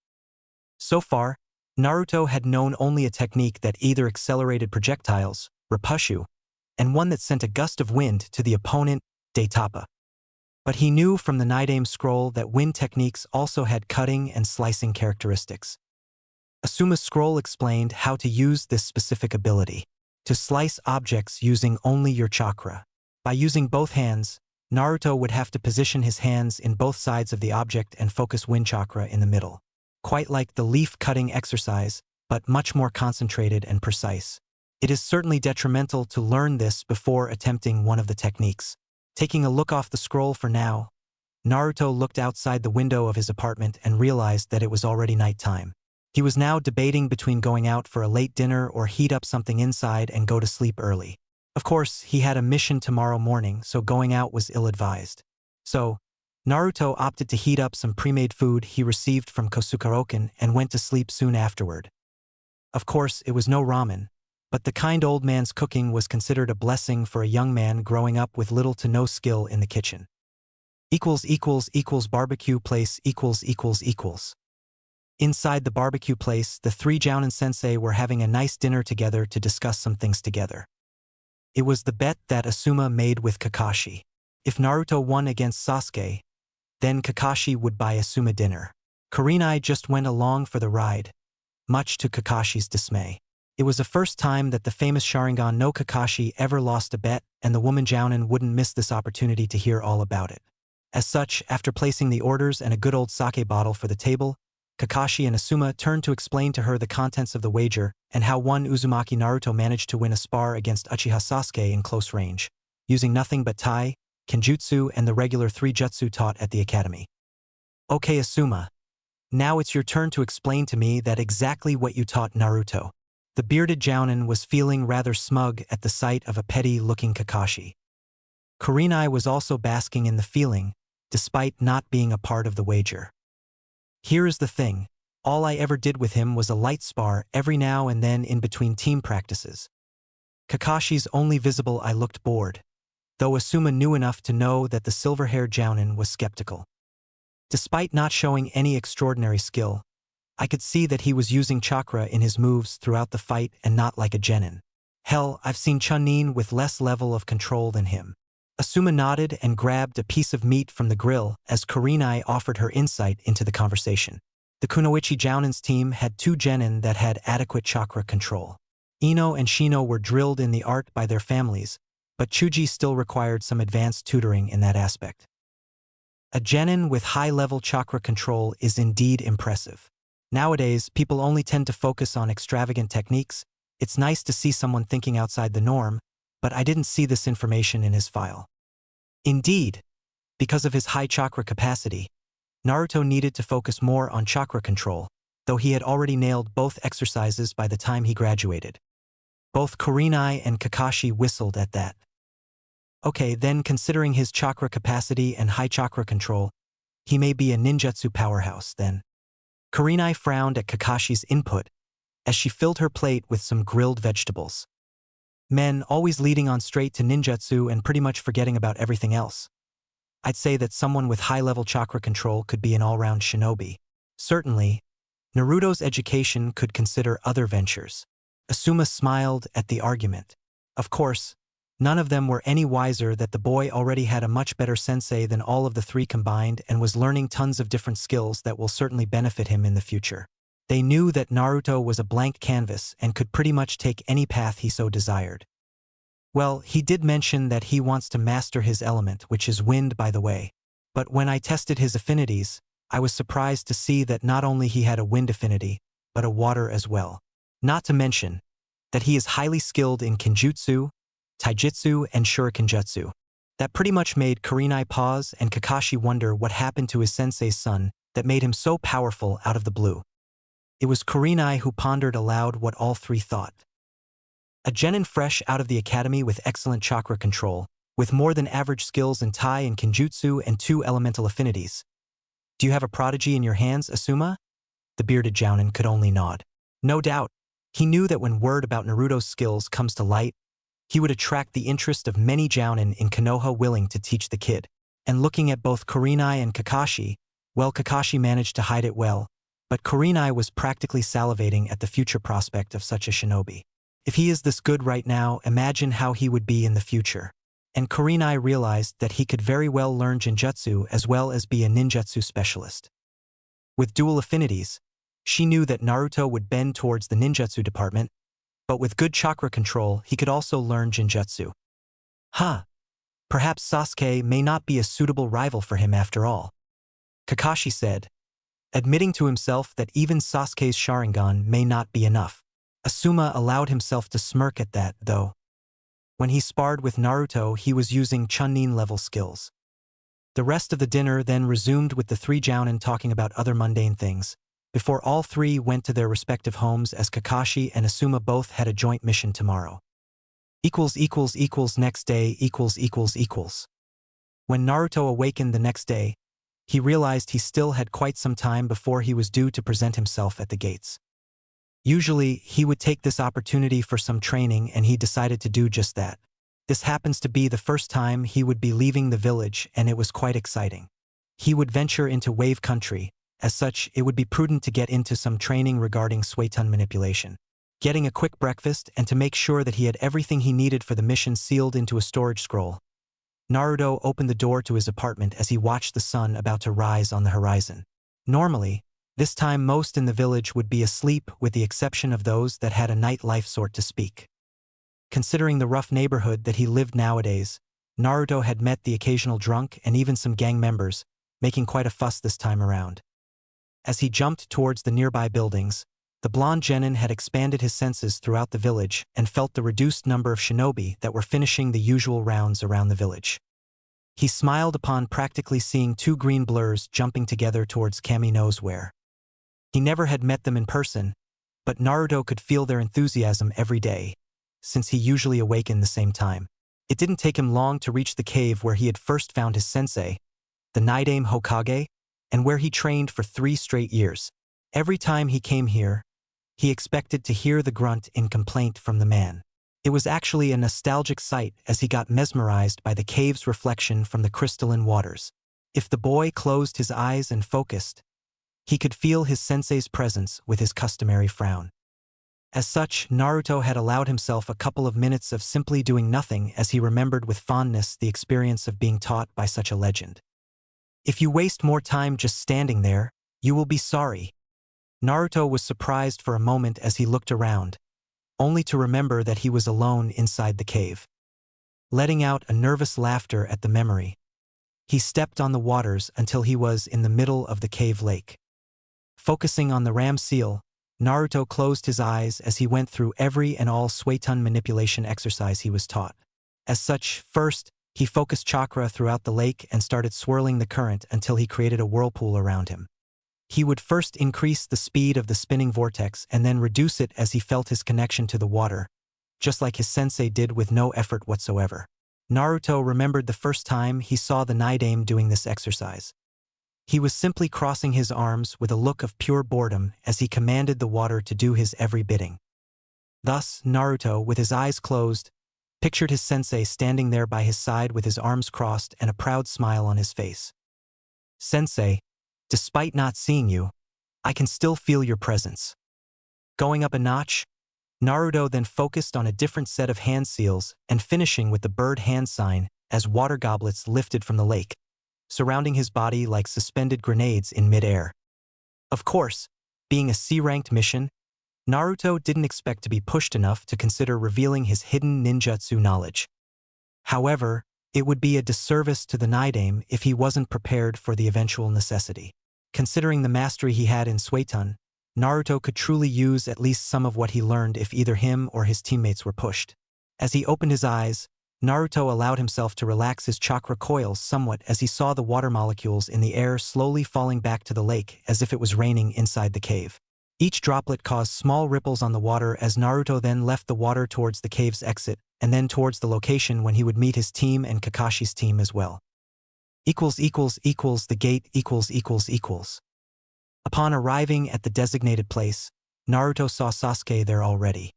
So far, Naruto had known only a technique that either accelerated projectiles, Repushu, and one that sent a gust of wind to the opponent, Daitapa. But he knew from the Naidame scroll that wind techniques also had cutting and slicing characteristics. Asuma's scroll explained how to use this specific ability, to slice objects using only your chakra. By using both hands, Naruto would have to position his hands in both sides of the object and focus wind chakra in the middle. Quite like the leaf-cutting exercise, but much more concentrated and precise. It is certainly detrimental to learn this before attempting one of the techniques. Taking a look off the scroll for now, Naruto looked outside the window of his apartment and realized that it was already nighttime. He was now debating between going out for a late dinner or heat up something inside and go to sleep early. Of course, he had a mission tomorrow morning, so going out was ill-advised. So, Naruto opted to heat up some pre-made food he received from Kosuka and went to sleep soon afterward. Of course, it was no ramen, but the kind old man's cooking was considered a blessing for a young man growing up with little to no skill in the kitchen. Barbecue place . Inside the barbecue place, the three Jounin sensei were having a nice dinner together to discuss some things together. It was the bet that Asuma made with Kakashi. If Naruto won against Sasuke, then Kakashi would buy Asuma dinner. Kurenai just went along for the ride, much to Kakashi's dismay. It was the first time that the famous Sharingan no Kakashi ever lost a bet, and the woman Jounin wouldn't miss this opportunity to hear all about it. As such, after placing the orders and a good old sake bottle for the table, Kakashi and Asuma turned to explain to her the contents of the wager and how one Uzumaki Naruto managed to win a spar against Uchiha Sasuke in close range, using nothing but Tai, Kenjutsu, and the regular 3 jutsu taught at the academy. Okay, Asuma. Now it's your turn to explain to me that exactly what you taught Naruto. The bearded Jounin was feeling rather smug at the sight of a petty-looking Kakashi. Kurenai was also basking in the feeling, despite not being a part of the wager. Here is the thing, all I ever did with him was a light spar every now and then in between team practices. Kakashi's only visible I looked bored, though Asuma knew enough to know that the silver-haired Jounin was skeptical. Despite not showing any extraordinary skill, I could see that he was using chakra in his moves throughout the fight and not like a genin. Hell, I've seen Chunin with less level of control than him. Asuma nodded and grabbed a piece of meat from the grill as Kurenai offered her insight into the conversation. The Kunoichi Jounin's team had 2 genin that had adequate chakra control. Ino and Shino were drilled in the art by their families, but Chuji still required some advanced tutoring in that aspect. A genin with high-level chakra control is indeed impressive. Nowadays, people only tend to focus on extravagant techniques. It's nice to see someone thinking outside the norm, but I didn't see this information in his file. Indeed, because of his high chakra capacity, Naruto needed to focus more on chakra control, though he had already nailed both exercises by the time he graduated. Both Kurenai and Kakashi whistled at that. Okay, then considering his chakra capacity and high chakra control, he may be a ninjutsu powerhouse then. Kurenai frowned at Kakashi's input as she filled her plate with some grilled vegetables. Men always leading on straight to ninjutsu and pretty much forgetting about everything else. I'd say that someone with high-level chakra control could be an all-round shinobi. Certainly, Naruto's education could consider other ventures. Asuma smiled at the argument. Of course, none of them were any wiser that the boy already had a much better sensei than all of the 3 combined and was learning tons of different skills that will certainly benefit him in the future. They knew that Naruto was a blank canvas and could pretty much take any path he so desired. Well, he did mention that he wants to master his element, which is wind, by the way. But when I tested his affinities, I was surprised to see that not only he had a wind affinity, but a water as well. Not to mention that he is highly skilled in Kenjutsu, Taijutsu, and Shurikenjutsu. That pretty much made Kurenai pause and Kakashi wonder what happened to his sensei's son that made him so powerful out of the blue. It was Kurenai who pondered aloud what all 3 thought. A genin fresh out of the academy with excellent chakra control, with more than average skills in Tai and Kenjutsu and 2 elemental affinities. Do you have a prodigy in your hands, Asuma? The bearded Jounin could only nod. No doubt, he knew that when word about Naruto's skills comes to light, he would attract the interest of many Jounin in Konoha willing to teach the kid. And looking at both Kurenai and Kakashi, well, Kakashi managed to hide it well, but Kurenai was practically salivating at the future prospect of such a shinobi. If he is this good right now, imagine how he would be in the future. And Kurenai realized that he could very well learn Jinjutsu as well as be a ninjutsu specialist. With dual affinities, she knew that Naruto would bend towards the ninjutsu department, but with good chakra control, he could also learn Jinjutsu. Perhaps Sasuke may not be a suitable rival for him after all, Kakashi said, admitting to himself that even Sasuke's Sharingan may not be enough. Asuma allowed himself to smirk at that, though. When he sparred with Naruto, he was using Chunin-level skills. The rest of the dinner then resumed with the three jounin talking about other mundane things, before all three went to their respective homes as Kakashi and Asuma both had a joint mission tomorrow. Next day When Naruto awakened the next day, he realized he still had quite some time before he was due to present himself at the gates. Usually, he would take this opportunity for some training, and he decided to do just that. This happens to be the first time he would be leaving the village, and it was quite exciting. He would venture into wave country. As such, it would be prudent to get into some training regarding Suiton manipulation. Getting a quick breakfast and to make sure that he had everything he needed for the mission sealed into a storage scroll, Naruto opened the door to his apartment as he watched the sun about to rise on the horizon. Normally, this time most in the village would be asleep with the exception of those that had a nightlife sort to speak. Considering the rough neighborhood that he lived nowadays, Naruto had met the occasional drunk and even some gang members, making quite a fuss this time around. As he jumped towards the nearby buildings, the blonde genin had expanded his senses throughout the village and felt the reduced number of shinobi that were finishing the usual rounds around the village. He smiled upon practically seeing two green blurs jumping together towards Kami knows where. He never had met them in person, but Naruto could feel their enthusiasm every day, since he usually awakened the same time. It didn't take him long to reach the cave where he had first found his sensei, the Naidame Hokage, and where he trained for 3 straight years. Every time he came here, he expected to hear the grunt in complaint from the man. It was actually a nostalgic sight as he got mesmerized by the cave's reflection from the crystalline waters. If the boy closed his eyes and focused, he could feel his sensei's presence with his customary frown. As such, Naruto had allowed himself a couple of minutes of simply doing nothing as he remembered with fondness the experience of being taught by such a legend. If you waste more time just standing there, you will be sorry. Naruto was surprised for a moment as he looked around, only to remember that he was alone inside the cave. Letting out a nervous laughter at the memory, he stepped on the waters until he was in the middle of the cave lake. Focusing on the ram seal, Naruto closed his eyes as he went through every and all Suiton manipulation exercise he was taught. As such, first, he focused chakra throughout the lake and started swirling the current until he created a whirlpool around him. He would first increase the speed of the spinning vortex and then reduce it as he felt his connection to the water, just like his sensei did with no effort whatsoever. Naruto remembered the first time he saw the Naidame doing this exercise. He was simply crossing his arms with a look of pure boredom as he commanded the water to do his every bidding. Thus, Naruto, with his eyes closed, pictured his sensei standing there by his side with his arms crossed and a proud smile on his face. "Sensei, despite not seeing you, I can still feel your presence." Going up a notch, Naruto then focused on a different set of hand seals and finishing with the bird hand sign as water goblets lifted from the lake, surrounding his body like suspended grenades in mid-air. Of course, being a C-ranked mission, Naruto didn't expect to be pushed enough to consider revealing his hidden ninjutsu knowledge. However, it would be a disservice to the Naidame if he wasn't prepared for the eventual necessity. Considering the mastery he had in Suiton, Naruto could truly use at least some of what he learned if either him or his teammates were pushed. As he opened his eyes, Naruto allowed himself to relax his chakra coils somewhat as he saw the water molecules in the air slowly falling back to the lake as if it was raining inside the cave. Each droplet caused small ripples on the water as Naruto then left the water towards the cave's exit and then towards the location when he would meet his team and Kakashi's team as well. The gate . Upon arriving at the designated place, Naruto saw Sasuke there already.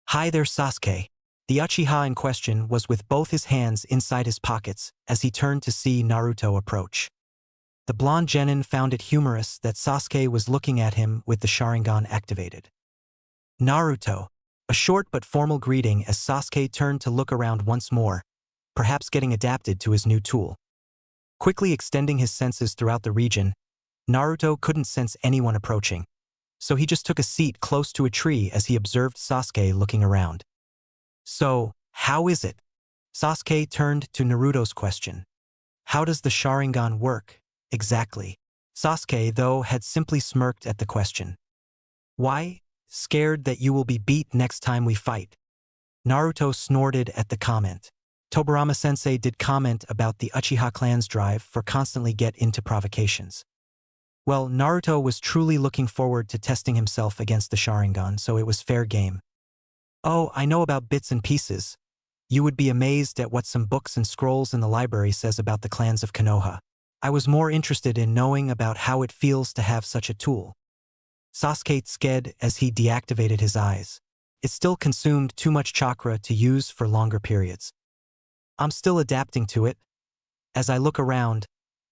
"Hi there, Sasuke." The Uchiha in question was with both his hands inside his pockets as he turned to see Naruto approach. The blonde genin found it humorous that Sasuke was looking at him with the Sharingan activated. "Naruto," a short but formal greeting as Sasuke turned to look around once more, perhaps getting adapted to his new tool. Quickly extending his senses throughout the region, Naruto couldn't sense anyone approaching, so he just took a seat close to a tree as he observed Sasuke looking around. "So, how is it?" Sasuke turned to Naruto's question. "How does the Sharingan work, exactly?" Sasuke, though, had simply smirked at the question. "Why, scared that you will be beat next time we fight. Naruto snorted at the comment. Tobirama-sensei did comment about the Uchiha clan's drive for constantly get into provocations. Well, Naruto was truly looking forward to testing himself against the Sharingan, so it was fair game. Oh, I know about bits and pieces. You would be amazed at what some books and scrolls in the library says about the clans of Konoha. I was more interested in knowing about how it feels to have such a tool. Sasuke sked as he deactivated his eyes. It still consumed too much chakra to use for longer periods. I'm still adapting to it. As I look around,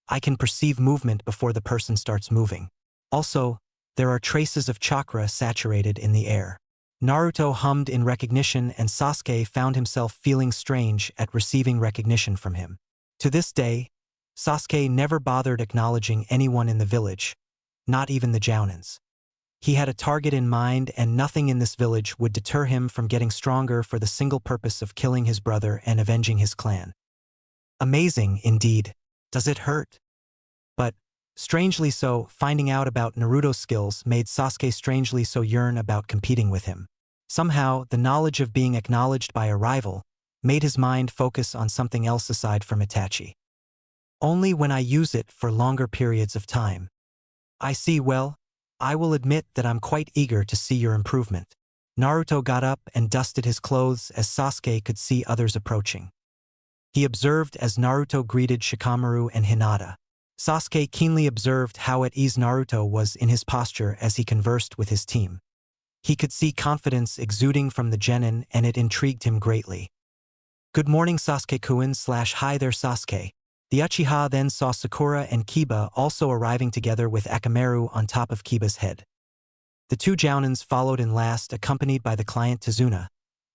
I can perceive movement before the person starts moving. Also, there are traces of chakra saturated in the air. Naruto hummed in recognition and Sasuke found himself feeling strange at receiving recognition from him. To this day, Sasuke never bothered acknowledging anyone in the village, not even the Jounins. He had a target in mind and nothing in this village would deter him from getting stronger for the single purpose of killing his brother and avenging his clan. Amazing, indeed. Does it hurt? But, strangely so, finding out about Naruto's skills made Sasuke strangely so yearn about competing with him. Somehow, the knowledge of being acknowledged by a rival made his mind focus on something else aside from Itachi. Only when I use it for longer periods of time. I see. Well, I will admit that I'm quite eager to see your improvement. Naruto got up and dusted his clothes as Sasuke could see others approaching. He observed as Naruto greeted Shikamaru and Hinata. Sasuke keenly observed how at ease Naruto was in his posture as he conversed with his team. He could see confidence exuding from the genin and it intrigued him greatly. Good morning Sasuke-kun / hi there Sasuke. The Uchiha then saw Sakura and Kiba also arriving together with Akamaru on top of Kiba's head. The two Jounins followed in last, accompanied by the client Tazuna,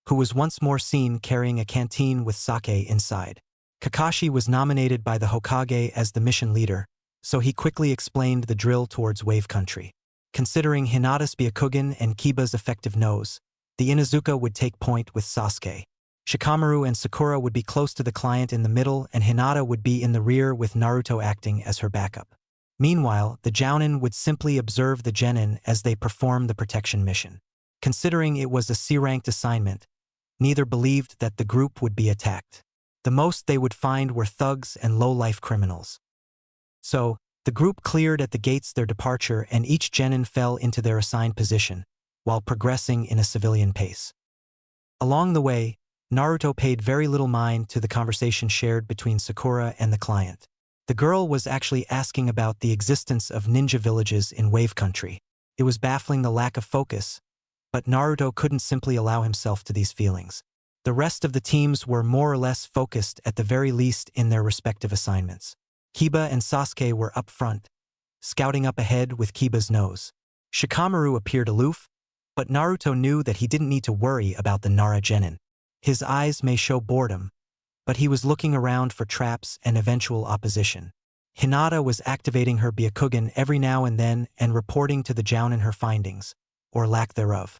who was once more seen carrying a canteen with sake inside. Kakashi was nominated by the Hokage as the mission leader, so he quickly explained the drill towards Wave Country. Considering Hinata's Byakugan and Kiba's effective nose, the Inuzuka would take point with Sasuke. Shikamaru and Sakura would be close to the client in the middle and Hinata would be in the rear with Naruto acting as her backup. Meanwhile, the Jounin would simply observe the genin as they perform the protection mission. Considering it was a C-ranked assignment, neither believed that the group would be attacked. The most they would find were thugs and low-life criminals. So, the group cleared at the gates their departure and each genin fell into their assigned position, while progressing in a civilian pace. Along the way, Naruto paid very little mind to the conversation shared between Sakura and the client. The girl was actually asking about the existence of ninja villages in Wave Country. It was baffling the lack of focus, but Naruto couldn't simply allow himself to these feelings. The rest of the teams were more or less focused at the very least in their respective assignments. Kiba and Sasuke were up front, scouting up ahead with Kiba's nose. Shikamaru appeared aloof, but Naruto knew that he didn't need to worry about the Nara genin. His eyes may show boredom, but he was looking around for traps and eventual opposition. Hinata was activating her Byakugan every now and then and reporting to the Jounin her findings, or lack thereof.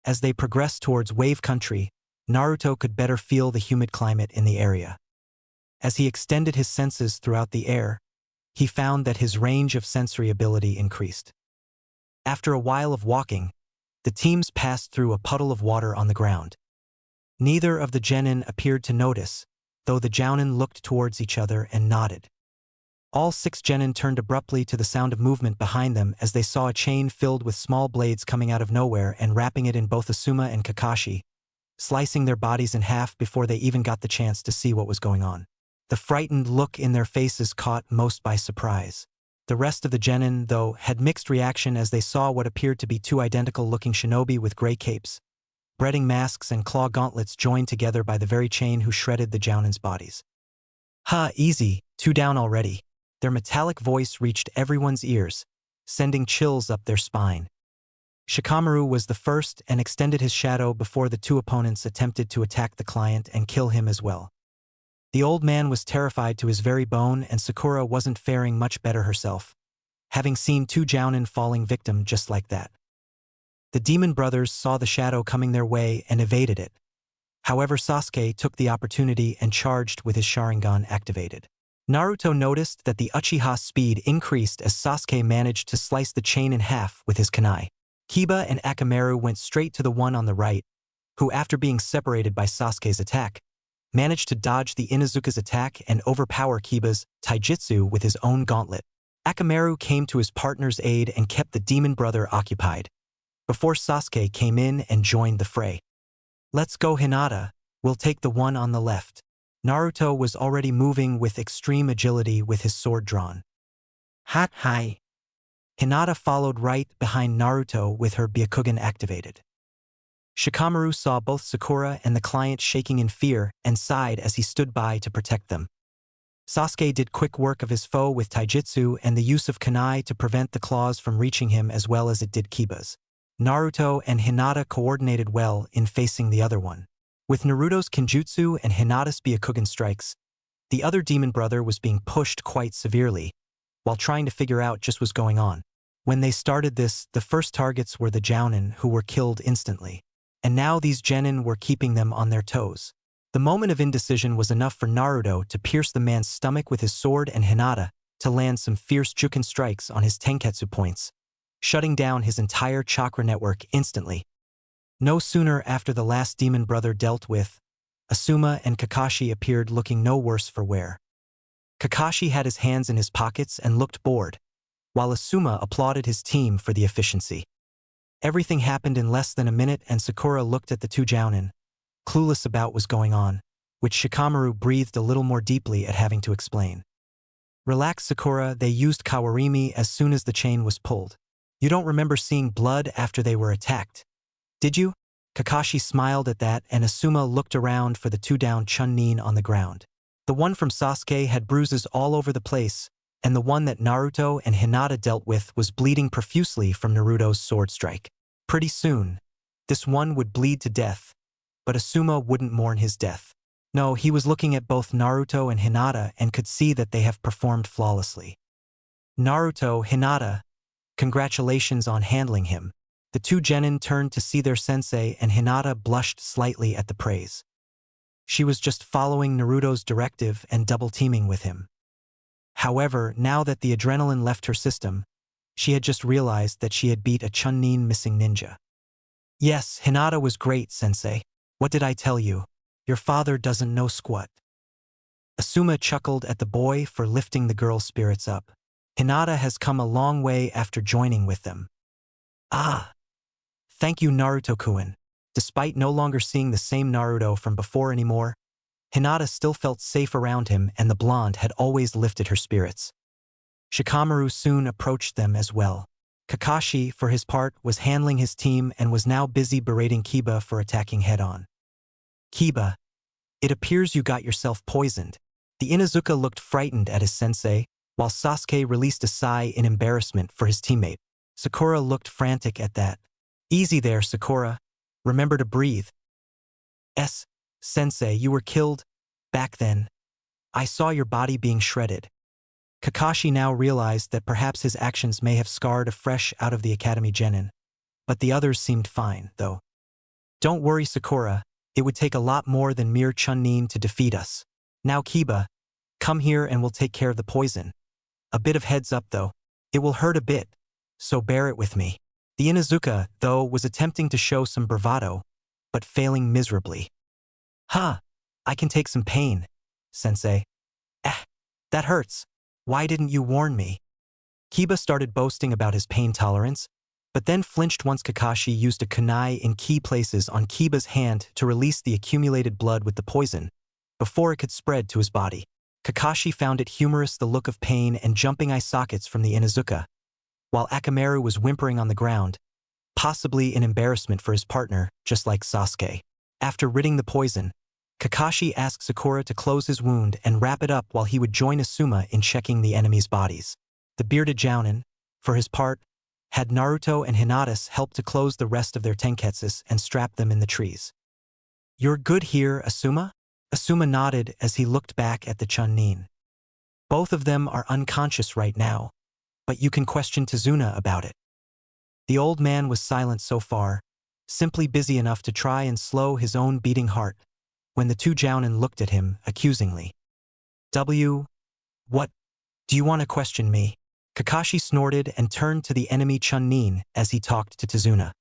As they progressed towards Wave Country, Naruto could better feel the humid climate in the area. As he extended his senses throughout the air, he found that his range of sensory ability increased. After a while of walking, the teams passed through a puddle of water on the ground. Neither of the genin appeared to notice, though the Jounin looked towards each other and nodded. All 6 genin turned abruptly to the sound of movement behind them as they saw a chain filled with small blades coming out of nowhere and wrapping it in both Asuma and Kakashi, slicing their bodies in half before they even got the chance to see what was going on. The frightened look in their faces caught most by surprise. The rest of the genin, though, had mixed reaction as they saw what appeared to be 2 identical-looking shinobi with gray capes, breading masks and claw gauntlets joined together by the very chain who shredded the Jounin's bodies. "Ha, easy, 2 down already." Their metallic voice reached everyone's ears, sending chills up their spine. Shikamaru was the first and extended his shadow before the 2 opponents attempted to attack the client and kill him as well. The old man was terrified to his very bone and Sakura wasn't faring much better herself, having seen 2 Jounin falling victim just like that. The demon brothers saw the shadow coming their way and evaded it. However, Sasuke took the opportunity and charged with his Sharingan activated. Naruto noticed that the Uchiha's speed increased as Sasuke managed to slice the chain in half with his kunai. Kiba and Akamaru went straight to the one on the right, who, after being separated by Sasuke's attack, managed to dodge the Inuzuka's attack and overpower Kiba's taijutsu with his own gauntlet. Akamaru came to his partner's aid and kept the demon brother occupied, before Sasuke came in and joined the fray. "Let's go, Hinata, we'll take the one on the left." Naruto was already moving with extreme agility with his sword drawn. Hot hi. Hinata followed right behind Naruto with her Byakugan activated. Shikamaru saw both Sakura and the client shaking in fear and sighed as he stood by to protect them. Sasuke did quick work of his foe with taijutsu and the use of kunai to prevent the claws from reaching him as well as it did Kiba's. Naruto and Hinata coordinated well in facing the other one. With Naruto's Kenjutsu and Hinata's Byakugan strikes, the other demon brother was being pushed quite severely, while trying to figure out just what's going on. When they started this, the first targets were the Jounin, who were killed instantly. And now these genin were keeping them on their toes. The moment of indecision was enough for Naruto to pierce the man's stomach with his sword and Hinata to land some fierce Juken strikes on his Tenketsu points, shutting down his entire chakra network instantly. No sooner after the last demon brother dealt with, Asuma and Kakashi appeared looking no worse for wear. Kakashi had his hands in his pockets and looked bored, while Asuma applauded his team for the efficiency. Everything happened in less than a minute and Sakura looked at the two Jounin, clueless about what was going on, which Shikamaru breathed a little more deeply at having to explain. "Relax, Sakura, they used Kawarimi as soon as the chain was pulled. You don't remember seeing blood after they were attacked, did you?" Kakashi smiled at that and Asuma looked around for the two down Chunin on the ground. The one from Sasuke had bruises all over the place, and the one that Naruto and Hinata dealt with was bleeding profusely from Naruto's sword strike. Pretty soon, this one would bleed to death, but Asuma wouldn't mourn his death. No, he was looking at both Naruto and Hinata and could see that they have performed flawlessly. "Naruto, Hinata, congratulations on handling him." The two genin turned to see their sensei and Hinata blushed slightly at the praise. She was just following Naruto's directive and double-teaming with him. However, now that the adrenaline left her system, she had just realized that she had beat a Chunin missing ninja. "Yes, Hinata was great, sensei. What did I tell you? Your father doesn't know squat." Asuma chuckled at the boy for lifting the girl's spirits up. Hinata has come a long way after joining with them. "Ah. Thank you, Naruto-kun." Despite no longer seeing the same Naruto from before anymore, Hinata still felt safe around him and the blonde had always lifted her spirits. Shikamaru soon approached them as well. Kakashi, for his part, was handling his team and was now busy berating Kiba for attacking head-on. "Kiba, it appears you got yourself poisoned." The Inuzuka looked frightened at his sensei, while Sasuke released a sigh in embarrassment for his teammate. Sakura looked frantic at that. "Easy there, Sakura. Remember to breathe." Sensei, you were killed back then. I saw your body being shredded." Kakashi now realized that perhaps his actions may have scarred a fresh out of the academy genin, but the others seemed fine, though. "Don't worry, Sakura, it would take a lot more than mere Chunin to defeat us. Now Kiba, come here and we'll take care of the poison. A bit of heads up though, it will hurt a bit, so bear it with me." The Inuzuka, though, was attempting to show some bravado, but failing miserably. "Huh, I can take some pain, sensei." That hurts. Why didn't you warn me?" Kiba started boasting about his pain tolerance, but then flinched once Kakashi used a kunai in key places on Kiba's hand to release the accumulated blood with the poison, before it could spread to his body. Kakashi found it humorous the look of pain and jumping eye sockets from the Inuzuka, while Akamaru was whimpering on the ground, possibly in embarrassment for his partner, just like Sasuke. After ridding the poison, Kakashi asked Sakura to close his wound and wrap it up while he would join Asuma in checking the enemy's bodies. The bearded Jounin, for his part, had Naruto and Hinata help to close the rest of their tenketsus and strap them in the trees. "You're good here, Asuma?" Asuma nodded as he looked back at the Chunin. "Both of them are unconscious right now, but you can question Tazuna about it." The old man was silent so far, simply busy enough to try and slow his own beating heart, when the two Jounin looked at him accusingly. What? Do you want to question me?" Kakashi snorted and turned to the enemy Chunnin as he talked to Tazuna.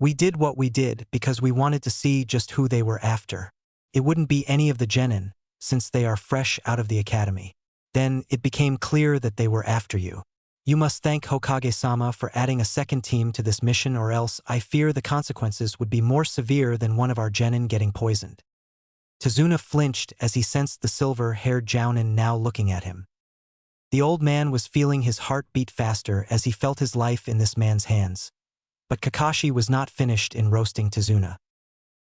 We did what we did because we wanted to see just who they were after. It wouldn't be any of the genin, since they are fresh out of the academy. Then it became clear that they were after you. You must thank Hokage-sama for adding a second team to this mission, or else I fear the consequences would be more severe than one of our genin getting poisoned. Tazuna flinched as he sensed the silver-haired Jounin now looking at him. The old man was feeling his heart beat faster as he felt his life in this man's hands. But Kakashi was not finished in roasting Tazuna.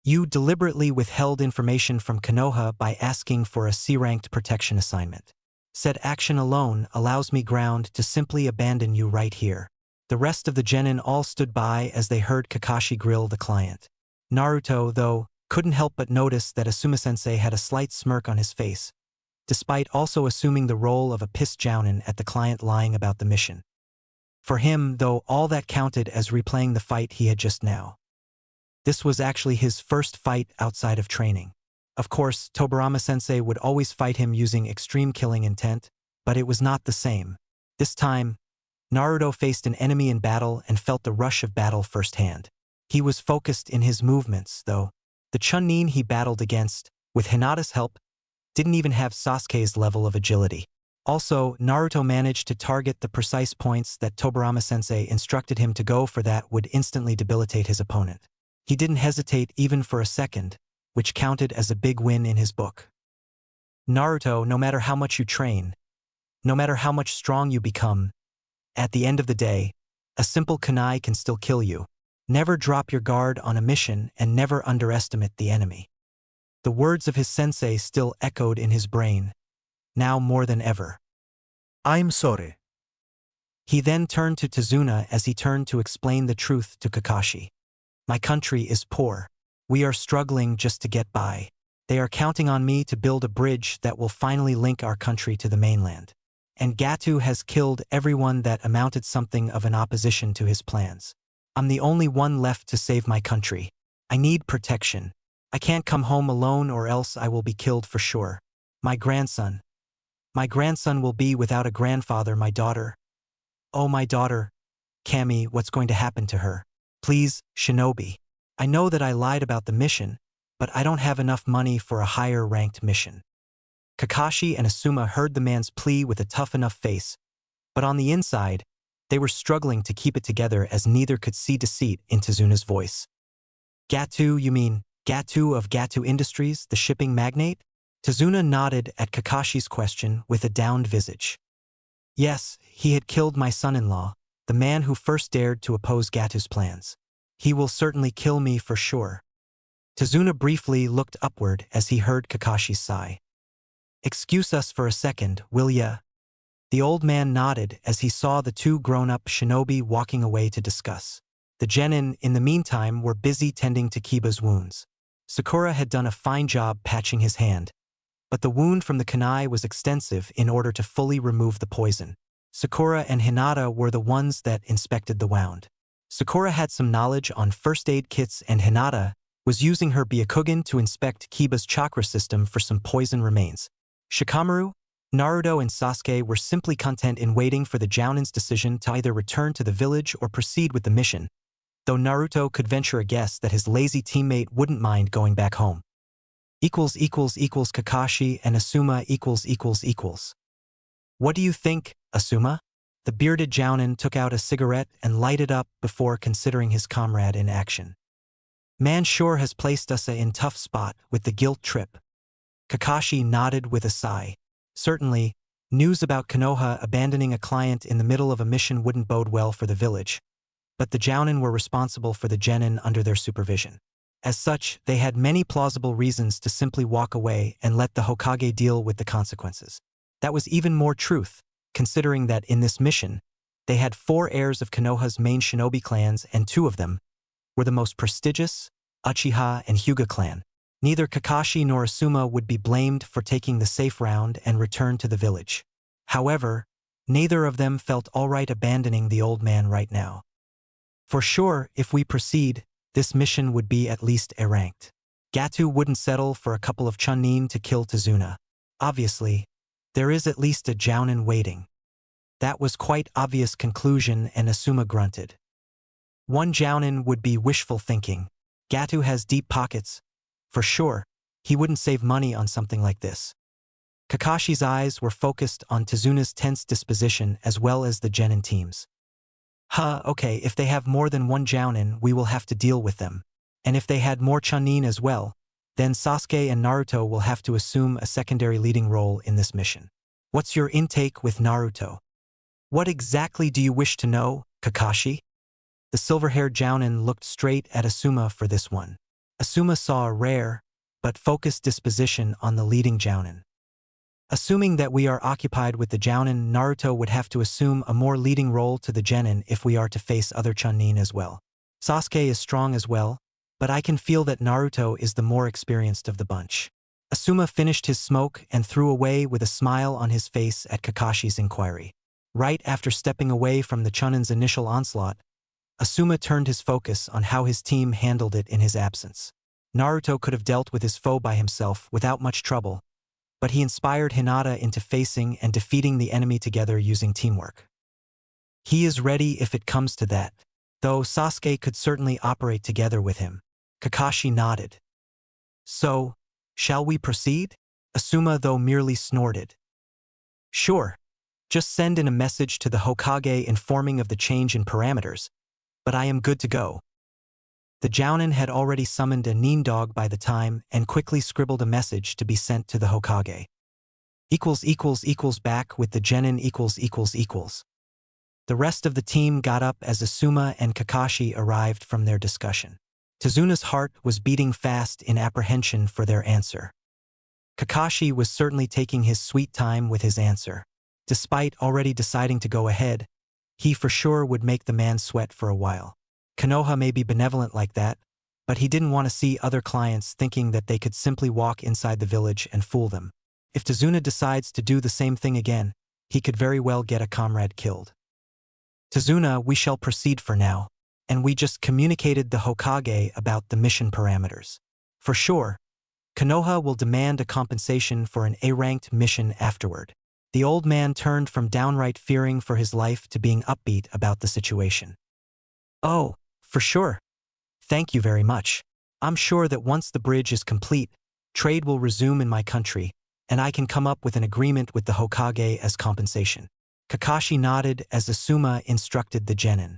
You deliberately withheld information from Konoha by asking for a C-ranked protection assignment. Said action alone allows me ground to simply abandon you right here. The rest of the genin all stood by as they heard Kakashi grill the client. Naruto, though, couldn't help but notice that Asuma-sensei had a slight smirk on his face, despite also assuming the role of a pissed jounin at the client lying about the mission. For him, though, all that counted as replaying the fight he had just now. This was actually his first fight outside of training. Of course, Tobirama-sensei would always fight him using extreme killing intent, but it was not the same. This time, Naruto faced an enemy in battle and felt the rush of battle firsthand. He was focused in his movements, though. The Chunnin he battled against, with Hinata's help, didn't even have Sasuke's level of agility. Also, Naruto managed to target the precise points that Tobirama-sensei instructed him to go for that would instantly debilitate his opponent. He didn't hesitate even for a second, which counted as a big win in his book. Naruto, no matter how much you train, no matter how much strong you become, at the end of the day, a simple kunai can still kill you. Never drop your guard on a mission and never underestimate the enemy. The words of his sensei still echoed in his brain, now more than ever. I'm sorry. He then turned to Tazuna as he turned to explain the truth to Kakashi. My country is poor. We are struggling just to get by. They are counting on me to build a bridge that will finally link our country to the mainland. And Gato has killed everyone that amounted something of an opposition to his plans. I'm the only one left to save my country. I need protection. I can't come home alone or else I will be killed for sure. My grandson will be without a grandfather, my daughter. Oh, my daughter. Kami, what's going to happen to her? Please, Shinobi. I know that I lied about the mission, but I don't have enough money for a higher-ranked mission. Kakashi and Asuma heard the man's plea with a tough enough face, but on the inside, they were struggling to keep it together as neither could see deceit in Tazuna's voice. Gato, you mean Gato of Gato Industries, the shipping magnate? Tazuna nodded at Kakashi's question with a downed visage. Yes, he had killed my son-in-law, the man who first dared to oppose Gato's plans. He will certainly kill me for sure. Tazuna briefly looked upward as he heard Kakashi's sigh. Excuse us for a second, will ya? The old man nodded as he saw the two grown-up shinobi walking away to discuss. The genin, in the meantime, were busy tending to Kiba's wounds. Sakura had done a fine job patching his hand, but the wound from the kunai was extensive in order to fully remove the poison. Sakura and Hinata were the ones that inspected the wound. Sakura had some knowledge on first aid kits and Hinata was using her Byakugan to inspect Kiba's chakra system for some poison remains. Shikamaru, Naruto and Sasuke were simply content in waiting for the Jounin's decision to either return to the village or proceed with the mission, though Naruto could venture a guess that his lazy teammate wouldn't mind going back home. Kakashi and Asuma . What do you think, Asuma? The bearded Jounin took out a cigarette and lighted up before considering his comrade in action. Man sure has placed us in tough spot with the guilt trip. Kakashi nodded with a sigh. Certainly, news about Konoha abandoning a client in the middle of a mission wouldn't bode well for the village, but the Jounin were responsible for the genin under their supervision. As such, they had many plausible reasons to simply walk away and let the Hokage deal with the consequences. That was even more truth, considering that in this mission, they had 4 heirs of Konoha's main shinobi clans and 2 of them were the most prestigious, Uchiha and Hyuga clan. Neither Kakashi nor Asuma would be blamed for taking the safe round and return to the village. However, neither of them felt alright abandoning the old man right now. For sure, if we proceed, this mission would be at least A-ranked. Gato wouldn't settle for a couple of Chunnin to kill Tazuna. Obviously, there is at least a Jounin waiting. That was quite obvious conclusion, and Asuma grunted. One jounin would be wishful thinking. Gatu has deep pockets. For sure, he wouldn't save money on something like this. Kakashi's eyes were focused on Tezuna's tense disposition as well as the genin teams. Okay, if they have more than one jounin, we will have to deal with them. And if they had more chunin as well, then Sasuke and Naruto will have to assume a secondary leading role in this mission. What's your intake with Naruto? What exactly do you wish to know, Kakashi? The silver-haired jounin looked straight at Asuma for this one. Asuma saw a rare, but focused disposition on the leading jounin. Assuming that we are occupied with the jounin, Naruto would have to assume a more leading role to the genin if we are to face other chunin as well. Sasuke is strong as well, but I can feel that Naruto is the more experienced of the bunch. Asuma finished his smoke and threw away with a smile on his face at Kakashi's inquiry. Right after stepping away from the chunin's initial onslaught, Asuma turned his focus on how his team handled it in his absence. Naruto could have dealt with his foe by himself without much trouble, but he inspired Hinata into facing and defeating the enemy together using teamwork. He is ready if it comes to that, though Sasuke could certainly operate together with him. Kakashi nodded. So, shall we proceed? Asuma though merely snorted. Sure. Just send in a message to the Hokage informing of the change in parameters, but I am good to go. The jounin had already summoned a nin dog by the time and quickly scribbled a message to be sent to the Hokage. Back with the genin . The rest of the team got up as Asuma and Kakashi arrived from their discussion. Tezuna's heart was beating fast in apprehension for their answer. Kakashi was certainly taking his sweet time with his answer. Despite already deciding to go ahead, he for sure would make the man sweat for a while. Konoha may be benevolent like that, but he didn't want to see other clients thinking that they could simply walk inside the village and fool them. If Tezuna decides to do the same thing again, he could very well get a comrade killed. Tezuna, we shall proceed for now, and we just communicated the Hokage about the mission parameters. For sure, Konoha will demand a compensation for an A-ranked mission afterward. The old man turned from downright fearing for his life to being upbeat about the situation. Oh, for sure. Thank you very much. I'm sure that once the bridge is complete, trade will resume in my country, and I can come up with an agreement with the Hokage as compensation. Kakashi nodded as Asuma instructed the genin.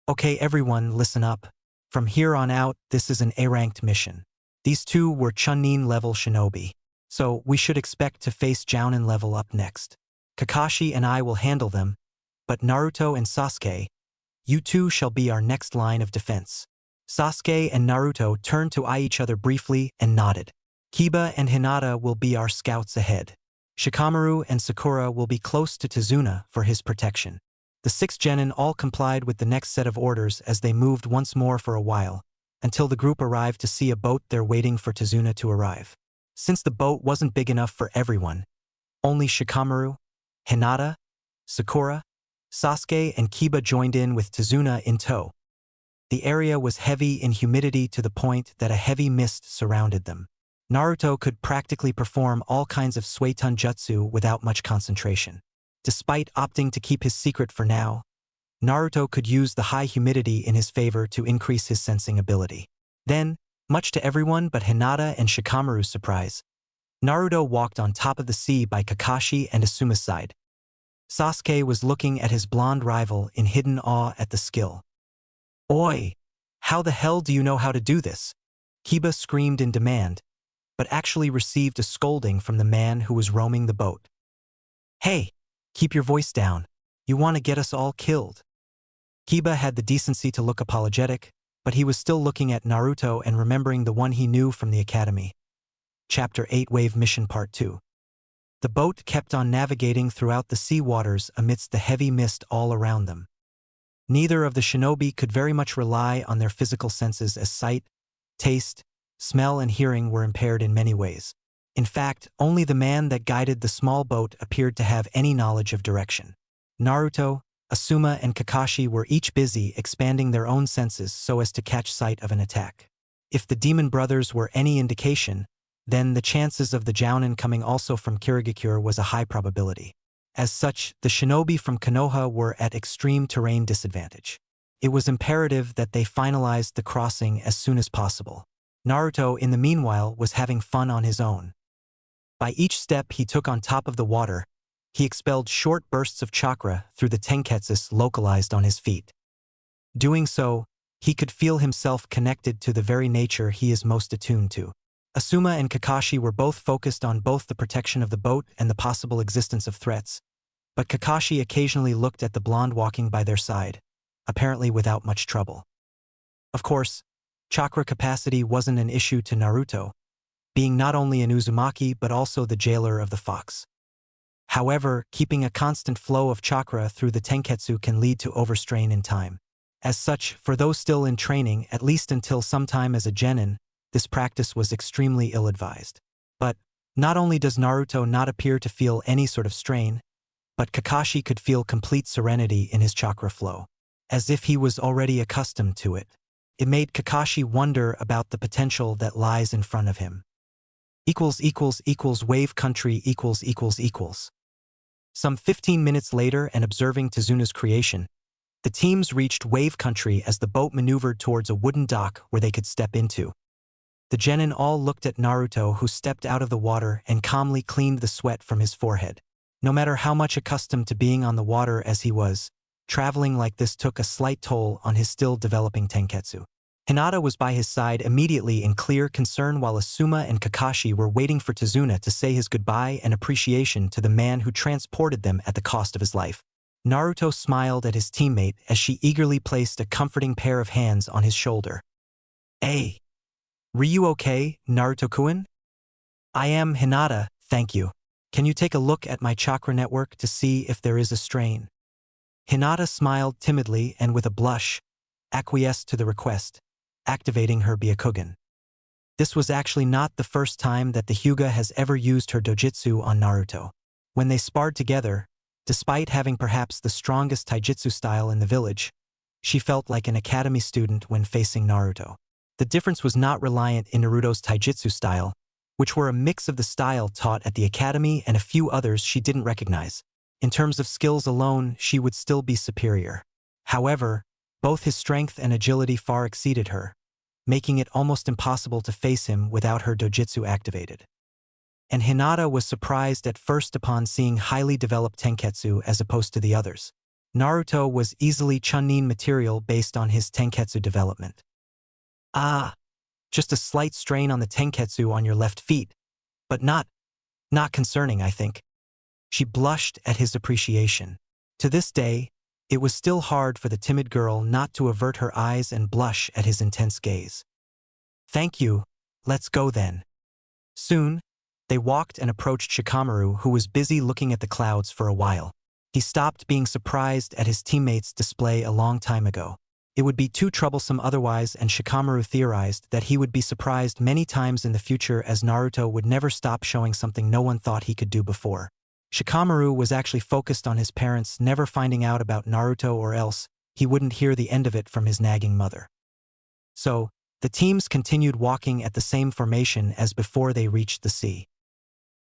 Okay, everyone, listen up. From here on out, this is an A-ranked mission. These two were chunin level shinobi, so we should expect to face jounin level up next. Kakashi and I will handle them, but Naruto and Sasuke, you two shall be our next line of defense. Sasuke and Naruto turned to eye each other briefly and nodded. Kiba and Hinata will be our scouts ahead. Shikamaru and Sakura will be close to Tezuna for his protection. The 6 genin all complied with the next set of orders as they moved once more for a while, until the group arrived to see a boat there waiting for Tezuna to arrive. Since the boat wasn't big enough for everyone, only Shikamaru, Hinata, Sakura, Sasuke and Kiba joined in with Tezuna in tow. The area was heavy in humidity to the point that a heavy mist surrounded them. Naruto could practically perform all kinds of Suiton jutsu without much concentration. Despite opting to keep his secret for now, Naruto could use the high humidity in his favor to increase his sensing ability. Then, much to everyone but Hinata and Shikamaru's surprise, Naruto walked on top of the sea by Kakashi and Asuma's side. Sasuke was looking at his blonde rival in hidden awe at the skill. Oi! How the hell do you know how to do this? Kiba screamed in demand, but actually received a scolding from the man who was roaming the boat. Hey! Keep your voice down. You want to get us all killed. Kiba had the decency to look apologetic, but he was still looking at Naruto and remembering the one he knew from the academy. Chapter 8 Wave Mission Part 2. The boat kept on navigating throughout the sea waters amidst the heavy mist all around them. Neither of the shinobi could very much rely on their physical senses as sight, taste, smell and hearing were impaired in many ways. In fact, only the man that guided the small boat appeared to have any knowledge of direction. Naruto, Asuma and Kakashi were each busy expanding their own senses so as to catch sight of an attack. If the demon brothers were any indication, then the chances of the jounin coming also from Kirigakure was a high probability. As such, the shinobi from Konoha were at extreme terrain disadvantage. It was imperative that they finalized the crossing as soon as possible. Naruto, in the meanwhile, was having fun on his own. By each step he took on top of the water, he expelled short bursts of chakra through the tenketsus localized on his feet. Doing so, he could feel himself connected to the very nature he is most attuned to. Asuma and Kakashi were both focused on both the protection of the boat and the possible existence of threats, but Kakashi occasionally looked at the blonde walking by their side, apparently without much trouble. Of course, chakra capacity wasn't an issue to Naruto, being not only an Uzumaki but also the jailer of the Fox. However, keeping a constant flow of chakra through the tenketsu can lead to overstrain in time. As such, for those still in training, at least until sometime as a genin, this practice was extremely ill-advised. But, not only does Naruto not appear to feel any sort of strain, but Kakashi could feel complete serenity in his chakra flow, as if he was already accustomed to it. It made Kakashi wonder about the potential that lies in front of him. Wave country . Some 15 minutes later, and observing Tezuna's creation, the teams reached wave country as the boat maneuvered towards a wooden dock where they could step into. The genin all looked at Naruto, who stepped out of the water and calmly cleaned the sweat from his forehead. No matter how much accustomed to being on the water as he was, traveling like this took a slight toll on his still developing tenketsu. Hinata was by his side immediately in clear concern, while Asuma and Kakashi were waiting for Tezuna to say his goodbye and appreciation to the man who transported them at the cost of his life. Naruto smiled at his teammate as she eagerly placed a comforting pair of hands on his shoulder. "Hey, Ryu okay, Naruto-kun?" "I am, Hinata, thank you. Can you take a look at my chakra network to see if there is a strain?" Hinata smiled timidly and with a blush, acquiesced to the request, activating her Byakugan. This was actually not the first time that the Hyuga has ever used her dojutsu on Naruto. When they sparred together, despite having perhaps the strongest taijutsu style in the village, she felt like an academy student when facing Naruto. The difference was not reliant in Naruto's taijutsu style, which were a mix of the style taught at the academy and a few others she didn't recognize. In terms of skills alone, she would still be superior. However, both his strength and agility far exceeded her, making it almost impossible to face him without her dojutsu activated. And Hinata was surprised at first upon seeing highly developed tenketsu as opposed to the others. Naruto was easily Chunin material based on his tenketsu development. Just a slight strain on the tenketsu on your left feet, but not concerning, I think." She blushed at his appreciation. To this day, it was still hard for the timid girl not to avert her eyes and blush at his intense gaze. "Thank you, let's go then." Soon, they walked and approached Shikamaru, who was busy looking at the clouds for a while. He stopped being surprised at his teammates' display a long time ago. It would be too troublesome otherwise, and Shikamaru theorized that he would be surprised many times in the future, as Naruto would never stop showing something no one thought he could do before. Shikamaru was actually focused on his parents never finding out about Naruto, or else he wouldn't hear the end of it from his nagging mother. So, the teams continued walking at the same formation as before they reached the sea.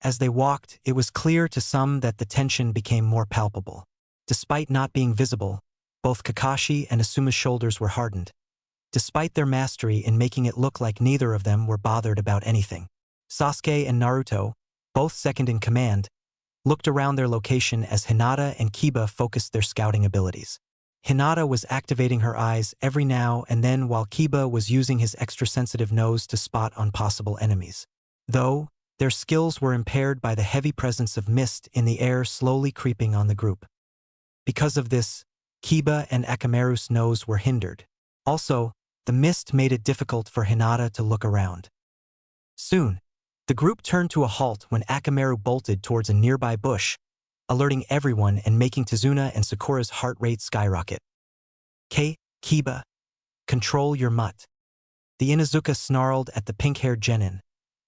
As they walked, it was clear to some that the tension became more palpable. Despite not being visible, both Kakashi and Asuma's shoulders were hardened, despite their mastery in making it look like neither of them were bothered about anything. Sasuke and Naruto, both second in command, looked around their location as Hinata and Kiba focused their scouting abilities. Hinata was activating her eyes every now and then, while Kiba was using his extra-sensitive nose to spot on possible enemies. Though, their skills were impaired by the heavy presence of mist in the air slowly creeping on the group. Because of this, Kiba and Akamaru's nose were hindered. Also, the mist made it difficult for Hinata to look around. Soon, the group turned to a halt when Akamaru bolted towards a nearby bush, alerting everyone and making Tezuna and Sakura's heart rate skyrocket. Kiba, control your mutt." The Inuzuka snarled at the pink-haired genin,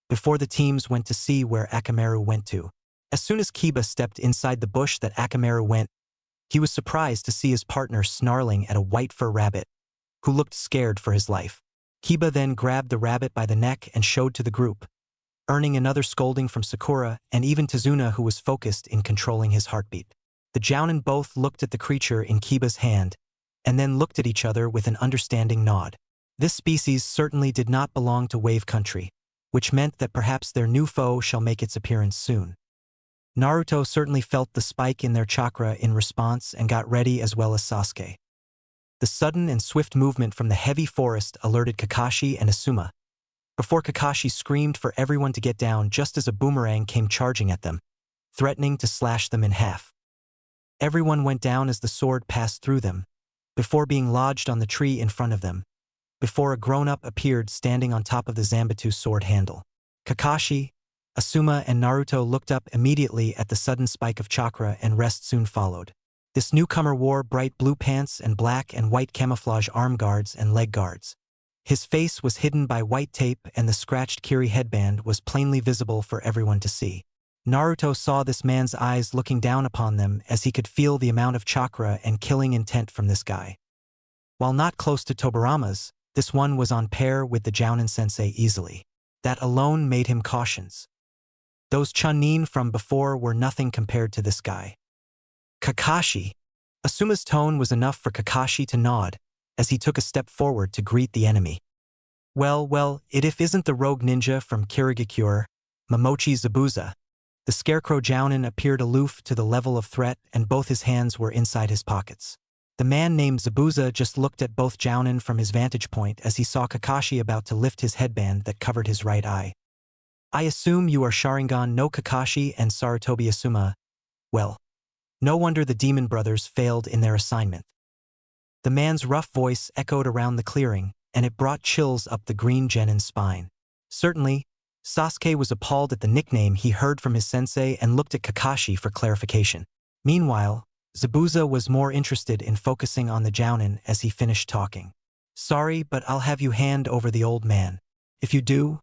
before the teams went to see where Akamaru went to. As soon as Kiba stepped inside the bush that Akamaru went, he was surprised to see his partner snarling at a white fur rabbit, who looked scared for his life. Kiba then grabbed the rabbit by the neck and showed to the group, earning another scolding from Sakura and even Tazuna, who was focused in controlling his heartbeat. The Jounin both looked at the creature in Kiba's hand, and then looked at each other with an understanding nod. This species certainly did not belong to Wave Country, which meant that perhaps their new foe shall make its appearance soon. Naruto certainly felt the spike in their chakra in response and got ready, as well as Sasuke. The sudden and swift movement from the heavy forest alerted Kakashi and Asuma, before Kakashi screamed for everyone to get down just as a boomerang came charging at them, threatening to slash them in half. Everyone went down as the sword passed through them, before being lodged on the tree in front of them, before a grown-up appeared standing on top of the Zanbatsu sword handle. Kakashi, Asuma, and Naruto looked up immediately at the sudden spike of chakra, and rest soon followed. This newcomer wore bright blue pants and black and white camouflage arm guards and leg guards. His face was hidden by white tape, and the scratched Kiri headband was plainly visible for everyone to see. Naruto saw this man's eyes looking down upon them, as he could feel the amount of chakra and killing intent from this guy. While not close to Tobirama's, this one was on par with the Jounin sensei easily. That alone made him cautious. Those Chunin from before were nothing compared to this guy. Kakashi. Asuma's tone was enough for Kakashi to nod, as he took a step forward to greet the enemy. Well, it if isn't the rogue ninja from Kirigakure, Momochi Zabuza. The scarecrow Jounin appeared aloof to the level of threat, and both his hands were inside his pockets. The man named Zabuza just looked at both Jounin from his vantage point as he saw Kakashi about to lift his headband that covered his right eye. I assume you are Sharingan no Kakashi and Sarutobi Asuma. Well, no wonder the demon brothers failed in their assignment. The man's rough voice echoed around the clearing, and it brought chills up the green genin's spine. Certainly, Sasuke was appalled at the nickname he heard from his sensei and looked at Kakashi for clarification. Meanwhile, Zabuza was more interested in focusing on the Jounin as he finished talking. Sorry, but I'll have you hand over the old man. If you do,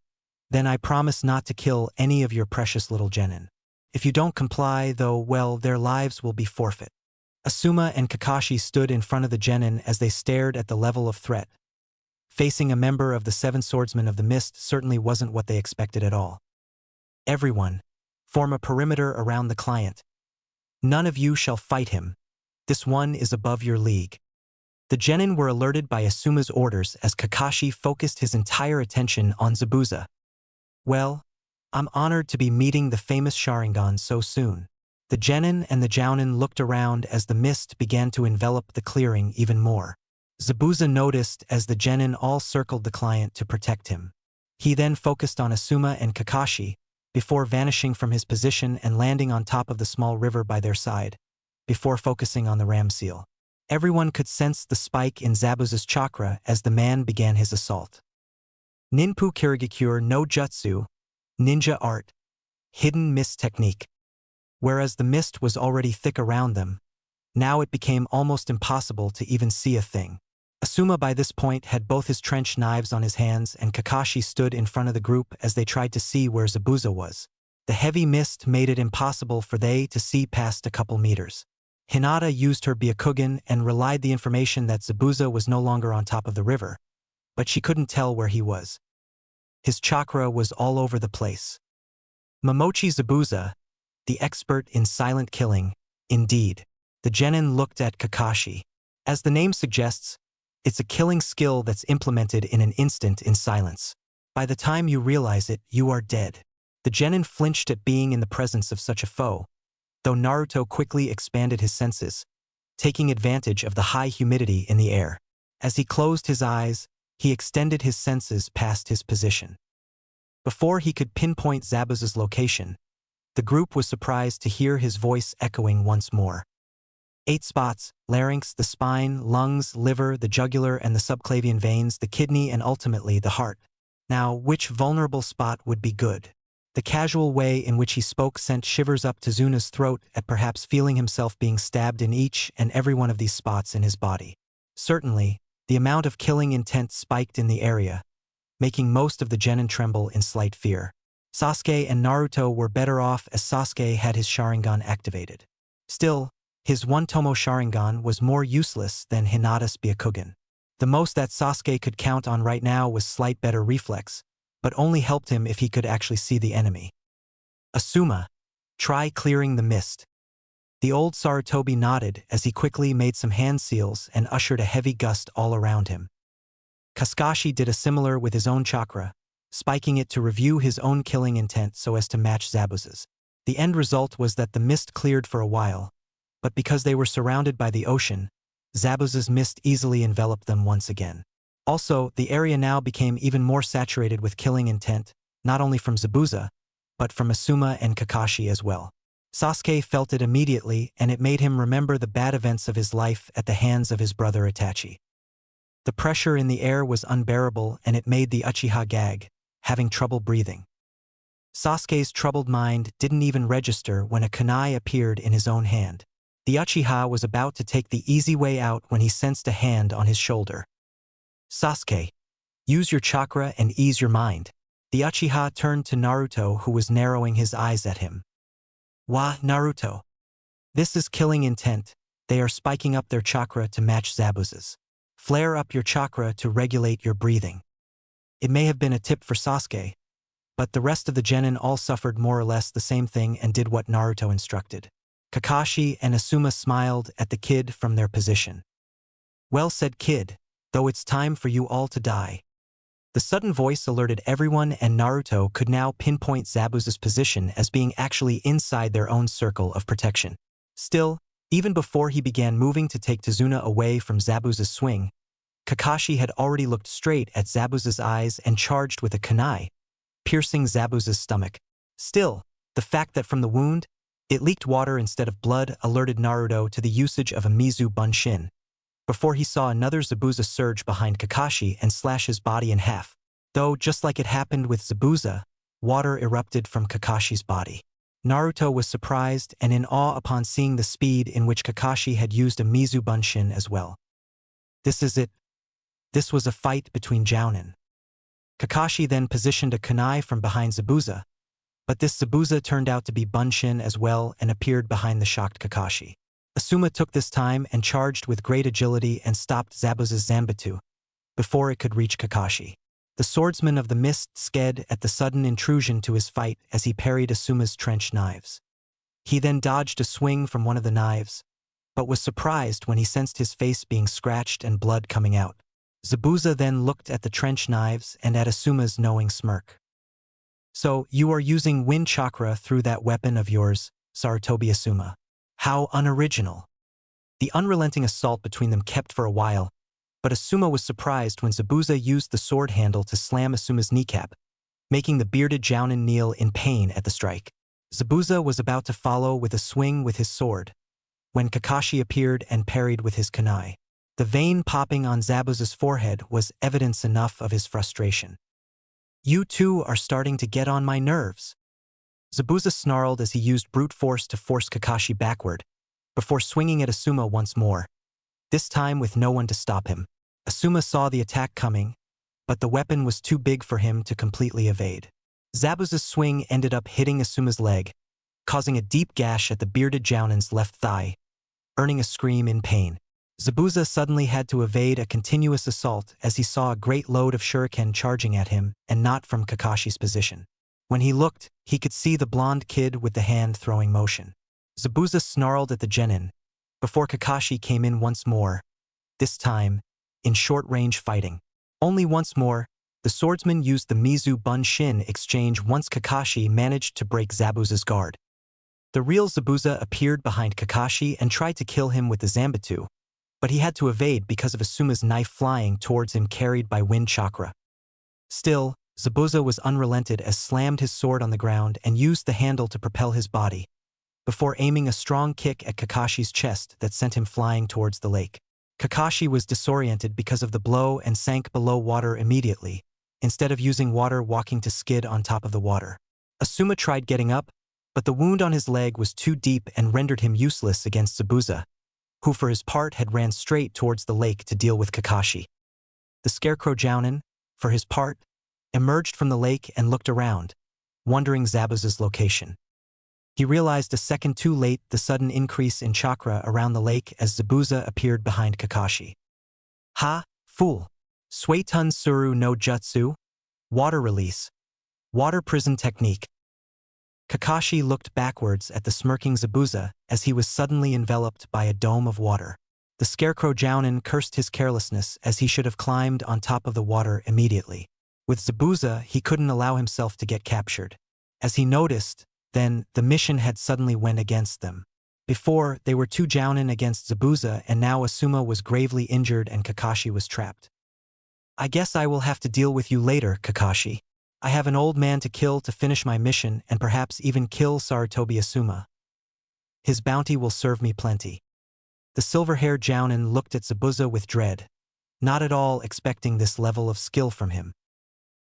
then I promise not to kill any of your precious little genin. If you don't comply, though, well, their lives will be forfeit. Asuma and Kakashi stood in front of the genin as they stared at the level of threat. Facing a member of the Seven Swordsmen of the Mist certainly wasn't what they expected at all. Everyone, form a perimeter around the client. None of you shall fight him. This one is above your league. The genin were alerted by Asuma's orders as Kakashi focused his entire attention on Zabuza. Well, I'm honored to be meeting the famous Sharingan so soon. The genin and the Jounin looked around as the mist began to envelop the clearing even more. Zabuza noticed as the genin all circled the client to protect him. He then focused on Asuma and Kakashi, before vanishing from his position and landing on top of the small river by their side, before focusing on the ram seal. Everyone could sense the spike in Zabuza's chakra as the man began his assault. Ninpu Kirigakure no Jutsu, ninja art, hidden mist technique. Whereas the mist was already thick around them, now it became almost impossible to even see a thing. Asuma by this point had both his trench knives on his hands, and Kakashi stood in front of the group as they tried to see where Zabuza was. The heavy mist made it impossible for they to see past a couple meters. Hinata used her Byakugan and relied the information that Zabuza was no longer on top of the river, but she couldn't tell where he was. His chakra was all over the place. Momochi Zabuza, the expert in silent killing, indeed. The genin looked at Kakashi. As the name suggests, it's a killing skill that's implemented in an instant in silence. By the time you realize it, you are dead. The genin flinched at being in the presence of such a foe, though Naruto quickly expanded his senses, taking advantage of the high humidity in the air. As he closed his eyes, he extended his senses past his position. Before he could pinpoint Zabuza's location, the group was surprised to hear his voice echoing once more. 8 spots: larynx, the spine, lungs, liver, the jugular and the subclavian veins, the kidney, and ultimately the heart. Now, which vulnerable spot would be good? The casual way in which he spoke sent shivers up Tazuna's throat at perhaps feeling himself being stabbed in each and every one of these spots in his body. Certainly, the amount of killing intent spiked in the area, making most of the genin tremble in slight fear. Sasuke and Naruto were better off as Sasuke had his Sharingan activated. Still, his one-tomo Sharingan was more useless than Hinata's Byakugan. The most that Sasuke could count on right now was slight better reflex, but only helped him if he could actually see the enemy. Asuma, try clearing the mist. The old Sarutobi nodded as he quickly made some hand seals and ushered a heavy gust all around him. Kakashi did a similar with his own chakra, spiking it to review his own killing intent so as to match Zabuza's. The end result was that the mist cleared for a while, but because they were surrounded by the ocean, Zabuza's mist easily enveloped them once again. Also, the area now became even more saturated with killing intent, not only from Zabuza, but from Asuma and Kakashi as well. Sasuke felt it immediately, and it made him remember the bad events of his life at the hands of his brother Itachi. The pressure in the air was unbearable, and it made the Uchiha gag, having trouble breathing. Sasuke's troubled mind didn't even register when a kunai appeared in his own hand. The Uchiha was about to take the easy way out when he sensed a hand on his shoulder. Sasuke, use your chakra and ease your mind. The Uchiha turned to Naruto, who was narrowing his eyes at him. Wah, Naruto. This is killing intent. They are spiking up their chakra to match Zabuza's. Flare up your chakra to regulate your breathing. It may have been a tip for Sasuke, but the rest of the genin all suffered more or less the same thing and did what Naruto instructed. Kakashi and Asuma smiled at the kid from their position. Well said, kid, though it's time for you all to die. The sudden voice alerted everyone, and Naruto could now pinpoint Zabuza's position as being actually inside their own circle of protection. Still, even before he began moving to take Tazuna away from Zabuza's swing, Kakashi had already looked straight at Zabuza's eyes and charged with a kunai, piercing Zabuza's stomach. Still, the fact that from the wound, it leaked water instead of blood alerted Naruto to the usage of a Mizu Bunshin, before he saw another Zabuza surge behind Kakashi and slash his body in half. Though, just like it happened with Zabuza, water erupted from Kakashi's body. Naruto was surprised and in awe upon seeing the speed in which Kakashi had used a Mizu Bunshin as well. This is it. This was a fight between jounin. Kakashi then positioned a kunai from behind Zabuza, but this Zabuza turned out to be Bunshin as well and appeared behind the shocked Kakashi. Asuma took this time and charged with great agility and stopped Zabuza's Zanbatsu before it could reach Kakashi. The swordsman of the mist sked at the sudden intrusion to his fight as he parried Asuma's trench knives. He then dodged a swing from one of the knives, but was surprised when he sensed his face being scratched and blood coming out. Zabuza then looked at the trench knives and at Asuma's knowing smirk. So, you are using wind chakra through that weapon of yours, Sarutobi Asuma. How unoriginal. The unrelenting assault between them kept for a while, but Asuma was surprised when Zabuza used the sword handle to slam Asuma's kneecap, making the bearded jounin kneel in pain at the strike. Zabuza was about to follow with a swing with his sword, when Kakashi appeared and parried with his kunai. The vein popping on Zabuza's forehead was evidence enough of his frustration. You two are starting to get on my nerves. Zabuza snarled as he used brute force to force Kakashi backward, before swinging at Asuma once more, this time with no one to stop him. Asuma saw the attack coming, but the weapon was too big for him to completely evade. Zabuza's swing ended up hitting Asuma's leg, causing a deep gash at the bearded jounin's left thigh, earning a scream in pain. Zabuza suddenly had to evade a continuous assault as he saw a great load of shuriken charging at him and not from Kakashi's position. When he looked, he could see the blonde kid with the hand-throwing motion. Zabuza snarled at the genin, before Kakashi came in once more, this time, in short-range fighting. Only once more, the swordsman used the Mizu Bunshin exchange once Kakashi managed to break Zabuza's guard. The real Zabuza appeared behind Kakashi and tried to kill him with the Zanbatsu, but he had to evade because of Asuma's knife flying towards him carried by wind chakra. Still, Zabuza was unrelented as slammed his sword on the ground and used the handle to propel his body, before aiming a strong kick at Kakashi's chest that sent him flying towards the lake. Kakashi was disoriented because of the blow and sank below water immediately, instead of using water walking to skid on top of the water. Asuma tried getting up, but the wound on his leg was too deep and rendered him useless against Zabuza, who for his part had ran straight towards the lake to deal with Kakashi. The scarecrow jounin, for his part, emerged from the lake and looked around, wondering Zabuza's location. He realized a second too late the sudden increase in chakra around the lake as Zabuza appeared behind Kakashi. Ha, fool! Suetun Suru no Jutsu? Water release. Water prison technique. Kakashi looked backwards at the smirking Zabuza as he was suddenly enveloped by a dome of water. The scarecrow Jounin cursed his carelessness as he should have climbed on top of the water immediately. With Zabuza, he couldn't allow himself to get captured. As he noticed, then, the mission had suddenly went against them. Before, they were two Jounin against Zabuza, and now Asuma was gravely injured and Kakashi was trapped. I guess I will have to deal with you later, Kakashi. I have an old man to kill to finish my mission and perhaps even kill Sarutobi Asuma. His bounty will serve me plenty. The silver-haired Jounin looked at Zabuza with dread, not at all expecting this level of skill from him.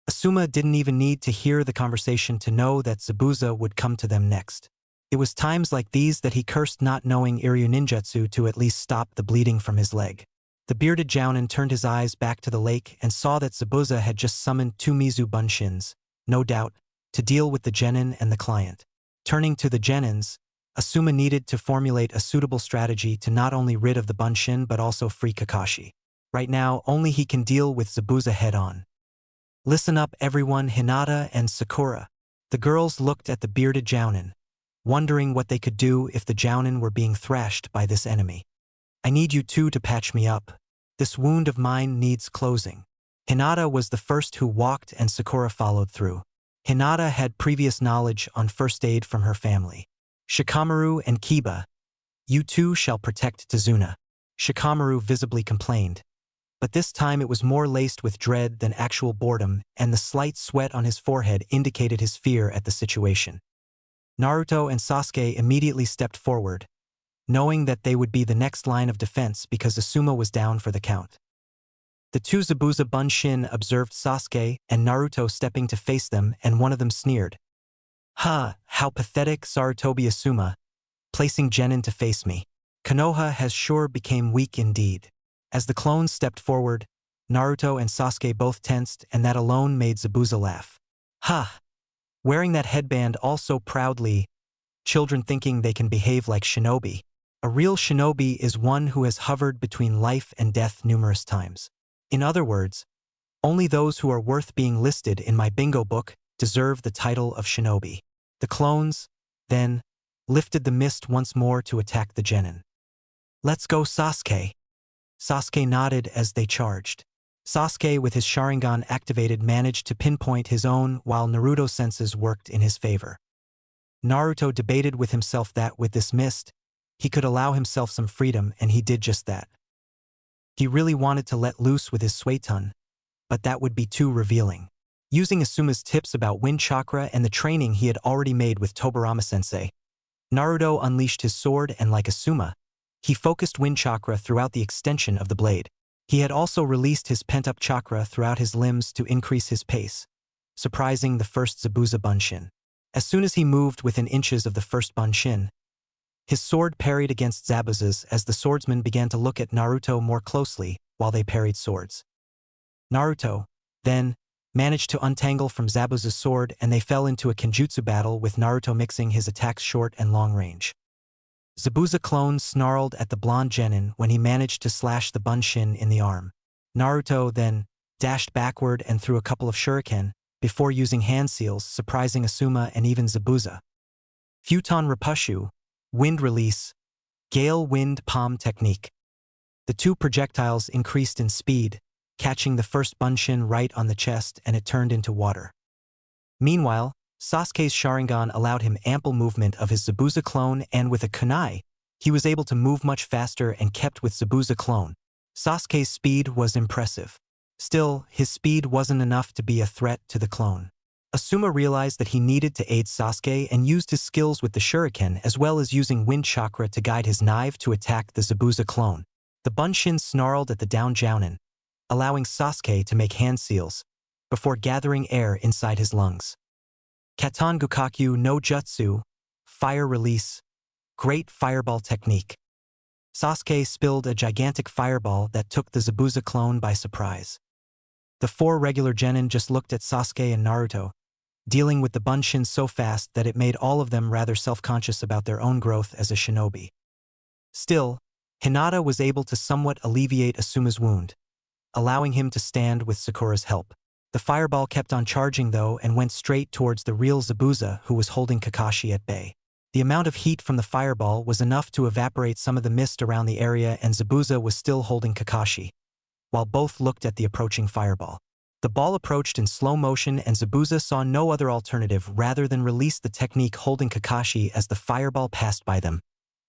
Asuma didn't even need to hear the conversation to know that Zabuza would come to them next. It was times like these that he cursed not knowing Iryu ninjutsu to at least stop the bleeding from his leg. The bearded Jounin turned his eyes back to the lake and saw that Zabuza had just summoned two Mizu Bunshins, no doubt, to deal with the genin and the client. Turning to the genins, Asuma needed to formulate a suitable strategy to not only rid of the Bunshin but also free Kakashi. Right now, only he can deal with Zabuza head-on. Listen up everyone, Hinata and Sakura. The girls looked at the bearded Jounin, wondering what they could do if the Jounin were being thrashed by this enemy. I need you two to patch me up. This wound of mine needs closing. Hinata was the first who walked and Sakura followed through. Hinata had previous knowledge on first aid from her family. Shikamaru and Kiba, you two shall protect Tazuna. Shikamaru visibly complained. But this time it was more laced with dread than actual boredom, and the slight sweat on his forehead indicated his fear at the situation. Naruto and Sasuke immediately stepped forward, knowing that they would be the next line of defense because Asuma was down for the count. The two Zabuza Bunshin observed Sasuke and Naruto stepping to face them, and one of them sneered. "Ha, how pathetic, Sarutobi Asuma, placing Genin to face me. Konoha has sure became weak indeed." As the clones stepped forward, Naruto and Sasuke both tensed, and that alone made Zabuza laugh. "Ha! Wearing that headband all so proudly, children thinking they can behave like shinobi. A real shinobi is one who has hovered between life and death numerous times. In other words, only those who are worth being listed in my bingo book deserve the title of shinobi." The clones, then, lifted the mist once more to attack the genin. "Let's go, Sasuke." Sasuke nodded as they charged. Sasuke, with his Sharingan activated, managed to pinpoint his own while Naruto's senses worked in his favor. Naruto debated with himself that with this mist, he could allow himself some freedom, and he did just that. He really wanted to let loose with his Suiton, but that would be too revealing. Using Asuma's tips about wind chakra and the training he had already made with Tobirama-sensei, Naruto unleashed his sword and, like Asuma, he focused wind chakra throughout the extension of the blade. He had also released his pent-up chakra throughout his limbs to increase his pace, surprising the first Zabuza Bunshin. As soon as he moved within inches of the first Bunshin, his sword parried against Zabuza's as the swordsman began to look at Naruto more closely while they parried swords. Naruto, then, managed to untangle from Zabuza's sword, and they fell into a kenjutsu battle with Naruto mixing his attacks short and long range. Zabuza clone snarled at the blonde genin when he managed to slash the Bunshin in the arm. Naruto then dashed backward and threw a couple of shuriken before using hand seals, surprising Asuma and even Zabuza. Futon Repushu, wind release, gale wind palm technique. The two projectiles increased in speed, catching the first Bunshin right on the chest, and it turned into water. Meanwhile, Sasuke's Sharingan allowed him ample movement of his Zabuza clone, and with a kunai, he was able to move much faster and kept with Zabuza clone. Sasuke's speed was impressive. Still, his speed wasn't enough to be a threat to the clone. Asuma realized that he needed to aid Sasuke and used his skills with the shuriken as well as using wind chakra to guide his knife to attack the Zabuza clone. The Bunshin snarled at the down Jounin, allowing Sasuke to make hand seals before gathering air inside his lungs. Katan Gukakyu no Jutsu, fire release, great fireball technique. Sasuke spilled a gigantic fireball that took the Zabuza clone by surprise. The four regular genin just looked at Sasuke and Naruto, dealing with the Bunshin so fast that it made all of them rather self-conscious about their own growth as a shinobi. Still, Hinata was able to somewhat alleviate Asuma's wound, allowing him to stand with Sakura's help. The fireball kept on charging though and went straight towards the real Zabuza who was holding Kakashi at bay. The amount of heat from the fireball was enough to evaporate some of the mist around the area and Zabuza was still holding Kakashi, while both looked at the approaching fireball. The ball approached in slow motion and Zabuza saw no other alternative rather than release the technique holding Kakashi as the fireball passed by them,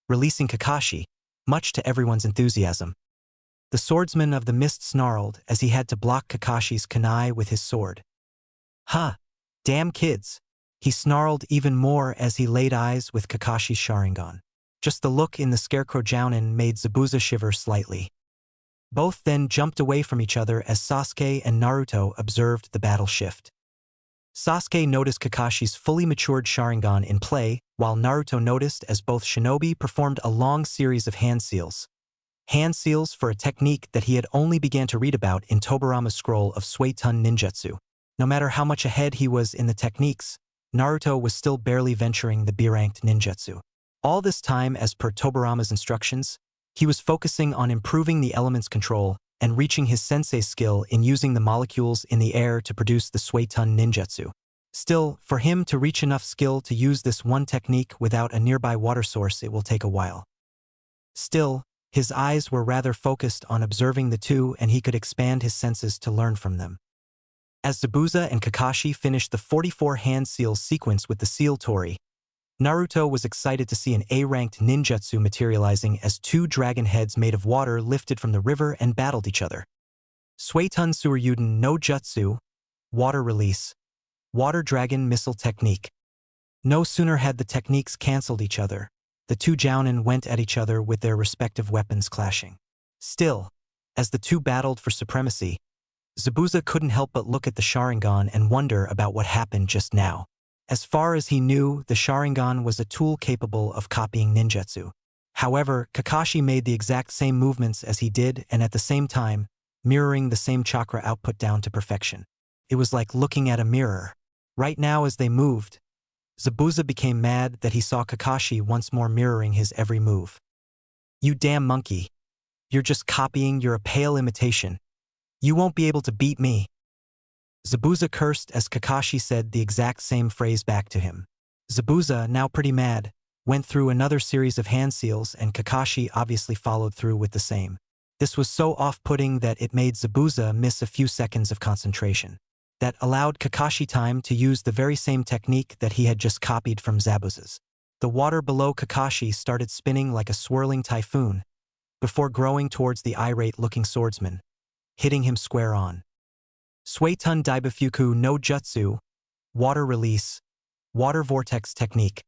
releasing Kakashi, much to everyone's enthusiasm. The swordsman of the mist snarled as he had to block Kakashi's kunai with his sword. "Huh! Damn kids!" He snarled even more as he laid eyes with Kakashi's Sharingan. Just the look in the Scarecrow Jounin made Zabuza shiver slightly. Both then jumped away from each other as Sasuke and Naruto observed the battle shift. Sasuke noticed Kakashi's fully matured Sharingan in play, while Naruto noticed as both shinobi performed a long series of hand seals. Hand seals for a technique that he had only began to read about in Tobirama's scroll of Suetun ninjutsu. No matter how much ahead he was in the techniques, Naruto was still barely venturing the B-ranked ninjutsu. All this time, as per Tobirama's instructions, he was focusing on improving the element's control and reaching his sensei's skill in using the molecules in the air to produce the Suetun ninjutsu. Still, for him to reach enough skill to use this one technique without a nearby water source, it will take a while. Still, his eyes were rather focused on observing the two and he could expand his senses to learn from them. As Zabuza and Kakashi finished the 44 hand seal sequence with the seal tori, Naruto was excited to see an A-ranked ninjutsu materializing as two dragon heads made of water lifted from the river and battled each other. Suetun Suryuden no Jutsu, water release, water dragon missile technique. No sooner had the techniques cancelled each other, the two jounin went at each other with their respective weapons clashing. Still, as the two battled for supremacy, Zabuza couldn't help but look at the Sharingan and wonder about what happened just now. As far as he knew, the Sharingan was a tool capable of copying ninjutsu. However, Kakashi made the exact same movements as he did and at the same time, mirroring the same chakra output down to perfection. It was like looking at a mirror. Right now as they moved, Zabuza became mad that he saw Kakashi once more mirroring his every move. "You damn monkey. You're just copying, you're a pale imitation. You won't be able to beat me." Zabuza cursed as Kakashi said the exact same phrase back to him. Zabuza, now pretty mad, went through another series of hand seals and Kakashi obviously followed through with the same. This was so off-putting that it made Zabuza miss a few seconds of concentration. That allowed Kakashi time to use the very same technique that he had just copied from Zabuza's. The water below Kakashi started spinning like a swirling typhoon, before growing towards the irate-looking swordsman, hitting him square on. Suetun Daibafuku no Jutsu, water release, water vortex technique.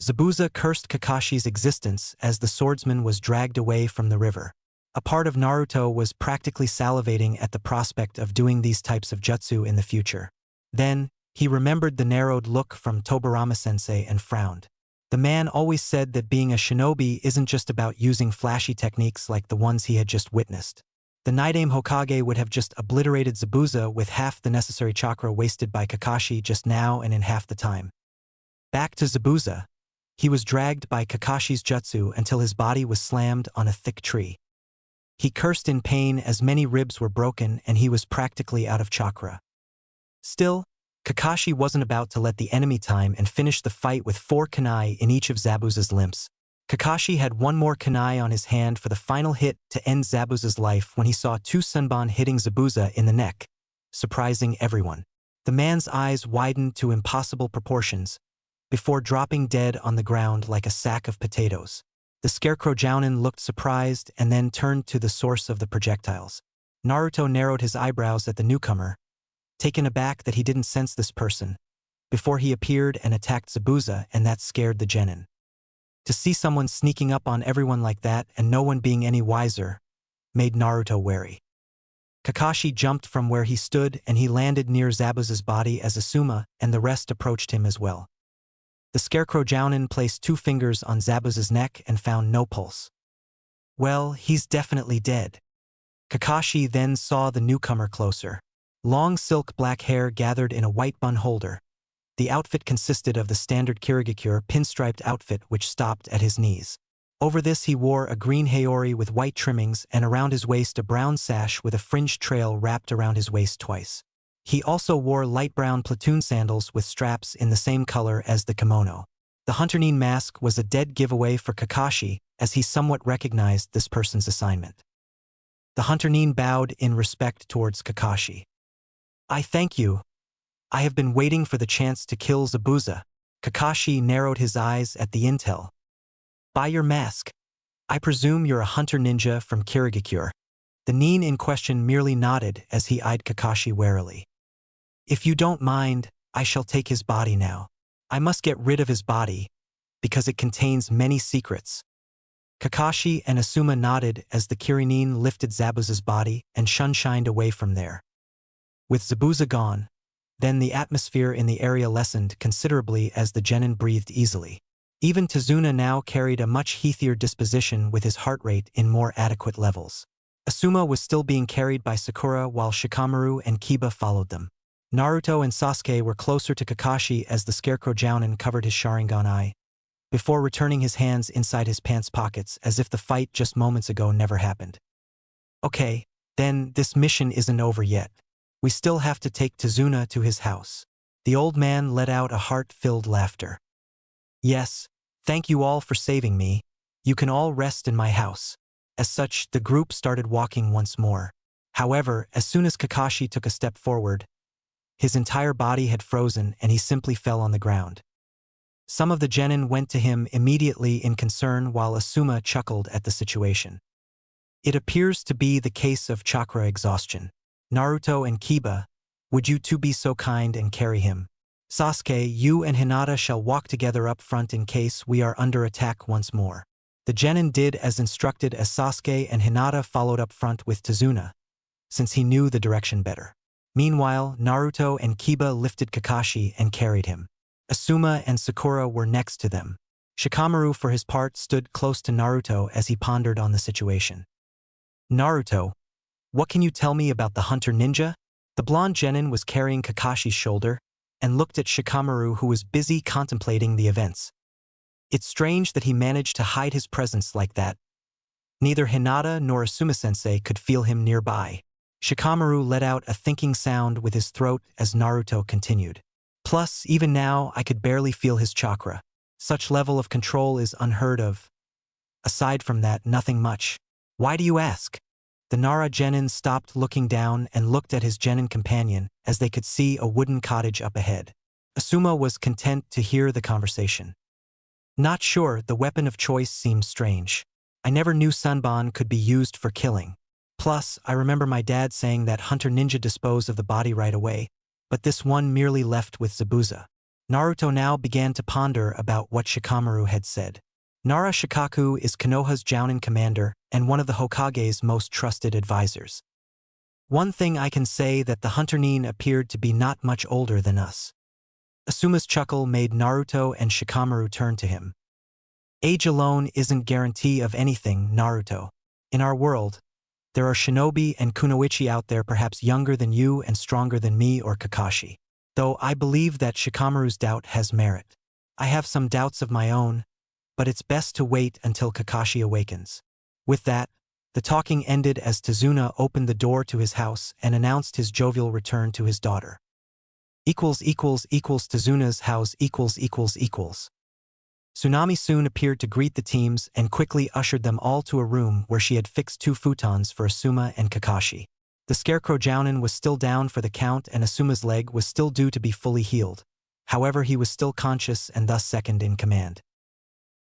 Zabuza cursed Kakashi's existence as the swordsman was dragged away from the river. A part of Naruto was practically salivating at the prospect of doing these types of jutsu in the future. Then, he remembered the narrowed look from Tobirama-sensei and frowned. The man always said that being a shinobi isn't just about using flashy techniques like the ones he had just witnessed. The Night-Aim Hokage would have just obliterated Zabuza with half the necessary chakra wasted by Kakashi just now and in half the time. Back to Zabuza. He was dragged by Kakashi's jutsu until his body was slammed on a thick tree. He cursed in pain as many ribs were broken and he was practically out of chakra. Still, Kakashi wasn't about to let the enemy time and finish the fight with 4 kunai in each of Zabuza's limbs. Kakashi had one more kunai on his hand for the final hit to end Zabuza's life when he saw 2 Sunban hitting Zabuza in the neck, surprising everyone. The man's eyes widened to impossible proportions, before dropping dead on the ground like a sack of potatoes. The Scarecrow Jounin looked surprised and then turned to the source of the projectiles. Naruto narrowed his eyebrows at the newcomer, taken aback that he didn't sense this person, before he appeared and attacked Zabuza, and that scared the genin. To see someone sneaking up on everyone like that and no one being any wiser, made Naruto wary. Kakashi jumped from where he stood and he landed near Zabuza's body as Asuma and the rest approached him as well. The Scarecrow Jounin placed 2 fingers on Zabuza's neck and found no pulse. Well, he's definitely dead. Kakashi then saw the newcomer closer. Long silk black hair gathered in a white bun holder. The outfit consisted of the standard Kirigakure pinstriped outfit which stopped at his knees. Over this he wore a green haori with white trimmings and around his waist a brown sash with a fringed trail wrapped around his waist twice. He also wore light brown platoon sandals with straps in the same color as the kimono. The Hunter-nin mask was a dead giveaway for Kakashi, as he somewhat recognized this person's assignment. The Hunter-nin bowed in respect towards Kakashi. "I thank you. I have been waiting for the chance to kill Zabuza." Kakashi narrowed his eyes at the intel. "By your mask, I presume you're a hunter ninja from Kirigakure." The nin in question merely nodded as he eyed Kakashi warily. "If you don't mind, I shall take his body now. I must get rid of his body, because it contains many secrets." Kakashi and Asuma nodded as the Kirinin lifted Zabuza's body and shined away from there. With Zabuza gone, then the atmosphere in the area lessened considerably as the genin breathed easily. Even Tazuna now carried a much healthier disposition with his heart rate in more adequate levels. Asuma was still being carried by Sakura while Shikamaru and Kiba followed them. Naruto and Sasuke were closer to Kakashi as the Scarecrow Jounin covered his Sharingan eye, before returning his hands inside his pants pockets as if the fight just moments ago never happened. "Okay, then this mission isn't over yet. We still have to take Tazuna to his house." The old man let out a heart-filled laughter. "Yes, thank you all for saving me. You can all rest in my house." As such, the group started walking once more. However, as soon as Kakashi took a step forward, his entire body had frozen and he simply fell on the ground. Some of the genin went to him immediately in concern while Asuma chuckled at the situation. "It appears to be the case of chakra exhaustion. Naruto and Kiba, would you two be so kind and carry him? Sasuke, you and Hinata shall walk together up front in case we are under attack once more." The genin did as instructed as Sasuke and Hinata followed up front with Tazuna, since he knew the direction better. Meanwhile, Naruto and Kiba lifted Kakashi and carried him. Asuma and Sakura were next to them. Shikamaru, for his part, stood close to Naruto as he pondered on the situation. "Naruto, what can you tell me about the hunter ninja?" The blonde genin was carrying Kakashi's shoulder and looked at Shikamaru, who was busy contemplating the events. It's strange that he managed to hide his presence like that. Neither Hinata nor Asuma-sensei could feel him nearby. Shikamaru let out a thinking sound with his throat as Naruto continued. "Plus, even now, I could barely feel his chakra. Such level of control is unheard of. Aside from that, nothing much." "Why do you ask?" The Nara genin stopped looking down and looked at his genin companion as they could see a wooden cottage up ahead. Asuma was content to hear the conversation. "Not sure, the weapon of choice seems strange. I never knew Sanban could be used for killing. Plus, I remember my dad saying that hunter ninja dispose of the body right away, but this one merely left with Zabuza." Naruto now began to ponder about what Shikamaru had said. Nara Shikaku is Konoha's Jounin commander and one of the Hokage's most trusted advisors. One thing I can say that the hunter nin appeared to be not much older than us. Asuma's chuckle made Naruto and Shikamaru turn to him. "Age alone isn't guarantee of anything, Naruto. In our world, there are shinobi and kunoichi out there perhaps younger than you and stronger than me or Kakashi. Though I believe that Shikamaru's doubt has merit. I have some doubts of my own, but it's best to wait until Kakashi awakens." With that, the talking ended as Tazuna opened the door to his house and announced his jovial return to his daughter. Tazuna's house . Tsunami soon appeared to greet the teams and quickly ushered them all to a room where she had fixed 2 futons for Asuma and Kakashi. The Scarecrow Jounin was still down for the count and Asuma's leg was still due to be fully healed. However, he was still conscious and thus second in command.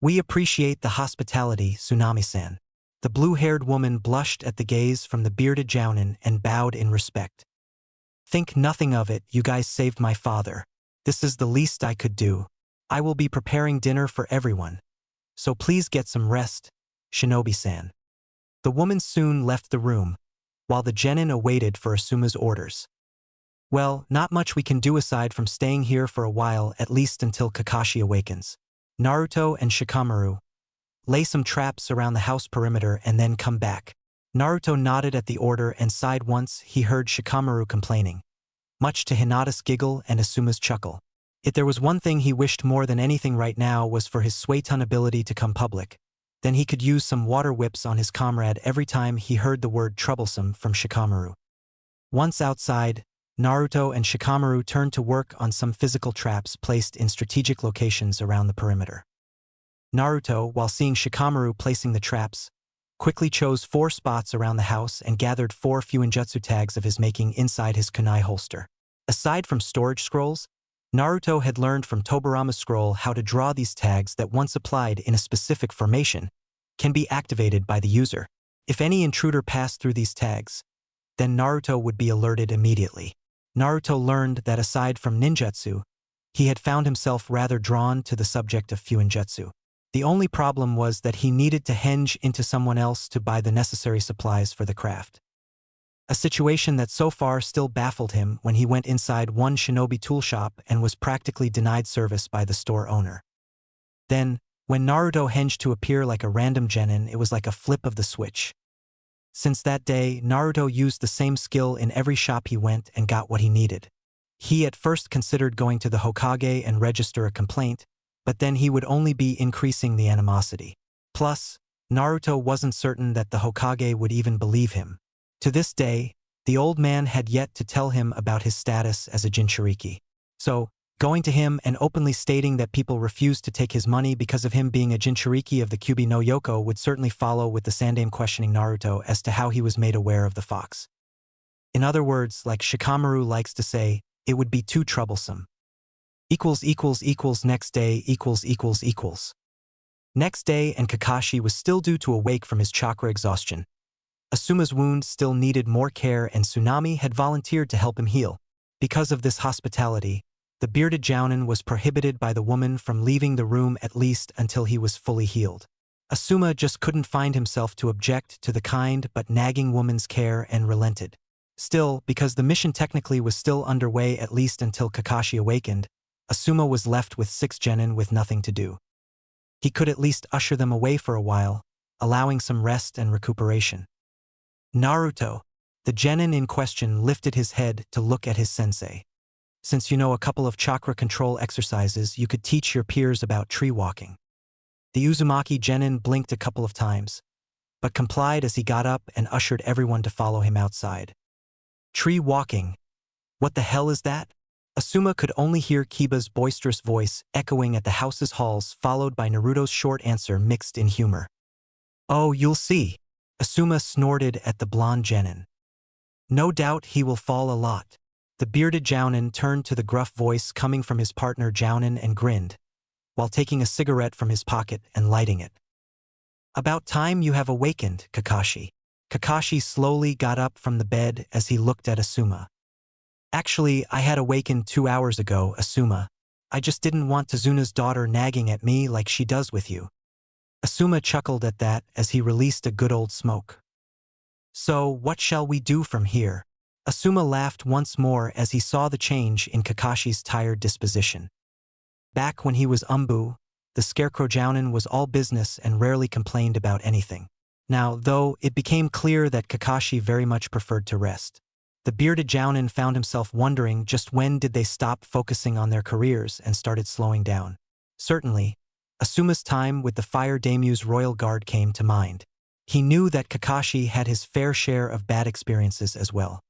"We appreciate the hospitality, Tsunami-san." The blue-haired woman blushed at the gaze from the bearded Jounin and bowed in respect. "Think nothing of it, you guys saved my father. This is the least I could do. I will be preparing dinner for everyone. So please get some rest, Shinobi-san." The woman soon left the room, while the genin awaited for Asuma's orders. "Well, not much we can do aside from staying here for a while, at least until Kakashi awakens. Naruto and Shikamaru, lay some traps around the house perimeter and then come back." Naruto nodded at the order and sighed once he heard Shikamaru complaining, much to Hinata's giggle and Asuma's chuckle. If there was one thing he wished more than anything right now was for his Suiton ability to come public, then he could use some water whips on his comrade every time he heard the word troublesome from Shikamaru. Once outside, Naruto and Shikamaru turned to work on some physical traps placed in strategic locations around the perimeter. Naruto, while seeing Shikamaru placing the traps, quickly chose 4 spots around the house and gathered 4 fuinjutsu tags of his making inside his kunai holster. Aside from storage scrolls, Naruto had learned from Tobirama's scroll how to draw these tags that, once applied in a specific formation, can be activated by the user. If any intruder passed through these tags, then Naruto would be alerted immediately. Naruto learned that aside from ninjutsu, he had found himself rather drawn to the subject of fuinjutsu. The only problem was that he needed to henge into someone else to buy the necessary supplies for the craft. A situation that so far still baffled him when he went inside one shinobi tool shop and was practically denied service by the store owner. Then, when Naruto henged to appear like a random genin, it was like a flip of the switch. Since that day, Naruto used the same skill in every shop he went and got what he needed. He at first considered going to the Hokage and register a complaint, but then he would only be increasing the animosity. Plus, Naruto wasn't certain that the Hokage would even believe him. To this day, the old man had yet to tell him about his status as a Jinchuriki. So, going to him and openly stating that people refused to take his money because of him being a Jinchuriki of the Kyuubi no Yoko would certainly follow, with the Sandaime questioning Naruto as to how he was made aware of the fox. In other words, like Shikamaru likes to say, it would be too troublesome. Next day. Next day, and Kakashi was still due to awake from his chakra exhaustion. Asuma's wound still needed more care, and Tsunami had volunteered to help him heal. Because of this hospitality, the bearded jounin was prohibited by the woman from leaving the room at least until he was fully healed. Asuma just couldn't find himself to object to the kind but nagging woman's care and relented. Still, because the mission technically was still underway at least until Kakashi awakened, Asuma was left with 6 genin with nothing to do. He could at least usher them away for a while, allowing some rest and recuperation. Naruto, the genin in question, lifted his head to look at his sensei. Since you know a couple of chakra control exercises, you could teach your peers about tree walking. The Uzumaki genin blinked a couple of times, but complied as he got up and ushered everyone to follow him outside. Tree walking? What the hell is that? Asuma could only hear Kiba's boisterous voice echoing at the house's halls, followed by Naruto's short answer mixed in humor. Oh, you'll see. Asuma snorted at the blonde genin. No doubt he will fall a lot. The bearded jounin turned to the gruff voice coming from his partner jounin and grinned, while taking a cigarette from his pocket and lighting it. About time you have awakened, Kakashi. Kakashi slowly got up from the bed as he looked at Asuma. Actually, I had awakened 2 hours ago, Asuma. I just didn't want Tezuna's daughter nagging at me like she does with you. Asuma chuckled at that as he released a good old smoke. So, what shall we do from here? Asuma laughed once more as he saw the change in Kakashi's tired disposition. Back when he was Umbu, the scarecrow jounin was all business and rarely complained about anything. Now, though, it became clear that Kakashi very much preferred to rest. The bearded jounin found himself wondering just when did they stop focusing on their careers and started slowing down. Certainly, Asuma's time with the Fire Daimyo's royal guard came to mind. He knew that Kakashi had his fair share of bad experiences as well.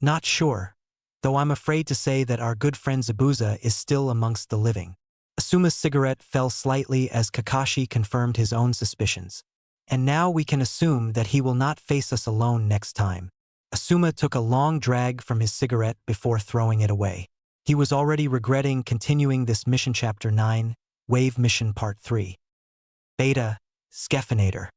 Not sure, though I'm afraid to say that our good friend Zabuza is still amongst the living. Asuma's cigarette fell slightly as Kakashi confirmed his own suspicions. And now we can assume that he will not face us alone next time. Asuma took a long drag from his cigarette before throwing it away. He was already regretting continuing this mission. Chapter 9, Wave Mission Part 3. Beta, Skephinator.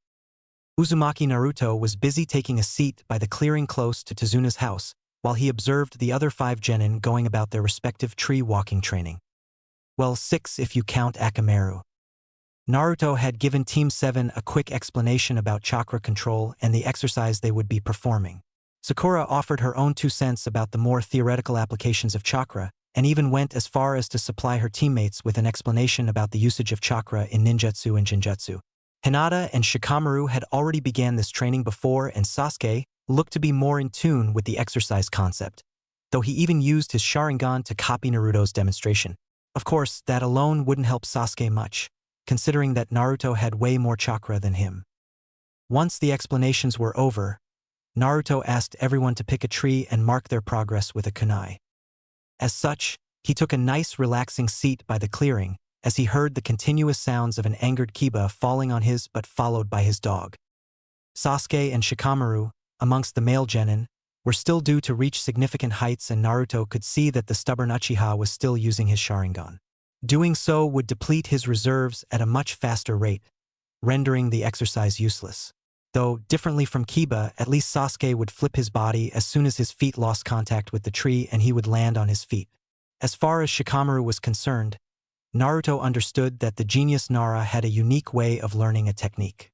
Uzumaki Naruto was busy taking a seat by the clearing close to Tezuna's house, while he observed the other 5 genin going about their respective tree walking training. Well, 6 if you count Akamaru. Naruto had given Team 7 a quick explanation about chakra control and the exercise they would be performing. Sakura offered her own 2 cents about the more theoretical applications of chakra, and even went as far as to supply her teammates with an explanation about the usage of chakra in ninjutsu and jinjutsu. Hinata and Shikamaru had already began this training before, and Sasuke looked to be more in tune with the exercise concept, though he even used his Sharingan to copy Naruto's demonstration. Of course, that alone wouldn't help Sasuke much, considering that Naruto had way more chakra than him. Once the explanations were over, Naruto asked everyone to pick a tree and mark their progress with a kunai. As such, he took a nice relaxing seat by the clearing, as he heard the continuous sounds of an angered Kiba falling on his but followed by his dog. Sasuke and Shikamaru, amongst the male genin, were still due to reach significant heights, and Naruto could see that the stubborn Uchiha was still using his Sharingan. Doing so would deplete his reserves at a much faster rate, rendering the exercise useless. Though, differently from Kiba, at least Sasuke would flip his body as soon as his feet lost contact with the tree and he would land on his feet. As far as Shikamaru was concerned, Naruto understood that the genius Nara had a unique way of learning a technique.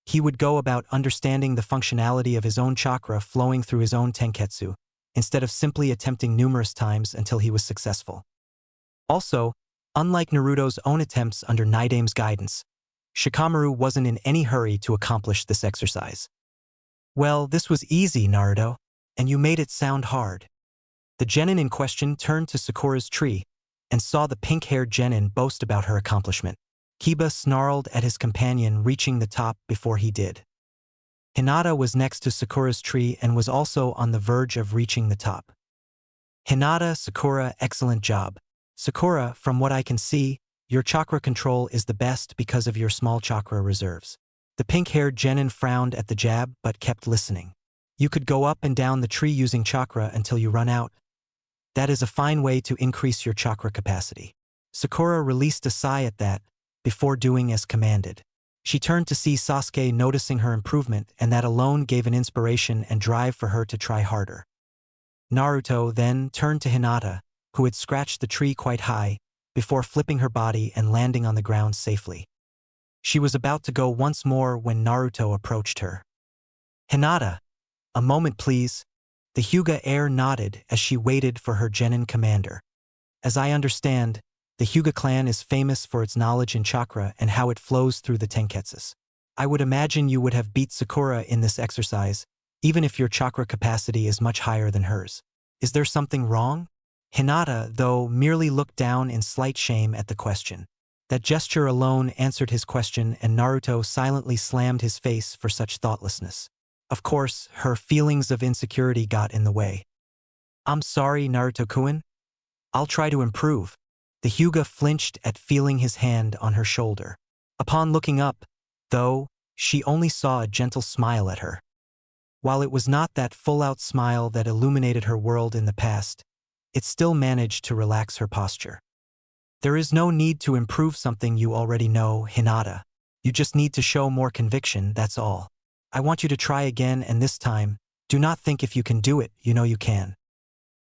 He would go about understanding the functionality of his own chakra flowing through his own tenketsu, instead of simply attempting numerous times until he was successful. Also, unlike Naruto's own attempts under Nidame's guidance, Shikamaru wasn't in any hurry to accomplish this exercise. "Well, this was easy, Naruto, and you made it sound hard." The genin in question turned to Sakura's tree and saw the pink-haired genin boast about her accomplishment. Kiba snarled at his companion reaching the top before he did. Hinata was next to Sakura's tree and was also on the verge of reaching the top. "Hinata, Sakura, excellent job. Sakura, from what I can see, your chakra control is the best because of your small chakra reserves." The pink-haired genin frowned at the jab but kept listening. "You could go up and down the tree using chakra until you run out. That is a fine way to increase your chakra capacity." Sakura released a sigh at that, before doing as commanded. She turned to see Sasuke noticing her improvement, and that alone gave an inspiration and drive for her to try harder. Naruto then turned to Hinata, who had scratched the tree quite high, before flipping her body and landing on the ground safely. She was about to go once more when Naruto approached her. "Hinata, a moment please." The Hyuga heir nodded as she waited for her genin commander. "As I understand, the Hyuga clan is famous for its knowledge in chakra and how it flows through the tenketsus. I would imagine you would have beat Sakura in this exercise, even if your chakra capacity is much higher than hers. Is there something wrong?" Hinata, though, merely looked down in slight shame at the question. That gesture alone answered his question, and Naruto silently slammed his face for such thoughtlessness. Of course, her feelings of insecurity got in the way. "I'm sorry, Naruto-kun. I'll try to improve." The Hyuga flinched at feeling his hand on her shoulder. Upon looking up, though, she only saw a gentle smile at her. While it was not that full-out smile that illuminated her world in the past, it still managed to relax her posture. "There is no need to improve something you already know, Hinata. You just need to show more conviction, that's all. I want you to try again, and this time, do not think if you can do it, you know you can."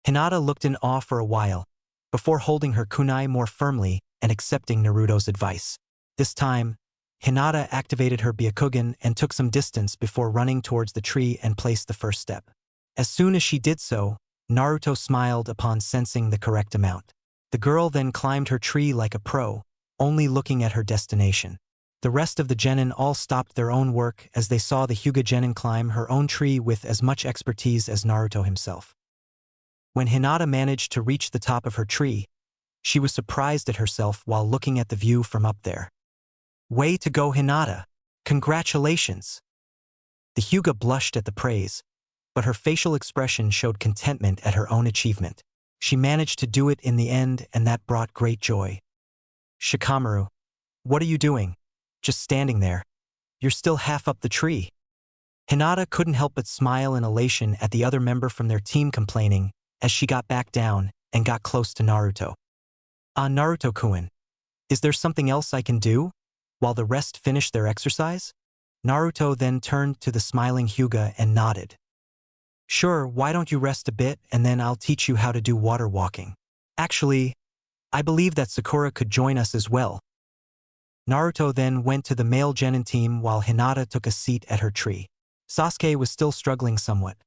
Hinata looked in awe for a while, before holding her kunai more firmly and accepting Naruto's advice. This time, Hinata activated her Byakugan and took some distance before running towards the tree and placed the first step. As soon as she did so, Naruto smiled upon sensing the correct amount. The girl then climbed her tree like a pro, only looking at her destination. The rest of the genin all stopped their own work as they saw the Hyuga genin climb her own tree with as much expertise as Naruto himself. When Hinata managed to reach the top of her tree, she was surprised at herself while looking at the view from up there. "Way to go, Hinata! Congratulations!" The Hyuga blushed at the praise, but her facial expression showed contentment at her own achievement. She managed to do it in the end, and that brought great joy. "Shikamaru, what are you doing? Just standing there. You're still half up the tree." Hinata couldn't help but smile in elation at the other member from their team complaining as she got back down and got close to Naruto. Naruto-kun, is there something else I can do?" While the rest finished their exercise, Naruto then turned to the smiling Hyuga and nodded. "Sure, why don't you rest a bit and then I'll teach you how to do water walking. Actually, I believe that Sakura could join us as well." Naruto then went to the male genin team while Hinata took a seat at her tree. Sasuke was still struggling somewhat.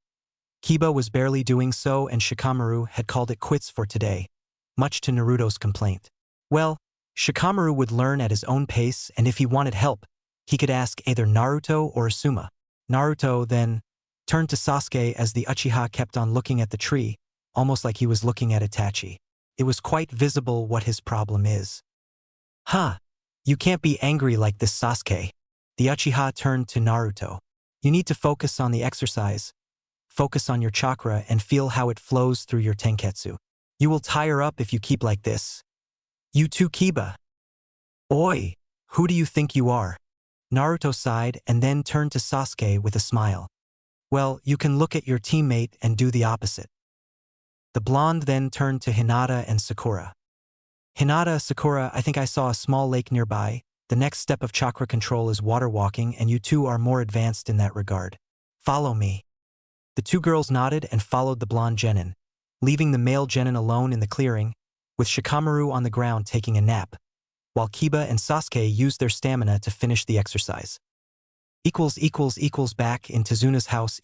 Kiba was barely doing so, and Shikamaru had called it quits for today, much to Naruto's complaint. Well, Shikamaru would learn at his own pace, and if he wanted help, he could ask either Naruto or Asuma. Naruto then turned to Sasuke as the Uchiha kept on looking at the tree, almost like he was looking at Itachi. It was quite visible what his problem is. "Huh, you can't be angry like this, Sasuke." The Uchiha turned to Naruto. "You need to focus on the exercise. focus on your chakra and feel how it flows through your tenketsu. You will tire up if you keep like this. You too, Kiba. Oi, who do you think you are? Naruto sighed and then turned to Sasuke with a smile. Well, you can look at your teammate and do the opposite. The blonde then turned to Hinata and Sakura. Hinata, Sakura, I think I saw a small lake nearby. The next step of chakra control is water walking, and you two are more advanced in that regard. Follow me. The two girls nodded and followed the blonde genin, leaving the male genin alone in the clearing, with Shikamaru on the ground taking a nap, while Kiba and Sasuke used their stamina to finish the exercise. Back in Tezuna's house.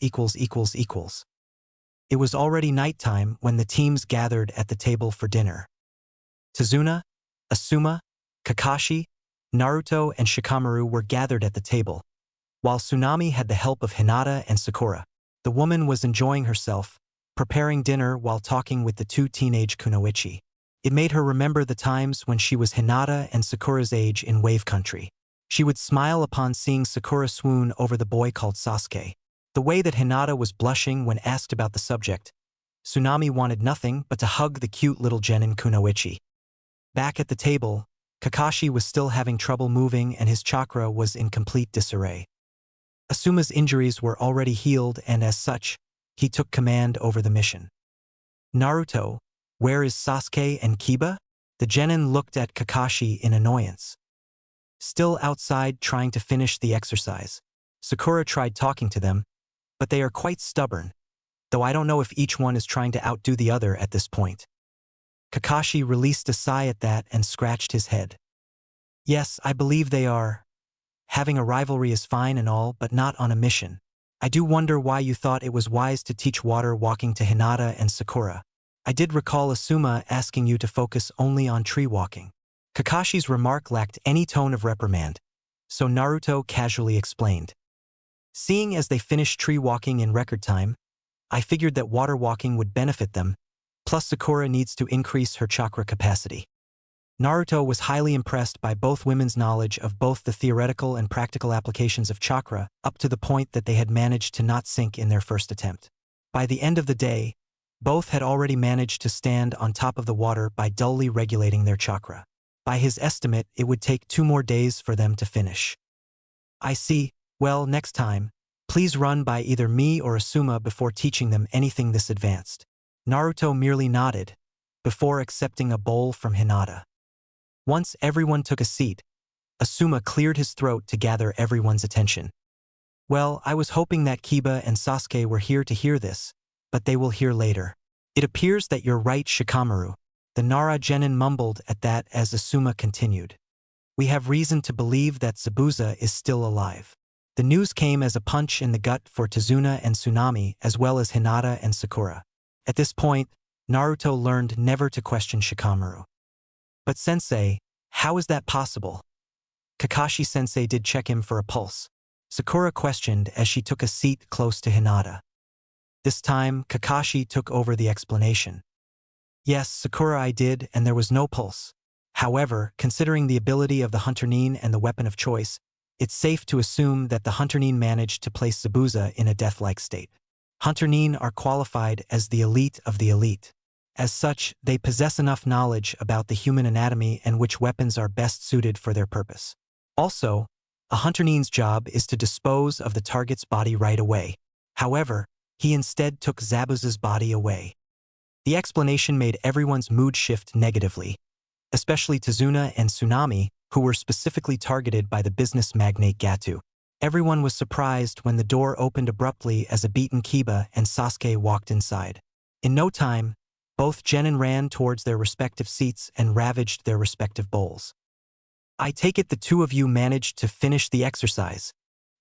It was already nighttime when the teams gathered at the table for dinner. Tezuna, Asuma, Kakashi, Naruto, and Shikamaru were gathered at the table, while Tsunami had the help of Hinata and Sakura. The woman was enjoying herself, preparing dinner while talking with the two teenage kunoichi. It made her remember the times when she was Hinata and Sakura's age in Wave Country. She would smile upon seeing Sakura swoon over the boy called Sasuke. The way that Hinata was blushing when asked about the subject, Tsunami wanted nothing but to hug the cute little genin kunoichi. Back at the table, Kakashi was still having trouble moving and his chakra was in complete disarray. Asuma's injuries were already healed and as such, he took command over the mission. Naruto, where is Sasuke and Kiba? The genin looked at Kakashi in annoyance. Still outside trying to finish the exercise. Sakura tried talking to them, but they are quite stubborn, though I don't know if each one is trying to outdo the other at this point. Kakashi released a sigh at that and scratched his head. Yes, I believe they are. Having a rivalry is fine and all, but not on a mission. I do wonder why you thought it was wise to teach water walking to Hinata and Sakura. I did recall Asuma asking you to focus only on tree walking. Kakashi's remark lacked any tone of reprimand, so Naruto casually explained. Seeing as they finished tree walking in record time, I figured that water walking would benefit them, plus Sakura needs to increase her chakra capacity. Naruto was highly impressed by both women's knowledge of both the theoretical and practical applications of chakra, up to the point that they had managed to not sink in their first attempt. By the end of the day, both had already managed to stand on top of the water by dully regulating their chakra. By his estimate, it would take 2 more days for them to finish. I see. Well, next time, please run by either me or Asuma before teaching them anything this advanced. Naruto merely nodded, before accepting a bowl from Hinata. Once everyone took a seat, Asuma cleared his throat to gather everyone's attention. Well, I was hoping that Kiba and Sasuke were here to hear this, but they will hear later. It appears that you're right, Shikamaru. The Nara genin mumbled at that as Asuma continued. We have reason to believe that Zabuza is still alive. The news came as a punch in the gut for Tezuna and Tsunami as well as Hinata and Sakura. At this point, Naruto learned never to question Shikamaru. But sensei, how is that possible? Kakashi-sensei did check him for a pulse. Sakura questioned as she took a seat close to Hinata. This time, Kakashi took over the explanation. Yes, Sakura, I did, and there was no pulse. However, considering the ability of the Hunter Nin and the weapon of choice, it's safe to assume that the Hunter Nin managed to place Zabuza in a death-like state. Hunter Nin are qualified as the elite of the elite. As such, they possess enough knowledge about the human anatomy and which weapons are best suited for their purpose. Also, a Hunter Nin's job is to dispose of the target's body right away. However, he instead took Zabuza's body away. The explanation made everyone's mood shift negatively, especially Tezuna and Tsunami, who were specifically targeted by the business magnate Gatu. Everyone was surprised when the door opened abruptly as a beaten Kiba and Sasuke walked inside. In no time, both genin ran towards their respective seats and ravaged their respective bowls. I take it the two of you managed to finish the exercise.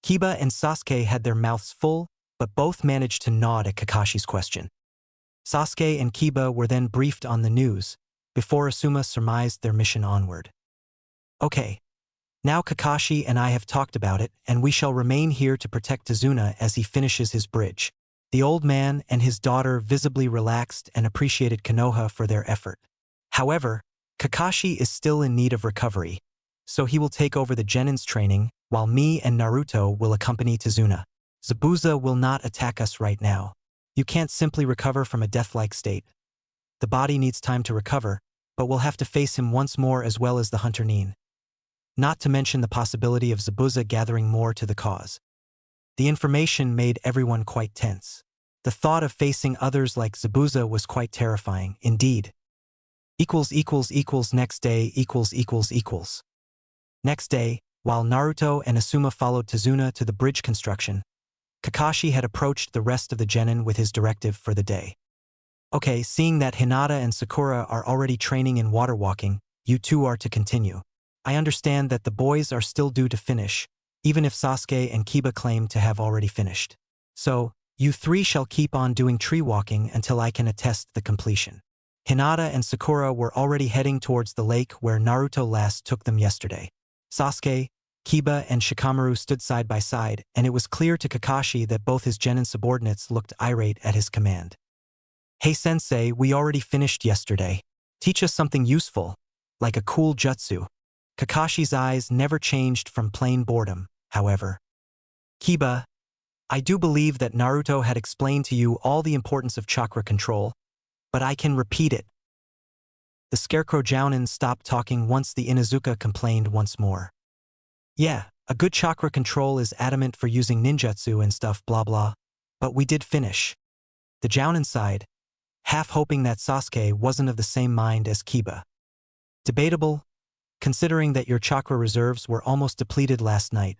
Kiba and Sasuke had their mouths full, but both managed to nod at Kakashi's question. Sasuke and Kiba were then briefed on the news, before Asuma surmised their mission onward. Okay. Now Kakashi and I have talked about it, and we shall remain here to protect Tezuna as he finishes his bridge. The old man and his daughter visibly relaxed and appreciated Konoha for their effort. However, Kakashi is still in need of recovery, so he will take over the genin's training, while me and Naruto will accompany Tezuna. Zabuza will not attack us right now. You can't simply recover from a death-like state. The body needs time to recover, but we'll have to face him once more as well as the hunter Nin. Not to mention the possibility of Zabuza gathering more to the cause. The information made everyone quite tense. The thought of facing others like Zabuza was quite terrifying, indeed. Next day. Next day, while Naruto and Asuma followed Tazuna to the bridge construction, Kakashi had approached the rest of the genin with his directive for the day. Okay, seeing that Hinata and Sakura are already training in water walking, you two are to continue. I understand that the boys are still due to finish, even if Sasuke and Kiba claim to have already finished. So, you three shall keep on doing tree walking until I can attest the completion. Hinata and Sakura were already heading towards the lake where Naruto last took them yesterday. Sasuke, Kiba, and Shikamaru stood side by side, and it was clear to Kakashi that both his genin subordinates looked irate at his command. Hey sensei, we already finished yesterday. Teach us something useful, like a cool jutsu. Kakashi's eyes never changed from plain boredom, however. Kiba, I do believe that Naruto had explained to you all the importance of chakra control, but I can repeat it. The Scarecrow Jounin stopped talking once the Inuzuka complained once more. Yeah, a good chakra control is adamant for using ninjutsu and stuff blah blah, but we did finish. The Jounin sighed, half hoping that Sasuke wasn't of the same mind as Kiba. Debatable, considering that your chakra reserves were almost depleted last night.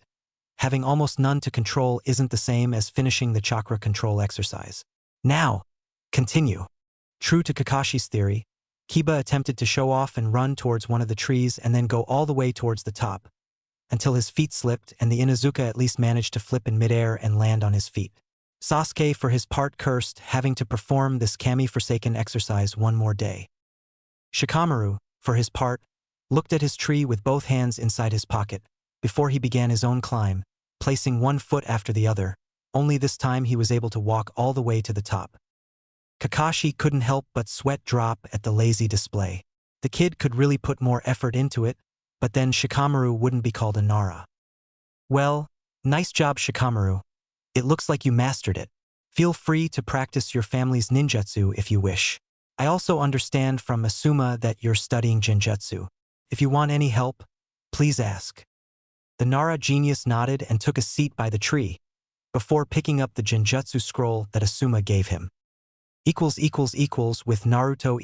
Having almost none to control isn't the same as finishing the chakra control exercise. Now, continue. True to Kakashi's theory, Kiba attempted to show off and run towards one of the trees and then go all the way towards the top, until his feet slipped and the Inuzuka at least managed to flip in midair and land on his feet. Sasuke, for his part, cursed having to perform this kami-forsaken exercise one more day. Shikamaru, for his part, looked at his tree with both hands inside his pocket, before he began his own climb, placing one foot after the other. Only this time he was able to walk all the way to the top. Kakashi couldn't help but sweat drop at the lazy display. The kid could really put more effort into it, but then Shikamaru wouldn't be called a Nara. Well, nice job Shikamaru. It looks like you mastered it. Feel free to practice your family's ninjutsu if you wish. I also understand from Asuma that you're studying genjutsu. If you want any help, please ask. The Nara genius nodded and took a seat by the tree, before picking up the genjutsu scroll that Asuma gave him. With Naruto .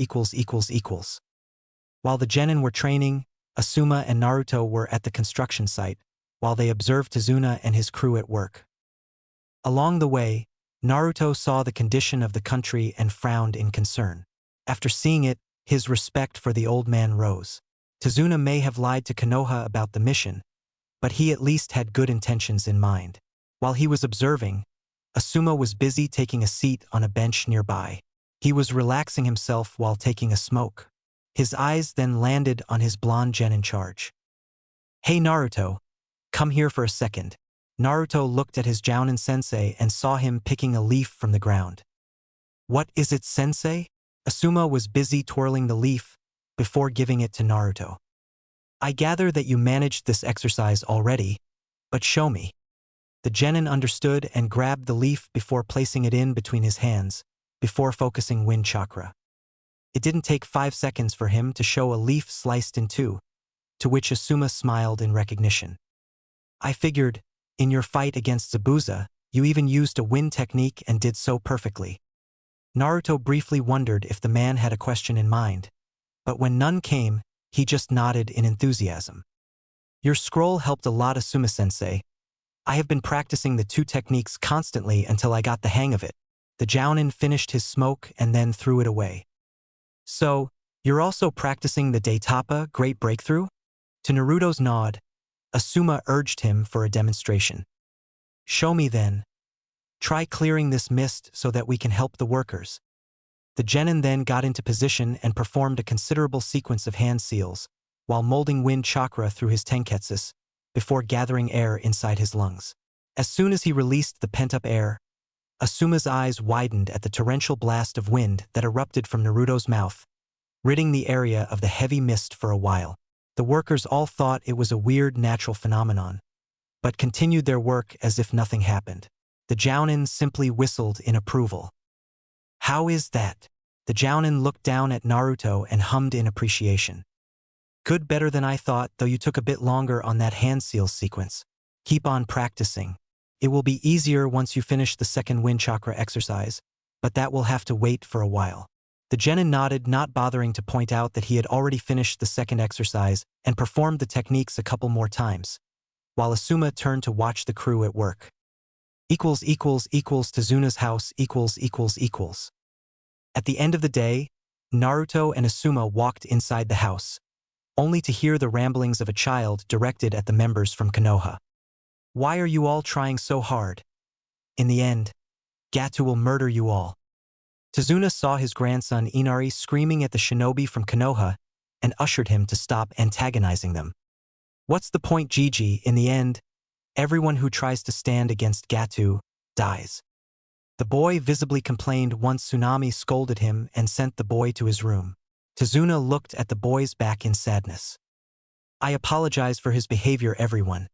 While the genin were training, Asuma and Naruto were at the construction site, while they observed Tazuna and his crew at work. Along the way, Naruto saw the condition of the country and frowned in concern. After seeing it, his respect for the old man rose. Tazuna may have lied to Konoha about the mission, but he at least had good intentions in mind. While he was observing, Asuma was busy taking a seat on a bench nearby. He was relaxing himself while taking a smoke. His eyes then landed on his blonde gen in charge. Hey Naruto, come here for a second. Naruto looked at his Jounin sensei and saw him picking a leaf from the ground. What is it, sensei? Asuma was busy twirling the leaf before giving it to Naruto. I gather that you managed this exercise already, but show me. The genin understood and grabbed the leaf before placing it in between his hands, before focusing wind chakra. It didn't take 5 seconds for him to show a leaf sliced in two, to which Asuma smiled in recognition. I figured, in your fight against Zabuza, you even used a wind technique and did so perfectly. Naruto briefly wondered if the man had a question in mind, but when none came, he just nodded in enthusiasm. Your scroll helped a lot, Asuma-sensei. I have been practicing the two techniques constantly until I got the hang of it. The Jounin finished his smoke and then threw it away. So, you're also practicing the Daitapa Great Breakthrough? To Naruto's nod, Asuma urged him for a demonstration. Show me then. Try clearing this mist so that we can help the workers. The genin then got into position and performed a considerable sequence of hand seals, while molding wind chakra through his tenketsus, before gathering air inside his lungs. As soon as he released the pent-up air, Asuma's eyes widened at the torrential blast of wind that erupted from Naruto's mouth, ridding the area of the heavy mist for a while. The workers all thought it was a weird natural phenomenon, but continued their work as if nothing happened. The Jounin simply whistled in approval. How is that? The Jounin looked down at Naruto and hummed in appreciation. Good, better than I thought, though you took a bit longer on that hand seal sequence. Keep on practicing. It will be easier once you finish the second wind chakra exercise, but that will have to wait for a while. The genin nodded, not bothering to point out that he had already finished the second exercise and performed the techniques a couple more times, while Asuma turned to watch the crew at work. Tazuna's house . At the end of the day, Naruto and Asuma walked inside the house, only to hear the ramblings of a child directed at the members from Konoha. Why are you all trying so hard? In the end, Gato will murder you all. Tazuna saw his grandson Inari screaming at the shinobi from Konoha and ushered him to stop antagonizing them. What's the point, Gigi? In the end, everyone who tries to stand against Gato dies. The boy visibly complained once Tsunami scolded him and sent the boy to his room. Tazuna looked at the boy's back in sadness. I apologize for his behavior, everyone.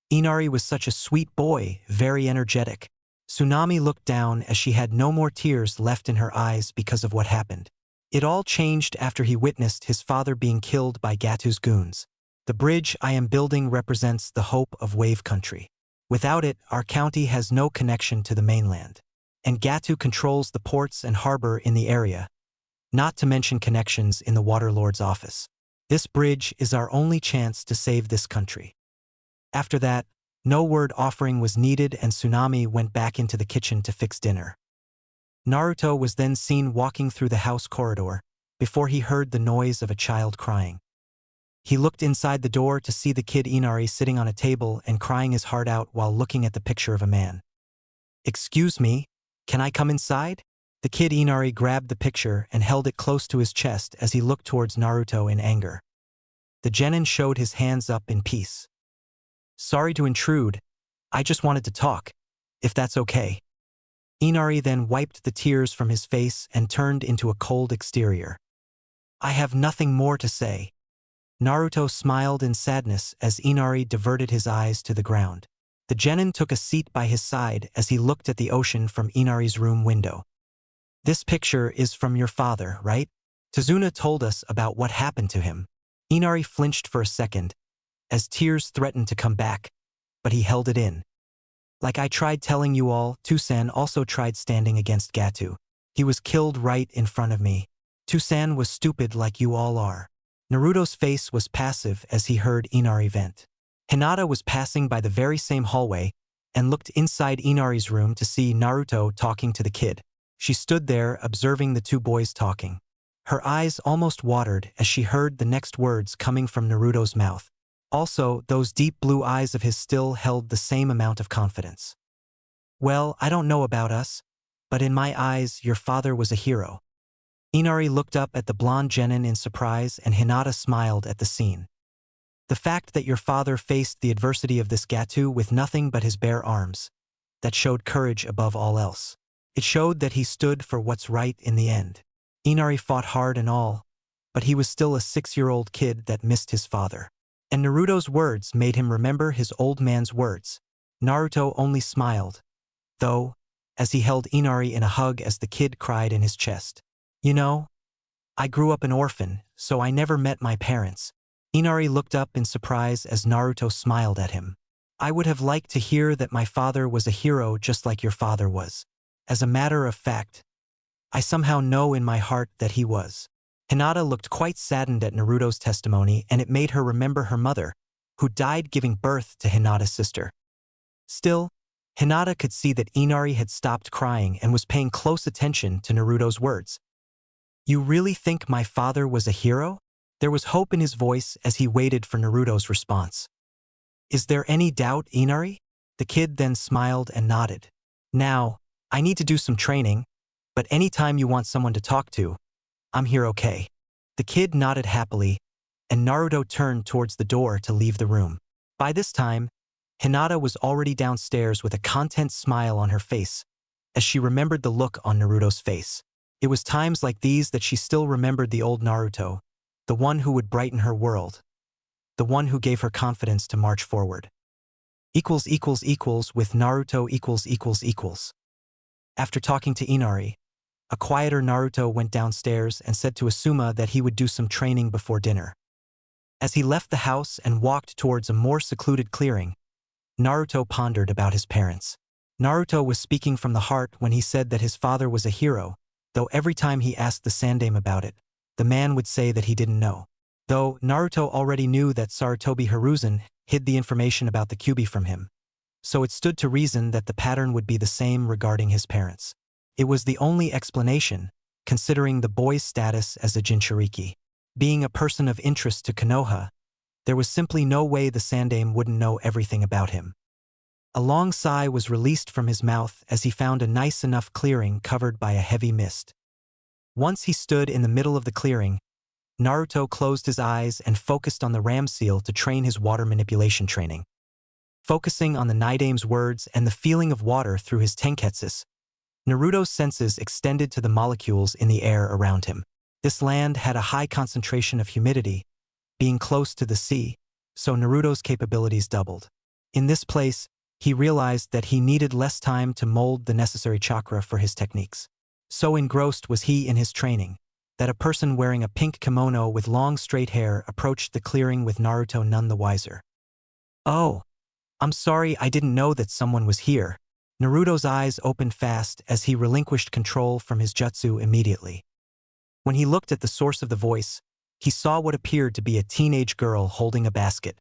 Inari was such a sweet boy, very energetic. Tsunami looked down as she had no more tears left in her eyes because of what happened. It all changed after he witnessed his father being killed by Gato's goons. The bridge I am building represents the hope of Wave Country. Without it, our county has no connection to the mainland. And Gato controls the ports and harbor in the area, not to mention connections in the Waterlord's office. This bridge is our only chance to save this country. After that, no word offering was needed and Tsunami went back into the kitchen to fix dinner. Naruto was then seen walking through the house corridor before he heard the noise of a child crying. He looked inside the door to see the kid Inari sitting on a table and crying his heart out while looking at the picture of a man. Excuse me, can I come inside? The kid Inari grabbed the picture and held it close to his chest as he looked towards Naruto in anger. The genin showed his hands up in peace. Sorry to intrude, I just wanted to talk, if that's okay. Inari then wiped the tears from his face and turned into a cold exterior. I have nothing more to say. Naruto smiled in sadness as Inari diverted his eyes to the ground. The genin took a seat by his side as he looked at the ocean from Inari's room window. This picture is from your father, right? Tazuna told us about what happened to him. Inari flinched for a second, as tears threatened to come back, but he held it in. Like I tried telling you all, Tusan also tried standing against Gato. He was killed right in front of me. Tusan was stupid like you all are. Naruto's face was passive as he heard Inari vent. Hinata was passing by the very same hallway and looked inside Inari's room to see Naruto talking to the kid. She stood there observing the two boys talking. Her eyes almost watered as she heard the next words coming from Naruto's mouth. Also, those deep blue eyes of his still held the same amount of confidence. Well, I don't know about us, but in my eyes, your father was a hero. Inari looked up at the blonde genin in surprise and Hinata smiled at the scene. The fact that your father faced the adversity of this Gato with nothing but his bare arms, that showed courage above all else. It showed that he stood for what's right in the end. Inari fought hard and all, but he was still a 6-year-old kid that missed his father. And Naruto's words made him remember his old man's words. Naruto only smiled, though, as he held Inari in a hug as the kid cried in his chest. You know, I grew up an orphan, so I never met my parents. Inari looked up in surprise as Naruto smiled at him. I would have liked to hear that my father was a hero just like your father was. As a matter of fact, I somehow know in my heart that he was. Hinata looked quite saddened at Naruto's testimony and it made her remember her mother, who died giving birth to Hinata's sister. Still, Hinata could see that Inari had stopped crying and was paying close attention to Naruto's words. You really think my father was a hero? There was hope in his voice as he waited for Naruto's response. Is there any doubt, Inari? The kid then smiled and nodded. Now, I need to do some training, but anytime you want someone to talk to, I'm here, okay? The kid nodded happily, and Naruto turned towards the door to leave the room. By this time, Hinata was already downstairs with a content smile on her face, as she remembered the look on Naruto's face. It was times like these that she still remembered the old Naruto, the one who would brighten her world, the one who gave her confidence to march forward. With Naruto . After talking to Inari, A quieter Naruto went downstairs and said to Asuma that he would do some training before dinner. As he left the house and walked towards a more secluded clearing, Naruto pondered about his parents. Naruto was speaking from the heart when he said that his father was a hero, though every time he asked the Sandaime about it, the man would say that he didn't know. Though Naruto already knew that Sarutobi Hiruzen hid the information about the Kyuubi from him, so it stood to reason that the pattern would be the same regarding his parents. It was the only explanation, considering the boy's status as a Jinchuriki. Being a person of interest to Konoha, there was simply no way the Sandaime wouldn't know everything about him. A long sigh was released from his mouth as he found a nice enough clearing covered by a heavy mist. Once he stood in the middle of the clearing, Naruto closed his eyes and focused on the ram seal to train his water manipulation training. Focusing on the Nidaime's words and the feeling of water through his tenketsus, Naruto's senses extended to the molecules in the air around him. This land had a high concentration of humidity, being close to the sea, so Naruto's capabilities doubled. In this place, he realized that he needed less time to mold the necessary chakra for his techniques. So engrossed was he in his training, that a person wearing a pink kimono with long straight hair approached the clearing with Naruto none the wiser. "Oh, I'm sorry, I didn't know that someone was here." Naruto's eyes opened fast as he relinquished control from his jutsu immediately. When he looked at the source of the voice, he saw what appeared to be a teenage girl holding a basket.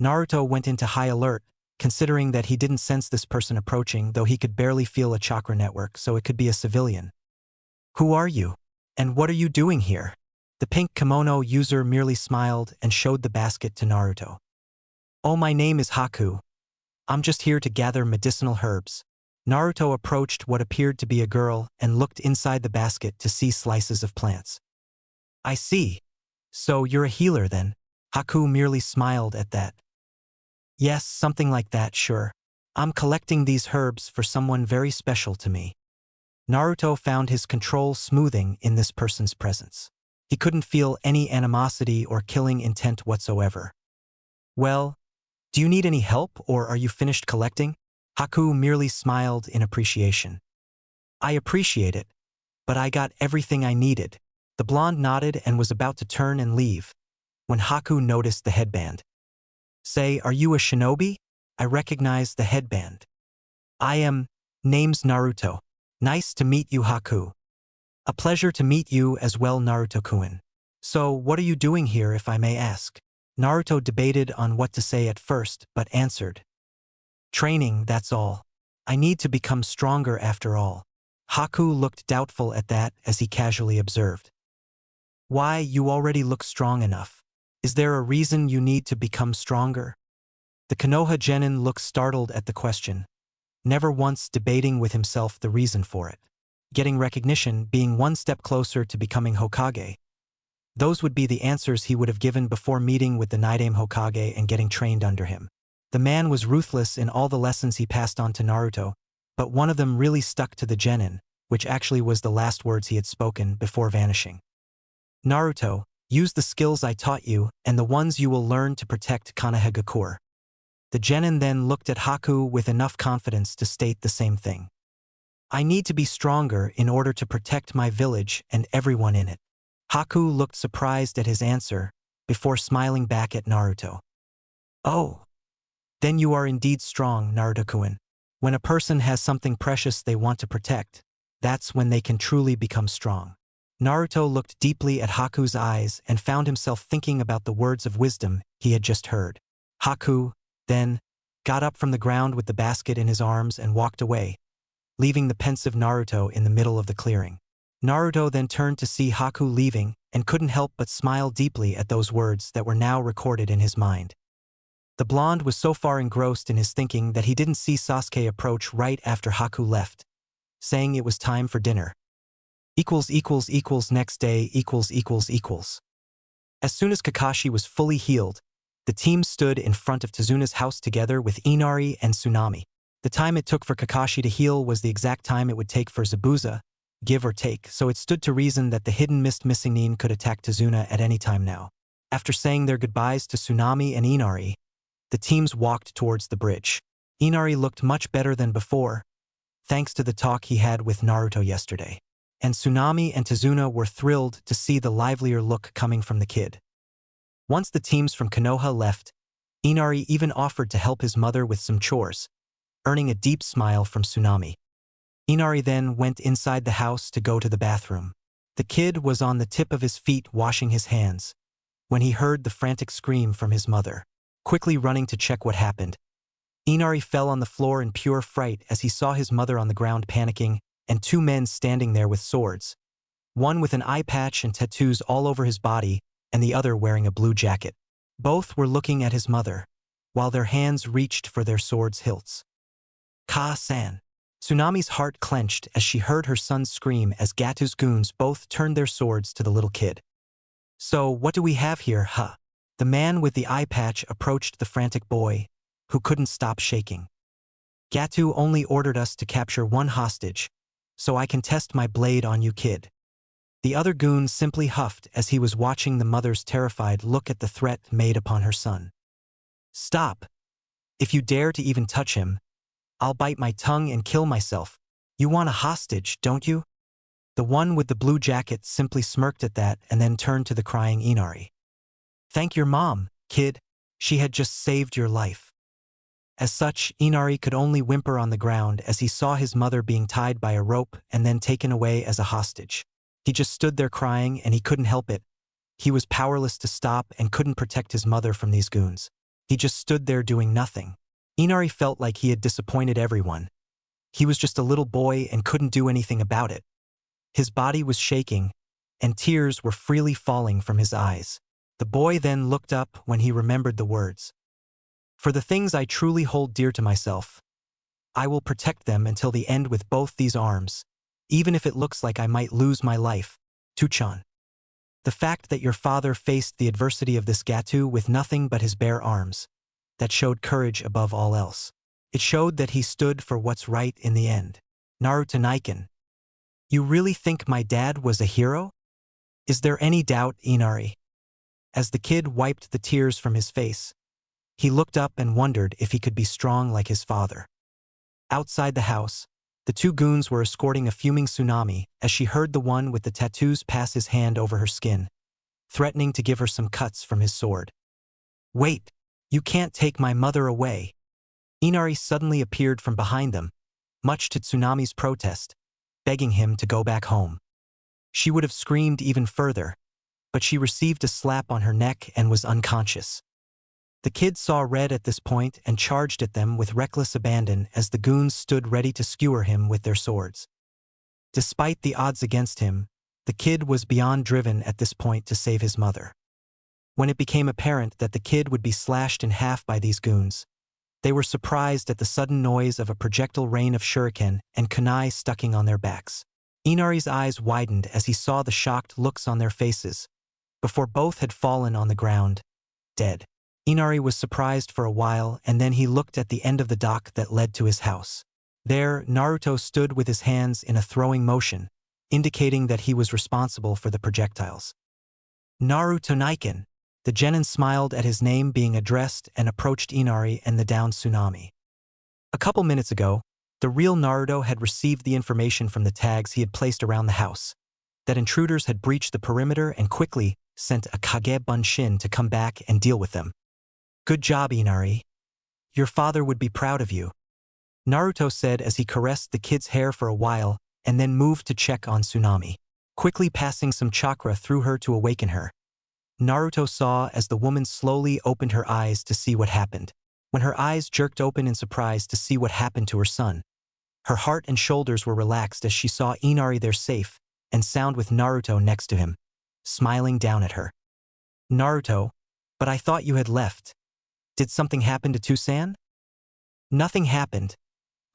Naruto went into high alert, considering that he didn't sense this person approaching, though he could barely feel a chakra network, so it could be a civilian. "Who are you? And what are you doing here?" The pink kimono user merely smiled and showed the basket to Naruto. "Oh, my name is Haku. I'm just here to gather medicinal herbs." Naruto approached what appeared to be a girl and looked inside the basket to see slices of plants. "I see. So you're a healer then?" Haku merely smiled at that. "Yes, something like that, sure. I'm collecting these herbs for someone very special to me." Naruto found his control smoothing in this person's presence. He couldn't feel any animosity or killing intent whatsoever. "Well, do you need any help or are you finished collecting?" Haku merely smiled in appreciation. "I appreciate it, but I got everything I needed." The blonde nodded and was about to turn and leave, when Haku noticed the headband. "Say, are you a shinobi?" I recognized the headband. "I am. Name's Naruto." "Nice to meet you, Haku." "A pleasure to meet you as well, Naruto-kun." "So, what are you doing here, if I may ask?" Naruto debated on what to say at first, but answered. "Training, that's all. I need to become stronger after all." Haku looked doubtful at that as he casually observed. "Why, you already look strong enough. Is there a reason you need to become stronger?" The Konoha genin looked startled at the question, never once debating with himself the reason for it. Getting recognition, being one step closer to becoming Hokage. Those would be the answers he would have given before meeting with the Nidaime Hokage and getting trained under him. The man was ruthless in all the lessons he passed on to Naruto, but one of them really stuck to the genin, which actually was the last words he had spoken before vanishing. "Naruto, use the skills I taught you and the ones you will learn to protect Konohagakure." The genin then looked at Haku with enough confidence to state the same thing. "I need to be stronger in order to protect my village and everyone in it." Haku looked surprised at his answer, before smiling back at Naruto. "Oh. Then you are indeed strong, Naruto-kun. When a person has something precious they want to protect, that's when they can truly become strong." Naruto looked deeply at Haku's eyes and found himself thinking about the words of wisdom he had just heard. Haku, then, got up from the ground with the basket in his arms and walked away, leaving the pensive Naruto in the middle of the clearing. Naruto then turned to see Haku leaving and couldn't help but smile deeply at those words that were now recorded in his mind. The blonde was so far engrossed in his thinking that he didn't see Sasuke approach right after Haku left, saying it was time for dinner. Next day. As soon as Kakashi was fully healed, the team stood in front of Tezuna's house together with Inari and Tsunami. The time it took for Kakashi to heal was the exact time it would take for Zabuza, give or take, so it stood to reason that the hidden mist missing Nin could attack Tezuna at any time now. After saying their goodbyes to Tsunami and Inari, the teams walked towards the bridge. Inari looked much better than before, thanks to the talk he had with Naruto yesterday. and Tsunami and Tazuna were thrilled to see the livelier look coming from the kid. Once the teams from Konoha left, Inari even offered to help his mother with some chores, earning a deep smile from Tsunami. Inari then went inside the house to go to the bathroom. The kid was on the tip of his feet washing his hands when he heard the frantic scream from his mother. Quickly running to check what happened, Inari fell on the floor in pure fright as he saw his mother on the ground panicking and two men standing there with swords, one with an eye patch and tattoos all over his body and the other wearing a blue jacket. Both were looking at his mother, while their hands reached for their swords' hilts. Ka-san. Tsunami's heart clenched as she heard her son scream as Gatu's goons both turned their swords to the little kid. So what do we have here, huh? The man with the eye patch approached the frantic boy, who couldn't stop shaking. Gatu only ordered us to capture one hostage, so I can test my blade on you, kid. The other goon simply huffed as he was watching the mother's terrified look at the threat made upon her son. Stop! If you dare to even touch him, I'll bite my tongue and kill myself. You want a hostage, don't you? The one with the blue jacket simply smirked at that and then turned to the crying Inari. Thank your mom, kid. She had just saved your life. As such, Inari could only whimper on the ground as he saw his mother being tied by a rope and then taken away as a hostage. He just stood there crying and he couldn't help it. He was powerless to stop and couldn't protect his mother from these goons. He just stood there doing nothing. Inari felt like he had disappointed everyone. He was just a little boy and couldn't do anything about it. His body was shaking, and tears were freely falling from his eyes. The boy then looked up when he remembered the words. For the things I truly hold dear to myself, I will protect them until the end with both these arms, even if it looks like I might lose my life. Tuchan. The fact that your father faced the adversity of this Gatu with nothing but his bare arms, that showed courage above all else. It showed that he stood for what's right in the end. Naruto Naiken. You really think my dad was a hero? Is there any doubt, Inari? As the kid wiped the tears from his face, he looked up and wondered if he could be strong like his father. Outside the house, the two goons were escorting a fuming Tsunami as she heard the one with the tattoos pass his hand over her skin, threatening to give her some cuts from his sword. Wait, you can't take my mother away. Inari suddenly appeared from behind them, much to Tsunami's protest, begging him to go back home. She would have screamed even further, but she received a slap on her neck and was unconscious. The kid saw red at this point and charged at them with reckless abandon as the goons stood ready to skewer him with their swords. Despite the odds against him, the kid was beyond driven at this point to save his mother. When it became apparent that the kid would be slashed in half by these goons, they were surprised at the sudden noise of a projectile rain of shuriken and kunai stucking on their backs. Inari's eyes widened as he saw the shocked looks on their faces, before both had fallen on the ground, dead. Inari was surprised for a while and then he looked at the end of the dock that led to his house. There, Naruto stood with his hands in a throwing motion, indicating that he was responsible for the projectiles. Naruto Naiken. The genin smiled at his name being addressed and approached Inari and the downed Tsunami. A couple minutes ago, the real Naruto had received the information from the tags he had placed around the house, that intruders had breached the perimeter and quickly sent a Kage Bunshin to come back and deal with them. Good job, Inari. Your father would be proud of you, Naruto said as he caressed the kid's hair for a while and then moved to check on Tsunami, quickly passing some chakra through her to awaken her. Naruto saw as the woman slowly opened her eyes to see what happened. When her eyes jerked open in surprise to see what happened to her son, her heart and shoulders were relaxed as she saw Inari there safe and sound with Naruto next to him, smiling down at her. Naruto, but I thought you had left. Did something happen to Tusan? Nothing happened.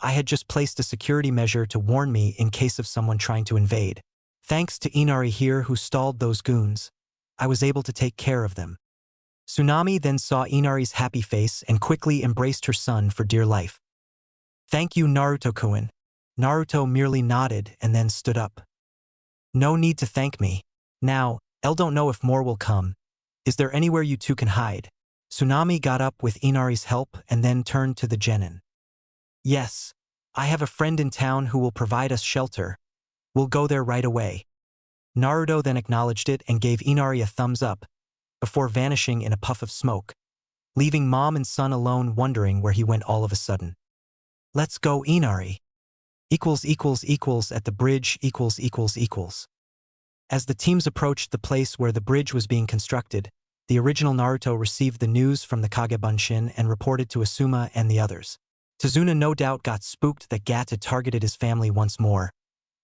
I had just placed a security measure to warn me in case of someone trying to invade. Thanks to Inari here who stalled those goons, I was able to take care of them. Tsunami then saw Inari's happy face and quickly embraced her son for dear life. Thank you, Naruto-kun. Naruto merely nodded and then stood up. No need to thank me. Now, I don't know if more will come. Is there anywhere you two can hide? Tsunami got up with Inari's help and then turned to the genin. Yes, I have a friend in town who will provide us shelter. We'll go there right away. Naruto then acknowledged it and gave Inari a thumbs up, before vanishing in a puff of smoke, leaving mom and son alone wondering where he went all of a sudden. Let's go, Inari. At the bridge. As the teams approached the place where the bridge was being constructed, the original Naruto received the news from the Kage Bunshin and reported to Asuma and the others. Tazuna no doubt got spooked that Gat had targeted his family once more,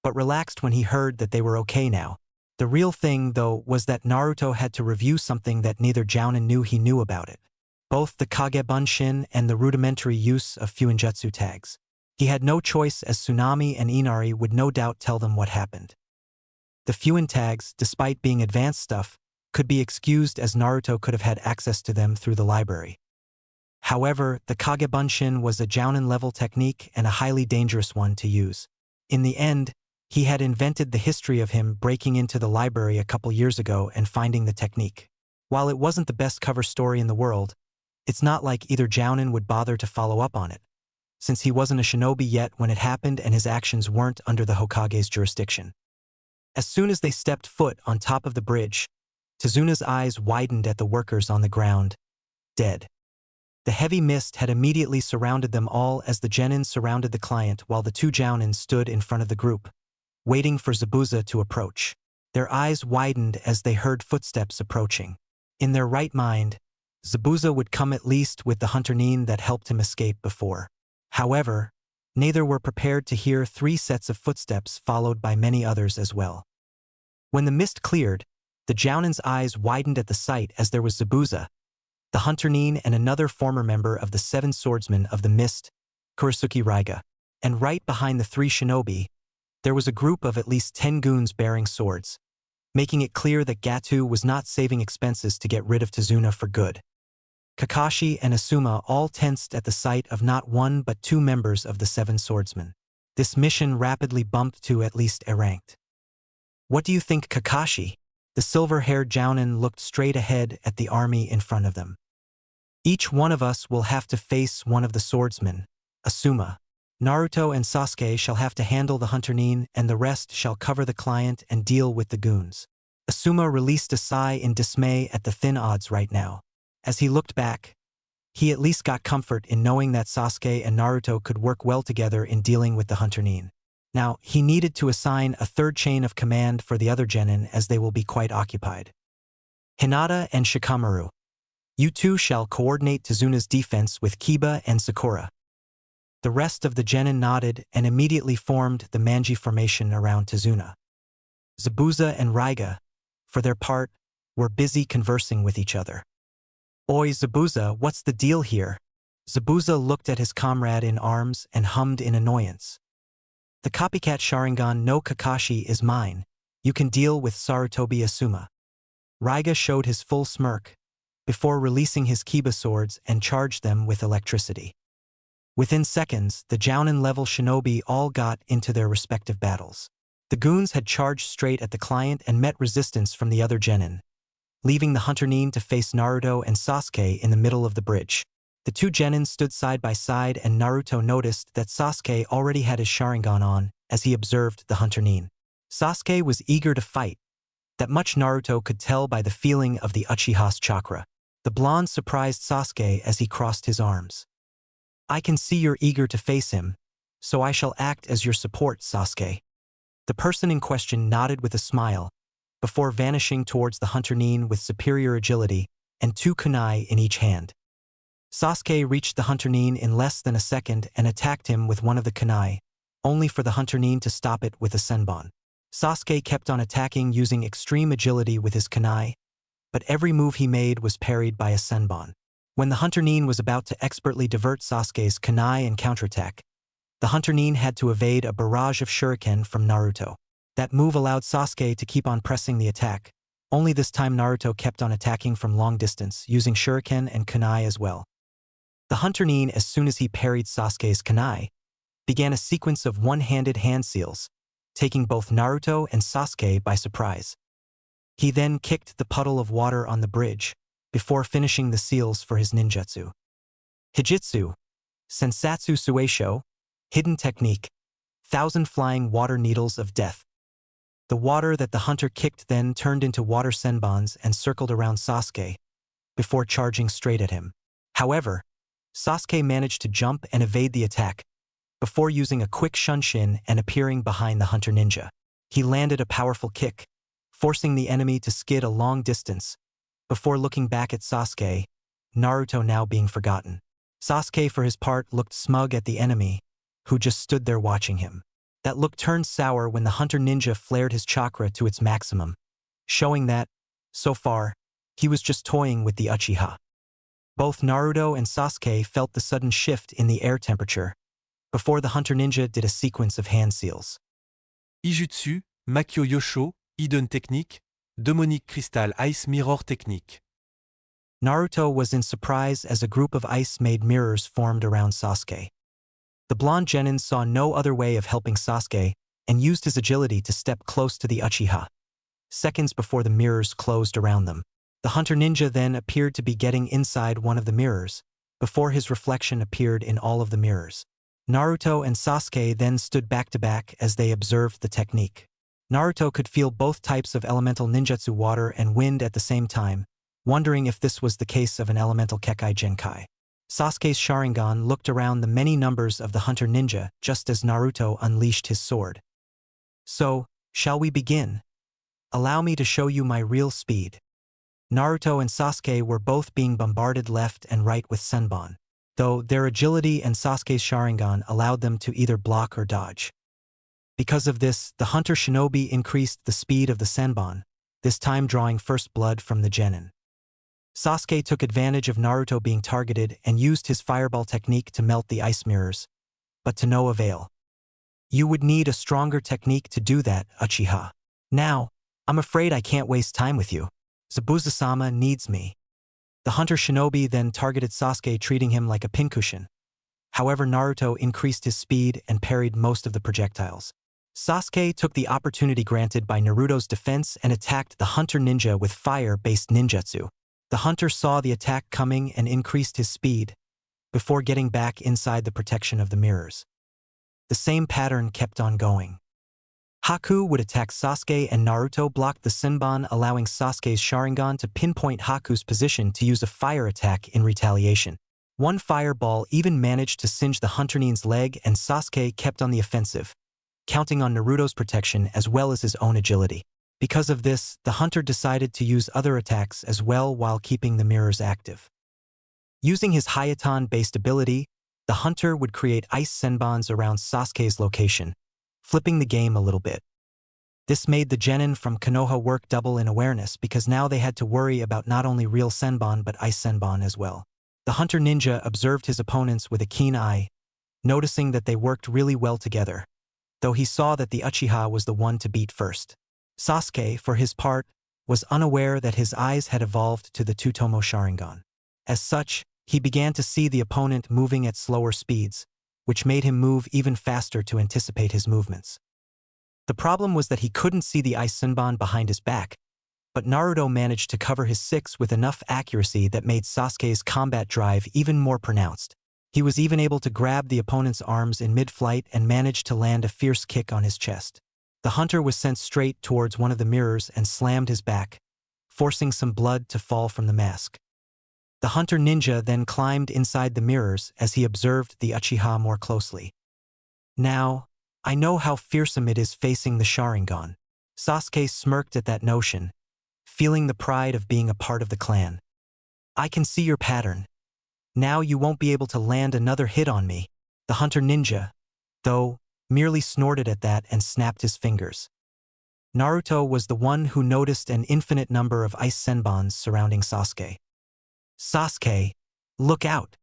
but relaxed when he heard that they were okay now. The real thing, though, was that Naruto had to review something that neither Jounin knew he knew about it. Both the Kage Bunshin and the rudimentary use of Fuinjutsu tags. He had no choice, as Tsunami and Inari would no doubt tell them what happened. The Fuin tags, despite being advanced stuff, could be excused as Naruto could have had access to them through the library. However, the Kage Bunshin was a Jounin-level technique and a highly dangerous one to use. In the end, he had invented the history of him breaking into the library a couple years ago and finding the technique. While it wasn't the best cover story in the world, it's not like either Jounin would bother to follow up on it, since he wasn't a shinobi yet when it happened and his actions weren't under the Hokage's jurisdiction. As soon as they stepped foot on top of the bridge, Tazuna's eyes widened at the workers on the ground, dead. The heavy mist had immediately surrounded them all as the genin surrounded the client while the two Jounins stood in front of the group, waiting for Zabuza to approach. Their eyes widened as they heard footsteps approaching. In their right mind, Zabuza would come at least with the hunter nin that helped him escape before. However, neither were prepared to hear 3 sets of footsteps followed by many others as well. When the mist cleared, the Jounin's eyes widened at the sight as there was Zabuza, the hunter nin and another former member of the 7 swordsmen of the mist, Kurisuke Raiga. And right behind the 3 shinobi, there was a group of at least 10 goons bearing swords, making it clear that Gatu was not saving expenses to get rid of Tazuna for good. Kakashi and Asuma all tensed at the sight of not 1 but 2 members of the 7 swordsmen. This mission rapidly bumped to at least A ranked. What do you think, Kakashi? The silver-haired Jounin looked straight ahead at the army in front of them. Each one of us will have to face one of the swordsmen, Asuma. Naruto and Sasuke shall have to handle the hunter nin and the rest shall cover the client and deal with the goons. Asuma released a sigh in dismay at the thin odds right now. As he looked back, he at least got comfort in knowing that Sasuke and Naruto could work well together in dealing with the hunter nin. Now, he needed to assign a 3rd chain of command for the other genin as they will be quite occupied. Hinata and Shikamaru. You two shall coordinate Tazuna's defense with Kiba and Sakura. The rest of the genin nodded and immediately formed the Manji formation around Tazuna. Zabuza and Raiga, for their part, were busy conversing with each other. Oi Zabuza, what's the deal here? Zabuza looked at his comrade in arms and hummed in annoyance. The copycat Sharingan no Kakashi is mine. You can deal with Sarutobi Asuma. Raiga showed his full smirk, before releasing his Kiba swords and charged them with electricity. Within seconds, the Jounin-level shinobi all got into their respective battles. The goons had charged straight at the client and met resistance from the other genin, leaving the hunter nin to face Naruto and Sasuke in the middle of the bridge. The 2 genin stood side by side and Naruto noticed that Sasuke already had his Sharingan on as he observed the hunter nin. Sasuke was eager to fight. That much Naruto could tell by the feeling of the Uchiha's chakra. The blonde surprised Sasuke as he crossed his arms. I can see you're eager to face him, so I shall act as your support, Sasuke. The person in question nodded with a smile, before vanishing towards the hunter nin with superior agility and 2 kunai in each hand. Sasuke reached the hunter nin in less than a second and attacked him with one of the kunai, only for the hunter nin to stop it with a senbon. Sasuke kept on attacking using extreme agility with his kunai, but every move he made was parried by a senbon. When the hunter nin was about to expertly divert Sasuke's kunai and counterattack, the hunter nin had to evade a barrage of shuriken from Naruto. That move allowed Sasuke to keep on pressing the attack, only this time Naruto kept on attacking from long distance, using shuriken and kunai as well. The hunter nin, as soon as he parried Sasuke's kunai, began a sequence of one-handed hand seals, taking both Naruto and Sasuke by surprise. He then kicked the puddle of water on the bridge, before finishing the seals for his ninjutsu. Hijitsu, Sensatsu Sueisho, Hidden Technique, 1,000 Flying Water Needles of Death. The water that the hunter kicked then turned into water senbons and circled around Sasuke, before charging straight at him. However, Sasuke managed to jump and evade the attack, before using a quick shunshin and appearing behind the hunter ninja. He landed a powerful kick, forcing the enemy to skid a long distance, before looking back at Sasuke, Naruto now being forgotten. Sasuke, for his part, looked smug at the enemy, who just stood there watching him. That look turned sour when the hunter ninja flared his chakra to its maximum, showing that, so far, he was just toying with the Uchiha. Both Naruto and Sasuke felt the sudden shift in the air temperature, before the hunter ninja did a sequence of hand seals. Ijutsu, Makyo Yosho, Iden Technique, Demonic Crystal Ice Mirror Technique. Naruto was in surprise as a group of ice-made mirrors formed around Sasuke. The blonde genin saw no other way of helping Sasuke and used his agility to step close to the Uchiha, seconds before the mirrors closed around them. The hunter ninja then appeared to be getting inside one of the mirrors, before his reflection appeared in all of the mirrors. Naruto and Sasuke then stood back to back as they observed the technique. Naruto could feel both types of elemental ninjutsu, water and wind, at the same time, wondering if this was the case of an elemental Kekai Genkai. Sasuke's Sharingan looked around the many numbers of the hunter ninja just as Naruto unleashed his sword. So, shall we begin? Allow me to show you my real speed. Naruto and Sasuke were both being bombarded left and right with senbon, though their agility and Sasuke's Sharingan allowed them to either block or dodge. Because of this, the hunter shinobi increased the speed of the senbon, this time drawing first blood from the genin. Sasuke took advantage of Naruto being targeted and used his fireball technique to melt the ice mirrors, but to no avail. You would need a stronger technique to do that, Uchiha. Now, I'm afraid I can't waste time with you. Zabuza-sama needs me. The hunter shinobi then targeted Sasuke, treating him like a pincushion. However, Naruto increased his speed and parried most of the projectiles. Sasuke took the opportunity granted by Naruto's defense and attacked the hunter ninja with fire-based ninjutsu. The hunter saw the attack coming and increased his speed, before getting back inside the protection of the mirrors. The same pattern kept on going. Haku would attack Sasuke and Naruto blocked the senbon, allowing Sasuke's Sharingan to pinpoint Haku's position to use a fire attack in retaliation. One fireball even managed to singe the hunter ninja's leg, and Sasuke kept on the offensive, counting on Naruto's protection as well as his own agility. Because of this, the hunter decided to use other attacks as well while keeping the mirrors active. Using his Hayaton-based ability, the hunter would create ice senbons around Sasuke's location, flipping the game a little bit. This made the genin from Konoha work double in awareness, because now they had to worry about not only real senbon but ice senbon as well. The hunter ninja observed his opponents with a keen eye, noticing that they worked really well together, though he saw that the Uchiha was the one to beat first. Sasuke, for his part, was unaware that his eyes had evolved to the Tsutomu Sharingan. As such, he began to see the opponent moving at slower speeds, which made him move even faster to anticipate his movements. The problem was that he couldn't see the ice senbon behind his back, but Naruto managed to cover his six with enough accuracy that made Sasuke's combat drive even more pronounced. He was even able to grab the opponent's arms in mid-flight and managed to land a fierce kick on his chest. The hunter was sent straight towards one of the mirrors and slammed his back, forcing some blood to fall from the mask. The hunter ninja then climbed inside the mirrors as he observed the Uchiha more closely. Now, I know how fearsome it is facing the Sharingan. Sasuke smirked at that notion, feeling the pride of being a part of the clan. I can see your pattern. Now you won't be able to land another hit on me. The hunter ninja, though, merely snorted at that and snapped his fingers. Naruto was the one who noticed an infinite number of ice senbons surrounding Sasuke. Sasuke, look out!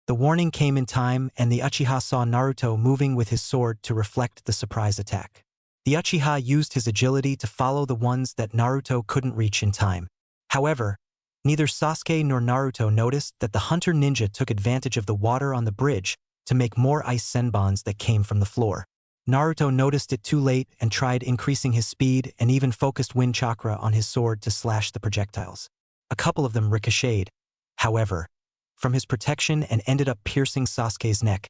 The warning came in time, and the Uchiha saw Naruto moving with his sword to reflect the surprise attack. The Uchiha used his agility to follow the ones that Naruto couldn't reach in time. However, neither Sasuke nor Naruto noticed that the hunter ninja took advantage of the water on the bridge to make more ice senbons that came from the floor. Naruto noticed it too late and tried increasing his speed and even focused wind chakra on his sword to slash the projectiles. A couple of them ricocheted, however, from his protection and ended up piercing Sasuke's neck,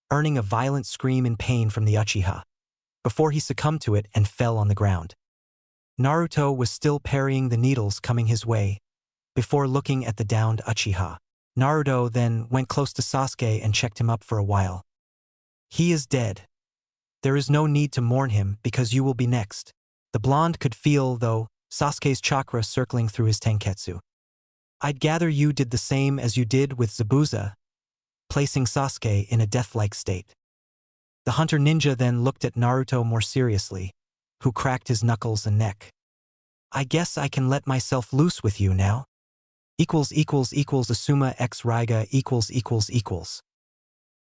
earning a violent scream in pain from the Uchiha, before he succumbed to it and fell on the ground. Naruto was still parrying the needles coming his way, before looking at the downed Uchiha. Naruto then went close to Sasuke and checked him up for a while. He is dead. There is no need to mourn him because you will be next. The blonde could feel, though, Sasuke's chakra circling through his tenketsu. I'd gather you did the same as you did with Zabuza, placing Sasuke in a death-like state. The hunter ninja then looked at Naruto more seriously, who cracked his knuckles and neck. I guess I can let myself loose with you now. Asuma x Raiga .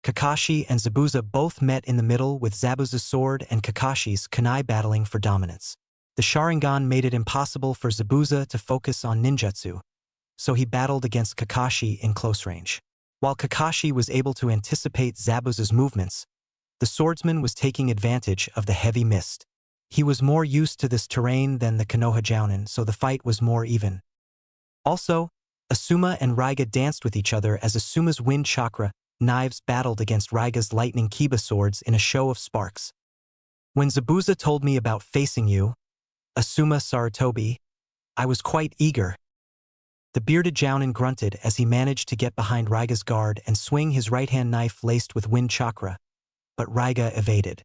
Kakashi and Zabuza both met in the middle with Zabuza's sword and Kakashi's kunai battling for dominance. The Sharingan made it impossible for Zabuza to focus on ninjutsu, so he battled against Kakashi in close range. While Kakashi was able to anticipate Zabuza's movements, the swordsman was taking advantage of the heavy mist. He was more used to this terrain than the Konoha Jounin, so the fight was more even. Also, Asuma and Raiga danced with each other as Asuma's wind chakra knives battled against Raiga's lightning kiba swords in a show of sparks. When Zabuza told me about facing you, Asuma Sarutobi, I was quite eager. The bearded Jounin grunted as he managed to get behind Raiga's guard and swing his right-hand knife laced with wind chakra, but Raiga evaded.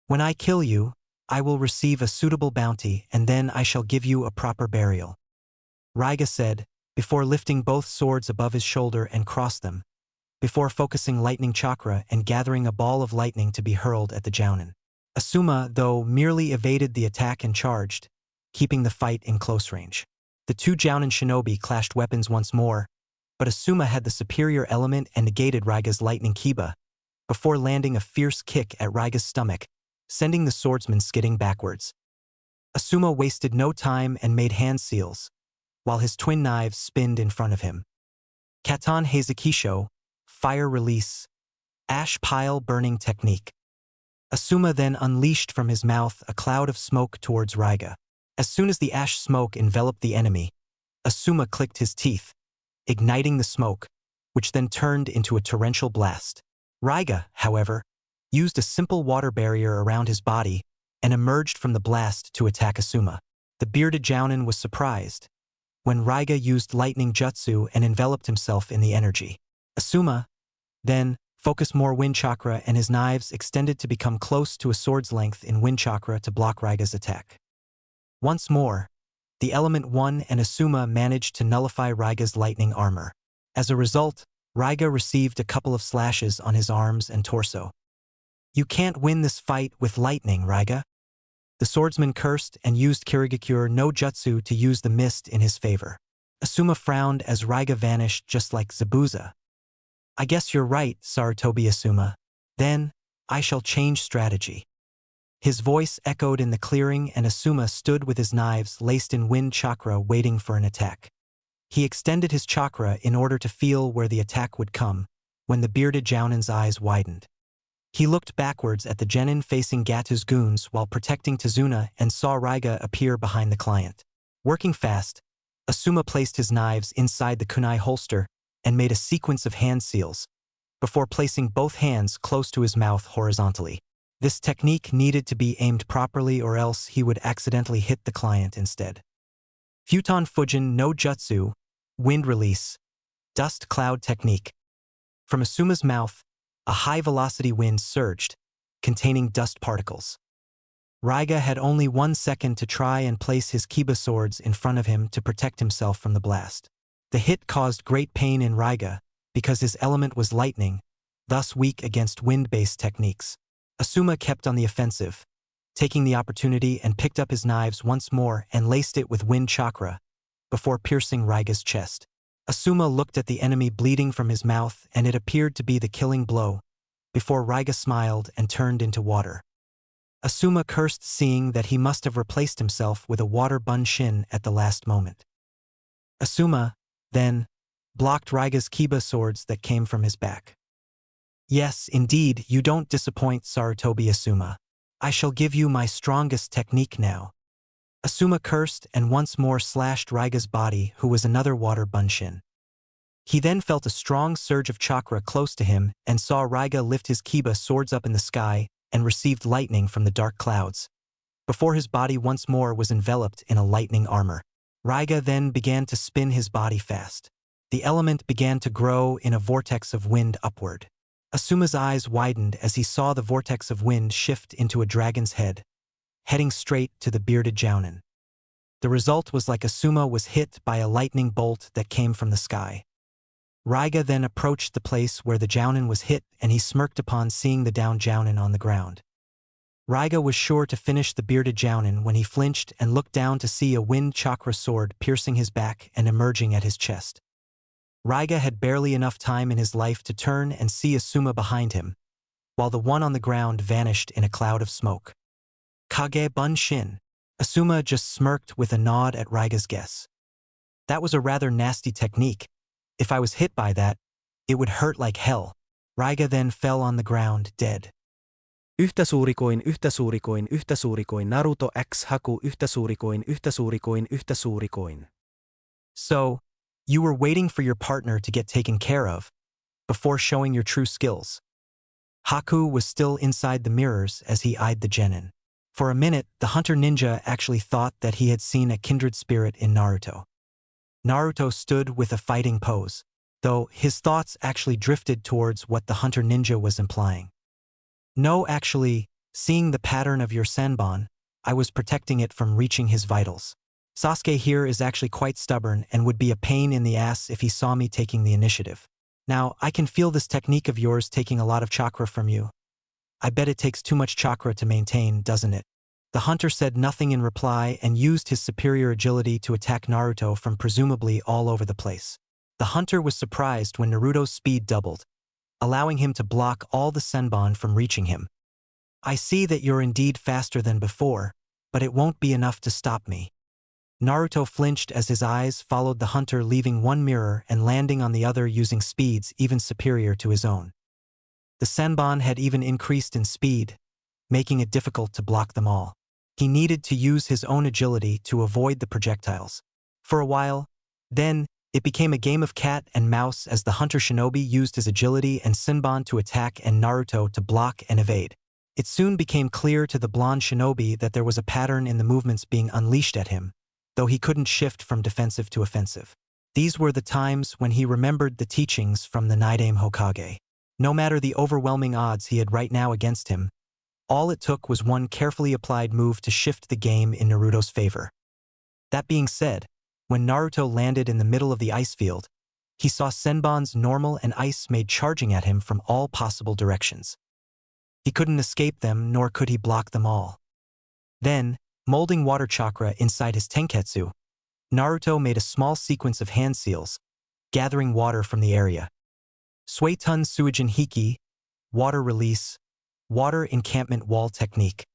When I kill you, I will receive a suitable bounty and then I shall give you a proper burial. Raiga said, before lifting both swords above his shoulder and crossed them, before focusing lightning chakra and gathering a ball of lightning to be hurled at the Jounin. Asuma, though, merely evaded the attack and charged, keeping the fight in close range. The two Jounin shinobi clashed weapons once more, but Asuma had the superior element and negated Raiga's lightning kiba, before landing a fierce kick at Raiga's stomach, sending the swordsman skidding backwards. Asuma wasted no time and made hand seals, while his twin knives spinned in front of him. Katan Heizukisho, fire release, ash pile burning technique. Asuma then unleashed from his mouth a cloud of smoke towards Raiga. As soon as the ash smoke enveloped the enemy, Asuma clicked his teeth, igniting the smoke, which then turned into a torrential blast. Raiga, however, used a simple water barrier around his body and emerged from the blast to attack Asuma. The bearded Jounin was surprised when Raiga used lightning jutsu and enveloped himself in the energy. Asuma, then, focused more wind chakra and his knives extended to become close to a sword's length in wind chakra to block Raiga's attack. Once more, the element won and Asuma managed to nullify Raiga's lightning armor. As a result, Raiga received a couple of slashes on his arms and torso. You can't win this fight with lightning, Raiga. The swordsman cursed and used Kirigakure no Jutsu to use the mist in his favor. Asuma frowned as Raiga vanished just like Zabuza. I guess you're right, Sarutobi Asuma. Then, I shall change strategy. His voice echoed in the clearing and Asuma stood with his knives laced in wind chakra waiting for an attack. He extended his chakra in order to feel where the attack would come, when the bearded Jounin's eyes widened. He looked backwards at the genin facing Gatu's goons while protecting Tazuna and saw Raiga appear behind the client. Working fast, Asuma placed his knives inside the kunai holster and made a sequence of hand seals, before placing both hands close to his mouth horizontally. This technique needed to be aimed properly or else he would accidentally hit the client instead. Futon Fujin no Jutsu, wind release, dust cloud technique. From Asuma's mouth, a high-velocity wind surged, containing dust particles. Raiga had only 1 second to try and place his kiba swords in front of him to protect himself from the blast. The hit caused great pain in Raiga because his element was lightning, thus weak against wind-based techniques. Asuma kept on the offensive, taking the opportunity and picked up his knives once more and laced it with wind chakra, before piercing Raiga's chest. Asuma looked at the enemy bleeding from his mouth and it appeared to be the killing blow, before Raiga smiled and turned into water. Asuma cursed seeing that he must have replaced himself with a water bunshin at the last moment. Asuma, then, blocked Raiga's kiba swords that came from his back. Yes, indeed, you don't disappoint, Sarutobi Asuma. I shall give you my strongest technique now. Asuma cursed and once more slashed Raiga's body, who was another water bunshin. He then felt a strong surge of chakra close to him and saw Raiga lift his kiba swords up in the sky and received lightning from the dark clouds. before his body once more was enveloped in a lightning armor. Raiga then began to spin his body fast. The element began to grow in a vortex of wind upward. Asuma's eyes widened as he saw the vortex of wind shift into a dragon's head, heading straight to the bearded Jounin. The result was like Asuma was hit by a lightning bolt that came from the sky. Raiga then approached the place where the Jounin was hit, and he smirked upon seeing the downed Jounin on the ground. Raiga was sure to finish the bearded Jounin when he flinched and looked down to see a wind chakra sword piercing his back and emerging at his chest. Raiga had barely enough time in his life to turn and see Asuma behind him, while the one on the ground vanished in a cloud of smoke. Kage Bun Shin. Asuma just smirked with a nod at Raiga's guess. That was a rather nasty technique. If I was hit by that, it would hurt like hell. Raiga then fell on the ground, dead. Yhtä suuri kuin Naruto X Haku yhtä suuri kuin. So, you were waiting for your partner to get taken care of, before showing your true skills. Haku was still inside the mirrors as he eyed the genin. For a minute, the hunter ninja actually thought that he had seen a kindred spirit in Naruto. Naruto stood with a fighting pose, though his thoughts actually drifted towards what the hunter ninja was implying. No, actually, seeing the pattern of your senbon, I was protecting it from reaching his vitals. Sasuke here is actually quite stubborn and would be a pain in the ass if he saw me taking the initiative. Now, I can feel this technique of yours taking a lot of chakra from you. I bet it takes too much chakra to maintain, doesn't it? The hunter said nothing in reply and used his superior agility to attack Naruto from presumably all over the place. The hunter was surprised when Naruto's speed doubled, allowing him to block all the senbon from reaching him. I see that you're indeed faster than before, but it won't be enough to stop me. Naruto flinched as his eyes followed the hunter leaving one mirror and landing on the other using speeds even superior to his own. The senbon had even increased in speed, making it difficult to block them all. He needed to use his own agility to avoid the projectiles. For a while, then, it became a game of cat and mouse as the hunter shinobi used his agility and senbon to attack and Naruto to block and evade. It soon became clear to the blonde shinobi that there was a pattern in the movements being unleashed at him, though he couldn't shift from defensive to offensive. These were the times when he remembered the teachings from the Nidaime Hokage. No matter the overwhelming odds he had right now against him, all it took was one carefully applied move to shift the game in Naruto's favor. That being said, when Naruto landed in the middle of the ice field, he saw senbon's normal and ice made charging at him from all possible directions. He couldn't escape them, nor could he block them all. Then, molding water chakra inside his tenketsu, Naruto made a small sequence of hand seals, gathering water from the area. Suetun Suijin Hiki, water release, water encampment wall technique.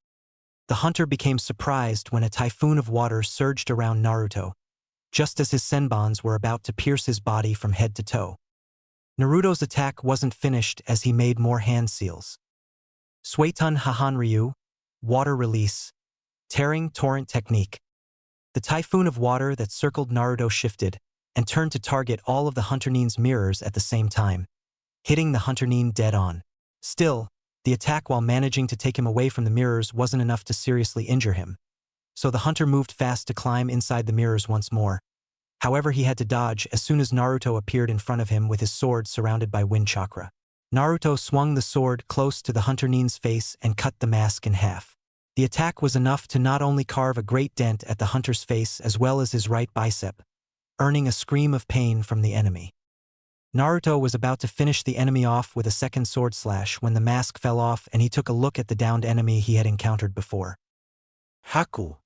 The hunter became surprised when a typhoon of water surged around Naruto, just as his senbons were about to pierce his body from head to toe. Naruto's attack wasn't finished as he made more hand seals. Suetun Hahanryu, water release, tearing torrent technique. The typhoon of water that circled Naruto shifted and turned to target all of the hunter nin's mirrors at the same time, hitting the hunter nin dead on. Still, the attack while managing to take him away from the mirrors wasn't enough to seriously injure him, so the hunter moved fast to climb inside the mirrors once more. However, he had to dodge as soon as Naruto appeared in front of him with his sword surrounded by wind chakra. Naruto swung the sword close to the hunter nin's face and cut the mask in half. The attack was enough to not only carve a great dent at the hunter's face as well as his right bicep, earning a scream of pain from the enemy. Naruto was about to finish the enemy off with a second sword slash when the mask fell off and he took a look at the downed enemy he had encountered before. Haku.